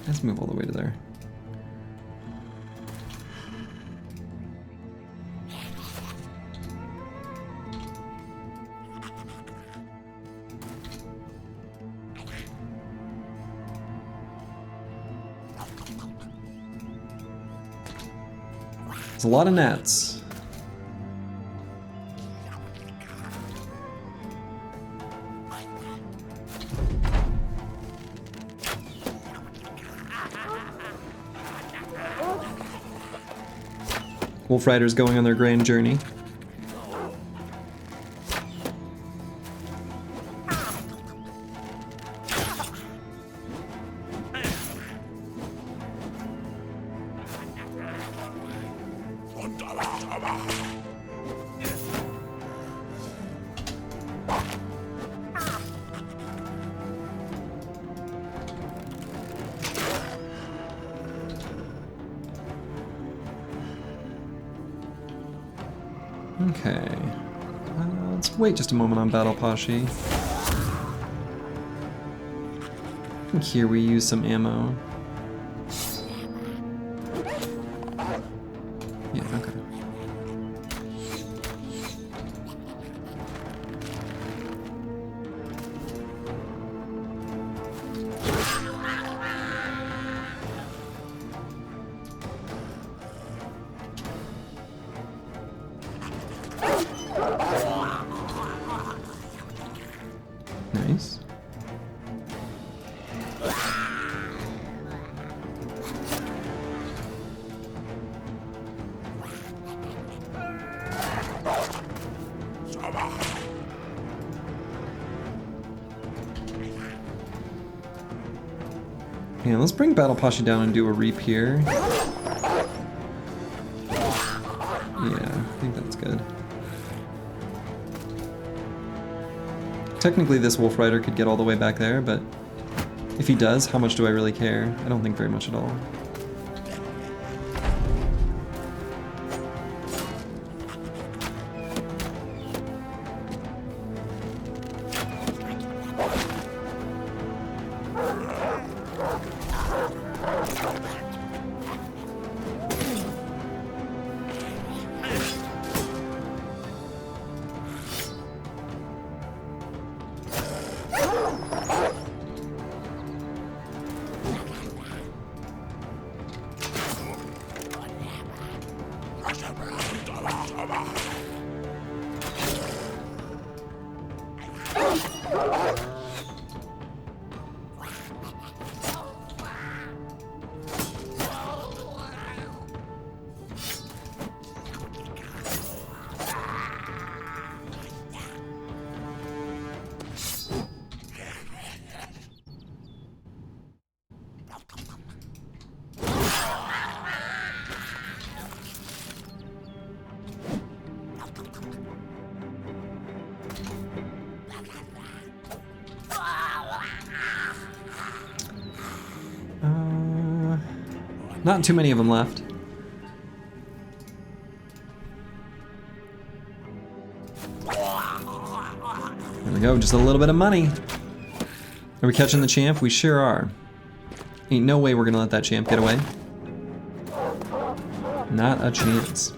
Let's move all the way to there. It's a lot of gnats. Wolf Riders going on their grand journey. Okay, let's wait just a moment on Battle Pashi. I think here we use some ammo. Yeah, okay. Nice. Yeah, let's bring Battle Pashi down and do a reap here. Yeah, I think that's good. Technically this Wolf Rider could get all the way back there, but if he does, how much do I really care? I don't think very much at all. Not too many of them left. There we go, just a little bit of money. Are we catching the champ? We sure are. Ain't no way we're gonna let that champ get away. Not a chance.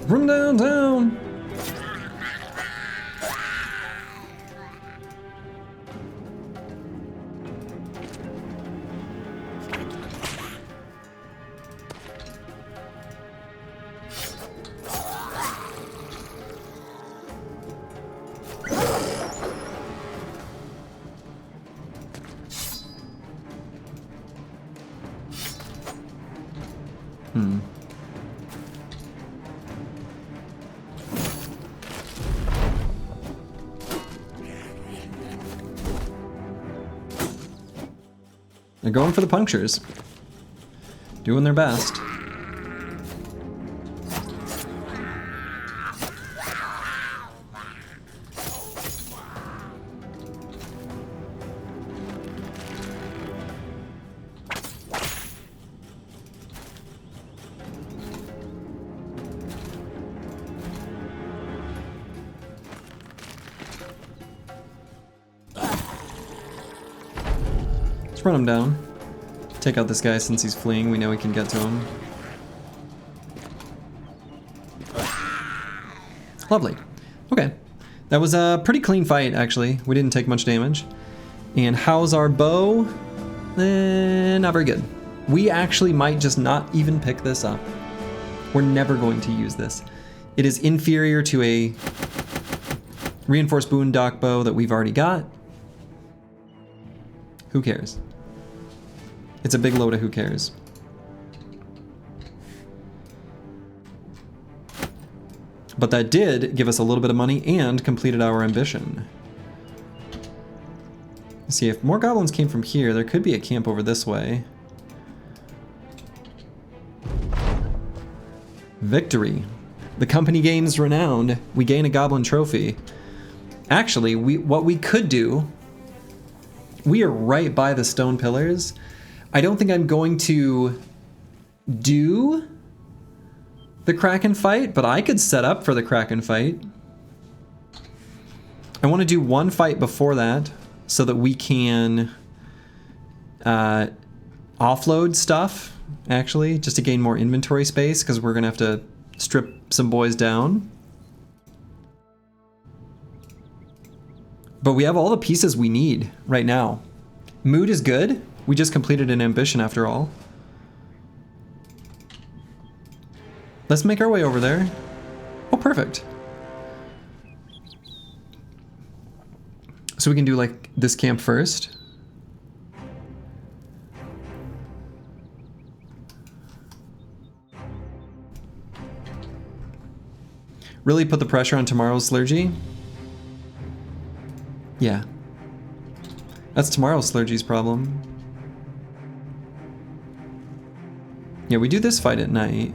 Run downtown! They're going for the punctures. Doing their best. Let's run him down. Take out this guy since he's fleeing. We know we can get to him. Lovely. Okay. That was a pretty clean fight, actually. We didn't take much damage. And how's our bow? Not very good. We actually might just not even pick this up. We're never going to use this. It is inferior to a reinforced boondock bow that we've already got. Who cares? It's a big load of who cares. But that did give us a little bit of money and completed our ambition. Let's see, if more goblins came from here, there could be a camp over this way. Victory. The company gains renowned. We gain a goblin trophy. Actually, what we could do, we are right by the stone pillars. I don't think I'm going to do the Kraken fight, but I could set up for the Kraken fight. I want to do one fight before that so that we can offload stuff, actually, just to gain more inventory space, because we're going to have to strip some boys down. But we have all the pieces we need right now. Mood is good. We just completed an ambition after all. Let's make our way over there. Oh, perfect. So we can do like this camp first. Really put the pressure on tomorrow's Slurgy? Yeah. That's tomorrow's Slurgy's problem. Yeah, we do this fight at night.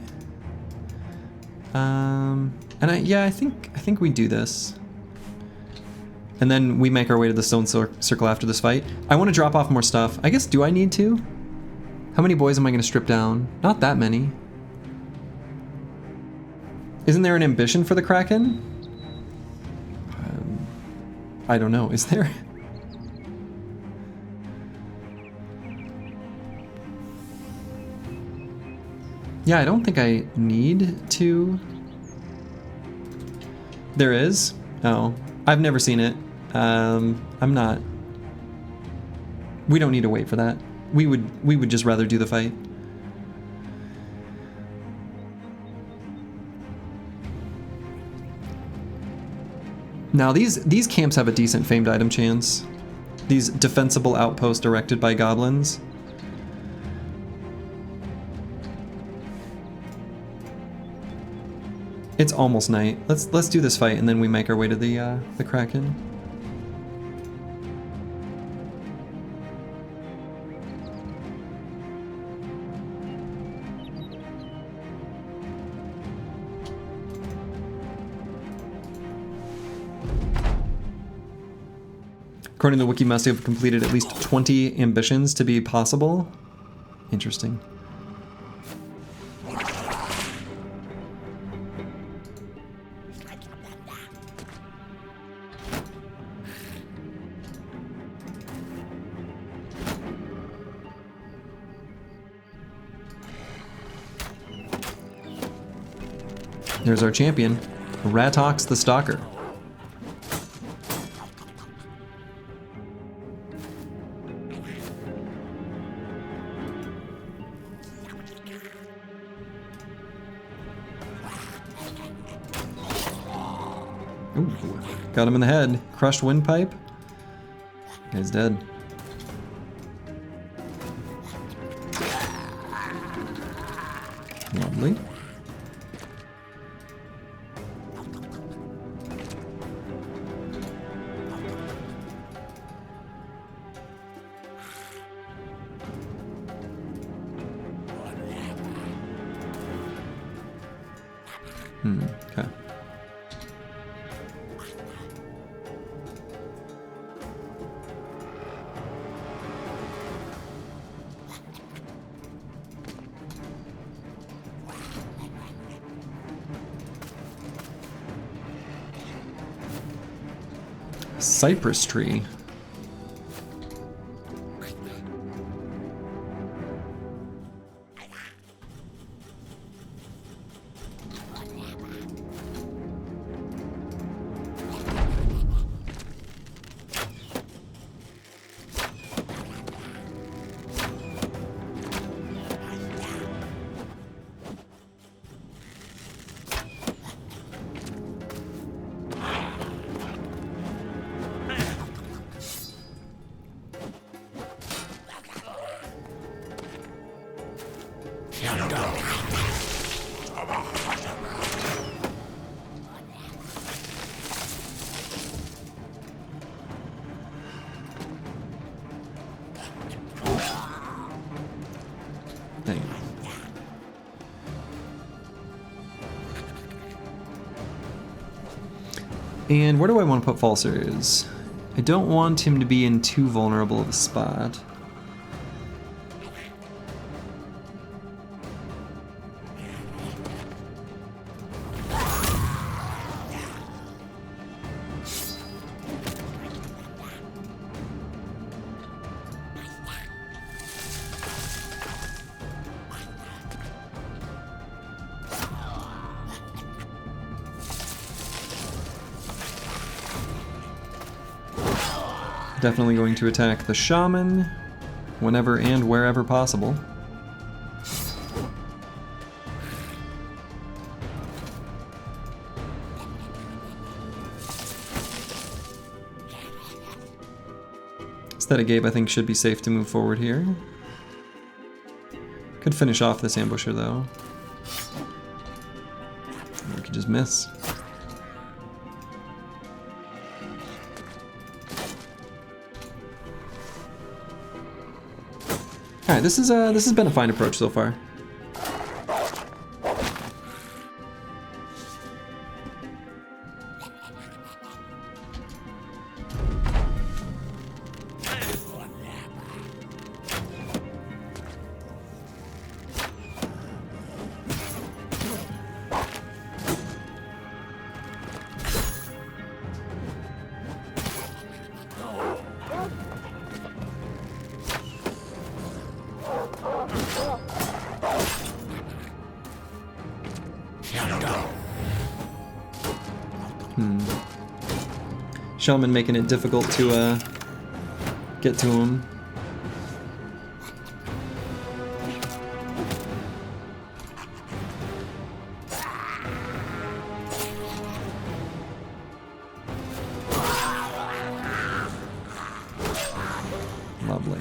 And I think we do this. And then we make our way to the stone circle after this fight. I want to drop off more stuff. I guess, do I need to? How many boys am I going to strip down? Not that many. Isn't there an ambition for the Kraken? I don't know. Is there? Yeah, I don't think I need to. There is? Oh, I've never seen it. I'm not. We don't need to wait for that. We would just rather do the fight. Now these camps have a decent famed item chance. These defensible outposts erected by goblins. It's almost night. Let's do this fight and then we make our way to the Kraken. According to the wiki, must have completed at least 20 ambitions to be possible. Interesting. There's our champion, Ratox the Stalker. Ooh, got him in the head. Crushed windpipe. Guy's dead. Lovely. Okay. Cypress tree. Dang. And where do I want to put Falsers? I don't want him to be in too vulnerable of a spot. Definitely going to attack the shaman whenever and wherever possible. Aesthetic Gabe, I think, should be safe to move forward here. Could finish off this ambusher, though. Or we could just miss. Alright, this has been a fine approach so far. Shaman making it difficult to get to him. Lovely.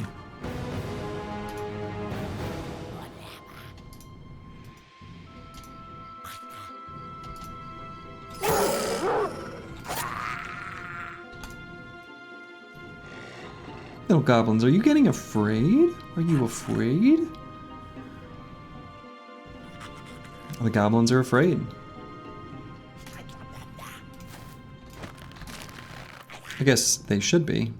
Little goblins, are you getting afraid? Are you afraid? The goblins are afraid. I guess they should be.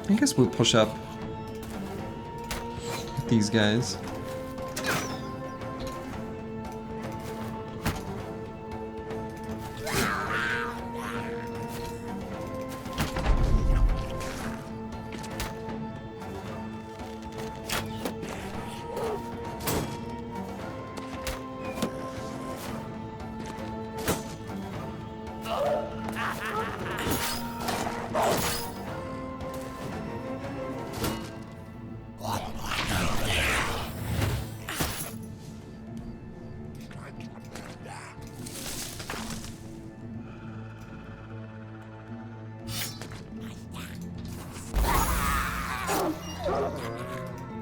I guess we'll push up with these guys.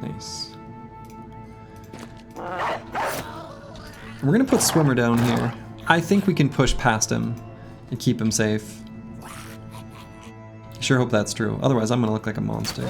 Nice. We're gonna put Swimmer down here. I think we can push past him and keep him safe. I sure hope that's true. Otherwise, I'm gonna look like a monster.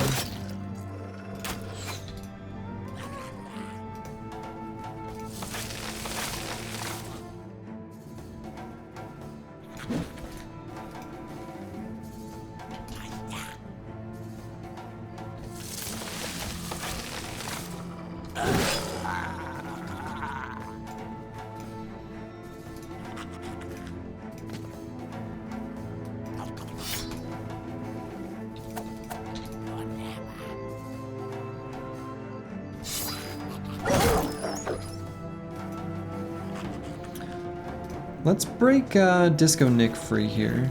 Let's break Disco Nick free here.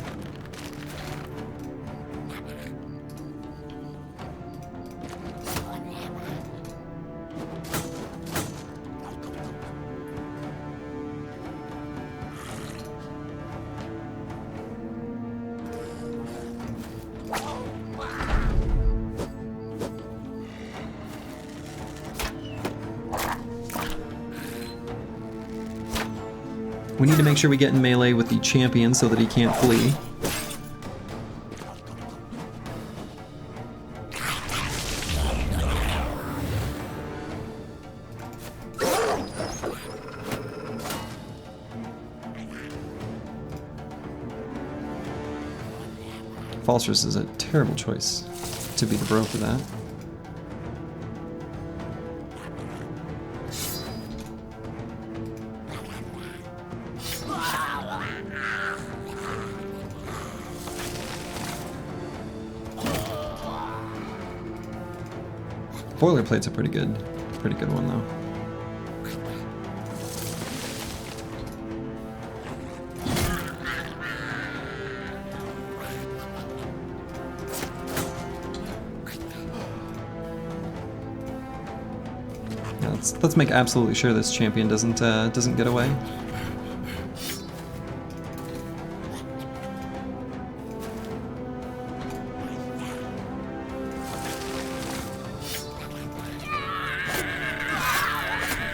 We need to make sure we get in melee with the champion so that he can't flee. Falsters is a terrible choice to be the bro for that. Boilerplate's a pretty good one though. Yeah, let's make absolutely sure this champion doesn't get away.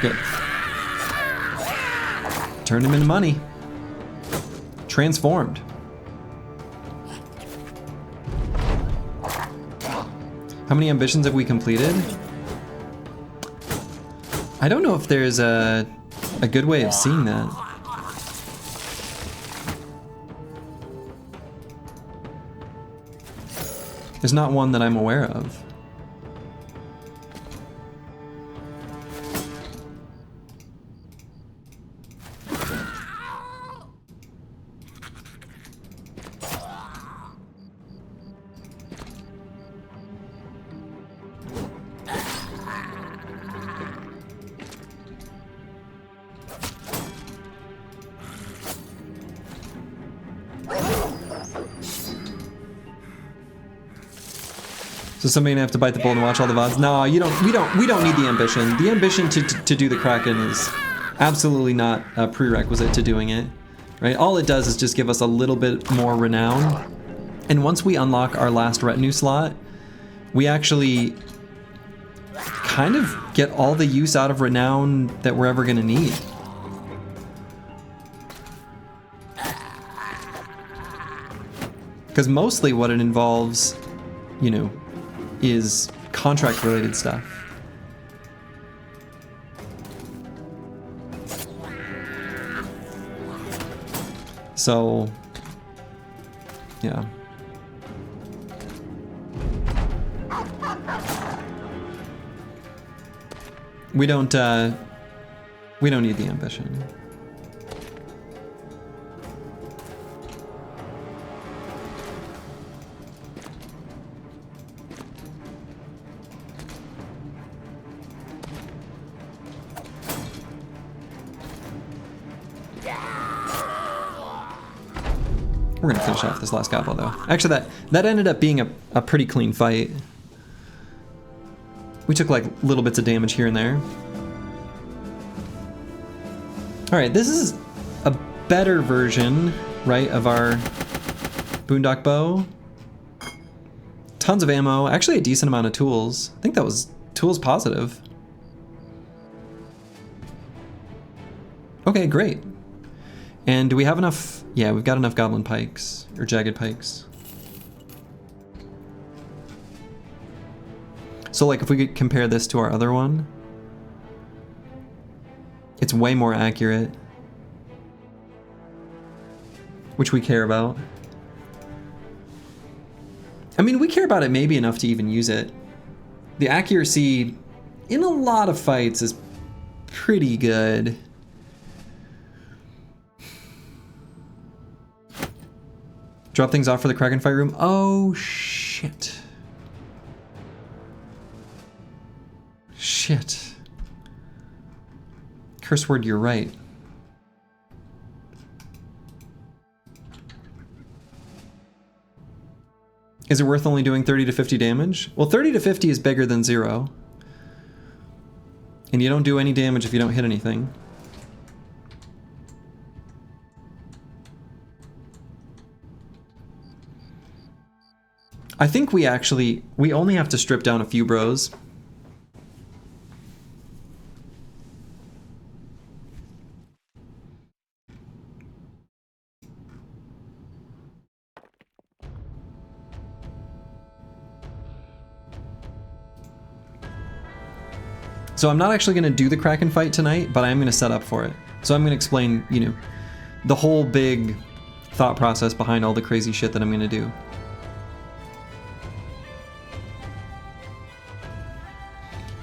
Good. Turned him into money. Transformed. How many ambitions have we completed? I don't know if there's a good way of seeing that. There's not one that I'm aware of. So somebody gonna have to bite the bullet and watch all the VODs? No, we don't need the ambition. The ambition to do the Kraken is absolutely not a prerequisite to doing it, right? All it does is just give us a little bit more renown. And once we unlock our last retinue slot, we actually kind of get all the use out of renown that we're ever gonna need. Because mostly what it involves, you know, is contract-related stuff. So, yeah. We don't need the ambition. We're gonna finish off this last goblet though. Actually, that ended up being a pretty clean fight. We took like little bits of damage here and there. All right, this is a better version, right, of our Boondock Bow. Tons of ammo, actually a decent amount of tools. I think that was tools positive. Okay, great. And do we have enough? Yeah, we've got enough goblin pikes, or jagged pikes. So like if we could compare this to our other one, it's way more accurate, which we care about. I mean, we care about it maybe enough to even use it. The accuracy in a lot of fights is pretty good. Drop things off for the Kraken fight room. Oh, shit. Shit. Curse word, you're right. Is it worth only doing 30 to 50 damage? Well, 30 to 50 is bigger than 0. And you don't do any damage if you don't hit anything. I think we only have to strip down a few bros. So I'm not actually going to do the Kraken fight tonight, but I am going to set up for it. So I'm going to explain, you know, the whole big thought process behind all the crazy shit that I'm going to do.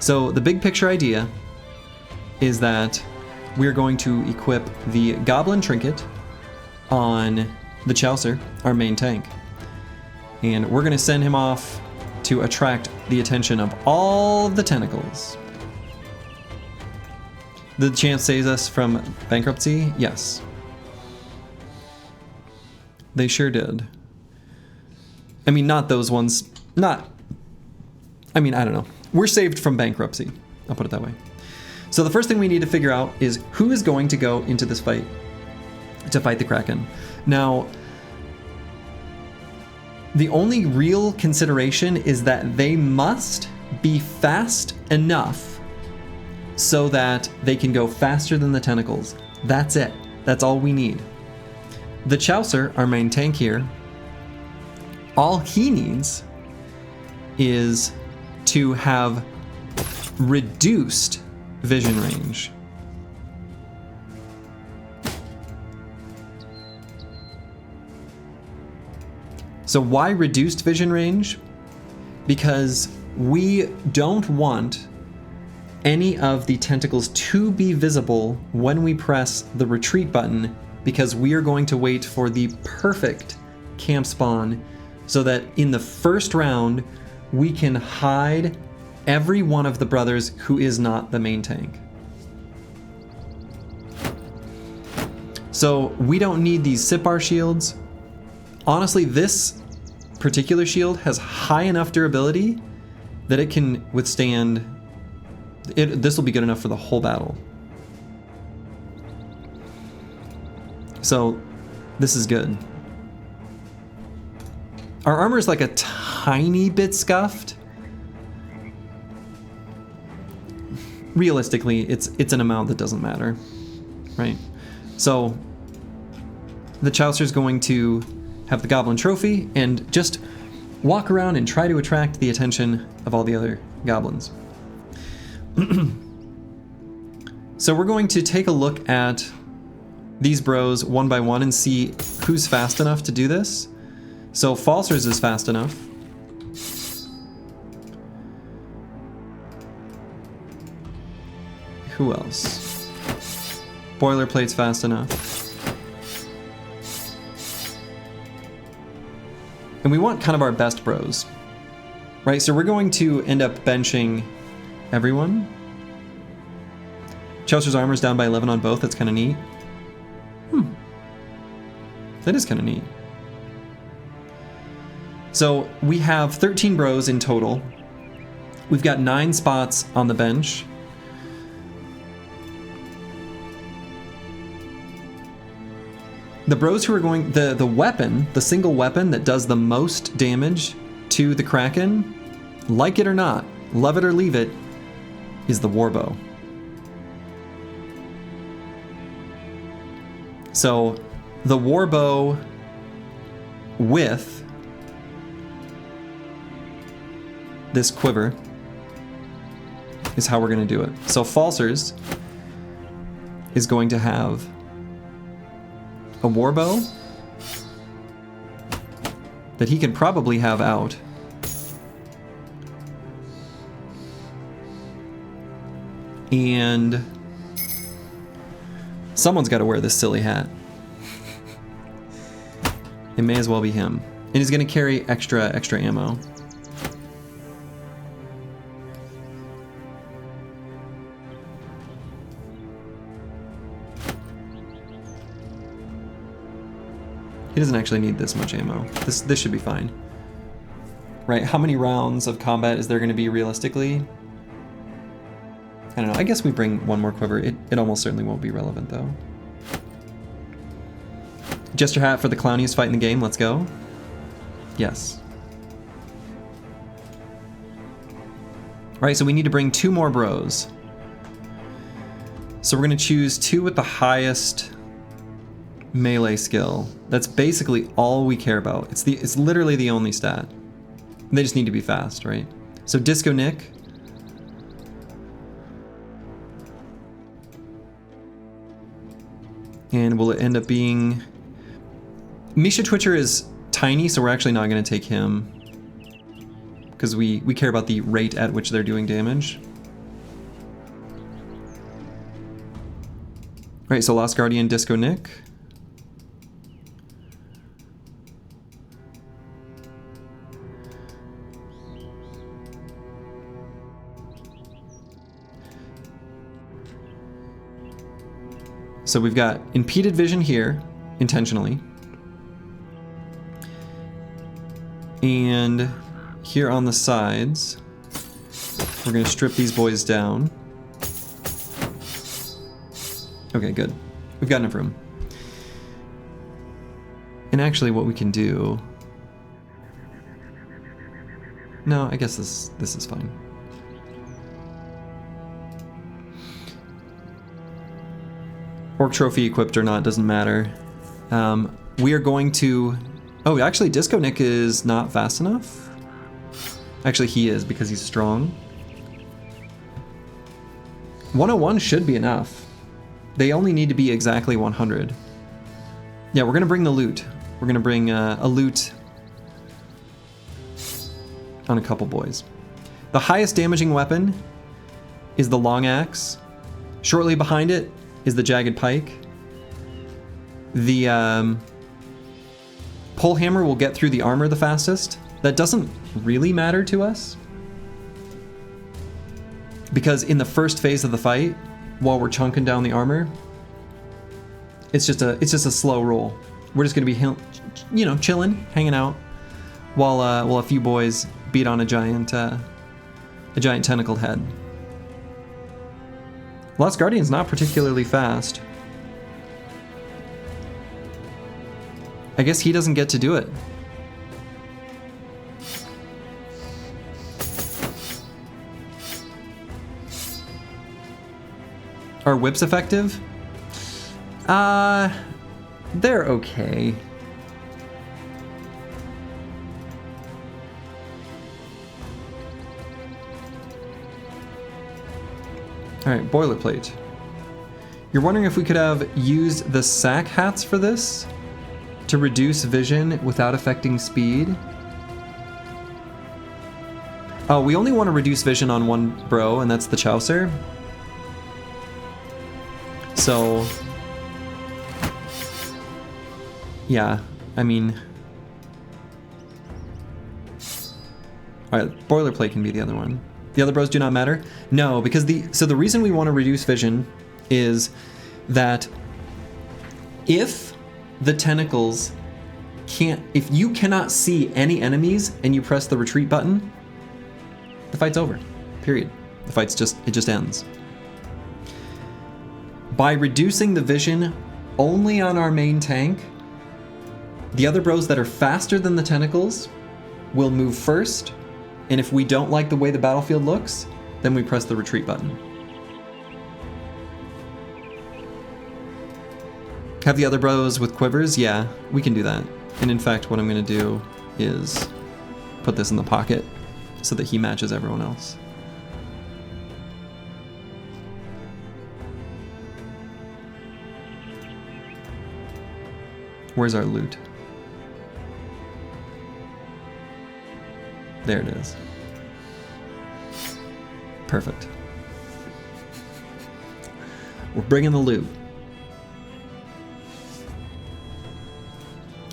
So the big picture idea is that we're going to equip the Goblin Trinket on the Chaucer, our main tank. And we're going to send him off to attract the attention of all of the tentacles. The chance saves us from bankruptcy? Yes. They sure did. I mean, not those ones. I don't know. We're saved from bankruptcy. I'll put it that way. So the first thing we need to figure out is who is going to go into this fight to fight the Kraken. Now, the only real consideration is that they must be fast enough so that they can go faster than the tentacles. That's it. That's all we need. The Chaucer, our main tank here, all he needs is to have reduced vision range. So why reduced vision range? Because we don't want any of the tentacles to be visible when we press the retreat button, because we are going to wait for the perfect camp spawn so that in the first round we can hide every one of the brothers who is not the main tank. So we don't need these Sipar shields. Honestly, this particular shield has high enough durability that it can withstand this will be good enough for the whole battle. So this is good. Our armor is like a tiny bit scuffed. Realistically, it's an amount that doesn't matter, right? So the Chaucer's going to have the Goblin Trophy and just walk around and try to attract the attention of all the other goblins. So we're going to take a look at these bros one by one and see who's fast enough to do this. So Falsers is fast enough. Who else? Boilerplate's fast enough. And we want kind of our best bros, right? So we're going to end up benching everyone. Chaucer's armor's down by 11 on both. That's kind of neat. That is kind of neat. So we have 13 bros in total. We've got 9 spots on the bench. The bros who are going, the weapon, the single weapon that does the most damage to the Kraken, like it or not, love it or leave it, is the warbow. So the warbow with this quiver is how we're going to do it. So Falsers is going to have a warbow that he could probably have out. And someone's got to wear this silly hat. It may as well be him. And he's going to carry extra ammo. He doesn't actually need this much ammo. This should be fine. right? How many rounds of combat is there going to be realistically? I don't know. I guess we bring one more quiver. It almost certainly won't be relevant, though. Jester hat for the clowniest fight in the game. Let's go. Yes. Right, so we need to bring 2 more bros. So we're going to choose 2 with the highest melee skill. That's basically all we care about. It's literally the only stat. They just need to be fast, right? So Disco Nick. And will it end up being... Misha Twitcher is tiny, so we're actually not going to take him. Because we care about the rate at which they're doing damage. Right, so Lost Guardian, Disco Nick. So we've got impeded vision here, intentionally. And here on the sides, we're going to strip these boys down. Okay, good. We've got enough room. And actually what we can do... No, I guess this is fine. Orc trophy equipped or not, doesn't matter. We are going to... Oh, actually Disco Nick is not fast enough? Actually he is, because he's strong. 101 should be enough. They only need to be exactly 100. Yeah, we're gonna bring the loot. We're gonna bring a loot on a couple boys. The highest damaging weapon is the long axe. Shortly behind it is the jagged pike. The pole hammer will get through the armor the fastest. That doesn't really matter to us, because in the first phase of the fight, while we're chunking down the armor, it's just a slow roll. We're just gonna be, you know, chilling, hanging out, while a few boys beat on a giant tentacled head. Lost Guardian's not particularly fast. I guess he doesn't get to do it. Are whips effective? They're okay. Alright, boilerplate. You're wondering if we could have used the sack hats for this? To reduce vision without affecting speed? Oh, we only want to reduce vision on one bro, and that's the Chaucer. So... yeah, I mean... Alright, boilerplate can be the other one. The other bros do not matter? No, because the reason we want to reduce vision is that if the tentacles if you cannot see any enemies and you press the retreat button, the fight's over. Period. The fight's it just ends. By reducing the vision only on our main tank, the other bros that are faster than the tentacles will move first, and if we don't like the way the battlefield looks, then we press the retreat button. Have the other bros with quivers? Yeah, we can do that. And in fact, what I'm going to do is put this in the pocket so that he matches everyone else. Where's our loot? There it is. Perfect. We're bringing the loot.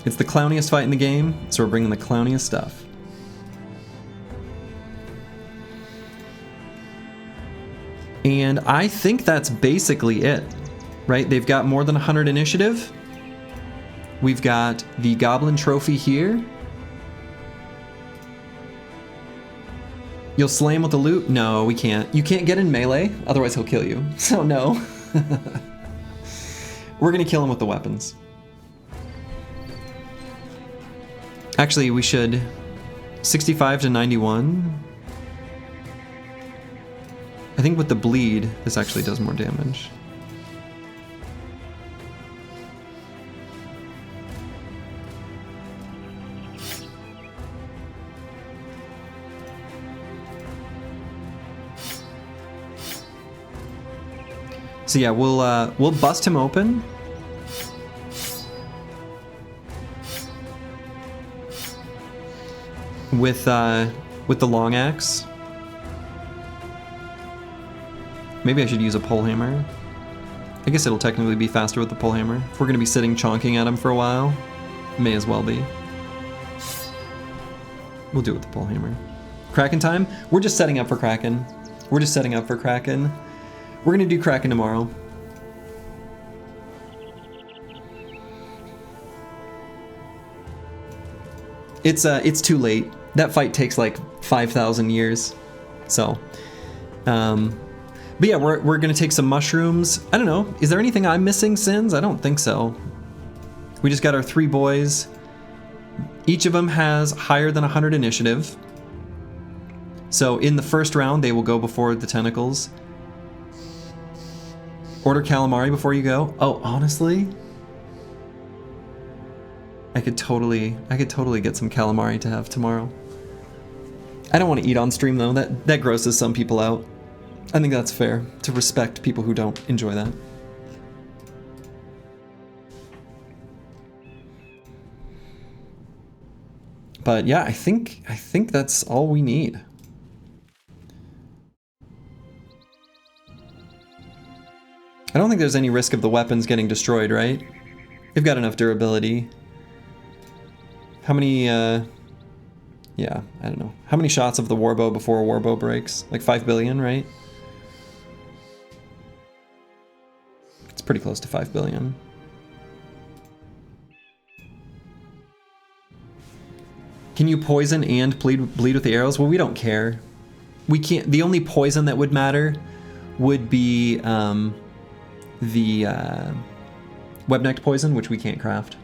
It's the clowniest fight in the game, so we're bringing the clowniest stuff. And I think that's basically it, right? They've got more than 100 initiative. We've got the Goblin Trophy here. You'll slay him with the loot? No, we can't. You can't get in melee, otherwise he'll kill you. So no. We're gonna kill him with the weapons. Actually, we should 65 to 91. I think with the bleed, this actually does more damage. So yeah, we'll bust him open. With the long axe. Maybe I should use a pole hammer. I guess it'll technically be faster with the pole hammer. If we're gonna be sitting chonking at him for a while, may as well be. We'll do it with the pole hammer. Kraken time? We're just setting up for Kraken. We're just setting up for Kraken. We're gonna do Kraken tomorrow. It's too late. That fight takes like 5,000 years. So, but yeah, we're gonna take some mushrooms. I don't know, is there anything I'm missing, Sins? I don't think so. We just got our 3 boys. Each of them has higher than 100 initiative. So in the first round, they will go before the tentacles. Order calamari before you go. Oh, honestly, I could totally get some calamari to have tomorrow. I don't want to eat on stream though. That grosses some people out. I think that's fair to respect people who don't enjoy that. But yeah, I think that's all we need. I don't think there's any risk of the weapons getting destroyed, right? They've got enough durability. How many, yeah, I don't know. How many shots of the warbow before a warbow breaks? Like 5 billion, right? It's pretty close to 5 billion. Can you poison and bleed with the arrows? Well, we don't care. We can't. The only poison that would matter would be the web-necked poison, which we can't craft.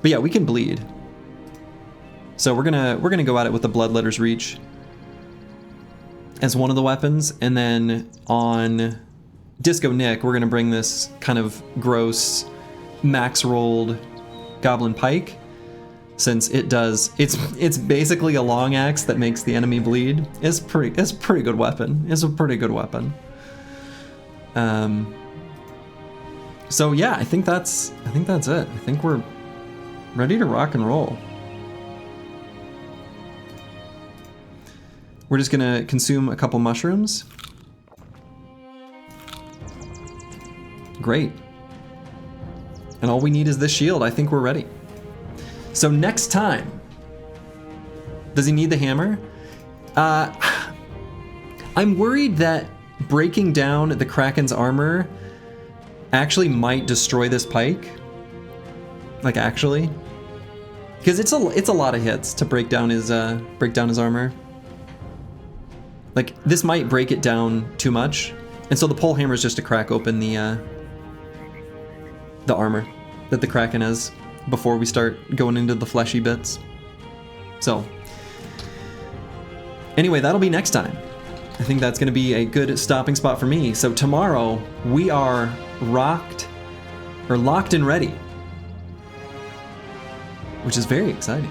But yeah, we can bleed. So we're gonna go at it with the Bloodletter's Reach as one of the weapons, and then on Disco Nick, we're gonna bring this kind of gross max rolled Goblin Pike, since it's basically a long axe that makes the enemy bleed. It's a pretty good weapon. It's a pretty good weapon. So yeah, I think that's it. I think we're ready to rock and roll. We're just gonna consume a couple mushrooms. Great. And all we need is this shield. I think we're ready. So next time, does he need the hammer? I'm worried that breaking down the Kraken's armor actually might destroy this pike. Like actually, because it's a lot of hits to break down his armor. Like this might break it down too much, and so the pole hammer is just to crack open the armor that the Kraken has before we start going into the fleshy bits. So anyway, that'll be next time. I think that's going to be a good stopping spot for me. So tomorrow we are locked and ready, which is very exciting.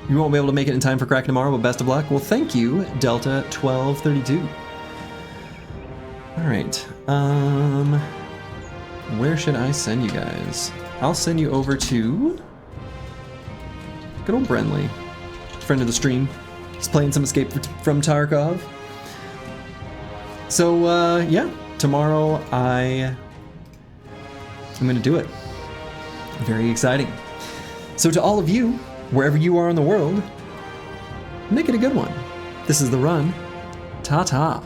You won't be able to make it in time for Kraken tomorrow, but best of luck. Well, thank you, Delta 1232. All right. Where should I send you guys? I'll send you over to good old Brenly, friend of the stream. He's playing some Escape from Tarkov. So yeah, tomorrow I'm gonna do it. Very exciting. So to all of you, wherever you are in the world, make it a good one. This is The Run. Ta-ta.